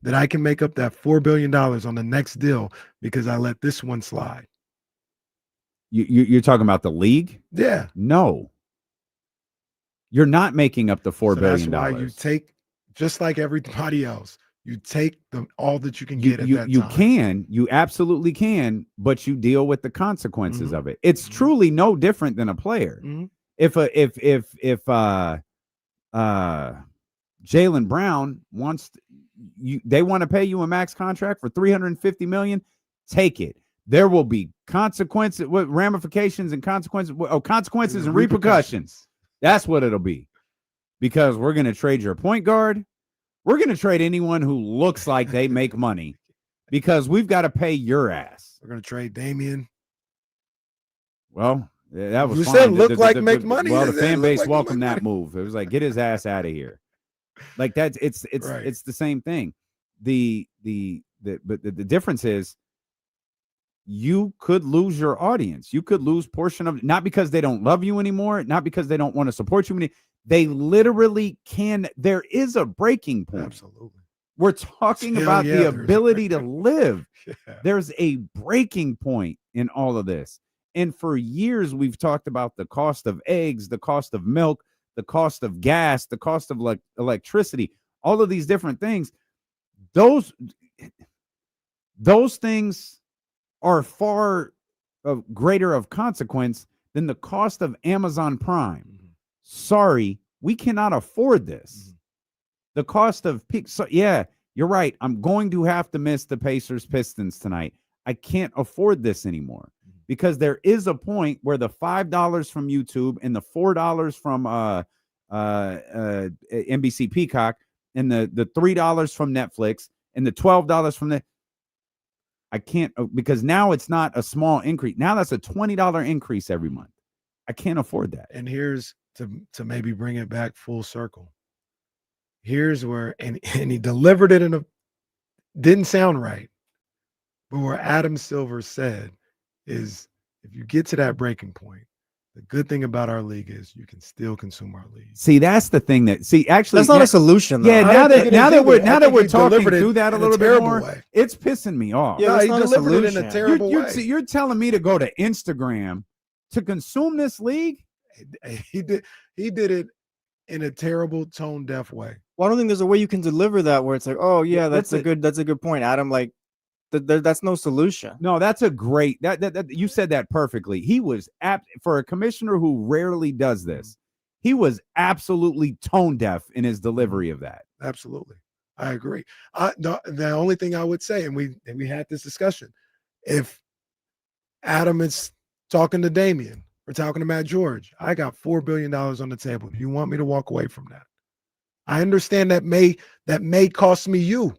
that I can make up that $4 billion on the next deal because I let this one slide? You're talking about the league? Yeah. No. You're not making up the $4 billion. That's why you take, just like everybody else, you take all that you can get at that time. You can, you absolutely can, but you deal with the consequences of it. It's truly no different than a player. If Jaylen Brown wants they want to pay you a max contract for $350 million, take it. There will be consequences, ramifications and consequences. Consequences and repercussions. That's what it'll be, because we're going to trade your point guard. We're going to trade anyone who looks like they make money, because we've got to pay your ass. We're going to trade Damian. Well, that was you fine. said look make money. Well, the fan base welcomed that move. It was like, get his ass out of here. Like, that's it's the same thing. But the difference is, you could lose your audience. You could lose portion of, not because they don't love you anymore, not because they don't want to support you. They literally can. There is a breaking point. Absolutely. We're talking about the ability to live. Yeah. There's a breaking point in all of this. And for years, we've talked about the cost of eggs, the cost of milk, the cost of gas, the cost of electricity, all of these different things. Those things are far greater of consequence than the cost of Amazon Prime. Sorry, we cannot afford this. The cost of peak. So yeah, you're right. I'm going to have to miss the Pacers-Pistons tonight. I can't afford this anymore, because there is a point where the $5 from YouTube and the $4 from NBC Peacock and the $3 from Netflix and the $12 from I can't, because now it's not a small increase. Now that's a $20 increase every month. I can't afford that. And here's to maybe bring it back full circle. Here's where, and he delivered it didn't sound right, but where Adam Silver said is, if you get to that breaking point, the good thing about our league is you can still consume our league. See, that's the thing actually that's not a solution, though. Yeah, now that we're talking through that a little bit more, it's pissing me off. Yeah, he delivered it in a terrible way. You're telling me to go to Instagram to consume this league? He did it in a terrible, tone deaf way. Well, I don't think there's a way you can deliver that where it's like, oh yeah, that's a good point, Adam. Like, that's no solution. No, that's a great that you said that perfectly. He was for a commissioner who rarely does this. He was absolutely tone deaf in his delivery of that. Absolutely, I agree. The only thing I would say, and we had this discussion, if Adam is talking to Damian, We're talking to Matt George. I got $4 billion on the table. You want me to walk away from that? I understand that may cost me you.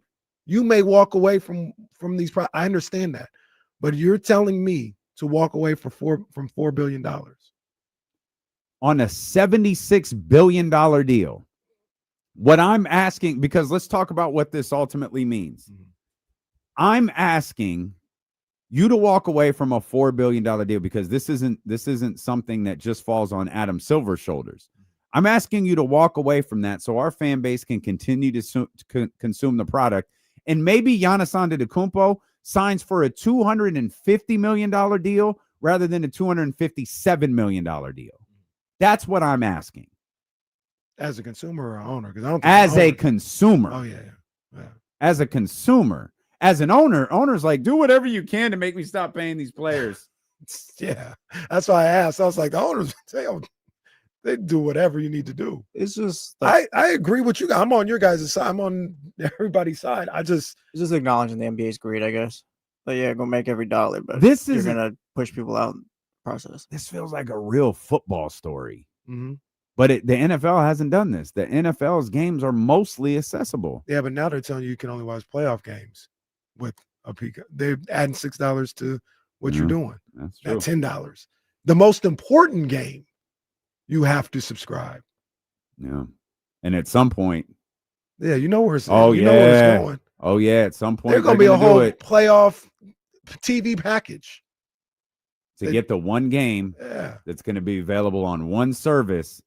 You may walk away from these. I understand that, but you're telling me to walk away from $4 billion on a $76 billion deal. What I'm asking, because let's talk about what this ultimately means. I'm asking you to walk away from a $4 billion deal because this isn't something that just falls on Adam Silver's shoulders. I'm asking you to walk away from that so our fan base can continue to consume the product. And maybe Giannis Antetokounmpo signs for a $250 million deal rather than a $257 million deal. That's what I'm asking. As a consumer or owner? Because I don't. As a consumer. Oh yeah. As a consumer. As an owner's like, do whatever you can to make me stop paying these players. Yeah, that's why I asked. I was like, the owners, they do whatever you need to do. It's just I agree with you guys. I'm on your guys' side. I'm on everybody's side. It's just acknowledging the NBA's greed, I guess. But yeah, go make every dollar, but you're gonna push people out in the process. This feels like a real football story. Mm-hmm. But the NFL hasn't done this. The NFL's games are mostly accessible. Yeah, but now they're telling you can only watch playoff games with a peak. They're adding $6 to what you're doing. That's true. At $10. The most important game, you have to subscribe. Yeah. And at some point. Yeah, you know where it's know where it's going. Oh, yeah. At some point, there's going to be a whole playoff TV package. To get the one game that's going to be available on one service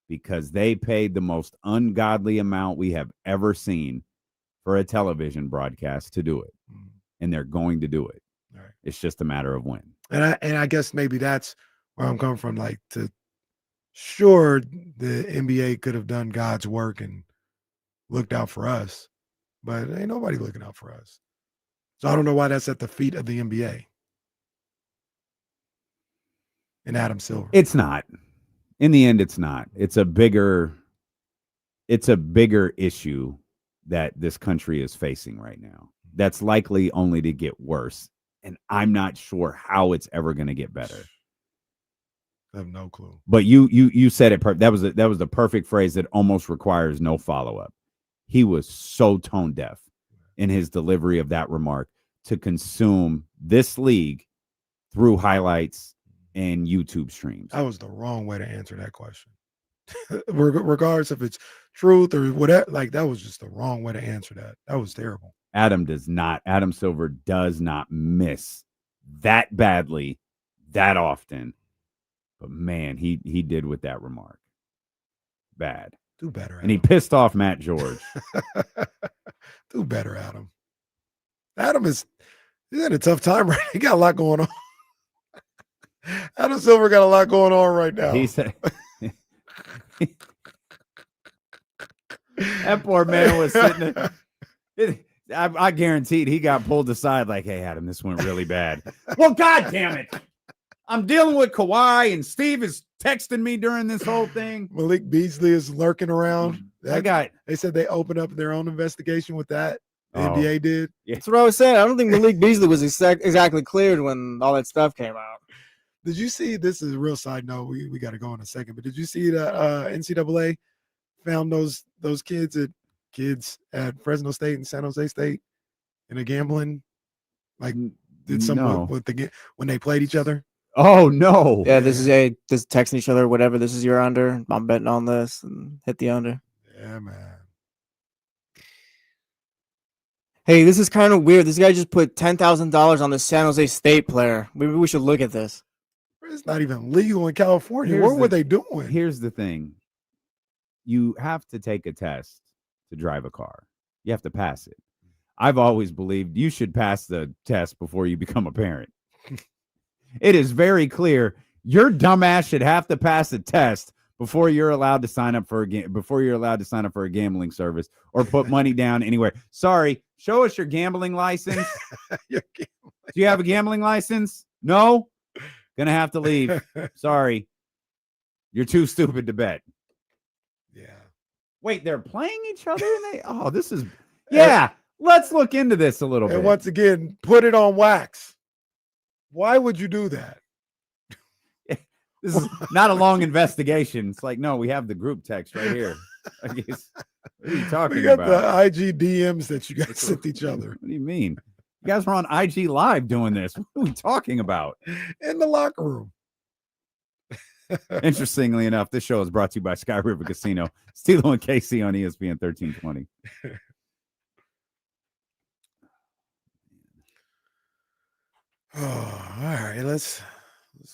because they paid the most ungodly amount we have ever seen for a television broadcast to do it. And they're going to do it. Right. It's just a matter of when. And I guess maybe that's where I'm coming from. Like, sure, the NBA could have done God's work and looked out for us, but ain't nobody looking out for us. So I don't know why that's at the feet of the NBA and Adam Silver. It's not. In the end, it's not. It's a bigger issue that this country is facing right now. That's likely only to get worse. And I'm not sure how it's ever going to get better. I have no clue. But you said it. That was the perfect phrase that almost requires no follow-up. He was so tone deaf in his delivery of that remark to consume this league through highlights and YouTube streams. That was the wrong way to answer that question. Regardless if it's truth or whatever, like that was just the wrong way to answer that. That was terrible. Adam Silver does not miss that badly that often. But man, he did with that remark. Bad. Do better, Adam. And he pissed off Matt George. Do better, Adam. He's in a tough time right now. He got a lot going on. Adam Silver got a lot going on right now. He said that poor man was sitting there. I guaranteed he got pulled aside like, hey, Adam, this went really bad. Well, God damn it. I'm dealing with Kawhi, and Steve is texting me during this whole thing. Malik Beasley is lurking around. They said they opened up their own investigation with that. The NBA did. Yeah. That's what I was saying. I don't think Malik Beasley was exactly cleared when all that stuff came out. Did you see, this is a real side note, we got to go in a second, but did you see that NCAA found those kids at Fresno State and San Jose State in a gambling, like did something with when they played each other? Oh no. Yeah, this is texting each other, whatever. This is your under. I'm betting on this and hit the under. Yeah, man. Hey, this is kind of weird. This guy just put $10,000 on the San Jose State player. Maybe we should look at this. It's not even legal in California. What were they doing? Here's the thing. You have to take a test to drive a car. You have to pass it. I've always believed you should pass the test before you become a parent. It is very clear your dumbass should have to pass a test before you're allowed to sign up for a gambling service or put money down anywhere. Sorry, show us your gambling license. Do you have a gambling license? No? Gonna have to leave. Sorry. You're too stupid to bet. Yeah. Wait, they're playing each other? This is... Yeah, let's look into this a little bit. And once again, put it on wax. Why would you do that? This is not a long investigation. It's like, no, we have the group text right here. I guess, what are you talking We got about? the IG DMs that you guys sent each other. What do you mean? You guys were on IG Live doing this. What are we talking about? In the locker room. Interestingly enough, this show is brought to you by Sky River Casino. Stilo and KC on ESPN 1320. Oh, all right, let's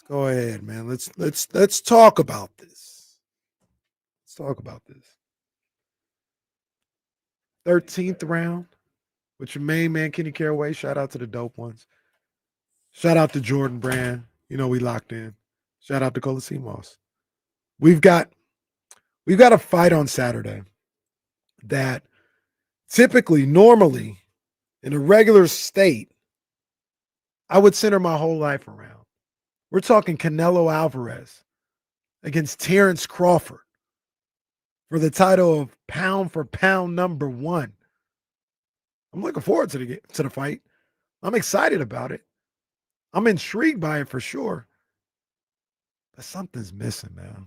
go ahead, man. Let's talk about this. Let's talk about this. 13th round with your main man Kenny Caraway. Shout out to the dope ones. Shout out to Jordan Brand. You know we locked in. Shout out to Colasimos. We've got a fight on Saturday that typically, normally, in a regular state, I would center my whole life around. We're talking Canelo Alvarez against Terrence Crawford for the title of pound for pound number 1. I'm looking forward to the fight. I'm excited about it. I'm intrigued by it for sure. But something's missing, man.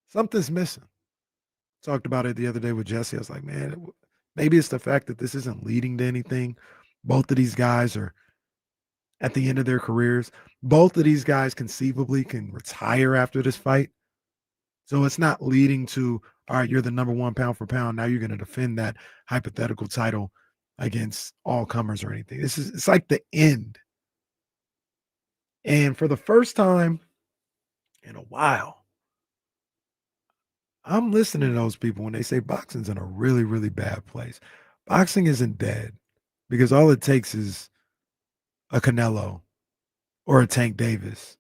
Something's missing. Talked about it the other day with Jesse. I was like, man, maybe it's the fact that this isn't leading to anything. Both of these guys are at the end of their careers. Both of these guys conceivably can retire after this fight. So it's not leading to, all right, you're the number 1 pound for pound. Now you're going to defend that hypothetical title against all comers or anything. It's like the end. And for the first time in a while, I'm listening to those people when they say boxing's in a really, really bad place. Boxing isn't dead because all it takes is a Canelo or a Tank Davis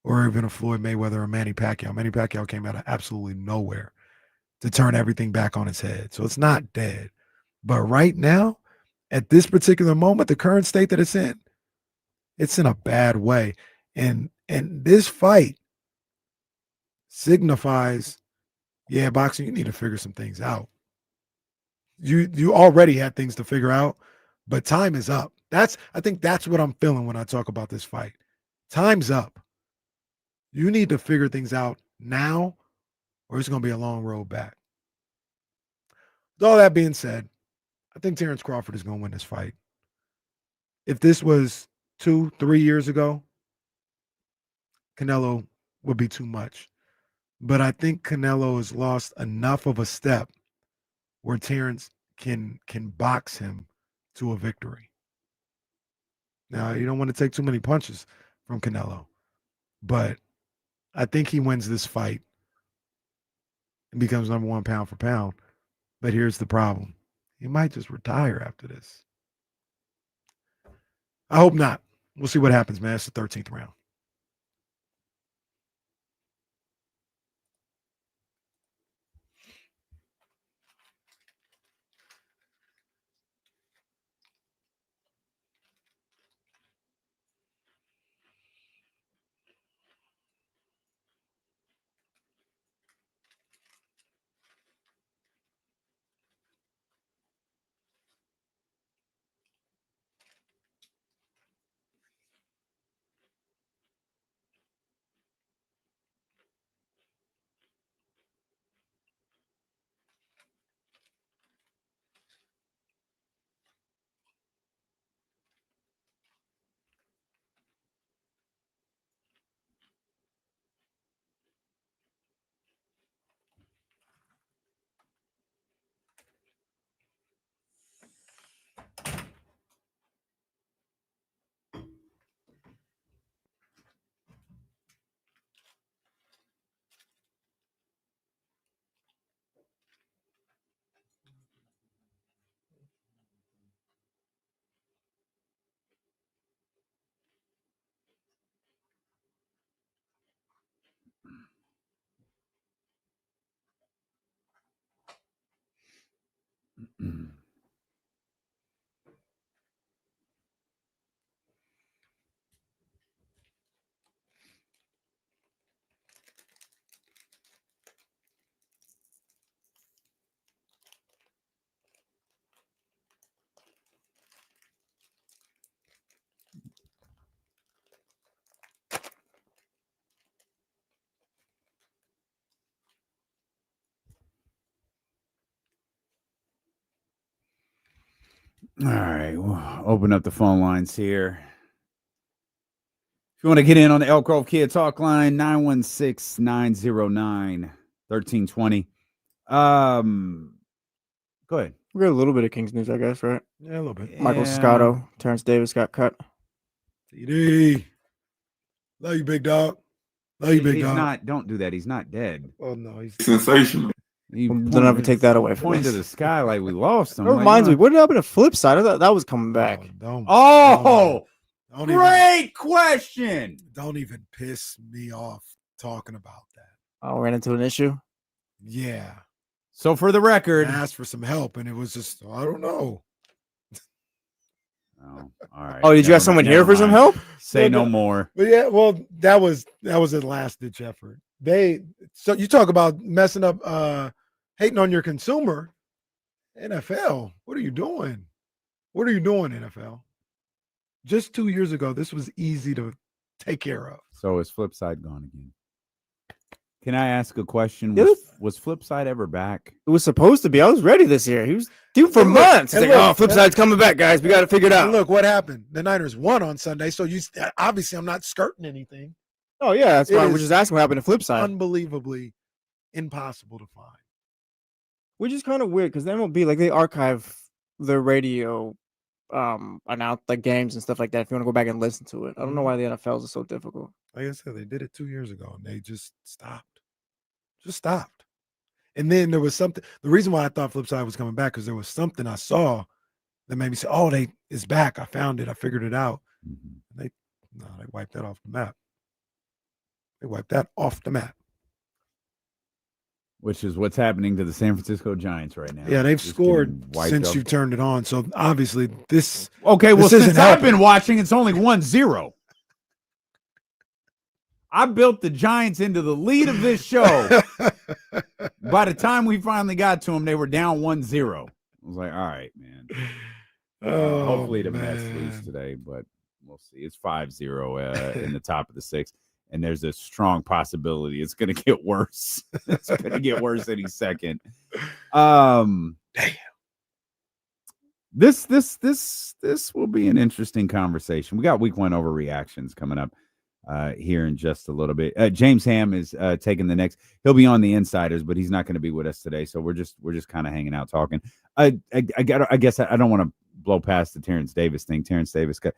or even a Floyd Mayweather or Manny Pacquiao. Manny Pacquiao came out of absolutely nowhere to turn everything back on its head. So it's not dead. But right now, at this particular moment, the current state that it's in a bad way. And this fight signifies, yeah, boxing, you need to figure some things out. You already had things to figure out, but time is up. I think that's what I'm feeling when I talk about this fight. Time's up. You need to figure things out now, or it's going to be a long road back. With all that being said, I think Terrence Crawford is going to win this fight. If this was 2-3 years ago, Canelo would be too much. But I think Canelo has lost enough of a step where Terrence can box him to a victory. Now, you don't want to take too many punches from Canelo, but I think he wins this fight and becomes number 1 pound for pound. But here's the problem. He might just retire after this. I hope not. We'll see what happens, man. It's the 13th round. All right, we'll open up the phone lines here. If you want to get in on the Elk Grove Kia Talk line, 916-909-1320. Go ahead. We got a little bit of Kings news, I guess, right? Yeah, a little bit. Michael Scotto, Terrence Davis got cut. TD. Love you, big dog. Love you, big He's dog. not. Don't do that. He's not dead. Oh, no. He's Sensational. Don't ever take that away from Point us. to the sky like we lost him. That reminds me, what happened to Flip Side? I thought that was coming back. Don't Great question. Don't even piss me off talking about that. I ran into an issue. Yeah. So for the record, I asked for some help, and it was just, I don't know. Oh, all right. Oh, did you have someone here for some help? Say no more. But yeah, well, that was a last ditch effort. So you talk about messing up, hating on your consumer. NFL, what are you doing? What are you doing, NFL? Just 2 years ago, this was easy to take care of. So is Flipside gone again? Can I ask a question? Was Flipside ever back? It was supposed to be. I was ready this year. He was due for months. It's like, Flipside's coming back, guys. We got to figure it out. And look what happened. The Niners won on Sunday, so obviously I'm not skirting anything. Oh yeah, that's fine. We're just asking what happened to Flipside. Unbelievably impossible to find. Which is kind of weird because the MLB, like, they archive their radio announce the games and stuff like that. If you want to go back and listen to it, I don't know why the NFLs are so difficult. Like I said, they did it 2 years ago, and they just stopped. And then there was something. The reason why I thought Flipside was coming back because there was something I saw that made me say, "Oh, it's back. I found it. I figured it out." And they wiped that off the map. They wiped that off the map. Which is what's happening to the San Francisco Giants right now. Yeah, they've Just scored getting since wiped you up. turned it on. So obviously this. Okay, well, this since I've been watching, it's only 1-0. I built the Giants into the lead of this show. By the time we finally got to them, they were down 1-0. I was like, all right, man. Hopefully the Mets lose today, but we'll see. It's 5-0 in the top of the sixth, and there's a strong possibility it's going to get worse. It's going to get worse any second. Damn. This will be an interesting conversation. We got week 1 overreactions coming up here in just a little bit. James Ham is taking the next. He'll be on the Insiders, but he's not going to be with us today. So we're just kind of hanging out talking. I guess I don't want to blow past the Terrence Davis thing. Terrence Davis got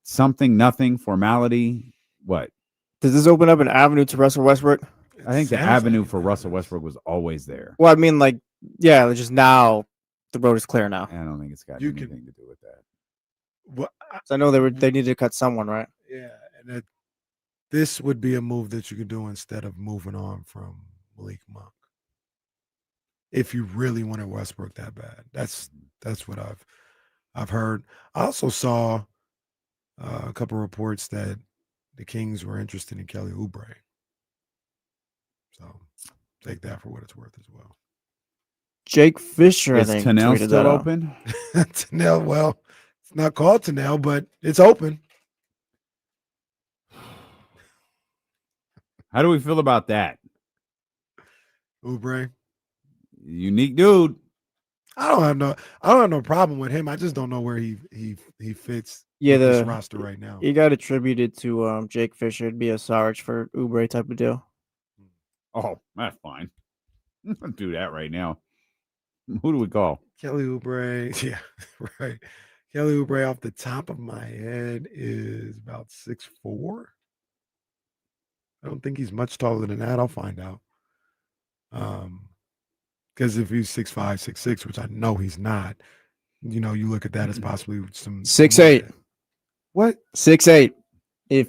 something, nothing, formality. What? Does this open up an avenue to Russell Westbrook? I think the avenue for Russell Westbrook was always there. Well, I mean, like, yeah, just now the road is clear now. I don't think it's got anything to do with that. Well, I know they needed to cut someone, right? Yeah, and this would be a move that you could do instead of moving on from Malik Monk. If you really wanted Westbrook that bad, that's what I've heard. I also saw a couple reports that the Kings were interested in Kelly Oubre. So take that for what it's worth as well. Jake Fisher, Is I think. Tennell tweeted still that out. open? Tennell, well, it's not called Tennell, but it's open. How do we feel about that? Oubre, unique dude. I don't have no problem with him. I just don't know where he fits. Yeah, with this the roster right now. He got attributed to Jake Fisher. It'd be a Sarge for Oubre type of deal. Oh, that's fine. Don't do that right now. Who do we call? Kelly Oubre. Yeah, right. Kelly Oubre, off the top of my head, is about 6'4". I don't think he's much taller than that. I'll find out. Because if he's 6'5", 6'6", which I know he's not, you look at that as possibly some 6'8". What? 6'8".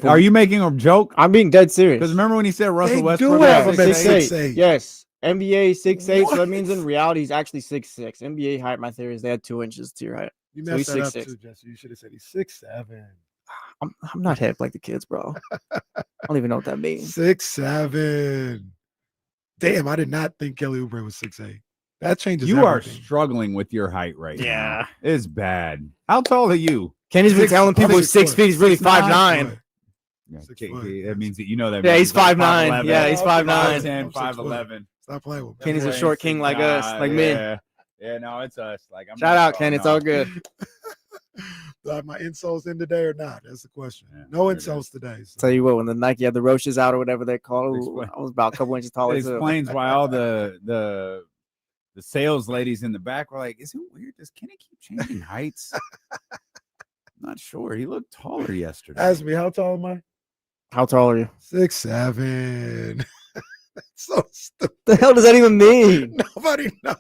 Are you making a joke? I'm being dead serious. Because remember when he said Russell They Westbrook? do have was him at 6'8"? 6'8". Yes. NBA 6'8", so that What? means in reality he's actually 6'6". NBA height, my theory is they had 2 inches to your height. You So messed he's that up 6'6". too, Jesse. You should have said he's 6'7". I'm not hip like the kids, bro. I don't even know what that means. 6'7". Damn, I did not think Kelly Oubre was 6'8". That changes. You are everything. struggling with your height right now. Yeah. It's bad. How tall are you? Kenny's been telling people he's 6 foot. feet. He's really 6'9". 5'9". Yeah, 6 okay, foot. okay, that means that you know that. Yeah, means he's 5'9". 5'11". Yeah, he's 5'9". 5'10", I'm 6 foot. 5'11". Stop playing with me. Kenny's a short king like us, like me. Yeah. Yeah, no, it's us. Like, I'm Shout out, Ken. It's all good. Do I have my insoles in today or not? That's the question. Yeah, No there it insoles today. So. Tell you what, when the Nike had the roaches out or whatever they call it, Explain. I was about a couple inches taller. It explains why all the sales ladies in the back were like, "Is it weird? Does Kenny keep changing heights?" I'm not sure. He looked taller yesterday. Ask me, how tall am I? How tall are you? 6'7". So stupid. The hell does that even mean? Nobody knows.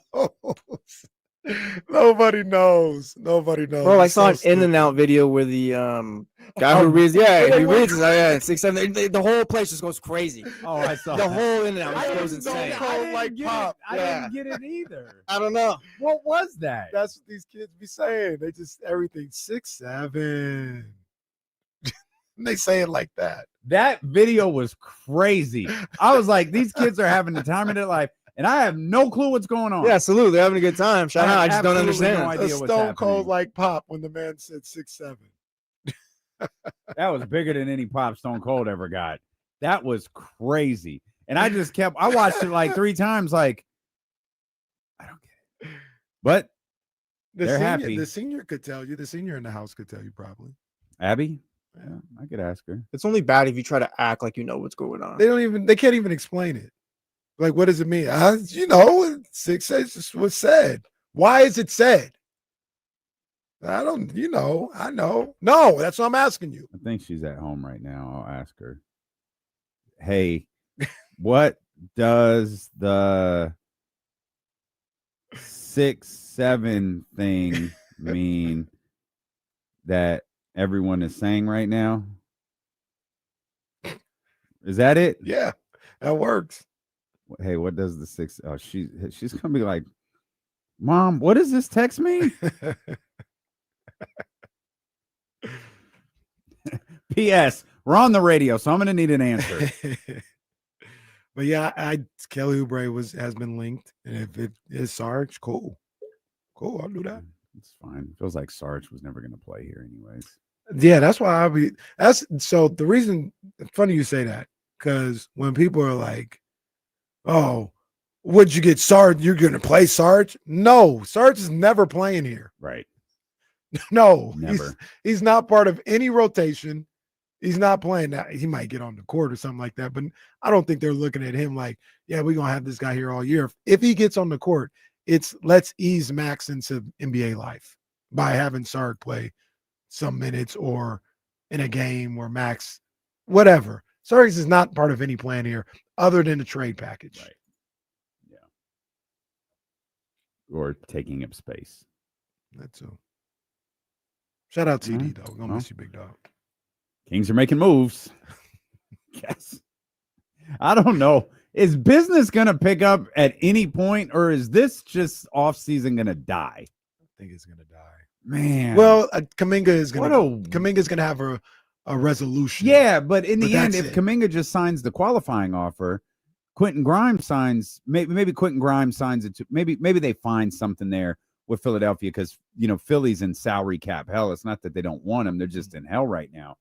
Nobody knows. Bro, I saw an In and Out video where the guy who reads, he reads, 6'7". The whole place just goes crazy. Oh, I saw the whole In and Out just goes insane. I didn't get it either. I don't know. What was that? That's what these kids be saying. They just everything 6'7". They say it like that. That video was crazy. I was like, these kids are having the time of their life, and I have no clue what's going on. Yeah, salute. They're having a good time. Shout out. I just don't understand. No idea a what's stone cold happening. like pop when the man said 6'7". That was bigger than any pop Stone Cold ever got. That was crazy. And I just I watched it like 3 times, like, I don't get it. But they're happy. The senior could tell you. The senior in the house could tell you probably. Abby? Yeah, I could ask her. It's only bad if you try to act like you know what's going on. They can't even explain it. Like, what does it mean? 6 was said. Why is it said? I don't, I know. No, that's what I'm asking you. I think she's at home right now. I'll ask her. Hey, what does the 6'7" thing mean that everyone is saying right now? Is that it? Yeah, that works. Hey, what does the 6? Oh, she's gonna be like, Mom, what does this text mean? P.S. We're on the radio, so I'm gonna need an answer. But yeah, Kelly Oubre has been linked, and if it is Sarge, cool, I'll do that. It's fine. Feels like Sarge was never gonna play here, anyways. Yeah, that's why so the reason. Funny you say that, because when people are like, "Oh, what'd you get, Sarge? You're gonna play Sarge?" No, Sarge is never playing here. Right. No, never. He's not part of any rotation. He's not playing that. He might get on the court or something like that, but I don't think they're looking at him like, yeah, we're going to have this guy here all year. If he gets on the court, it's let's ease Max into NBA life by having Sarge play some minutes or in a game where Max, whatever. Sarge is not part of any plan here other than the trade package. Right. Yeah. Or taking up space. That's all. Shout out TD, though. We're going to miss you, big dog. Kings are making moves. Yes. I don't know. Is business going to pick up at any point, or is this just offseason going to die? I think it's going to die. Man. Well, Kuminga is going to have a resolution. Yeah, but in the end, if Kuminga just signs the qualifying offer, Quentin Grimes signs, maybe Quentin Grimes signs it too. Maybe they find something there with Philadelphia because, Philly's in salary cap hell. It's not that they don't want him. They're just in hell right now.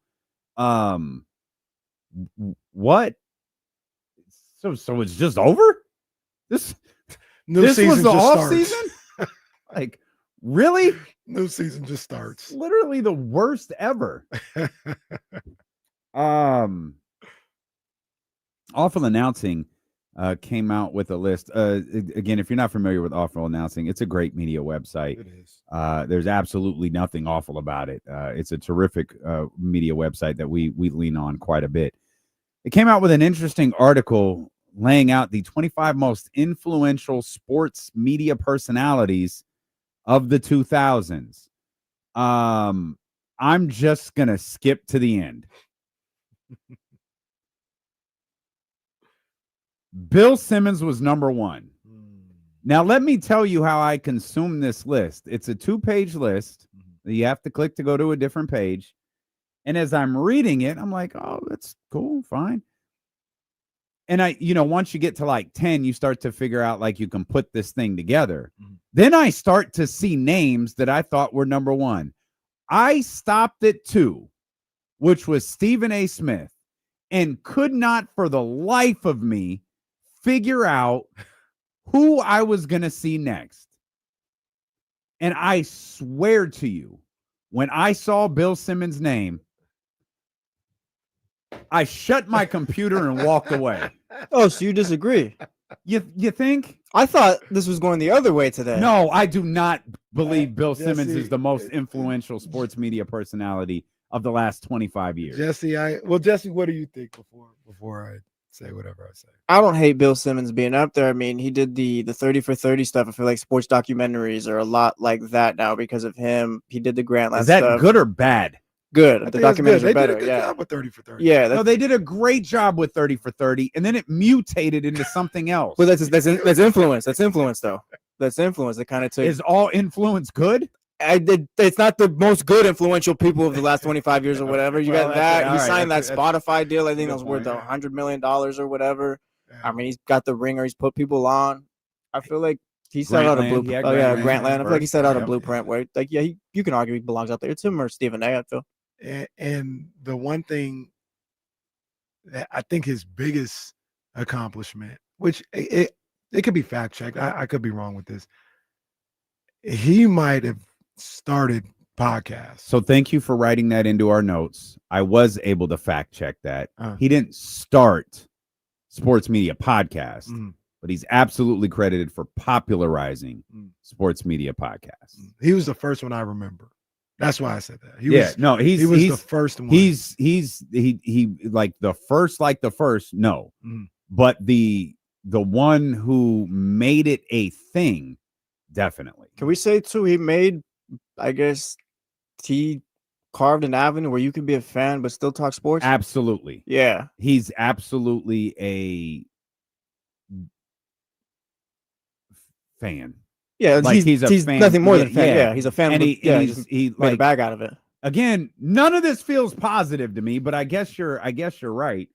What? So it's just over? This was the off season? Like, really? New season just starts. It's literally the worst ever. Awful Announcing came out with a list. Again, if you're not familiar with Awful Announcing, it's a great media website. It is. There's absolutely nothing awful about it. It's a terrific media website that we lean on quite a bit. It came out with an interesting article laying out the 25 most influential sports media personalities of the 2000s. I'm just going to skip to the end. Bill Simmons was number 1. Now, let me tell you how I consume this list. It's a 2-page list. You have to click to go to a different page. And as I'm reading it, I'm like, oh, that's cool, fine. And once you get to like 10, you start to figure out like you can put this thing together. Then I start to see names that I thought were number 1. I stopped at 2, which was Stephen A. Smith, and could not for the life of me figure out who I was going to see next. And I swear to you, when I saw Bill Simmons' name, I shut my computer and walked away. Oh, so you disagree? You think? I thought this was going the other way today. No, I do not believe Bill Simmons Jesse, is the most influential sports media personality of the last 25 years. Jesse, what do you think before I say whatever I say? I don't hate Bill Simmons being up there. I mean, he did the 30 for 30 stuff. I feel like sports documentaries are a lot like that now because of him. He did the Grantland Is that stuff. good or bad? Good. The documentaries are better. They did a good Yeah. job with 30 for 30. Yeah. No, they did a great job with 30 for 30, and then it mutated into something else. Well, that's influence. That's influence, though. That's influence. That kind of took. Is all influence good? It's not the most good influential people of the last 25 years or whatever. You Well, got that. He right, signed that that's Spotify deal. I think that was good worth point. $100 million or whatever. Yeah. I mean, he's got the ringer. He's put people on. I feel like he set out a Grantland, blueprint. yeah, Oh yeah, Grantland Grantland. I feel like he first. set out a Yep. blueprint where, like, yeah, you can argue he belongs out there. It's him or Stephen A. I feel. And the one thing that I think his biggest accomplishment, which it could be fact checked, I could be wrong with this. He might have started podcasts. So thank you for writing that into our notes. I was able to fact check that. He didn't start sports media podcast, but he's absolutely credited for popularizing sports media podcasts. He was the first one I remember. That's why I said that. He He's the first one. He like the first, no. But the one who made it a thing, definitely. Can we say too? He made, I guess, he carved an avenue where you can be a fan but still talk sports. Absolutely. Yeah. He's absolutely a fan. Yeah, Like he's a fan. nothing more than a fan. Yeah, he's a fan. And With, he he made like a bag out of it. again, none of this feels positive to me, but I guess you're right.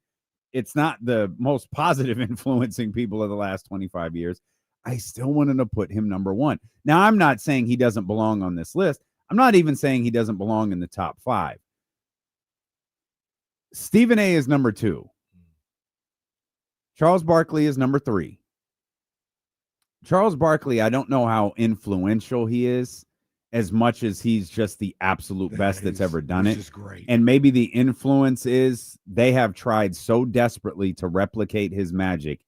It's not the most positive influencing people of the last 25 years. I still wanted to put him number one. Now, I'm not saying he doesn't belong on this list. I'm not even saying he doesn't belong in the top 5. Stephen A is number 2. Charles Barkley is number 3. Charles Barkley, I don't know how influential he is as much as he's just the absolute best that's ever done it. Is great. And maybe the influence is they have tried so desperately to replicate his magic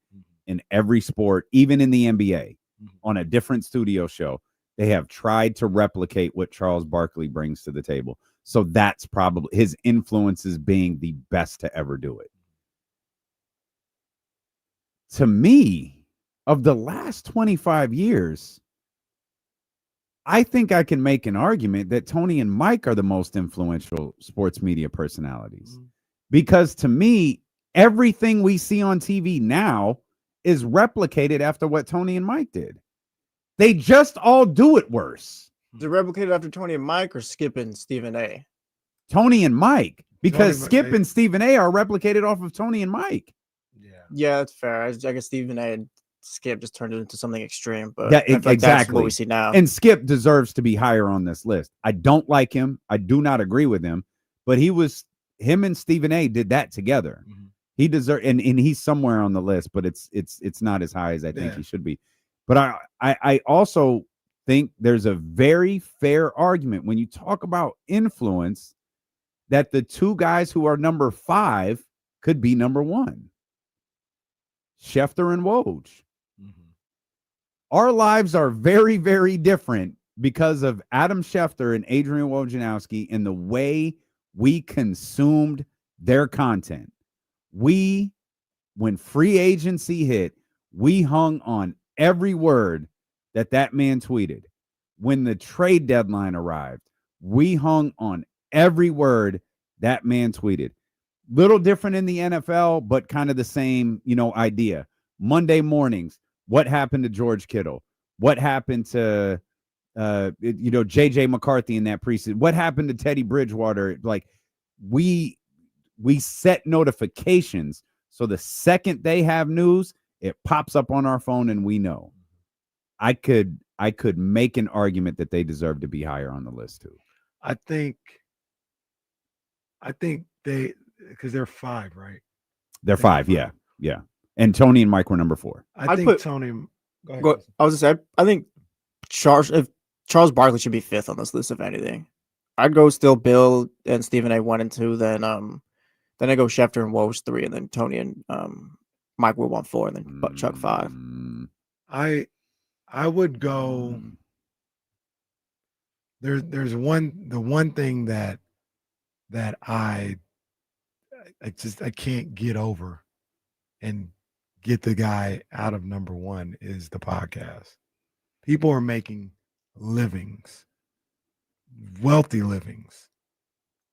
in every sport, even in the NBA, on a different studio show. They have tried to replicate what Charles Barkley brings to the table. So that's probably his influence is being the best to ever do it. To me, of the last 25 years, I think I can make an argument that Tony and Mike are the most influential sports media personalities. Because to me, everything we see on TV now is replicated after what Tony and Mike did. They just all do it worse. Is it replicated after Tony and Mike or Skip and Stephen A? Tony and Mike, because Tony, Skip and Stephen A are replicated off of Tony and Mike. Yeah, that's fair. I guess Stephen A and Skip just turned it into something extreme, but Yeah, I feel like that's exactly what we see now. And Skip deserves to be higher on this list. I don't like him. I do not agree with him, but him and Stephen A did that together. He deserves, and he's somewhere on the list, but it's not as high as I think he should be. But I also think there's a very fair argument when you talk about influence that the two guys who are number 5 could be number 1. Schefter and Woj. Our lives are very, very different because of Adam Schefter and Adrian Wojnarowski and the way we consumed their content. When free agency hit, we hung on every word that man tweeted. When the trade deadline arrived, we hung on every word that man tweeted. Little different in the NFL, but kind of the same, idea. Monday mornings, what happened to George Kittle? What happened to, J.J. McCarthy in that preseason? What happened to Teddy Bridgewater? Like, we set notifications. So the second they have news, it pops up on our phone and we know. I could make an argument that they deserve to be higher on the list too. I think they, because they're 5, right? They're 5, yeah. And Tony and Mike were number 4. I think Tony. I was gonna say, I think Charles Charles Barkley should be 5th on this list, if anything. I'd go still Bill and Stephen A 1 and 2, then I go Schefter and Woj 3, and then Tony and Mike Will on 4, and then Chuck 5. I would go. There's the one thing that I can't get over and get the guy out of number 1 is the podcast. People are making livings, wealthy livings,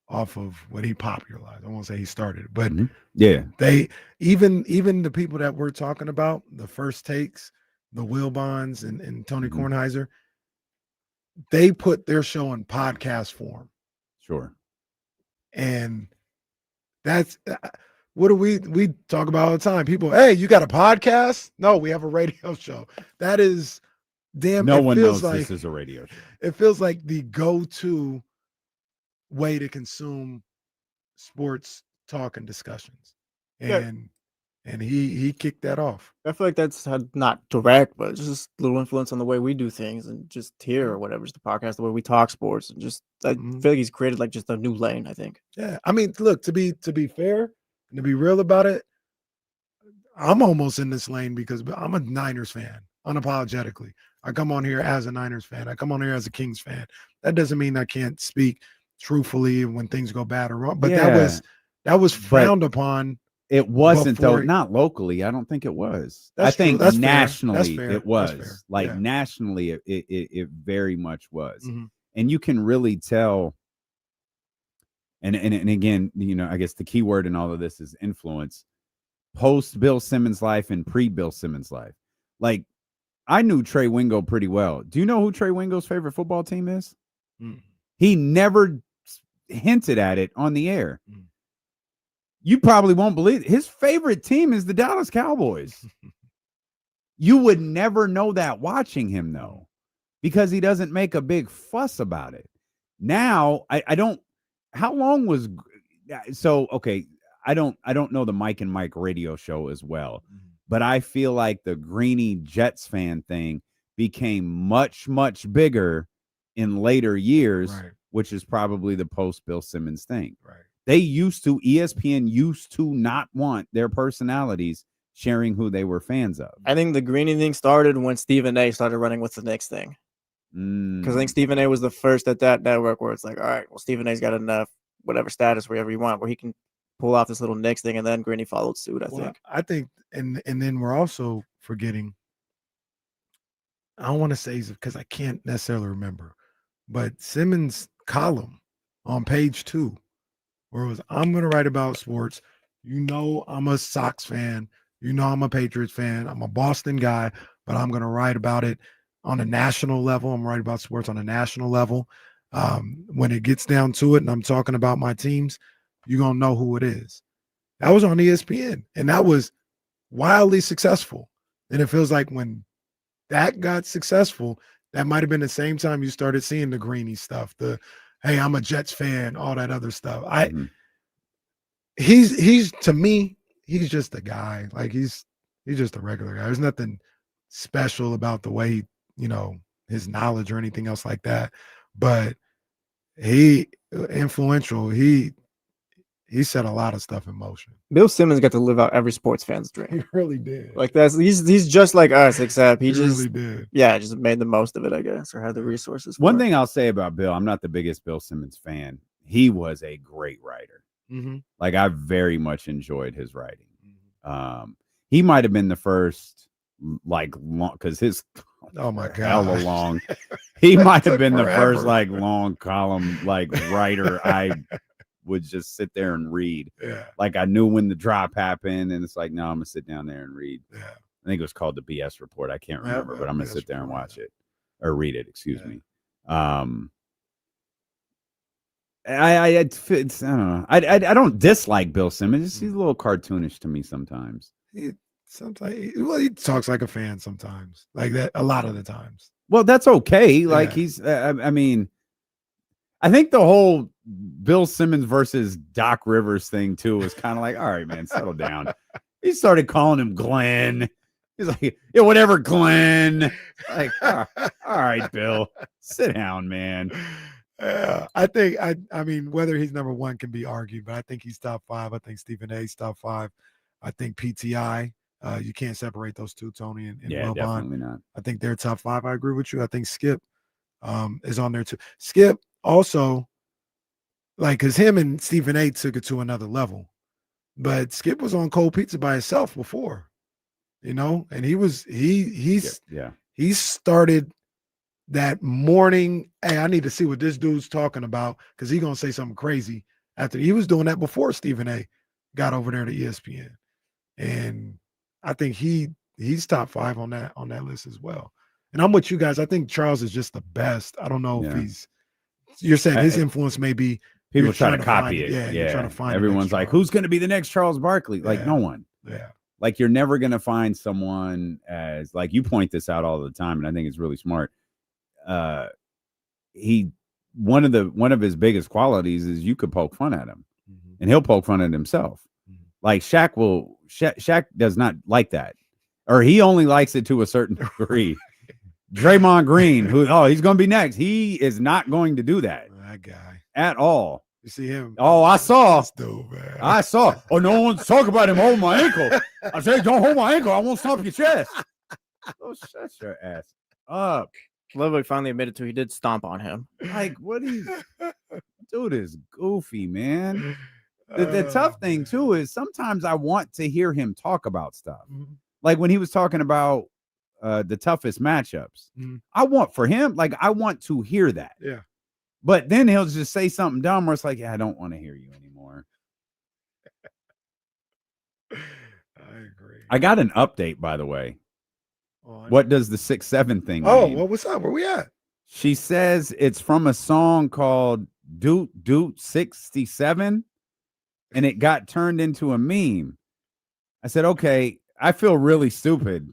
off of what he popularized. I won't say he started, but yeah, they even the people that we're talking about, the First Takes, the Will Bonds and Tony Kornheiser, they put their show in podcast form. Sure. And that's what do we talk about all the time? People, hey, you got a podcast? No, we have a radio show. That is damn. No one knows this is a radio show. It feels like the go-to way to consume sports talk and discussions. And he kicked that off. I feel like that's not direct, but just a little influence on the way we do things and just here or whatever, just the podcast, the way we talk sports, and just I feel like he's created like just a new lane, I think. Yeah. I mean, look, to be fair and to be real about it, I'm almost in this lane because I'm a Niners fan, unapologetically. I come on here as a Niners fan. I come on here as a Kings fan. That doesn't mean I can't speak truthfully when things go bad or wrong, but that was frowned upon. It wasn't though, not locally. I don't think it was. I think nationally it was. Like nationally, it very much was. And you can really tell. And again, you know, I guess the key word in all of this is influence. Post Bill Simmons' life and pre Bill Simmons' life. Like, I knew Trey Wingo pretty well. Do you know who Trey Wingo's favorite football team is? He never hinted at it on the air. You probably won't believe it. His favorite team is the Dallas Cowboys. You would never know that watching him, though, because he doesn't make a big fuss about it. Now, I don't. How long was so? Okay, I don't know the Mike and Mike radio show as well, but I feel like the Greeny Jets fan thing became much bigger in later years, which is probably the post Bill Simmons thing. ESPN used to not want their personalities sharing who they were fans of. I think the Greeny thing started when Stephen A started running with the Knicks thing. Because I think Stephen A was the first at that network where it's like, all right, well, Stephen A's got enough, whatever status, wherever you want, where he can pull off this little Knicks thing, and then Greeny followed suit, I think, and then we're also forgetting, I don't want to say because I can't necessarily remember, but Simmons' column on page 2, where it was, I'm going to write about sports. You know, I'm a Sox fan. You know, I'm a Patriots fan. I'm a Boston guy, but I'm going to write about it on a national level. I'm writing about sports on a national level. When it gets down to it and I'm talking about my teams, you're going to know who it is. That was on ESPN, and that was wildly successful. And it feels like when that got successful, that might have been the same time you started seeing the Greeny stuff, the hey, I'm a Jets fan, all that other stuff. He's to me, he's just a guy. Like he's just a regular guy. There's nothing special about the way, you know, his knowledge or anything else like that. But he influential. He set a lot of stuff in motion. Bill Simmons got to live out every sports fan's dream. He really did. Like he's just like us, except he just really did. Yeah, just made the most of it, I guess, or had the resources. One thing I'll say about Bill, I'm not the biggest Bill Simmons fan. He was a great writer. Like I very much enjoyed his writing. He might have been the first, like, long because his hella long. He might have been the first like long column like writer I would just sit there and read. Like I knew when the drop happened, and it's like, no, I'm gonna sit down there and read. I think it was called the BS Report. I can't remember, but I'm gonna sit there and watch it or read it. Excuse me. I don't know. I don't dislike Bill Simmons. He's a little cartoonish to me sometimes. He talks like a fan sometimes, like that a lot of the times. Well, that's okay. Like he's. I mean, I think the whole Bill Simmons versus Doc Rivers thing too was kind of like, all right, man, settle down. He started calling him Glenn. He's like, yeah, whatever, Glenn. Like, all right, Bill, sit down, man. I mean, whether he's number one can be argued, but I think he's top 5. I think Stephen A's top 5. I think PTI. You can't separate those two, Tony and Yeah, Wilbon. definitely not. I think they're top 5. I agree with you. I think Skip is on there too. Skip also, like, because him and Stephen A took it to another level. But Skip was on Cold Pizza by himself before, and he started that morning. Hey, I need to see what this dude's talking about because he's gonna say something crazy after. He was doing that before Stephen A got over there to ESPN, and I think he's top 5 on that list as well. And I'm with you guys. I think Charles is just the best. I don't know if you're saying his influence may be people try to copy it. Yeah, you're trying to find everyone's like, who's going to be the next Charles Barkley? Like, no one. Yeah. Like, you're never going to find someone as, like, you point this out all the time, and I think it's really smart. One of his biggest qualities is you could poke fun at him, and he'll poke fun at himself. Like Shaq does not like that, or he only likes it to a certain degree. Draymond Green, he's going to be next. He is not going to do that. That guy at all. You see him? Oh, I saw. Dude, man. I saw. Oh, no one's talking about him holding my ankle. I said, don't hold my ankle. I won't stomp your chest. Oh, shut your ass up. Ludwig finally admitted to he did stomp on him. Like, what do you? Dude is goofy, man. The tough thing too is sometimes I want to hear him talk about stuff. Like when he was talking about the toughest matchups. I want to hear that. Yeah. But then he'll just say something dumb where it's like, yeah, I don't want to hear you anymore. I agree. I got an update, by the way. What does the 6'7" thing mean? Well, what's up? Where we at? She says it's from a song called Doot 67, and it got turned into a meme. I said, okay, I feel really stupid.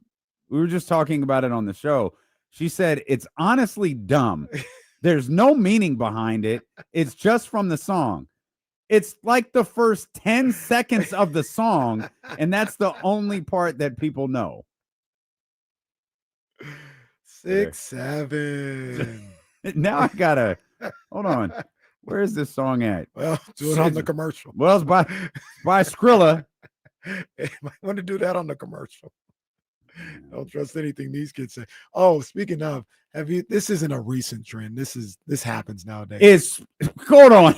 We were just talking about it on the show. She said, it's honestly dumb. There's no meaning behind it. It's just from the song. It's like the first 10 seconds of the song, and that's the only part that people know. 6'7". Now I gotta hold on. Where is this song at? Well, do it on the commercial. Well, it's by Skrilla. Hey, might want to do that on the commercial. Don't trust anything these kids say. Oh, speaking of, this isn't a recent trend. This happens nowadays. Hold on.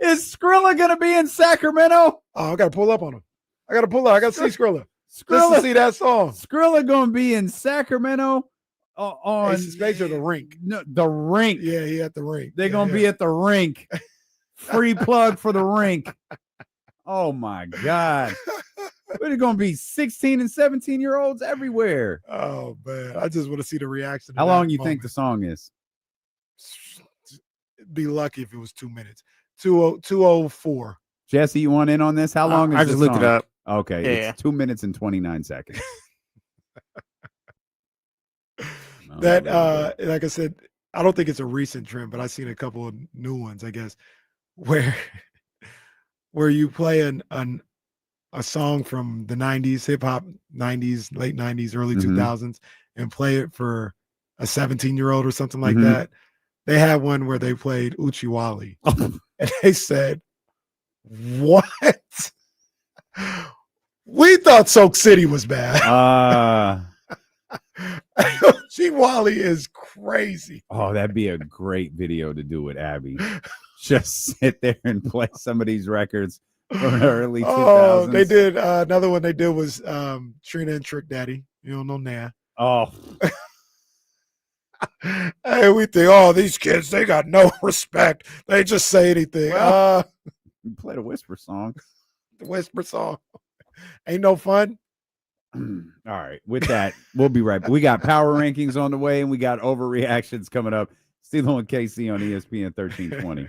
Is Skrilla gonna be in Sacramento? Oh, I gotta pull up on him. I gotta see Skrilla. Just to see that song. Skrilla gonna be in Sacramento on Space or the rink. No, the rink. Yeah, he at the rink. They're gonna be at the rink. Free plug for the rink. Oh my God. We're gonna be 16 and 17-year-olds everywhere. Oh man, I just want to see the reaction. How long you think the song is? Be lucky if it was 2 minutes. 2:04. Jesse, you want in on this? How long is I just looked it up. Okay, it's 2 minutes and 29 seconds. Like I said, I don't think it's a recent trend, but I've seen a couple of new ones, I guess, where you play a song from the 90s, hip hop 90s, late 90s, early 2000s, and play it for a 17-year-old or something like that. They had one where they played Uchiwali, and they said, "What? We thought Soak City was bad." Uchiwali is crazy. Oh, that'd be a great video to do with Abby. Just sit there and play some of these records from the early 2000s. Oh, they did. Another one they did was Trina and Trick Daddy. You don't know now. Oh. Hey, we think, these kids, they got no respect. They just say anything. Well, you play the whisper song. The whisper song. Ain't no fun. All right. With that, we'll be right back. We got power rankings on the way, and we got overreactions coming up. Steelo and KC on ESPN 1320.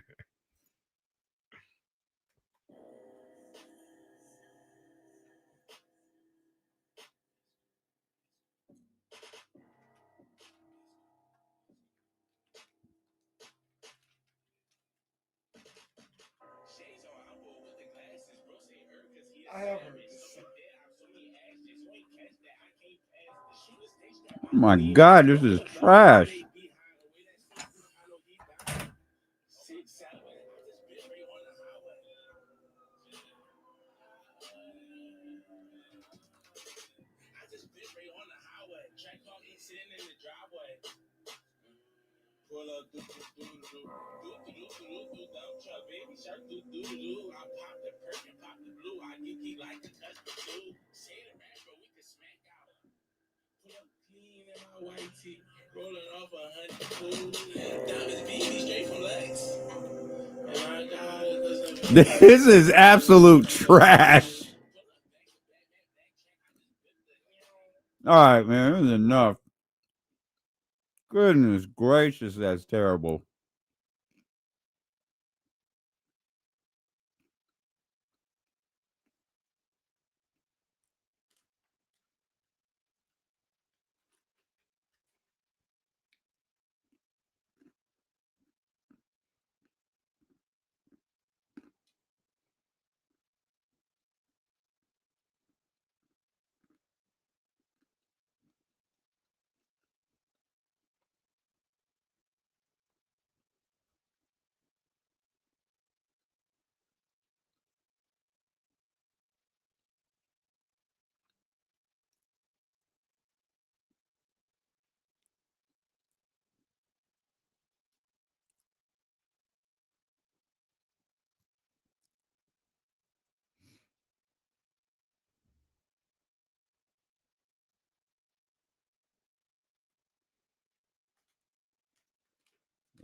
I have heard this. Oh my God, this is trash. This is absolute trash. All right, man, this is enough. Goodness gracious, that's terrible.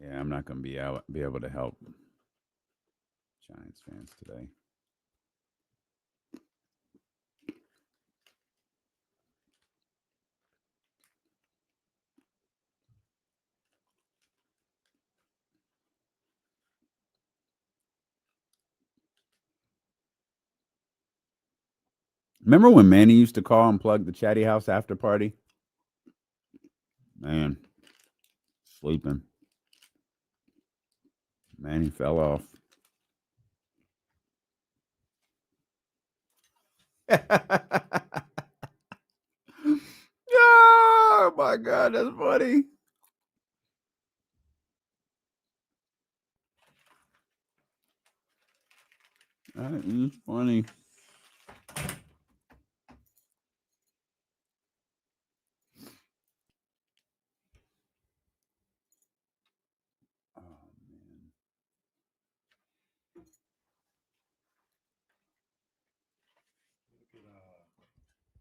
Yeah, I'm not going to be able to help Giants fans today. Remember when Manny used to call and plug the Chatty House after party? Man, sleeping. Manny fell off. Oh my God, that's funny. That is funny. Oh man.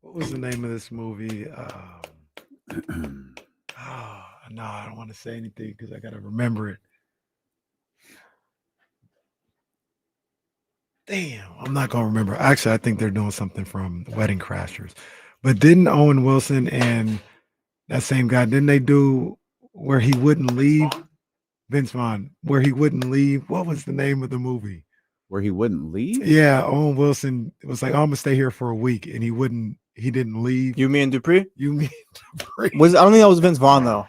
What was the name of this movie? No, I don't want to say anything because I got to remember it. Damn, I'm not going to remember. Actually, I think they're doing something from Wedding Crashers. But didn't Owen Wilson and that same guy, didn't they do where he wouldn't leave? Vince Vaughn, where he wouldn't leave. What was the name of the movie? Where he wouldn't leave? Yeah, Owen Wilson was like, I'm going to stay here for a week. And he didn't leave. You mean Dupree? You mean Dupree? I don't think that was Vince Vaughn though.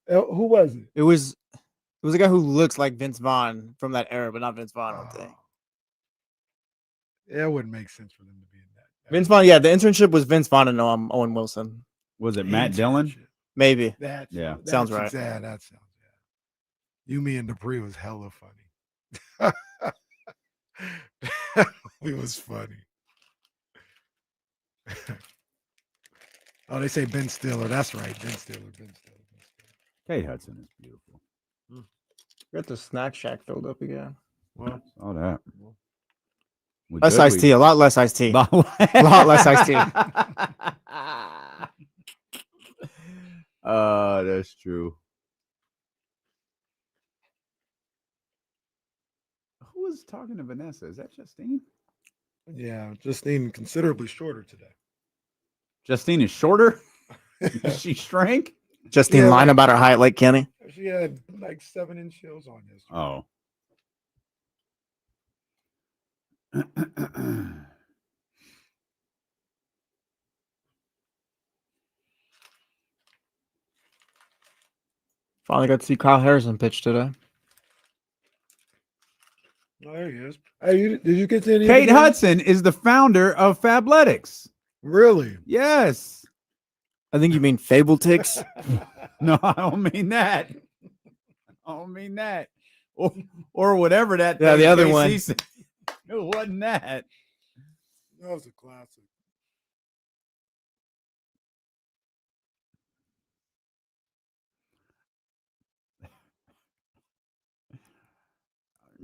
Who was it? It was a guy who looks like Vince Vaughn from that era, but not Vince Vaughn, I don't think. Yeah, it wouldn't make sense for them to be in that. Vince Vaughn, yeah, the internship was Vince Vaughn and Owen Wilson. Was it Matt Dillon? Maybe. right. Sounds right. Yeah, that sounds You, Me, and Dupree was hella funny. It was funny. Oh, they say Ben Stiller. That's right. Ben Stiller. Kate Hudson is beautiful. Got the snack shack filled up again. Well, all that. Less iced tea. A lot less iced tea. A lot less iced tea. That's true. Who was talking to Vanessa? Is that Justine? Yeah, Justine considerably shorter today. Justine is shorter? She shrank? Justine lying about her height like Kenny. She had like 7-inch heels on yesterday. Oh. Finally got to see Kyle Harrison pitch today. Oh, there he is. Hey, did you get to any? Kate Hudson is the founder of Fabletics. Really? Yes. I think you mean Fable Ticks. No, I don't mean that. I don't mean that. Or whatever that. Yeah, the other KC one. said. It wasn't that. That was a classic.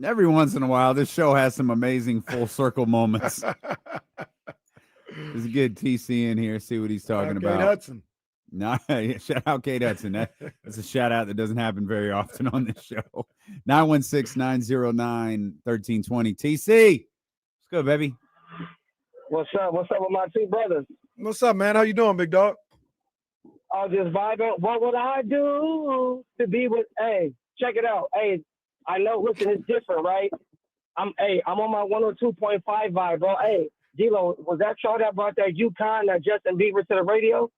Every once in a while, this show has some amazing full circle moments. Let's get TC in here, see what he's talking about. Hudson. No, shout out Kate Hudson. That's a shout out that doesn't happen very often on this show. 916-909-1320. TC, what's good, baby? What's up? What's up with my two brothers? What's up, man? How you doing, big dog? I'll just vibing. What would I do to be with? Hey, check it out. Hey, I know. Listen, it's different, right? I'm on my 102.5 vibe, bro. Hey, D-Lo, was that y'all that brought that UConn, that Justin Bieber to the radio?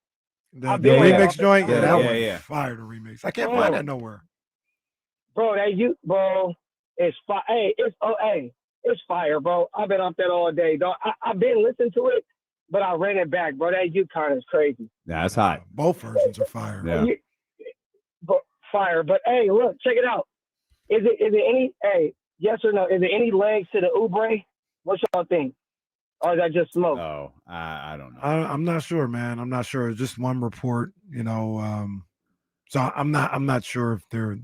The remix joint? Yeah, that one fire, the remix. I can't find that nowhere. Bro, it's fire. Hey, it's fire, bro. I've been up there all day, dog. I've been listening to it, but I ran it back, bro. That UConn is crazy. Yeah, that's hot. Both versions are fire. Yeah. Fire. But hey, look, check it out. Is it any yes or no? Is there any legs to the Oubre? What y'all think? Or is that just smoke? Oh, I don't know. I'm not sure, man. I'm not sure. It's just one report, so I'm not sure if they're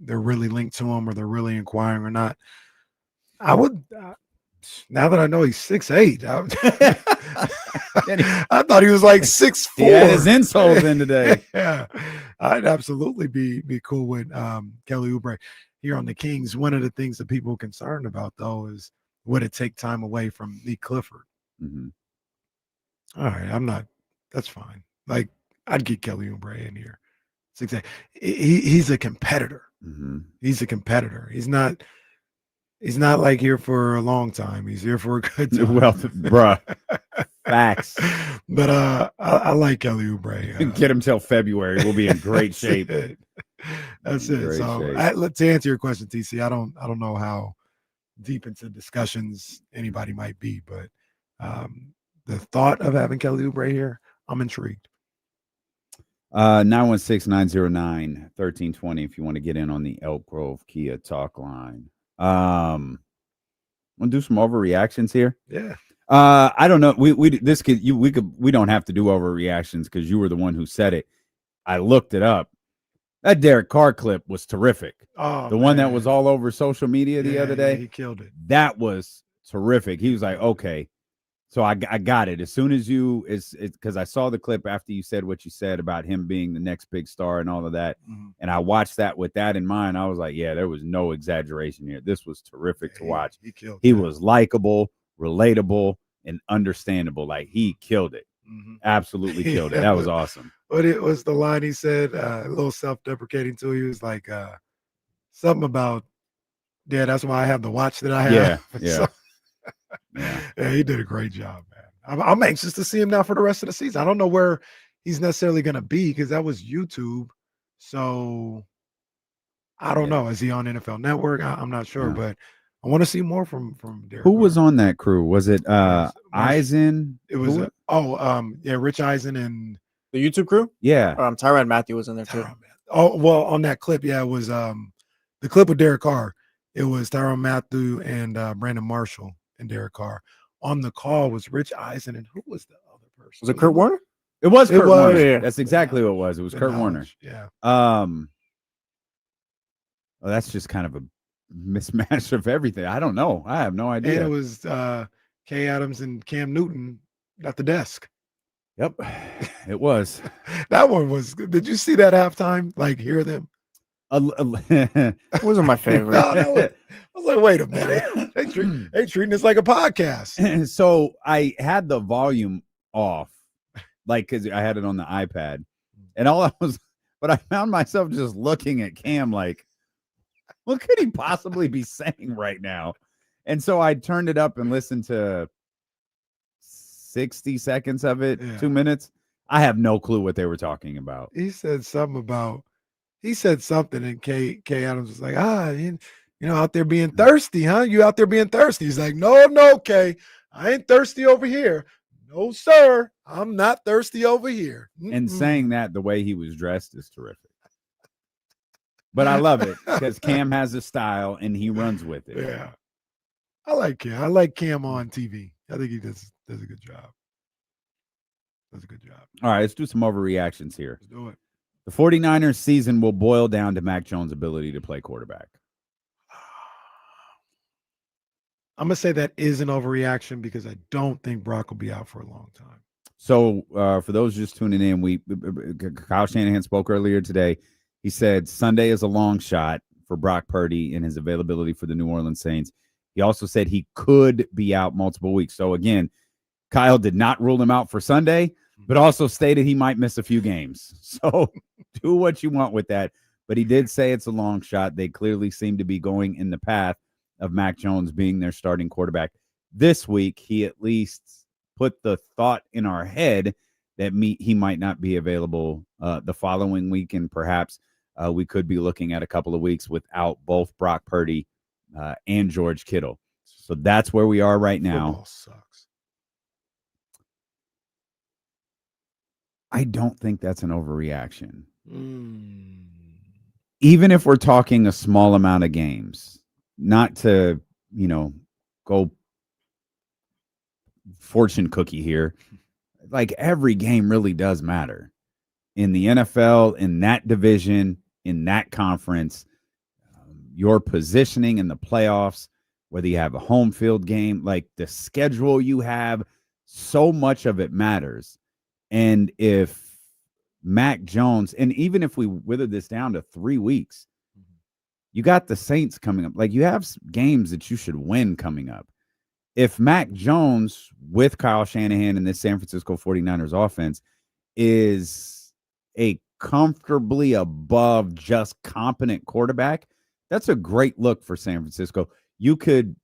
really linked to him or they're really inquiring or not. I would now that I know he's 6'8", I thought he was like 6'4". He had his insoles in today. Yeah, I'd absolutely be cool with Kelly Oubre here on the Kings. One of the things that people are concerned about, though, is would it take time away from Lee Clifford? Mm-hmm. All right, that's fine. Like, I'd get Kelly Oubre in here. 6'8". He's a competitor. Mm-hmm. He's a competitor. He's not like here for a long time. He's here for a good time. Well, bruh. Facts. But I like Kelly Oubre. Get him till February. We'll be in great shape. That's it. So to answer your question, TC, I don't know how deep into discussions anybody might be, but the thought of having Kelly Oubre here, I'm intrigued. 916-909-1320 if you want to get in on the Elk Grove Kia talk line. Want to do some overreactions here? Yeah. I don't know. We don't have to do overreactions because you were the one who said it. I looked it up. That Derek Carr clip was terrific. Oh, the one that was all over social media the other day. Yeah, he killed it. That was terrific. He was like, okay. So I got it. As soon as because I saw the clip after you said what you said about him being the next big star and all of that. Mm-hmm. And I watched that with that in mind. I was like, yeah, there was no exaggeration here. This was terrific to watch. He was likable, relatable, and understandable. Like, he killed it. Mm-hmm. Absolutely killed it. That was awesome. But it was the line he said, a little self-deprecating too. He was like, something about, yeah, that's why I have the watch that I have. Yeah. Yeah, he did a great job, man. I'm anxious to see him now for the rest of the season. I don't know where he's necessarily going to be because that was YouTube. So I don't know. Is he on NFL Network? I'm not sure, but I want to see more from Derek. Who was on that crew? Was it Eisen? It was Rich Eisen and the YouTube crew. Yeah, Tyrann Mathieu was in there too. Oh well, on that clip, yeah, it was the clip with Derek Carr. It was Tyrann Mathieu and Brandon Marshall and Derek Carr. On the call was Rich Eisen, and who was the other person? Was it Kurt Warner? It was Kurt Warner. Yeah. That's exactly what it was. It was Kurt Warner. Yeah. Well, that's just kind of a mismatch of everything. I don't know. I have no idea. And it was Kay Adams and Cam Newton at the desk. Yep, it was. That one was good. Did you see that halftime? Like, hear them? It wasn't my favorite. I was like, wait a minute. They treating this like a podcast. So I had the volume off, like, because I had it on the iPad. And but I found myself just looking at Cam like, what could he possibly be saying right now? And so I turned it up and listened to 60 seconds of it, 2 minutes. I have no clue what they were talking about. He said something, and Kay Adams was like, out there being thirsty, huh? You out there being thirsty. He's like, no, Kay, I ain't thirsty over here. No, sir. I'm not thirsty over here. And saying that the way he was dressed is terrific. But I love it because Cam has a style and he runs with it. Yeah. I like Cam. I like Cam on TV. I think he does a good job. Does a good job. All right, let's do some overreactions here. Let's do it. The 49ers season will boil down to Mac Jones' ability to play quarterback. I'm going to say that is an overreaction because I don't think Brock will be out for a long time. So for those just tuning in, Kyle Shanahan spoke earlier today. He said Sunday is a long shot for Brock Purdy and his availability for the New Orleans Saints. He also said he could be out multiple weeks. So again, Kyle did not rule him out for Sunday, but also stated he might miss a few games. So do what you want with that. But he did say it's a long shot. They clearly seem to be going in the path of Mac Jones being their starting quarterback. This week, he at least put the thought in our head that he might not be available the following week, and perhaps we could be looking at a couple of weeks without both Brock Purdy and George Kittle. So that's where we are right now. Football sucks. I don't think that's an overreaction. Even if we're talking a small amount of games, not to, go fortune cookie here. Like every game really does matter in the NFL, in that division, in that conference. Your positioning in the playoffs, whether you have a home field game, like the schedule you have, so much of it matters. And if Mac Jones, and even if we wither this down to 3 weeks, you got the Saints coming up. Like you have games that you should win coming up. If Mac Jones with Kyle Shanahan and this San Francisco 49ers offense is a comfortably above just competent quarterback, that's a great look for San Francisco. You could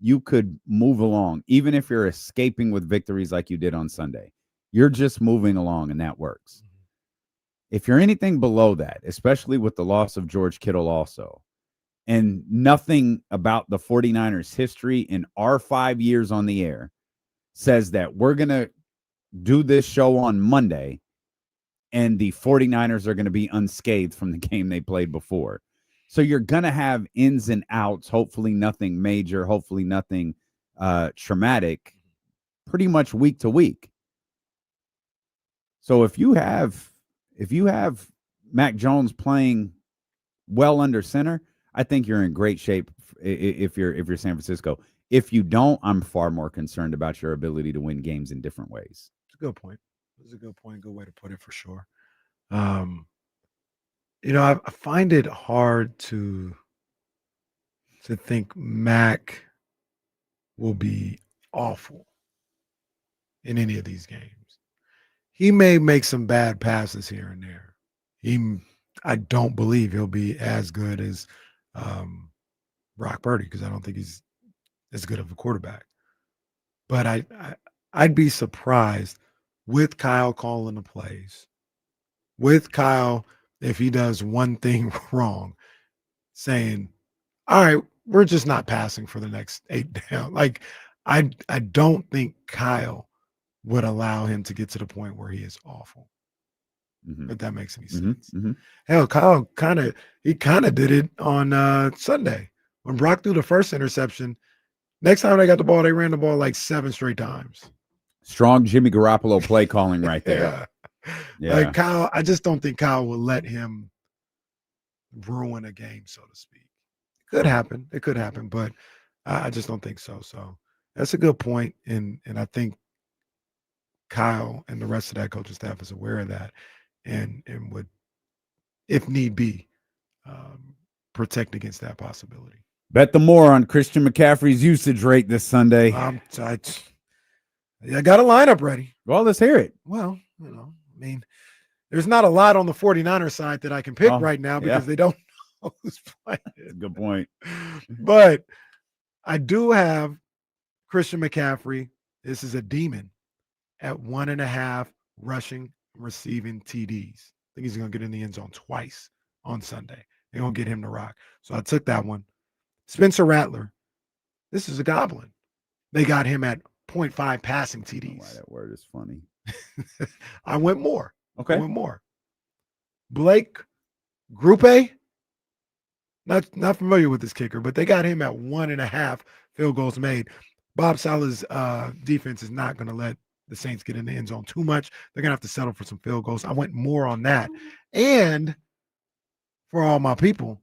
move along, even if you're escaping with victories like you did on Sunday. You're just moving along, and that works. If you're anything below that, especially with the loss of George Kittle also, and nothing about the 49ers history in our 5 years on the air says that we're going to do this show on Monday and the 49ers are going to be unscathed from the game they played before. So you're going to have ins and outs, hopefully nothing major, hopefully nothing traumatic, pretty much week to week. So if you have Mac Jones playing well under center, I think you're in great shape if you're San Francisco. If you don't, I'm far more concerned about your ability to win games in different ways. It's a good point. It's a good point. Good way to put it for sure. I find it hard to think Mac will be awful in any of these games. He may make some bad passes here and there. I don't believe he'll be as good as Brock Purdy because I don't think he's as good of a quarterback. But I'd be surprised with Kyle calling the plays, with Kyle, if he does one thing wrong, saying, all right, we're just not passing for the next 8 down. Like, I don't think Kyle would allow him to get to the point where he is awful. If that makes any sense. Hell, Kyle kind of did it on Sunday when Brock threw the first interception. Next time they got the ball, they ran the ball like 7 straight times. Strong Jimmy Garoppolo play calling right there. Yeah. Like Kyle, I just don't think Kyle will let him ruin a game, so to speak. It could happen. It could happen, but I just don't think so. So that's a good point, and I think Kyle and the rest of that coaching staff is aware of that. And would, if need be, protect against that possibility. Bet the more on Christian McCaffrey's usage rate this Sunday. I got a lineup ready. Well, let's hear it. Well, there's not a lot on the 49ers side that I can pick right now because they don't know who's playing. Good point. But I do have Christian McCaffrey. This is a demon at 1.5 rushing, receiving TDs. I think he's going to get in the end zone twice on Sunday. They're going to get him to rock. So I took that one. Spencer Rattler. This is a goblin. They got him at 0.5 passing TDs. Why that word is funny. I went more. Okay. I went more. Blake Grupe, not familiar with this kicker, but they got him at 1.5 field goals made. Bob Saleh's defense is not going to let the Saints get in the end zone too much. They're going to have to settle for some field goals. I went more on that. And for all my people,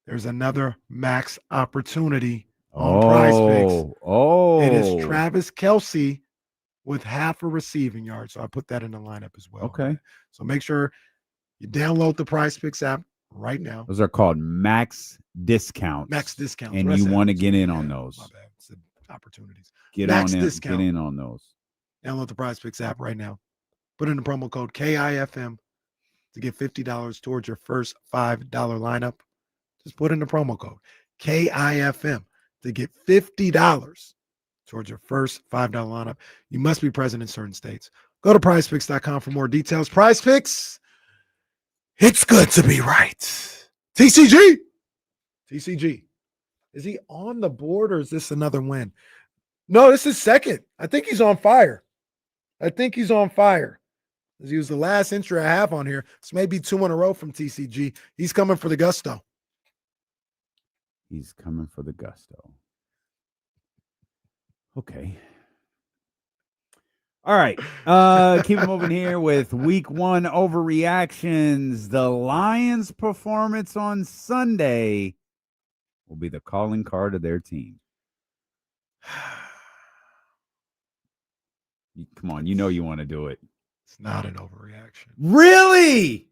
there's another max opportunity on Prize Picks. Oh, it is Travis Kelce with half a receiving yard. So I put that in the lineup as well. Okay. So make sure you download the Prize Picks app right now. Those are called max discounts. Max discounts. And you want to get in on those. My bad. It's the opportunities. Get max on in, discount. Get in on those. Download the Prize Picks app right now. Put in the promo code KIFM to get $50 towards your first $5 lineup. Just put in the promo code KIFM to get $50 towards your first $5 lineup. You must be present in certain states. Go to prizepicks.com for more details. Prize Picks, it's good to be right. TCG. Is he on the board or is this another win? No, this is second. I think he's on fire. He was the last entry I have on here. This may be 2 in a row from TCG. He's coming for the gusto. Okay. All right. Keep moving here with week 1 overreactions. The Lions' performance on Sunday will be the calling card of their team. Come on, you want to do it. It's not an overreaction. Really?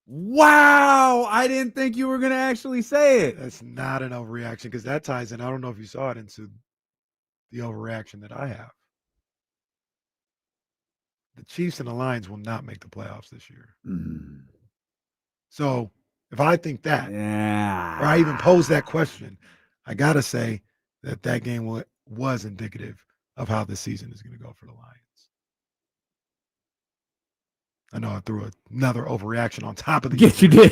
Wow. I didn't think you were going to actually say it. That's not an overreaction because that ties in. I don't know if you saw it into the overreaction that I have. The Chiefs and the Lions will not make the playoffs this year. So if I think that, or I even pose that question, I got to say that game was indicative of how this season is going to go for the Lions. I know I threw another overreaction on top of the Yes, you did.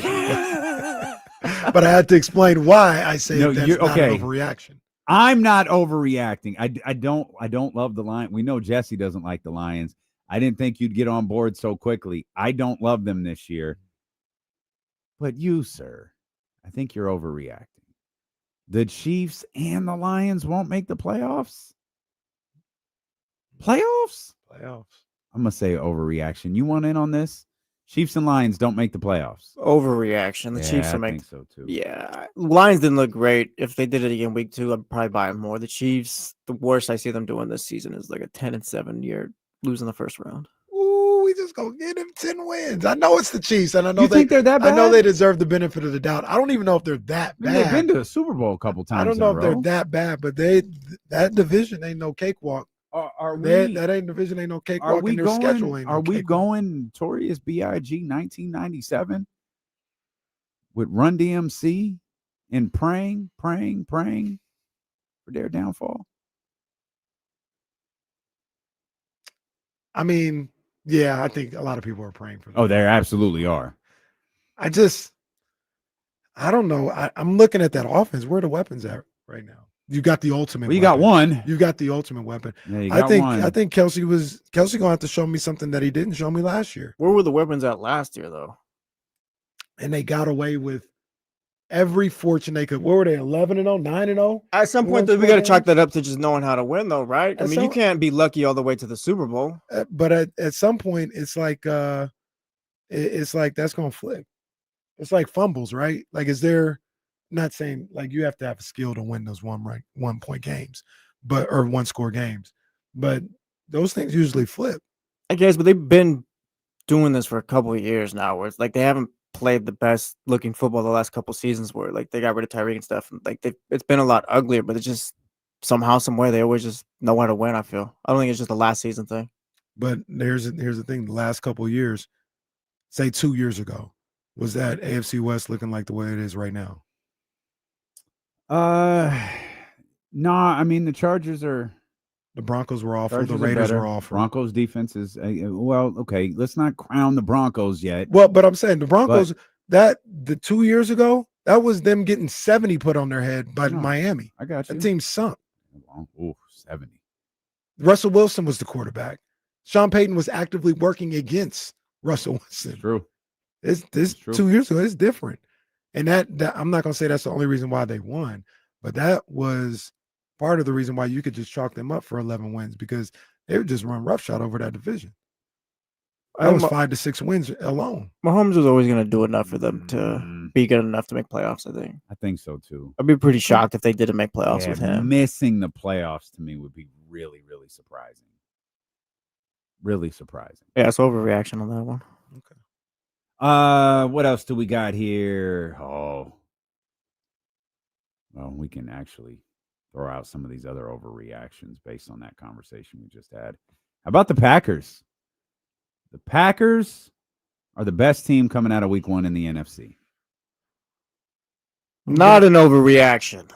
But I had to explain why I say that's not an overreaction. I'm not overreacting. I don't love the Lions. We know Jesse doesn't like the Lions. I didn't think you'd get on board so quickly. I don't love them this year. But you, sir, I think you're overreacting. The Chiefs and the Lions won't make the playoffs? Playoffs? I'm going to say overreaction. You want in on this? Chiefs and Lions don't make the playoffs. Overreaction. The Chiefs are I think so too. Yeah. Lions didn't look great. If they did it again week 2, I'd probably buy them more. The Chiefs, the worst I see them doing this season is like a 10-7 year, losing the first round. Ooh, we just gonna get them 10 wins. I know it's the Chiefs, and I know think they're that bad? I know they deserve the benefit of the doubt. I don't even know if they're that bad. They've been to the Super Bowl a couple times. I don't know if they're that bad, but that division ain't no cakewalk. That division ain't no cakewalk, and their schedule ain't no Are we going Notorious B.I.G. 1997 with Run DMC and praying for their downfall? I mean, yeah, I think a lot of people are praying for them. Oh, there absolutely are. I don't know. I'm looking at that offense. Where are the weapons at right now? You got the ultimate. Well, you weapon. got one. You got the ultimate weapon. Yeah, you got one. I think Kelce gonna have to show me something that he didn't show me last year. Where were the weapons at last year, though? And they got away with every fortune they could. What were they? 11-0, 9-0. At some point, we got to chalk that up to just knowing how to win, though, right? I mean, you can't be lucky all the way to the Super Bowl. But at some point, it's like that's gonna flip. It's like fumbles, right? Like, is there? Not saying like you have to have a skill to win those 1-point games, or 1-score games, but those things usually flip. I guess, but they've been doing this for a couple of years now, where it's like they haven't played the best looking football the last couple of seasons, where like they got rid of Tyreek and stuff, and like it's been a lot uglier, but it's just somehow, some way, they always just know how to win. I feel. I don't think it's just a last season thing. But here's the thing: the last couple of years, say 2 years ago, was that AFC West looking like the way it is right now? No, I mean the Chargers are. The Broncos were awful. The Raiders were awful. Broncos defense is well, okay. Let's not crown the Broncos yet. Well, but I'm saying the Broncos the 2 years ago, that was them getting 70 put on their head by Miami. I got you. That team sunk. Oh, 70. Russell Wilson was the quarterback. Sean Payton was actively working against Russell Wilson. True. This 2 years ago, it's different. And that I'm not going to say that's the only reason why they won, but that was part of the reason why you could just chalk them up for 11 wins, because they would just run roughshod over that division. That was 5 to 6 wins alone. Mahomes was always going to do enough for them to be good enough to make playoffs, I think so too. I'd be pretty shocked if they didn't make playoffs with him. Missing the playoffs to me would be really, really surprising. Really surprising. Yeah, it's overreaction on that one. Okay. What else do we got here? Oh. Well, we can actually throw out some of these other overreactions based on that conversation we just had. How about the Packers? The Packers are the best team coming out of week 1 in the NFC. Not an overreaction.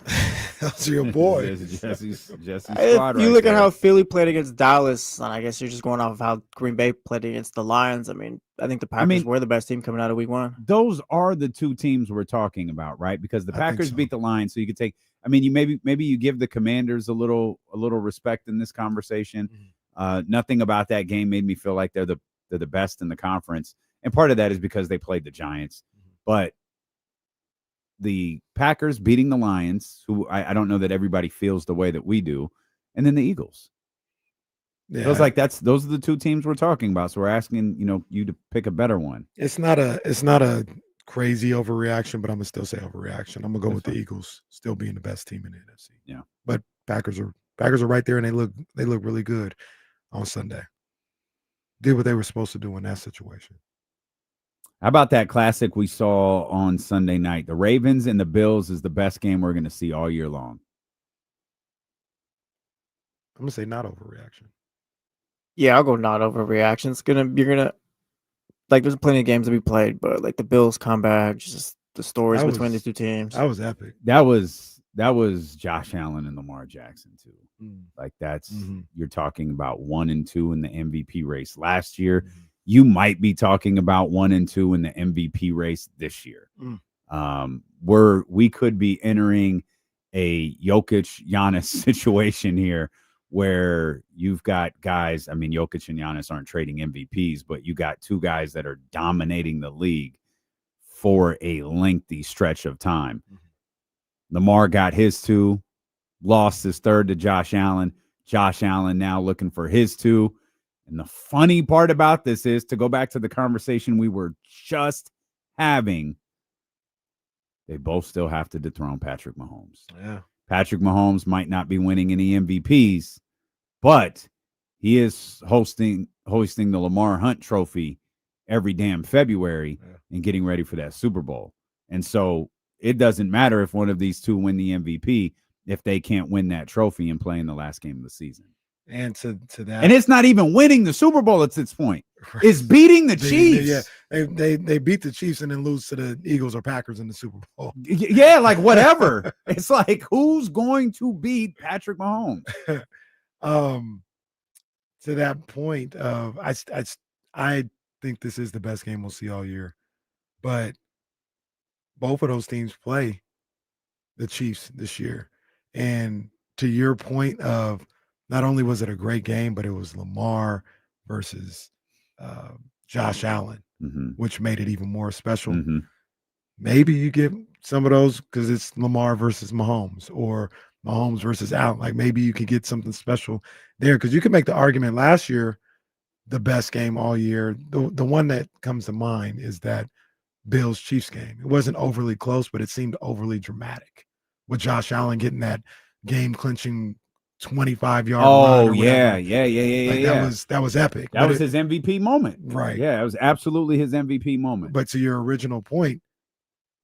Those are your boys. Jesse's squad If you right look there. at how Philly played against Dallas, and I guess you're just going off of how Green Bay played against the Lions. I mean, I think the Packers were the best team coming out of week 1. Those are the two teams we're talking about, right? Because the Packers beat the Lions, so you could take. I mean, you maybe you give the Commanders a little respect in this conversation. Nothing about that game made me feel like they're the best in the conference, and part of that is because they played the Giants. But the Packers beating the Lions, who I don't know that everybody feels the way that we do, and then the Eagles. Yeah. Feels like those are the two teams we're talking about. So we're asking, you to pick a better one. It's not a crazy overreaction, but I'm gonna still say overreaction. I'm gonna go with the Eagles still being the best team in the NFC. Yeah. But Packers are right there, and they look really good on Sunday. Did what they were supposed to do in that situation. How about that classic we saw on Sunday night? The Ravens and the Bills is the best game we're going to see all year long. I'm going to say not overreaction. Yeah, I'll go not overreaction. You're gonna like, there's plenty of games to be played, but like the Bills comeback, just the stories between these two teams. That was epic. That was Josh Allen and Lamar Jackson too. Like that's you're talking about 1 and 2 in the MVP race last year. You might be talking about 1 and 2 in the MVP race this year. We could be entering a Jokic-Giannis situation here where you've got guys. I mean, Jokic and Giannis aren't trading MVPs, but you got two guys that are dominating the league for a lengthy stretch of time. Lamar got his 2, lost his 3rd to Josh Allen. Josh Allen now looking for his 2. And the funny part about this is, to go back to the conversation we were just having, they both still have to dethrone Patrick Mahomes. Yeah. Patrick Mahomes might not be winning any MVPs, but he is hosting the Lamar Hunt Trophy every damn February and getting ready for that Super Bowl. And so it doesn't matter if one of these two win the MVP if they can't win that trophy and play in the last game of the season. And to that, and it's not even winning the Super Bowl at this point. It's beating the Chiefs. Yeah, they beat the Chiefs and then lose to the Eagles or Packers in the Super Bowl. Yeah, like whatever. It's like, who's going to beat Patrick Mahomes? To that point of I think this is the best game we'll see all year, but both of those teams play the Chiefs this year, and to your point of, not only was it a great game, but it was Lamar versus Josh Allen, which made it even more special. Maybe you get some of those because it's Lamar versus Mahomes or Mahomes versus Allen. Like maybe you could get something special there, because you could make the argument last year, the best game all year. The one that comes to mind is that Bills Chiefs game. It wasn't overly close, but it seemed overly dramatic with Josh Allen getting that game clinching 25-yard run. Oh, yeah. That was epic. That was his MVP moment. Right. Yeah, it was absolutely his MVP moment. But to your original point,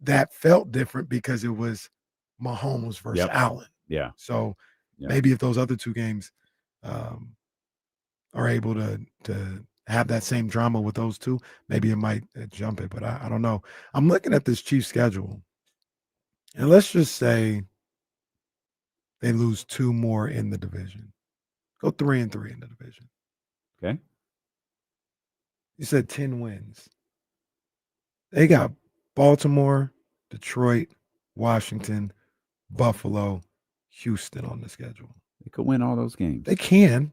that felt different because it was Mahomes versus Allen. Yeah. So maybe if those other two games are able to have that same drama with those two, maybe it might jump it. But I don't know. I'm looking at this Chiefs schedule, and let's just say they lose 2 more in the division. Go 3-3 in the division. Okay. You said 10 wins. They got Baltimore, Detroit, Washington, Buffalo, Houston on the schedule. They could win all those games. They can,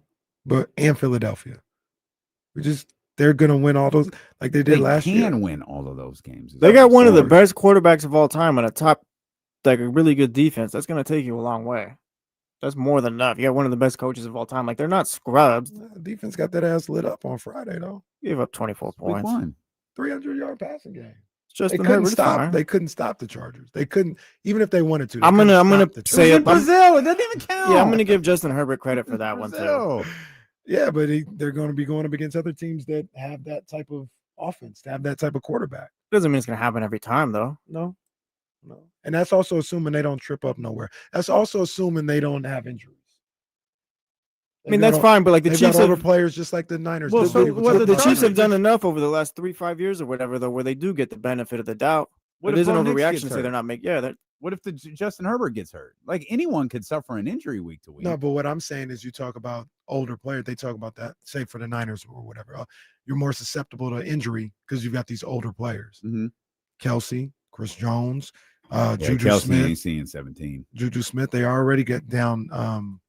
and Philadelphia. They're gonna win all those like they did last year. They can win all of those games. They got one of the best quarterbacks of all time and a top, like a really good defense. That's gonna take you a long way. That's more than enough. You got one of the best coaches of all time. Like they're not scrubs. Defense got that ass lit up on Friday though. Gave up 24 points. 300-yard passing game. Justin They couldn't Herbert, stop. fine. They couldn't stop the Chargers. They couldn't, even if they wanted to. I'm gonna say in Brazil. It doesn't even count. Yeah, I'm gonna give Justin Herbert credit for that one too. Yeah, but they're going to be going up against other teams that have that type of offense, to have that type of quarterback. Doesn't mean it's gonna happen every time though. No. And that's also assuming they don't trip up nowhere. That's also assuming they don't have injuries. I mean, that's fine, but like the Chiefs have players just like the Niners. Well, the Chiefs have done enough over the last 3-5 years or whatever, though, where they do get the benefit of the doubt. What It if is an Bo Nix overreaction gets to say hurt? they're not making. Yeah, What if Justin Herbert gets hurt? Like anyone could suffer an injury week to week. No, but what I'm saying is you talk about older players. They talk about that, say for the Niners or whatever. You're more susceptible to injury because you've got these older players. Kelsey, Chris Jones, Juju Kelsey Smith. ain't seeing 17. Juju Smith, they already get down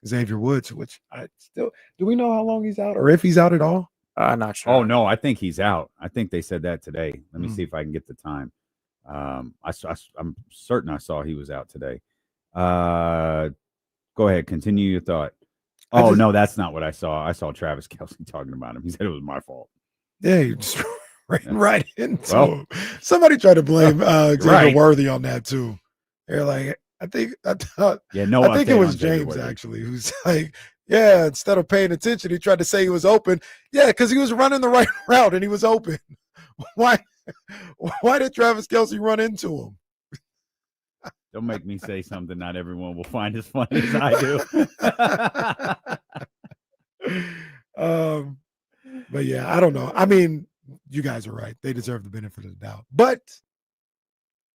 Xavier Woods, which I still do we know how long he's out or if he's out at all? I'm not sure. Oh no, I think he's out. I think they said that today. Let me see if I can get the time. I'm certain I saw he was out today. Go ahead, continue your thought. Oh no, that's not what I saw. I saw Travis Kelce talking about him. He said it was my fault. Yeah, you just ran right into him. Somebody tried to blame Xavier Worthy on that too. They're like, I think it was James actually who's like, yeah, instead of paying attention, he tried to say he was open. Yeah, because he was running the right route and he was open. Why did Travis Kelce run into him? Don't make me say something not everyone will find as funny as I do. But yeah, I don't know. I mean, you guys are right. They deserve the benefit of the doubt. But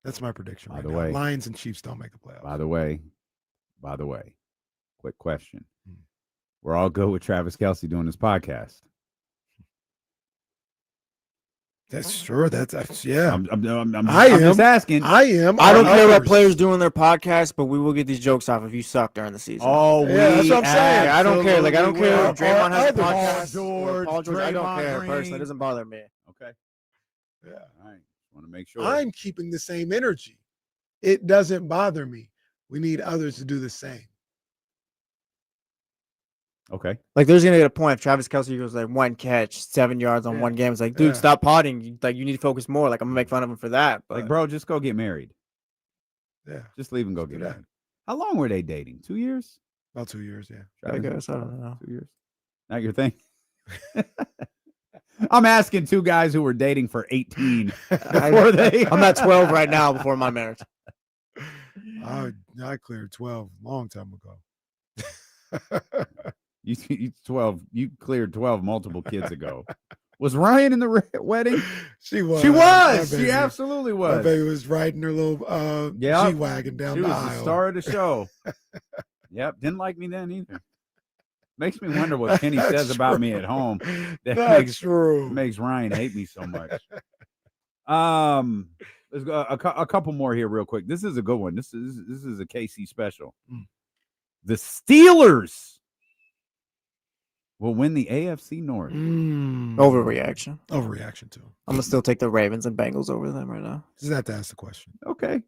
that's my prediction. By the way, Lions and Chiefs don't make the playoffs. By the way, quick question. We're all good with Travis Kelce doing this podcast. That's sure. That's yeah. I'm just asking. I am. I don't care about players doing their podcast, but we will get these jokes off if you suck during the season. Oh, yeah, that's what I'm saying. I don't care. Like I don't care if Draymond has a Paul podcast. George, Paul George, I don't care Green. personally. It doesn't bother me. Okay. Yeah. All right. Want to make sure. I'm keeping the same energy. It doesn't bother me. We need others to do the same. Okay. Like there's gonna get a point if Travis Kelce goes like 1 catch, 7 yards on one game. It's like, dude, stop potting. Like you need to focus more. Like I'm gonna make fun of him for that. But Like, bro, just go get married. Yeah. Just leave and go get married. How long were they dating? 2 years? About 2 years, yeah. I guess I don't know. 2 years. Not your thing. I'm asking two guys who were dating for 18 before they. I'm at 12 right now before my marriage. I cleared 12 a long time ago. You 12. You cleared 12 multiple kids ago. Was Ryan in the wedding? She was. She was. She absolutely was. My baby was riding her little G-Wagon down the aisle. She was the star of the show. Yep. Didn't like me then either. Makes me wonder what Kenny says about me at home. That's true. Makes Ryan hate me so much. Let's go a couple more here real quick. This is a good one. This is a KC special. The Steelers will win the AFC North. Overreaction. Overreaction too. I'm gonna still take the Ravens and Bengals over them right now. Just have to ask the question. Okay.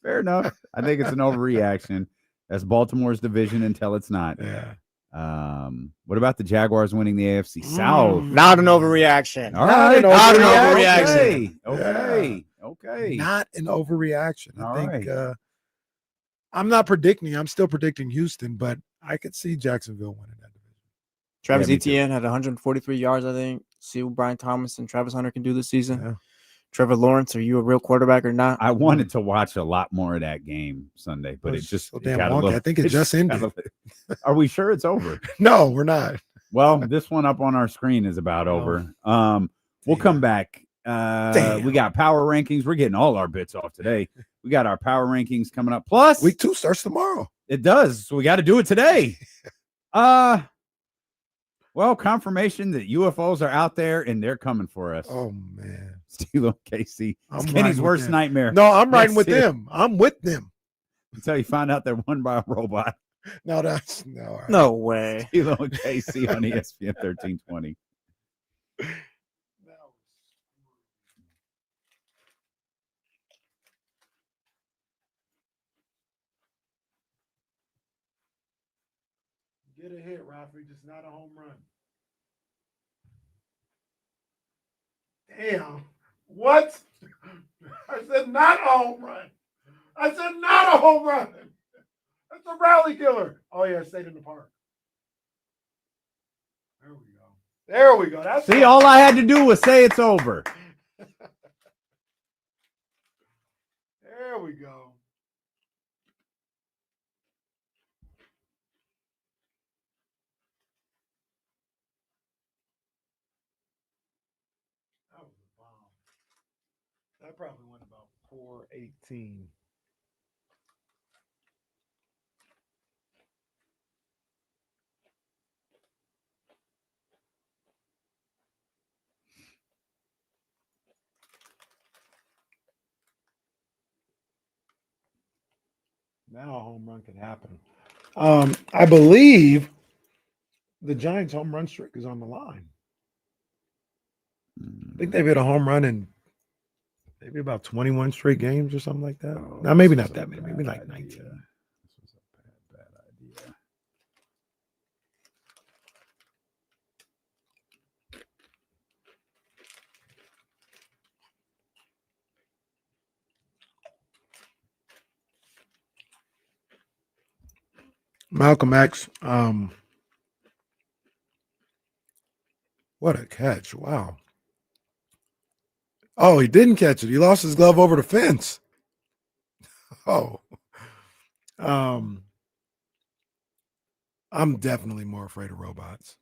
Fair enough. I think it's an overreaction. That's Baltimore's division until it's not. Yeah. What about the Jaguars winning the AFC South? Not an overreaction. All right. Not an overreaction. Okay. Not an overreaction. All I think right. I'm not predicting. I'm still predicting Houston, but I could see Jacksonville winning that division. Travis Etienne had 143 yards, I think. See what Brian Thomas and Travis Hunter can do this season. Yeah. Trevor Lawrence, are you a real quarterback or not? I wanted to watch a lot more of that game Sunday, but it just so damn wonky. I think it just ended. Are we sure it's over? No, we're not. Well, this one up on our screen is about over. We'll come back. We got power rankings. We're getting all our bits off today. We got our power rankings coming up. Plus, week 2 starts tomorrow. It does. So we got to do it today. Well, confirmation that UFOs are out there and they're coming for us. Oh man, Steelo Casey. It's Kenny's worst nightmare. No, I'm riding with them. I'm with them until you find out they're won by a robot. No, that's no. No way. Steelo and Casey on ESPN 1320. Get a hit, Rafi, just not a home run. Damn. What? I said not a home run. I said not a home run. That's a rally killer. Oh, yeah, it stayed in the park. There we go. There we go. That's See, all I had to do was say it's over. There we go. That was a bomb. That probably went about 418. Now a home run could happen. I believe the Giants' home run streak is on the line. I think they've hit a home run in maybe about 21 straight games or something like that. Oh, Now, maybe not that many, maybe like 19. This was a bad idea. Malcolm X, what a catch. Wow. Oh, he didn't catch it. He lost his glove over the fence. Oh. I'm definitely more afraid of robots.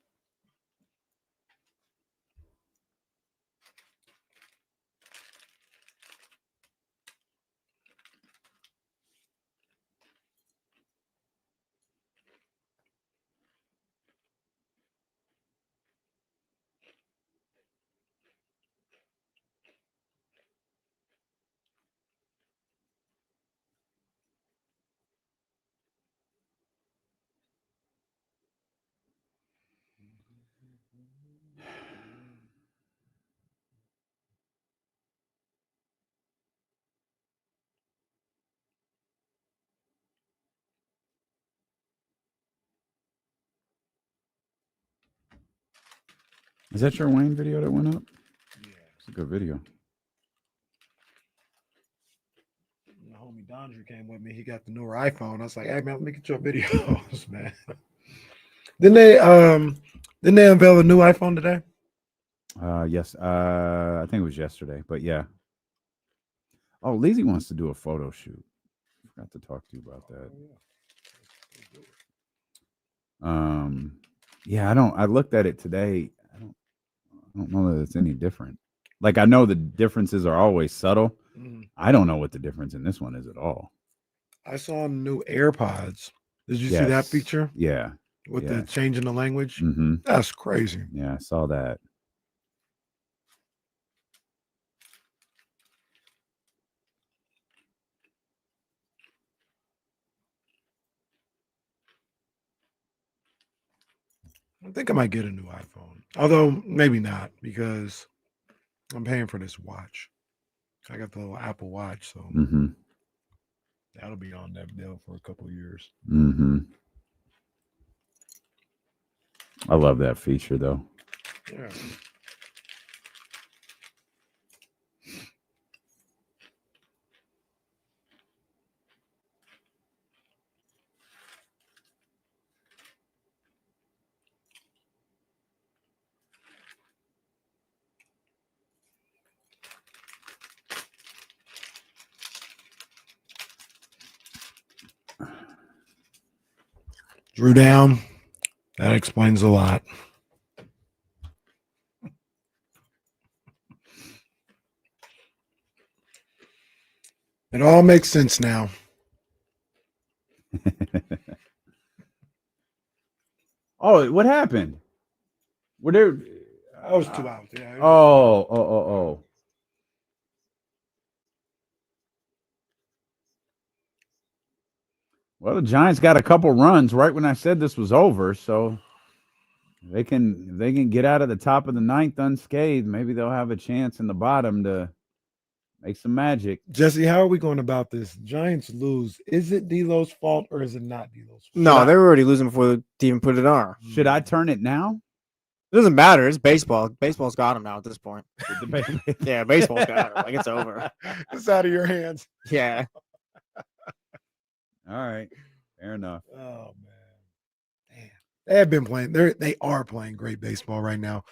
Is that your Wayne video that went up? Yeah. It's a good video. The homie Dondry came with me. He got the newer iPhone. I was like, hey, man, let me get your videos, man. Didn't they unveil a new iPhone today? Yes. I think it was yesterday, but yeah. Oh, Lizzie wants to do a photo shoot. I forgot to talk to you about that. Yeah, I looked at it today. I don't know that it's any different. Like, I know the differences are always subtle. Mm-hmm. I don't know what the difference in this one is at all. I saw new AirPods. Did you see that feature? Yeah. With the change in the language? Mm-hmm. That's crazy. Yeah, I saw that. I think I might get a new iPhone. Although maybe not, because I'm paying for this watch. I got the little Apple Watch, so that'll be on that bill for a couple of years. Mm-hmm. I love that feature, though. Yeah. Drew down. That explains a lot. It all makes sense now. Oh, what happened? Were there? I was 2 out. Yeah. Oh. Well, the Giants got a couple runs right when I said this was over, so They can get out of the top of the ninth unscathed. Maybe they'll have a chance in the bottom to make some magic. Jesse, how are we going about this? Giants lose. Is it D'Lo's fault or is it not D'Lo's fault? No, they were already losing before they even put it on. Should I turn it now? It doesn't matter. It's baseball. Baseball's got him now at this point. Yeah, baseball's got him. Like, it's over. It's out of your hands. Yeah. All right. Fair enough. Oh, man. Damn. They have been playing. They are playing great baseball right now.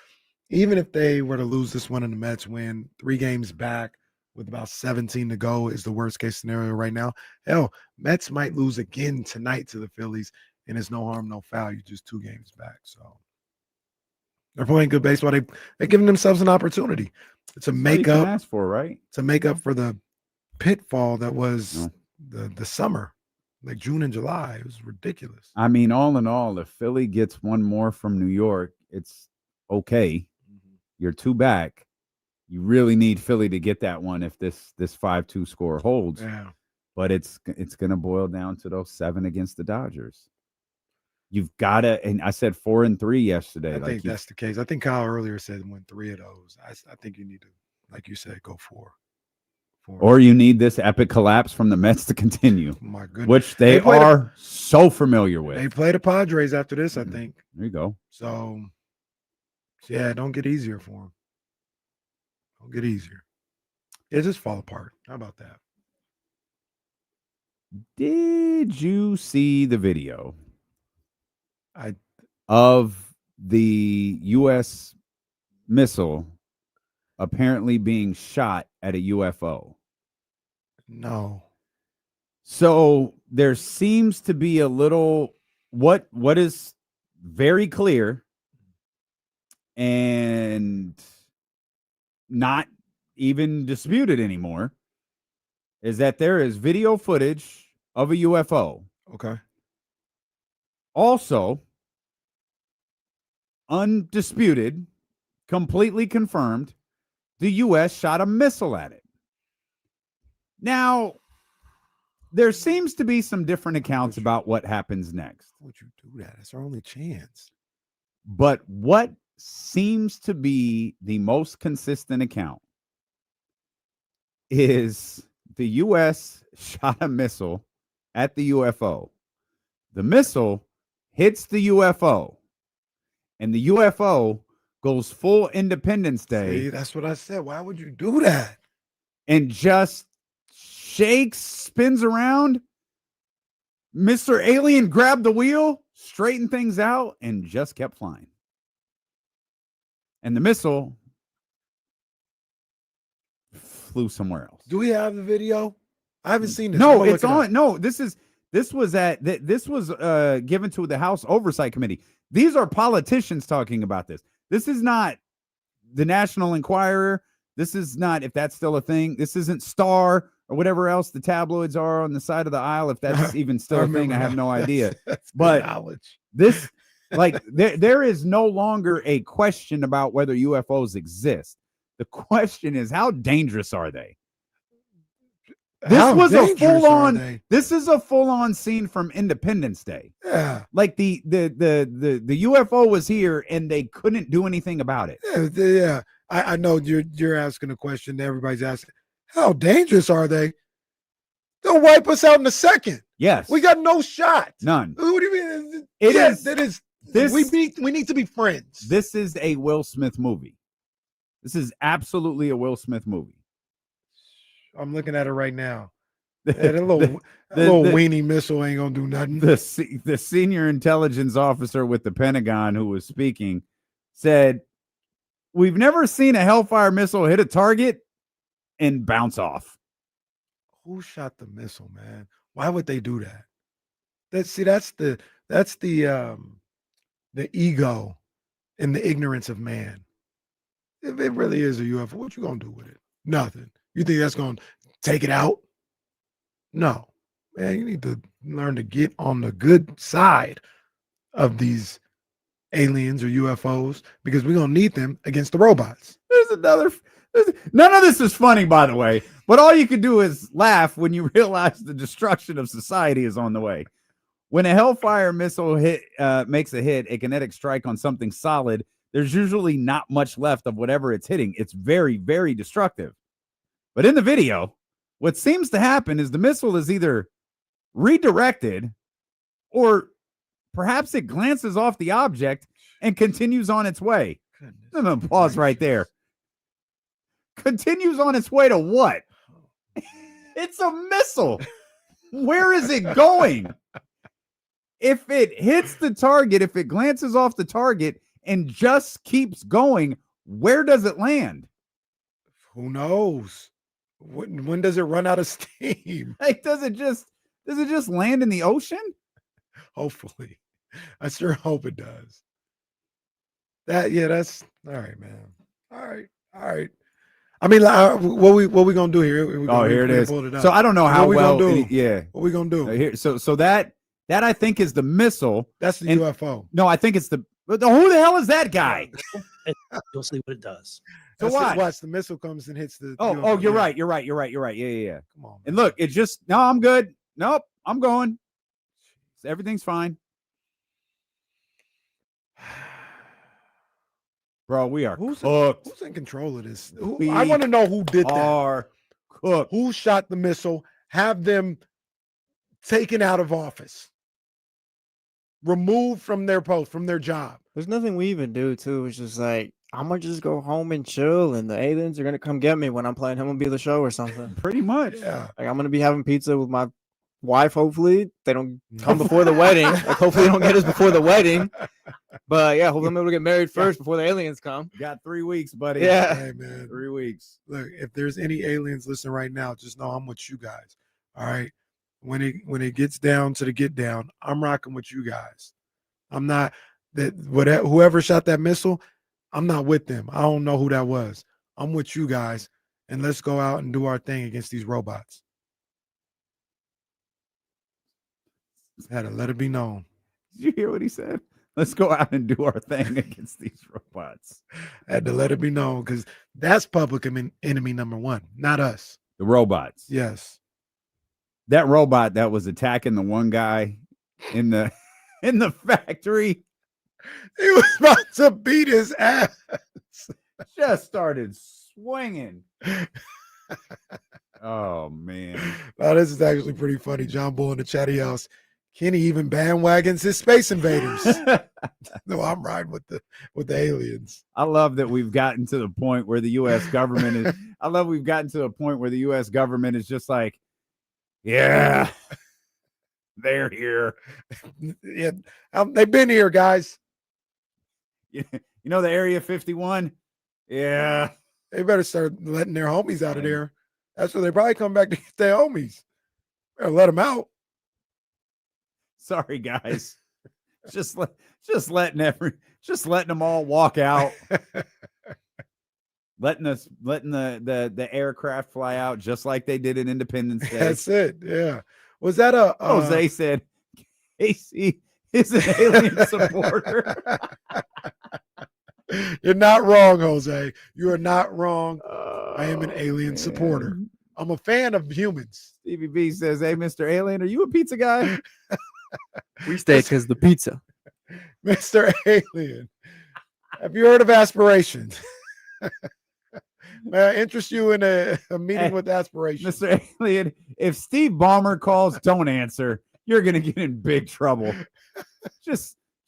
Even if they were to lose this one and the Mets win 3 games back with about 17 to go is the worst case scenario right now. Hell, Mets might lose again tonight to the Phillies, and it's no harm, no foul. You're just 2 games back. So they're playing good baseball. They're giving themselves an opportunity. It's a makeup. Ask for, right? It's a makeup for the pitfall that was the summer, like June and July. It was ridiculous. I mean, all in all, if Philly gets one more from New York, it's okay. You're 2 back. You really need Philly to get that one if this 5-2 score holds. Yeah. But it's going to boil down to those 7 against the Dodgers. You've got to, and I said 4-3 yesterday. I think that's the case. I think Kyle earlier said win 3 of those. I think you need to, like you said, go 4. Or you need this epic collapse from the Mets to continue. My goodness. Which they are so familiar with. They play the Padres after this, I think. There you go. So, yeah, don't get easier for them. Don't get easier. It just fall apart. How about that? Did you see the video of the U.S. missile apparently being shot at a UFO? No. So there seems to be a little what is very clear and not even disputed anymore is that there is video footage of a UFO. Okay. Also, undisputed, completely confirmed, the U.S. shot a missile at it. Now, there seems to be some different accounts about what happens next. Why would you do that? It's our only chance. But what seems to be the most consistent account is the U.S. shot a missile at the UFO. The missile hits the UFO, and the UFO goes full Independence Day. See, that's what I said. Why would you do that? And just shakes, spins around. Mr. Alien grabbed the wheel, straightened things out, and just kept flying. And the missile flew somewhere else. Do we have the video? I haven't seen this. No, it's on. No, this was given to the House Oversight Committee. These are politicians talking about this. This is not the National Enquirer. This is not, if that's still a thing. This isn't Star or whatever else the tabloids are on the side of the aisle. If that's even still a thing, I have no idea. That's but knowledge. This, like, there is no longer a question about whether UFOs exist. The question is, how dangerous are they? This is a full-on scene from Independence Day. Yeah. Like the UFO was here and they couldn't do anything about it. Yeah. I know you're asking a question that everybody's asking. How dangerous are they? They'll wipe us out in a second. Yes. We got no shot. None. What do you mean? It is. This, we need to be friends. This is a Will Smith movie. This is absolutely a Will Smith movie. I'm looking at it right now. That little weenie missile ain't gonna do nothing. The senior intelligence officer with the Pentagon who was speaking said, "We've never seen a Hellfire missile hit a target and bounce off." Who shot the missile, man? Why would they do that? That's the ego and the ignorance of man. If it really is a UFO, what you gonna do with it? Nothing. You think that's gonna take it out? No, man. You need to learn to get on the good side of these aliens or UFOs because we're gonna need them against the robots. None of this is funny, by the way, but all you can do is laugh when you realize the destruction of society is on the way. When a Hellfire missile makes a hit, a kinetic strike on something solid, there's usually not much left of whatever it's hitting. It's very, very destructive. But in the video, what seems to happen is the missile is either redirected or perhaps it glances off the object and continues on its way. I'm going to pause right there. Continues on its way to what? It's a missile. Where is it going? If it hits the target, if it glances off the target and just keeps going, where does it land? Who knows? When does it run out of steam? Like, does it just land in the ocean? Hopefully. I sure hope it does. That's all right, man. All right. I mean, what we gonna do here? Here it is. So I don't know how well. What we gonna do? Here, so that I think is the missile. That's the UFO. No, I think it's the. Who the hell is that guy? You'll see what it does. So watch the missile comes and hits the. Oh, you're right. You're right. Yeah. Come on. And look, it just no. I'm good. Nope, I'm going. Everything's fine. Bro, we are cooked. Who's in control of this? I want to know who did that. Are cooked. Who shot the missile? Have them taken out of office, removed from their post, from their job. There's nothing we even do too. It's just like I'm gonna just go home and chill, and the aliens are gonna come get me when I'm playing Him Will Be the Show or something. Pretty much. Yeah. Like I'm gonna be having pizza with my wife. Hopefully they don't come before the wedding. Like hopefully they don't get us before the wedding. But yeah, hopefully I'm able to get married first before the aliens come. Got 3 weeks, buddy. Yeah. Hey, man. 3 weeks. Look, if there's any aliens listening right now, just know I'm with you guys. All right. When it gets down to the get down, I'm rocking with you guys. I'm not whoever shot that missile, I'm not with them. I don't know who that was. I'm with you guys, and let's go out and do our thing against these robots. Had to let it be known. Did you hear what he said? Let's go out and do our thing against these robots. Had to let it be known because that's public enemy number one, not us. The robots. Yes. That robot that was attacking the one guy in the factory. He was about to beat his ass. Just started swinging. Oh, man. Wow, this is actually pretty funny. John Bull in the chatty house. Kenny even bandwagons his Space Invaders. No, I'm riding with the aliens. I love that we've gotten to the point where the U.S. government is. I love we've gotten to a point where the U.S. government is just like, yeah, they're here. Yeah, they've been here, guys. You know the Area 51? Yeah. They better start letting their homies out of there. That's where they probably come back to get their homies. Better let them out. Sorry, guys. just letting them all walk out. letting the aircraft fly out just like they did in Independence Day. That's it. Yeah. Was that a Jose said Casey is an alien supporter. You're not wrong, Jose. You are not wrong. I am an alien supporter. I'm a fan of humans. Stevie B says, "Hey, Mr. Alien, are you a pizza guy?" We stay because the pizza. Mr. Alien, have you heard of aspirations? May I interest you in a meeting with aspirations? Mr. Alien, if Steve Ballmer calls, don't answer. You're gonna get in big trouble.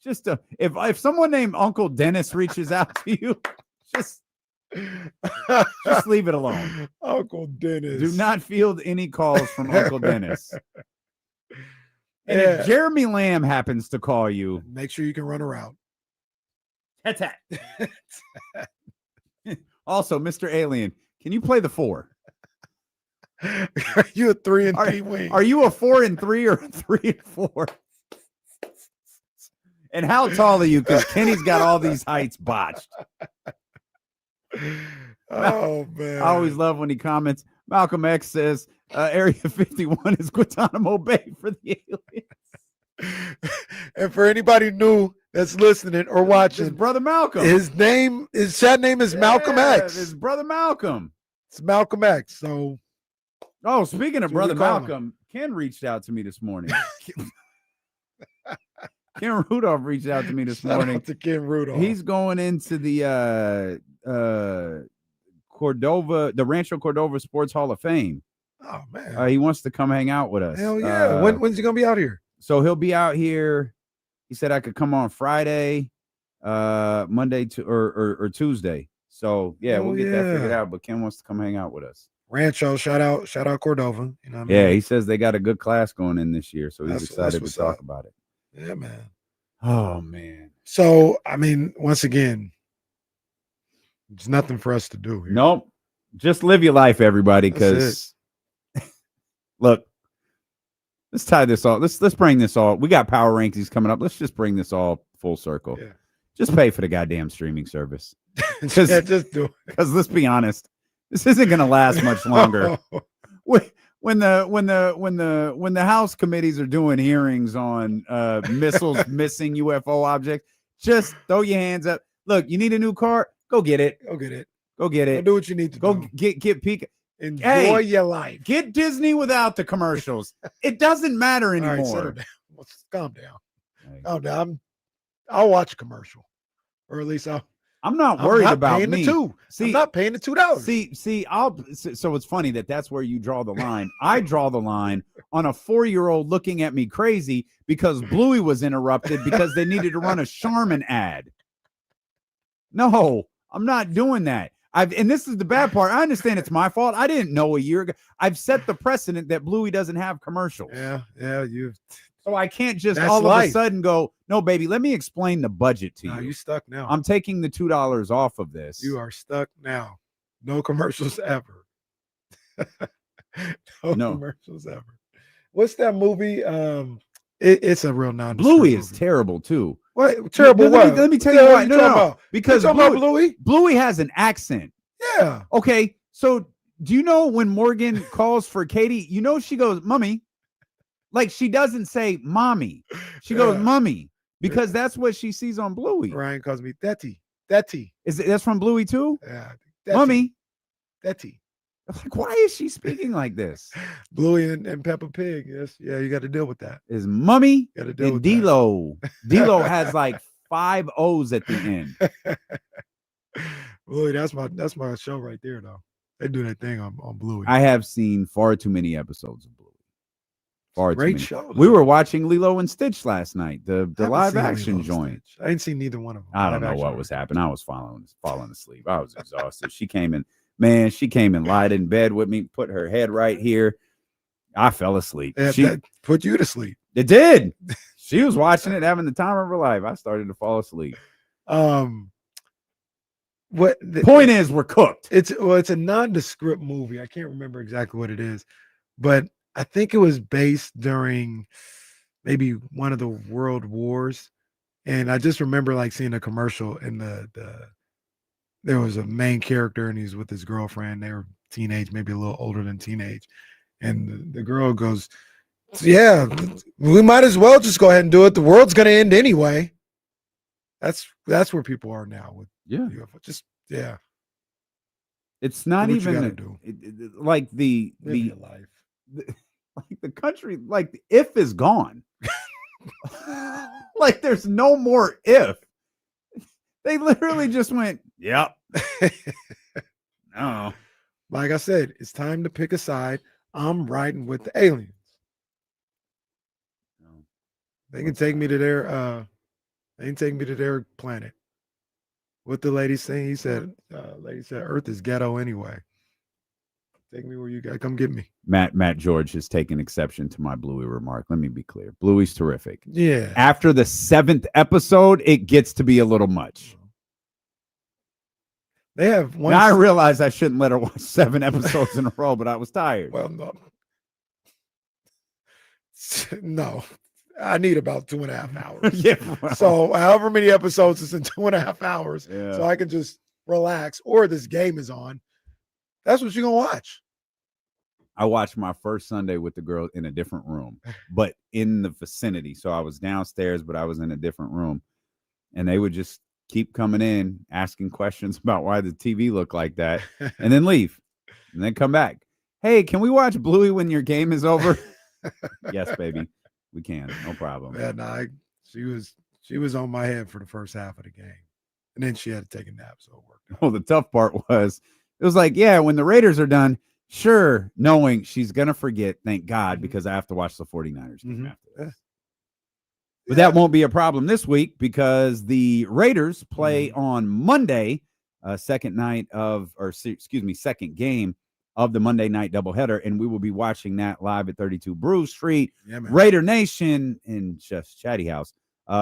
If someone named Uncle Dennis reaches out to you, just leave it alone. Uncle Dennis. Do not field any calls from Uncle Dennis. And if Jeremy Lamb happens to call you, make sure you can run a route. Tat. Also, Mr. Alien, can you play the 4? Are you a 3 and 3 wing? Are you a 4 and 3 or a 3 and 4? And how tall are you? Because Kenny's got all these heights botched. Oh, man. I always love when he comments. Malcolm X says Area 51 is Guantanamo Bay for the aliens. And for anybody new that's listening or watching, his brother Malcolm. His chat name is Malcolm X. His brother Malcolm. It's Malcolm X. So, speaking of brother Malcolm, Ken reached out to me this morning. Ken Rudolph reached out to me this morning. To Ken Rudolph. He's going into the Cordova, the Rancho Cordova Sports Hall of Fame. Oh man, he wants to come hang out with us. Hell yeah! When's he gonna be out here? So he'll be out here. He said I could come on Friday, Monday or Tuesday. So yeah, we'll get that figured out. But Ken wants to come hang out with us. Rancho, shout out Cordova. You know what I mean? Yeah, he says they got a good class going in this year, so he's excited to talk about it. Yeah, man. Oh man. So I mean, once again, there's nothing for us to do here. Nope. Just live your life, everybody. Because look, let's tie this all. Let's bring this all. We got power rankings coming up. Let's just bring this all full circle. Yeah. Just pay for the goddamn streaming service. Just do it. Because let's be honest, this isn't going to last much longer. When the House committees are doing hearings on missiles missing UFO objects, just throw your hands up. Look, you need a new car? Go get it. Go get it. Go get it. Go do what you need to go do. Get peek. Enjoy your life. Get Disney without the commercials. It doesn't matter anymore. All right, settle down. Calm down. Calm down. I'll watch a commercial, or at least I'm not worried about paying me. I'm not paying the $2. So it's funny that's where you draw the line. I draw the line on a 4-year-old looking at me crazy because Bluey was interrupted because they needed to run a Charmin ad. No, I'm not doing that. And this is the bad part. I understand it's my fault. I didn't know a year ago. I've set the precedent that Bluey doesn't have commercials. Yeah, you've. So I can't just all of a sudden go, no, baby, let me explain the budget to you. You stuck now. I'm taking the $2 off of this. You are stuck now. No commercials ever. no commercials ever. What's that movie? It's a real Bluey is terrible too. What terrible? Let me tell you why. No. Because Bluey has an accent. Yeah. Okay. So do you know when Morgan calls for Katie? You know she goes, "Mommy." Like she doesn't say mommy. She goes, "Mummy," because that's what she sees on Bluey. Ryan calls me Daddy. Daddy. That's from Bluey too? Yeah. Mummy. Daddy. Like, why is she speaking like this? Bluey and Peppa Pig. Yes. Yeah, you got to deal with that. Is Mummy and D-Lo. D-Lo has like 5 O's at the end. Bluey, that's my show right there, though. They do that thing on Bluey. I have seen far too many episodes of Bluey. Great show. We were watching Lilo and Stitch last night, the live action joint. I ain't seen neither one of them. I don't know what was happening. I was falling asleep. I was exhausted. She came in, lied in bed with me, put her head right here. I fell asleep. That put you to sleep. It did. She was watching it, having the time of her life. I started to fall asleep. What the point is, we're cooked. It's a nondescript movie. I can't remember exactly what it is, but I think it was based during maybe one of the world wars. And I just remember like seeing a commercial and there was a main character and he's with his girlfriend. They were teenage, maybe a little older than teenage. And the girl goes, "Yeah, we might as well just go ahead and do it. The world's going to end anyway." That's where people are now with UFO. Just It's not even like the life. Like the country, like the if is gone. Like there's no more if. They literally just went, "Yep." No. Like I said, it's time to pick a side. I'm riding with the aliens. They can take me to their planet. What the lady saying? He said, lady said, Earth is ghetto anyway. Take me where you got. Come get me. Matt George has taken exception to my Bluey remark. Let me be clear. Bluey's terrific. Yeah. After the 7th episode, it gets to be a little much. They have one. Now I realize I shouldn't let her watch 7 episodes in a row, but I was tired. Well, no. I need about 2.5 hours. Yeah. Well. So however many episodes is in 2.5 hours. Yeah. So I can just relax, or this game is on. That's what you're gonna watch. I watched my first Sunday with the girl in a different room, but in the vicinity. So I was downstairs, but I was in a different room. And they would just keep coming in, asking questions about why the TV looked like that, and then leave. And then come back. "Hey, can we watch Bluey when your game is over?" "Yes, baby. We can. No problem. Yeah, no, she was on my head for the first half of the game. And then she had to take a nap, so it worked out. Well, the tough part was, it was like, yeah, when the Raiders are done, sure, knowing she's going to forget, thank God, because I have to watch the 49ers game after this. But that won't be a problem this week because the Raiders play on Monday, second game of the Monday night doubleheader, and we will be watching that live at 32 Brew Street. Yeah, man. Raider Nation in Chef's Chatty House.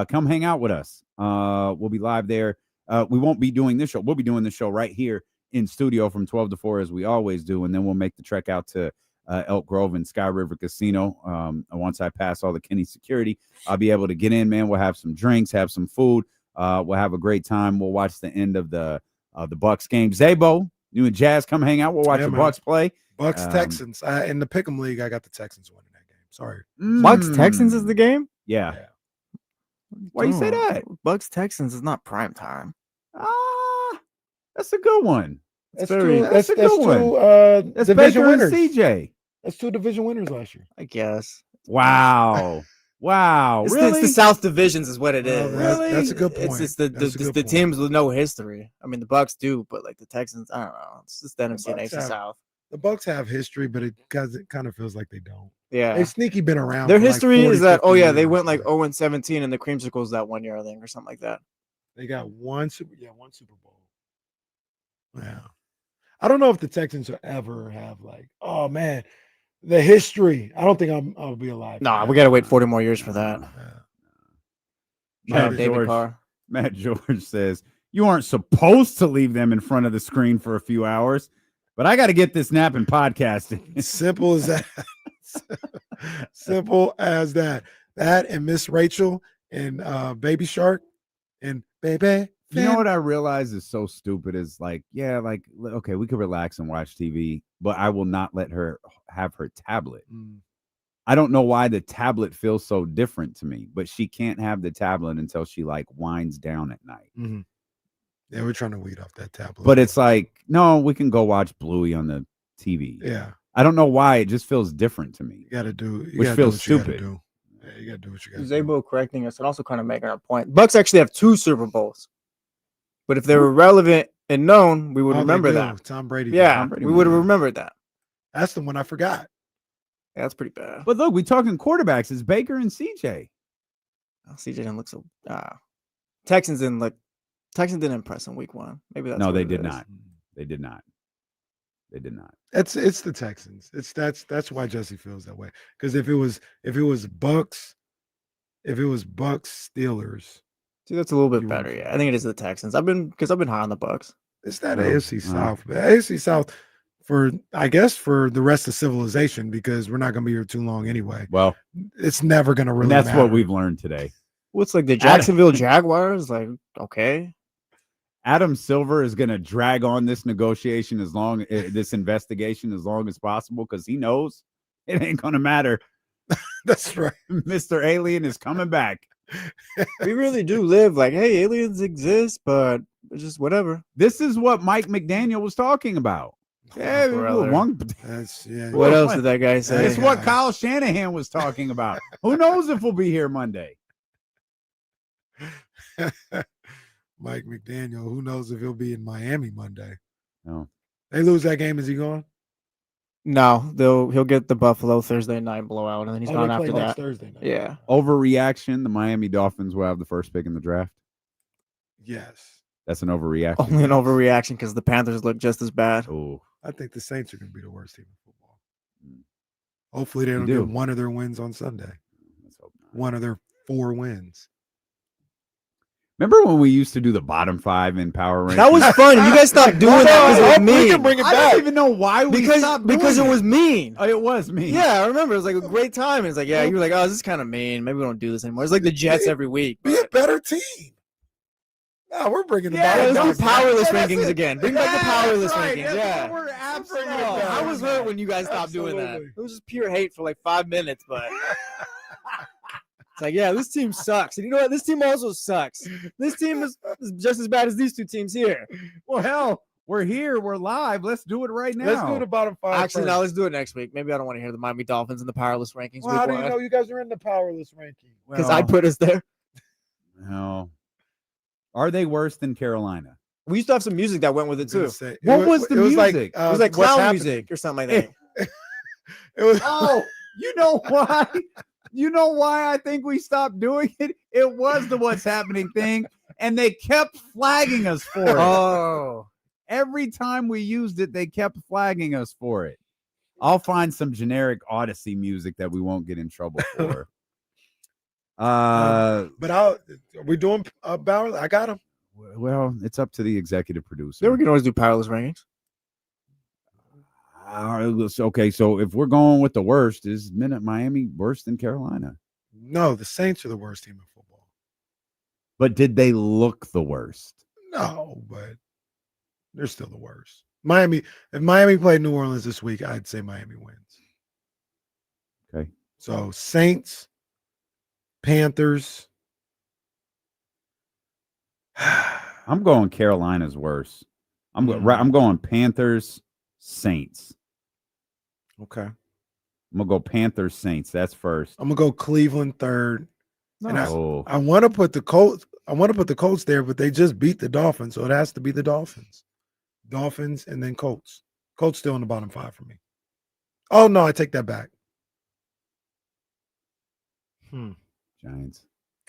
Come hang out with us. We'll be live there. We won't be doing this show. We'll be doing the show right here in studio from 12 to 4 as we always do, and then we'll make the trek out to Elk Grove and Sky River Casino. Once I pass all the Kenny security, I'll be able to get in, man. We'll have some drinks, have some food. We'll have a great time. We'll watch the end of the Bucks game. Zabo, you and Jazz come hang out. We'll watch the Bucks play. Bucks Texans. In the Pick'em League, I got the Texans winning that game. Sorry. Bucks Texans is the game? Yeah. Why you say that? Bucks Texans is not prime time. That's a good one. That's a two That's division Baker winners. and CJ. That's 2 division winners last year. I guess. Wow. Wow. It's, Really? it's the South divisions is what it is. That's a good point. It's just the teams with no history. I mean, the Bucks do, but like the Texans, I don't know. It's just the NFC and AFC South. The Bucks have history, but it kind of feels like they don't. Yeah. They've sneaky been around. Their for history like 40, is that, 50 they years, went like but 0-17 in the Creamsicles that 1 year, I think, or something like that. They got one Super Bowl. Yeah. I don't know if the Texans will ever have like, oh man, the history. I don't think I'll be alive. No, we got to wait 40 more years for that. Matt George says, you aren't supposed to leave them in front of the screen for a few hours, but I got to get this nap and podcasting. Simple as that. Simple as that. That and Miss Rachel and Baby Shark and Baby. You know what I realize is so stupid is like, yeah, like, okay, we could relax and watch TV, but I will not let her have her tablet. I don't know why the tablet feels so different to me, but she can't have the tablet until she like winds down at night. Mm-hmm. Yeah, we're trying to weed off that tablet. But it's like, no, we can go watch Bluey on the TV. Yeah. I don't know why. It just feels different to me. You got to do, which feels stupid. Yeah, you got to do what you got to do. Zabo correcting us and also kind of making a point. Bucks actually have 2 Super Bowls. But if they were relevant and known, we would remember that. Tom Brady. Yeah, Tom Brady we would have remembered that. That's the one I forgot. Yeah, that's pretty bad. But look, we talking quarterbacks. It's Baker and CJ. Oh, CJ didn't look so. Texans didn't impress in week 1. Maybe that's no, they did not. They did not. They did not. It's the Texans. That's why Jesse feels that way. Because if it was Bucks Steelers. See, that's a little bit better. Yeah, I think it is the Texans. I've been high on the Bucks. It's that AFC South. But AFC South for the rest of civilization, because we're not going to be here too long anyway. Well, it's never going to really. That's matter. what we've learned today. What's like the Jacksonville Jaguars? Like, okay. Adam Silver is going to drag on this negotiation this investigation as long as possible because he knows it ain't going to matter. That's right. Mr. Alien is coming back. We really do live like, hey, aliens exist, but it's just whatever. This is what Mike McDaniel was talking about. Yeah, what else did that guy say? It's what Kyle Shanahan was talking about. Who knows if we'll be here Monday? Mike McDaniel, who knows if he'll be in Miami Monday? No. They lose that game, is he gone? No, he'll get the Buffalo Thursday night blowout, and then he's gone after that. Thursday night. Yeah. Overreaction. The Miami Dolphins will have the first pick in the draft. Yes. That's an overreaction. Only an overreaction because the Panthers look just as bad. Oh. I think the Saints are going to be the worst team in football. Hopefully they don't get one of their wins on Sunday. Let's hope not. One of their 4 wins. Remember when we used to do the bottom 5 in Power Rankings? That was fun. You guys stopped doing that because it was mean. We can bring it back. I don't even know why we stopped doing because it was mean. Oh, it was mean. Yeah, I remember. It was like a great time. And it's like, yeah, you were like, oh, this is kind of mean. Maybe we don't do this anymore. It's like the Jets every week. Be a better team. No, we're bringing the bottom. Let's do powerless rankings again. Bring back the powerless rankings. Yeah, Yeah. we're absolutely. I was hurt when you guys stopped doing that. It was just pure hate for like 5 minutes, but it's like, yeah, this team sucks. And you know what? This team also sucks. This team is just as bad as these 2 teams here. Well, hell, We're here. We're live. Let's do it right now. Let's do the bottom 5. Actually, no, let's do it next week. Maybe I don't want to hear the Miami Dolphins in the powerless rankings. Well, how do you know you guys are in the powerless ranking? Because I put us there. No. Are they worse than Carolina? We used to have some music that went with it too. What was the music? It was like clown music or something like that. It was. Oh, you know why? You know why I think we stopped doing it? It was the What's Happening thing, and they kept flagging us for it. Oh. Every time we used it, they kept flagging us for it. I'll find some generic Odyssey music that we won't get in trouble for. But we're doing Bauer. I got him. Well, it's up to the executive producer. Yeah, we can always do powerless rankings. Okay, so if we're going with the worst, is Miami worse than Carolina? No, the Saints are the worst team in football. But did they look the worst? No, but they're still the worst. Miami. If Miami played New Orleans this week, I'd say Miami wins. Okay. So Saints, Panthers. I'm going Carolina's worse. I'm going Panthers, Saints. Okay. I'm gonna go Panthers, Saints. That's first. I'm gonna go Cleveland third. And No. I want to put the Colts. I want to put the Colts there, but they just beat the Dolphins, so it has to be the Dolphins. Dolphins and then Colts. Colts still in the bottom 5 for me. Oh no, I take that back. Giants.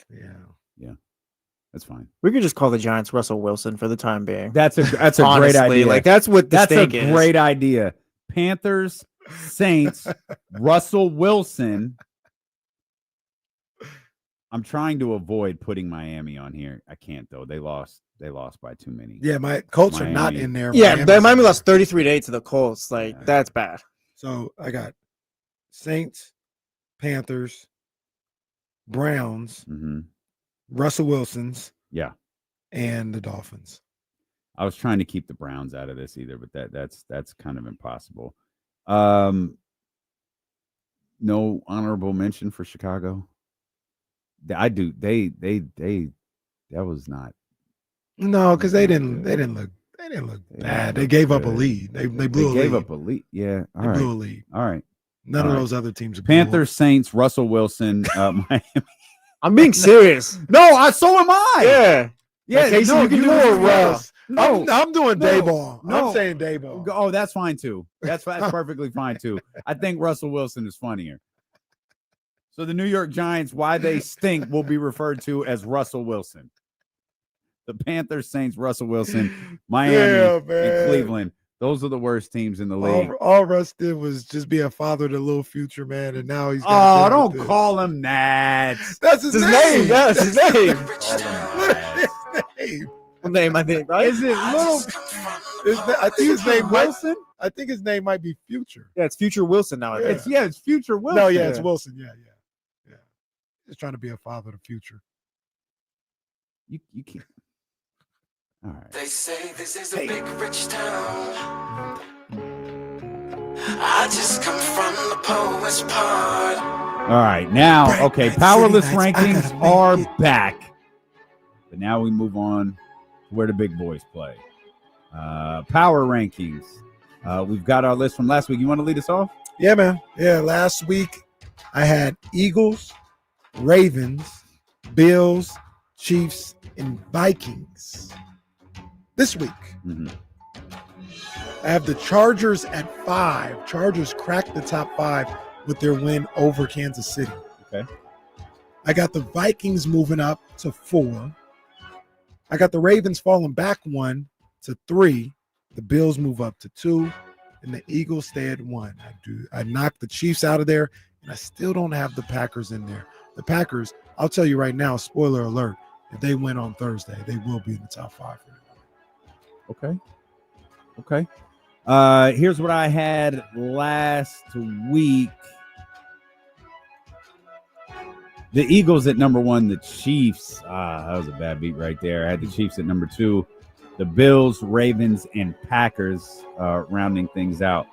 Yeah. That's fine. We could just call the Giants Russell Wilson for the time being. That's a Honestly, great idea. Like that's what the stake is. Great idea. Panthers, Saints, Russell Wilson. I'm trying to avoid putting Miami on here. I can't though. They lost by too many. Yeah, my Colts are not in there. Yeah, Miami lost 33-8 to the Colts. Like that's bad. So I got Saints, Panthers, Browns, Russell Wilson's, and the Dolphins. I was trying to keep the Browns out of this either, but that's kind of impossible. No honorable mention for Chicago. I do. They that was not. No, because they didn't look bad. They gave up a lead. They blew a lead. They gave up a lead. Yeah. All right. Blew a lead. All right. None of those other teams. Panthers, Saints, Russell Wilson, Miami. I'm being serious. No, so am I. Yeah. Yeah, Casey, no, you can you do are it well. Russ. No, I'm doing Dayball. No. I'm saying Dayball. Oh, that's fine too. That's perfectly fine too. I think Russell Wilson is funnier. So the New York Giants, why they stink, will be referred to as Russell Wilson. The Panthers, Saints, Russell Wilson, Miami, and Cleveland. Those are the worst teams in the league. All Russ did was just be a father to little future man, and now he's. Don't call him that. That's his name. That's his name. Name, I think. Right? Is it little? I think his name Wilson. I think his name might be Future. Yeah, it's Future Wilson now. It's Future Wilson. No, yeah, it's Wilson. Yeah. He's trying to be a father to Future. You can't. All right. They say this is a big rich town. I just come from the poet's part. All right, now, okay, powerless rankings are back. But now we move on to where the big boys play. Power rankings. We've got our list from last week. You want to lead us off? Yeah, man. Yeah, last week I had Eagles, Ravens, Bills, Chiefs, and Vikings. This week, I have the Chargers at 5. Chargers cracked the top 5 with their win over Kansas City. Okay. I got the Vikings moving up to 4. I got the Ravens falling back 1 to 3. The Bills move up to 2. And the Eagles stay at 1. I knocked the Chiefs out of there, and I still don't have the Packers in there. The Packers, I'll tell you right now, spoiler alert, if they win on Thursday, they will be in the top 5 for me. Okay. Here's what I had last week. The Eagles at number 1, the Chiefs. That was a bad beat right there. I had the Chiefs at number 2. The Bills, Ravens, and Packers rounding things out.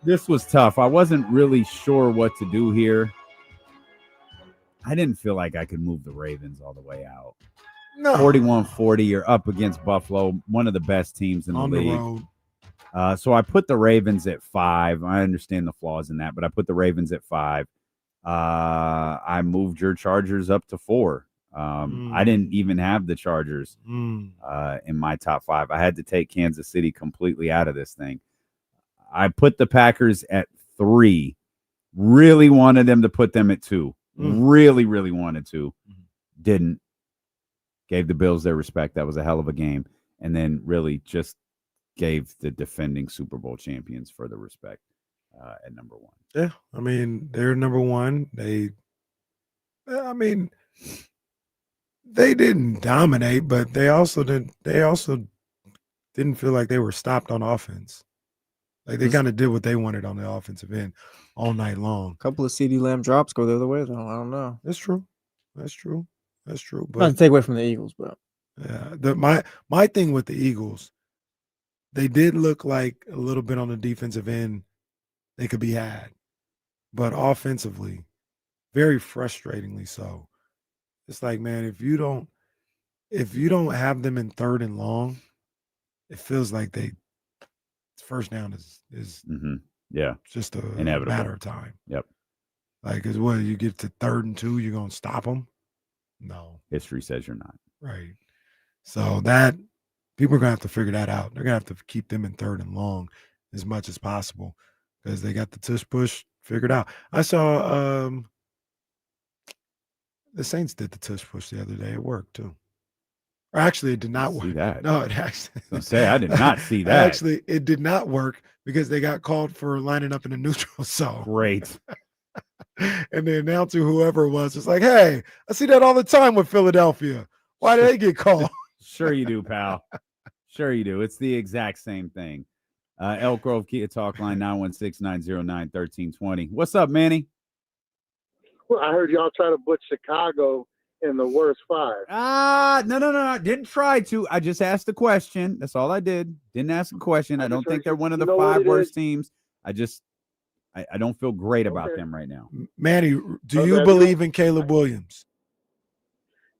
This was tough. I wasn't really sure what to do here. I didn't feel like I could move the Ravens all the way out. No. 41-40. You're up against Buffalo, one of the best teams in the On league. the road. So I put the Ravens at 5. I understand the flaws in that, but I put the Ravens at 5. I moved your Chargers up to 4. I didn't even have the Chargers in my top 5. I had to take Kansas City completely out of this thing. I put the Packers at 3. Really wanted them to put them at 2. Really, really wanted to. Didn't. Gave the Bills their respect. That was a hell of a game. And then really just gave the defending Super Bowl champions for the respect at number 1. Yeah, I mean, they're number 1. They didn't dominate, but they also didn't feel like they were stopped on offense. Like they kind of did what they wanted on the offensive end all night long. A couple of CeeDee Lamb drops go the other way, though. I don't know. That's true. But not to take away from the Eagles, but yeah, my thing with the Eagles, they did look like a little bit on the defensive end they could be had, but offensively, very frustratingly so. It's like, man, if you don't have them in 3rd and long, it feels like first down is just a inevitable matter of time. Yep. Like, is what you get to 3rd and 2, you're gonna stop them? No. History says you're not. Right. So that people are gonna have to figure that out. They're gonna have to keep them in 3rd and long as much as possible because they got the tush push figured out. I saw the Saints did the tush push the other day. It worked too. Or actually, it did not work. See that? No, it actually. I did not see that. Actually, it did not work because they got called for lining up in the neutral zone. Great. And the announcer, whoever it was like, "Hey, I see that all the time with Philadelphia. Why do they get called?" Sure you do, pal. Sure you do. It's the exact same thing. Elk Grove Kia Talk Line 916-909-1320. What's up, Manny? Well, I heard y'all try to put Chicago in the worst 5. No. I didn't try to. I just asked a question. That's all I did. Didn't ask a question. I don't think they're one of the 5 worst teams. I don't feel great about them right now. Manny, do you believe in Caleb Williams?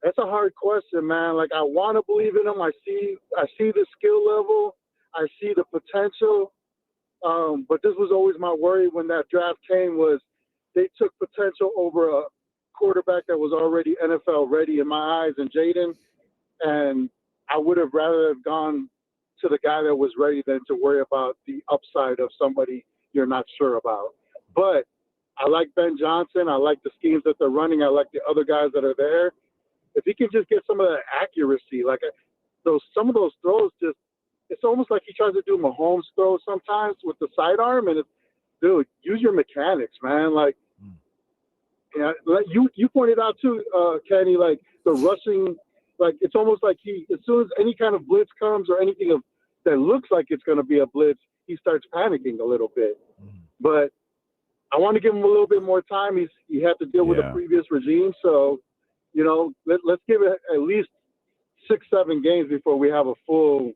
That's a hard question, man. Like, I want to believe in him. I see the skill level. I see the potential. But this was always my worry when that draft came was they took potential over a quarterback that was already NFL ready in my eyes and Jaden. And I would have rather have gone to the guy that was ready than to worry about the upside of somebody you're not sure about. But I like Ben Johnson. I like the schemes that they're running. I like the other guys that are there. If he can just get some of that accuracy, like some of those throws, it's almost like he tries to do Mahomes throws sometimes with the sidearm. And dude, use your mechanics, man. Like, yeah, like you pointed out too, Kenny, like the rushing, like it's almost like as soon as any kind of blitz comes or anything that looks like it's going to be a blitz, he starts panicking a little bit. But I want to give him a little bit more time. He had to deal with a previous regime, so let's give it at least 6-7 games before we have a full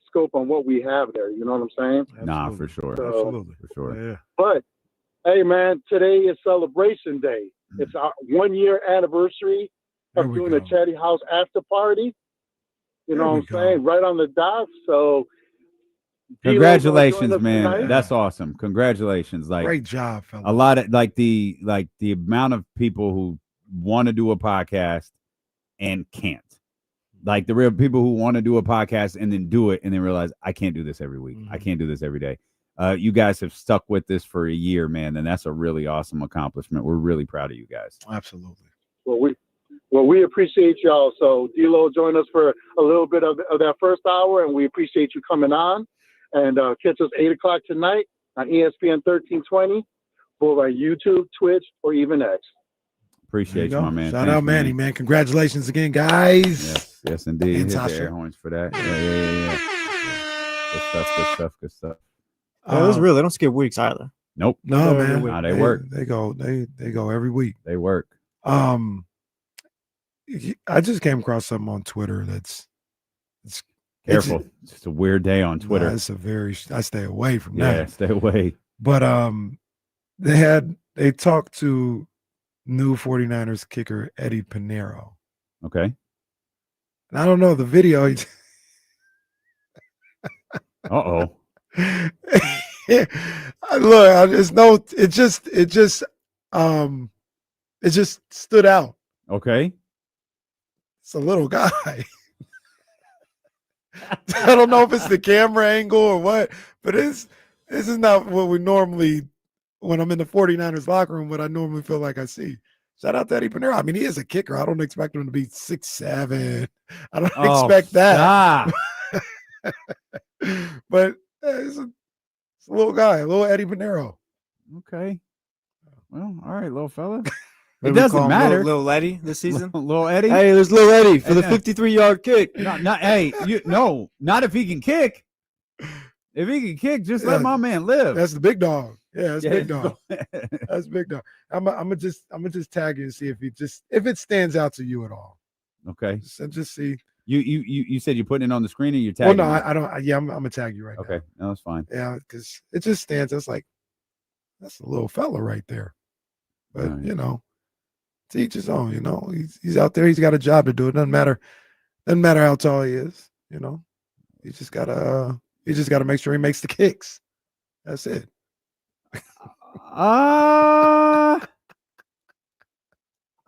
scope on what we have there. You know what I'm saying? Nah, for sure. So, absolutely, for sure. Yeah. But hey, man, today is Celebration Day. It's our 1-year anniversary of doing the Chatty House after party. You know what I'm saying? Right on the dot. So congratulations, man. Tonight. That's awesome. Congratulations. Like, great job, fella. A lot of the amount of people who want to do a podcast and can't. Like the real people who want to do a podcast and then do it and then realize I can't do this every week. I can't do this every day. You guys have stuck with this for a year, man, and that's a really awesome accomplishment. We're really proud of you guys. Absolutely. Well, we appreciate y'all. So D-Lo joined us for a little bit of that first hour, and we appreciate you coming on. And catch us 8 o'clock tonight on ESPN 1320, both on YouTube, Twitch, or even X. Appreciate you, my man. Shout out, Manny, man. Congratulations again, guys. Yes, indeed. And Hit the Tasha. air horns for that. Yeah. Good stuff. Oh, that's real. They don't skip weeks either. Nope. No, man. Nah, they work. They go every week. They work. I just came across something on Twitter that's careful. It's a weird day on Twitter. I stay away from that. Yeah, stay away. But they talked to new 49ers kicker Eddie Pinheiro. Okay. And I don't know the video. Uh-oh. Look, I just know it just stood out. Okay. It's a little guy. I don't know if it's the camera angle or what, but this is not what we normally, when I'm in the 49ers locker room, what I normally feel like I see. Shout out to Eddie Pinero. I mean, he is a kicker. I don't expect him to be 6'7". I don't expect that. But it's a little guy, a little Eddie Pinero. Okay. Well, all right, little fella. Maybe It doesn't matter. Little Eddie this season. Little Eddie. Hey, there's little Eddie for the 53-yard kick. Not if he can kick. If he can kick, just let my man live. That's the big dog. Yeah, that's big dog. That's big dog. I'm gonna just tag you and see if it stands out to you at all. Okay. Just see. You said you're putting it on the screen or you're tagging? Well, no, I don't. Yeah, I'm gonna tag you right now. Okay, no, that's fine. Yeah, because it just stands. It's like that's a little fella right there. But right. to each his own. He's out there. He's got a job to do. It doesn't matter how tall he is. He just gotta make sure he makes the kicks. That's it.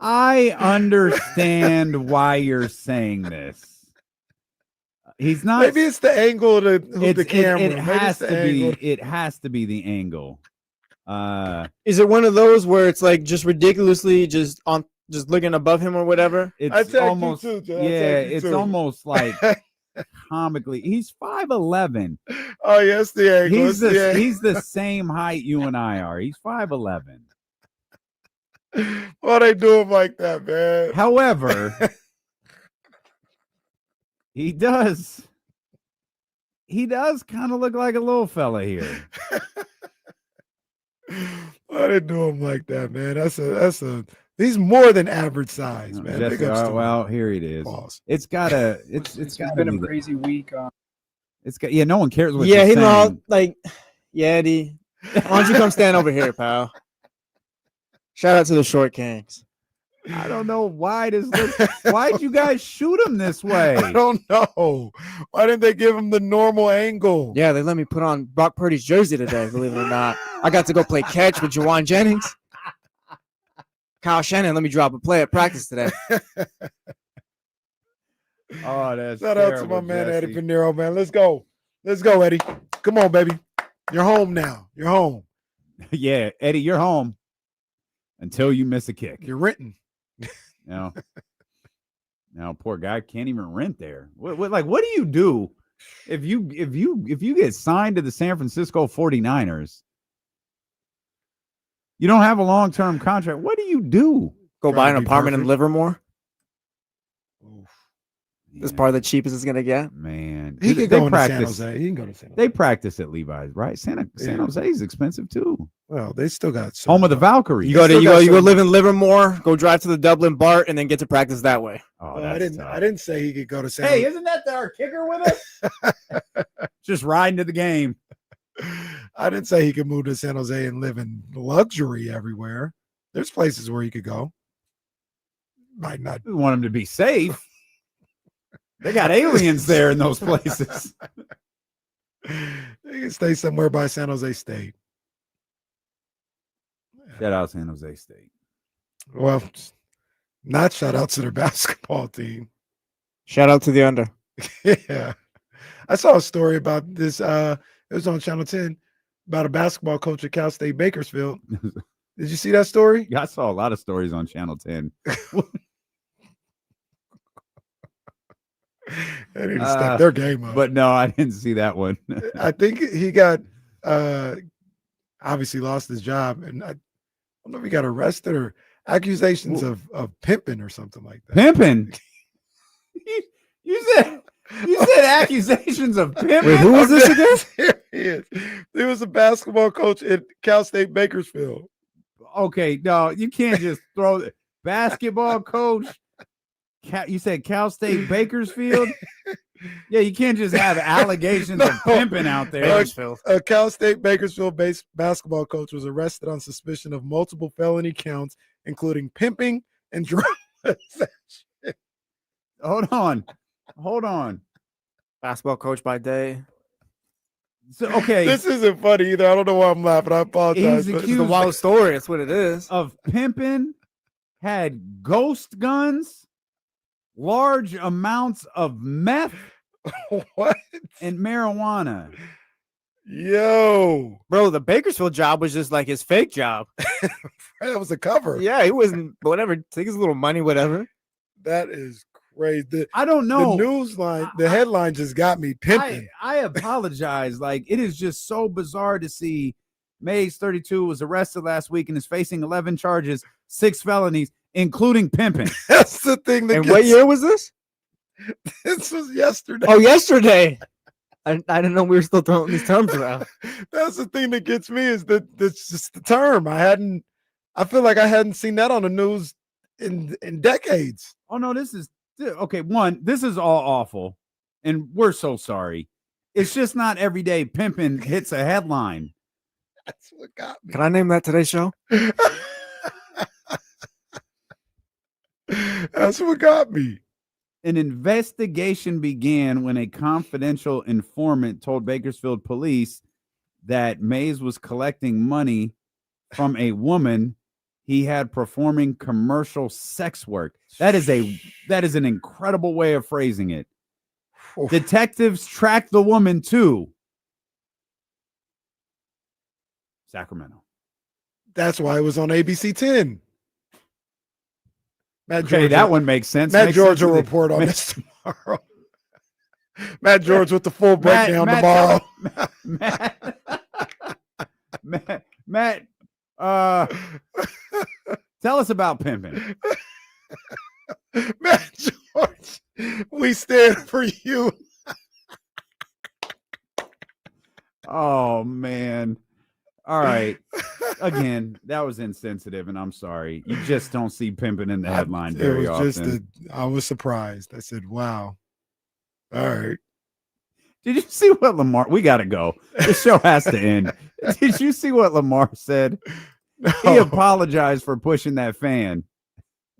I understand why you're saying this. He's not. Maybe it's the angle of the camera. It has to be. It has to be the angle. Is it one of those where it's like just ridiculously just looking above him or whatever? It's almost it's almost like comically. He's 5'11". Oh yes, the angle. He's the same height you and I are. He's 5'11". Why they do him like that, man? However, he does kind of look like a little fella here. Why they do him like that, man? He's more than average size, man. Well, here it is. Pause. It's been a crazy week. No one cares what you're saying. Eddie. Why don't you come stand over here, pal? Shout out to the short kings. I don't know why'd you guys shoot him this way? I don't know. Why didn't they give him the normal angle? Yeah, they let me put on Brock Purdy's jersey today, believe it or not. I got to go play catch with Jawan Jennings. Kyle Shannon let me drop a play at practice today. Oh, that's Shout out to my man Eddie Pinero, man. Let's go, Eddie. Come on, baby. You're home now. You're home. Yeah, Eddie, you're home until you miss a kick. You're renting. Now, poor guy can't even rent there. What do you do if you get signed to the San Francisco 49ers? You don't have a long-term contract. What do you do? Go buy an apartment in Livermore? This part of the cheapest it's gonna get. Man, he can go to San Jose. He can go to San Jose. They practice at Levi's, right? San Jose is expensive too. Well, they still got home of the Valkyries. You go live in Livermore, go drive to the Dublin BART, and then get to practice that way. Oh, I didn't say he could go to San Jose. Hey, isn't that our kicker with us? Just riding to the game. I didn't say he could move to San Jose and live in luxury everywhere. There's places where he could go. Might not want him to be safe. They got aliens there in those places. They can stay somewhere by San Jose State. Shout out San Jose State. Well, not shout out to their basketball team. Shout out to the under. Yeah. I saw a story about this. It was on Channel 10 about a basketball coach at Cal State Bakersfield. Did you see that story? Yeah, I saw a lot of stories on Channel 10. They need to step their game up. But no, I didn't see that one. I think he got obviously lost his job, and I don't know if he got arrested or accusations of pimping or something like that. Pimping? You said accusations of pimping? Wait, who was this again? He was a basketball coach at Cal State Bakersfield. Okay, no, you can't just throw the basketball coach. You said Cal State Bakersfield? Yeah, you can't just have allegations of pimping out there. Bakersfield. A Cal State Bakersfield-based basketball coach was arrested on suspicion of multiple felony counts, including pimping and drug possession. Hold on. Hold on. Basketball coach by day. So, okay. This isn't funny either. I don't know why I'm laughing. I apologize. He's but It's a wild story. That's what it is. Of pimping, had ghost guns, large amounts of meth, what? and marijuana. Yo, bro, the Bakersfield job was just like his fake job. That was a cover. Yeah, he wasn't. Whatever, take his little money, whatever. That is crazy. I don't know. The news line, the headline just got me pimping. I apologize. Like, it is just so bizarre to see. Mays, 32, was arrested last week and is facing 11 charges, 6 felonies, including pimping. That's the thing. That And what year was this? This was yesterday. Oh, yesterday. I didn't know we were still throwing these terms around. That's the thing that gets me is that it's just the term. I feel like I hadn't seen that on the news in decades. Oh no, this is okay. One, this is all awful, and we're so sorry. It's just not every day pimping hits a headline. That's what got me. Can I name that today's show? That's what got me. An investigation began when a confidential informant told Bakersfield police that Mays was collecting money from a woman he had performing commercial sex work. That is an incredible way of phrasing it. Detectives tracked the woman to Sacramento. That's why it was on ABC 10. Matt Okay, George, that one makes sense. Matt Makes George sense will to report on Matt- this tomorrow. Matt George with the full breakdown tomorrow. Matt, tell us about pimping. Matt George, we stand for you. Oh man. All right. Again, that was insensitive, and I'm sorry. You just don't see pimping in the headline very often. I was surprised. I said, wow. All right. Did you see what Lamar? We got to go. The show has to end. Did you see what Lamar said? No. He apologized for pushing that fan.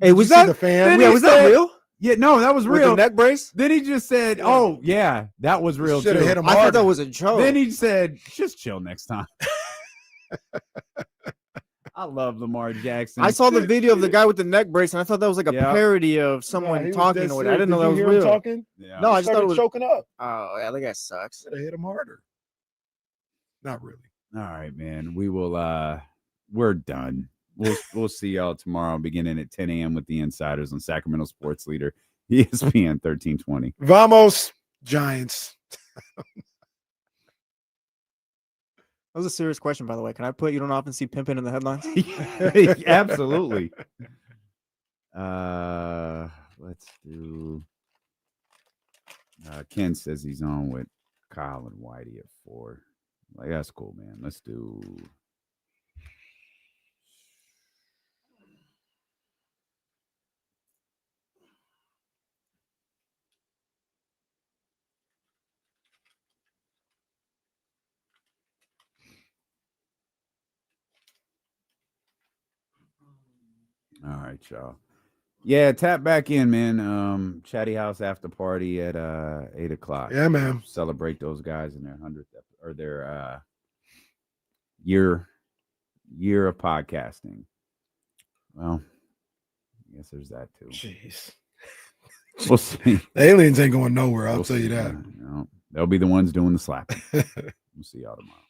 Hey, was Did you see that the fan? Yeah, was that real? Yeah, no, that was With real. the neck brace? Then he just said, "Oh yeah, that was real Should too." have hit him I thought harder. that was a joke. Then he said, "Just chill next time." I love Lamar Jackson. I saw the video of the guy with the neck brace, and I thought that was like a Yeah. parody of someone talking or whatever. I didn't know that was real. Talking? Yeah. No, I just thought it was. choking up. Oh, yeah, that guy sucks. Should have hit him harder. Not really. All right, man. We will. We're done. We'll see y'all tomorrow, beginning at 10 a.m. with the Insiders on Sacramento Sports Leader, ESPN 1320. Vamos, Giants. That was a serious question, by the way. Can I put you don't often see pimping in the headlines? Absolutely. Let's do. Ken says he's on with Kyle and Whitey at 4. Like, that's cool, man. Let's do. All right, y'all. Yeah, tap back in, man. Chatty House after party at 8 o'clock. Yeah, man. Celebrate those guys in their 100th or their year of podcasting. Well, I guess there's that too. Jeez. We'll see. The aliens ain't going nowhere. I'll We'll tell you see. that. You know, they'll be the ones doing the slapping. We'll see y'all tomorrow.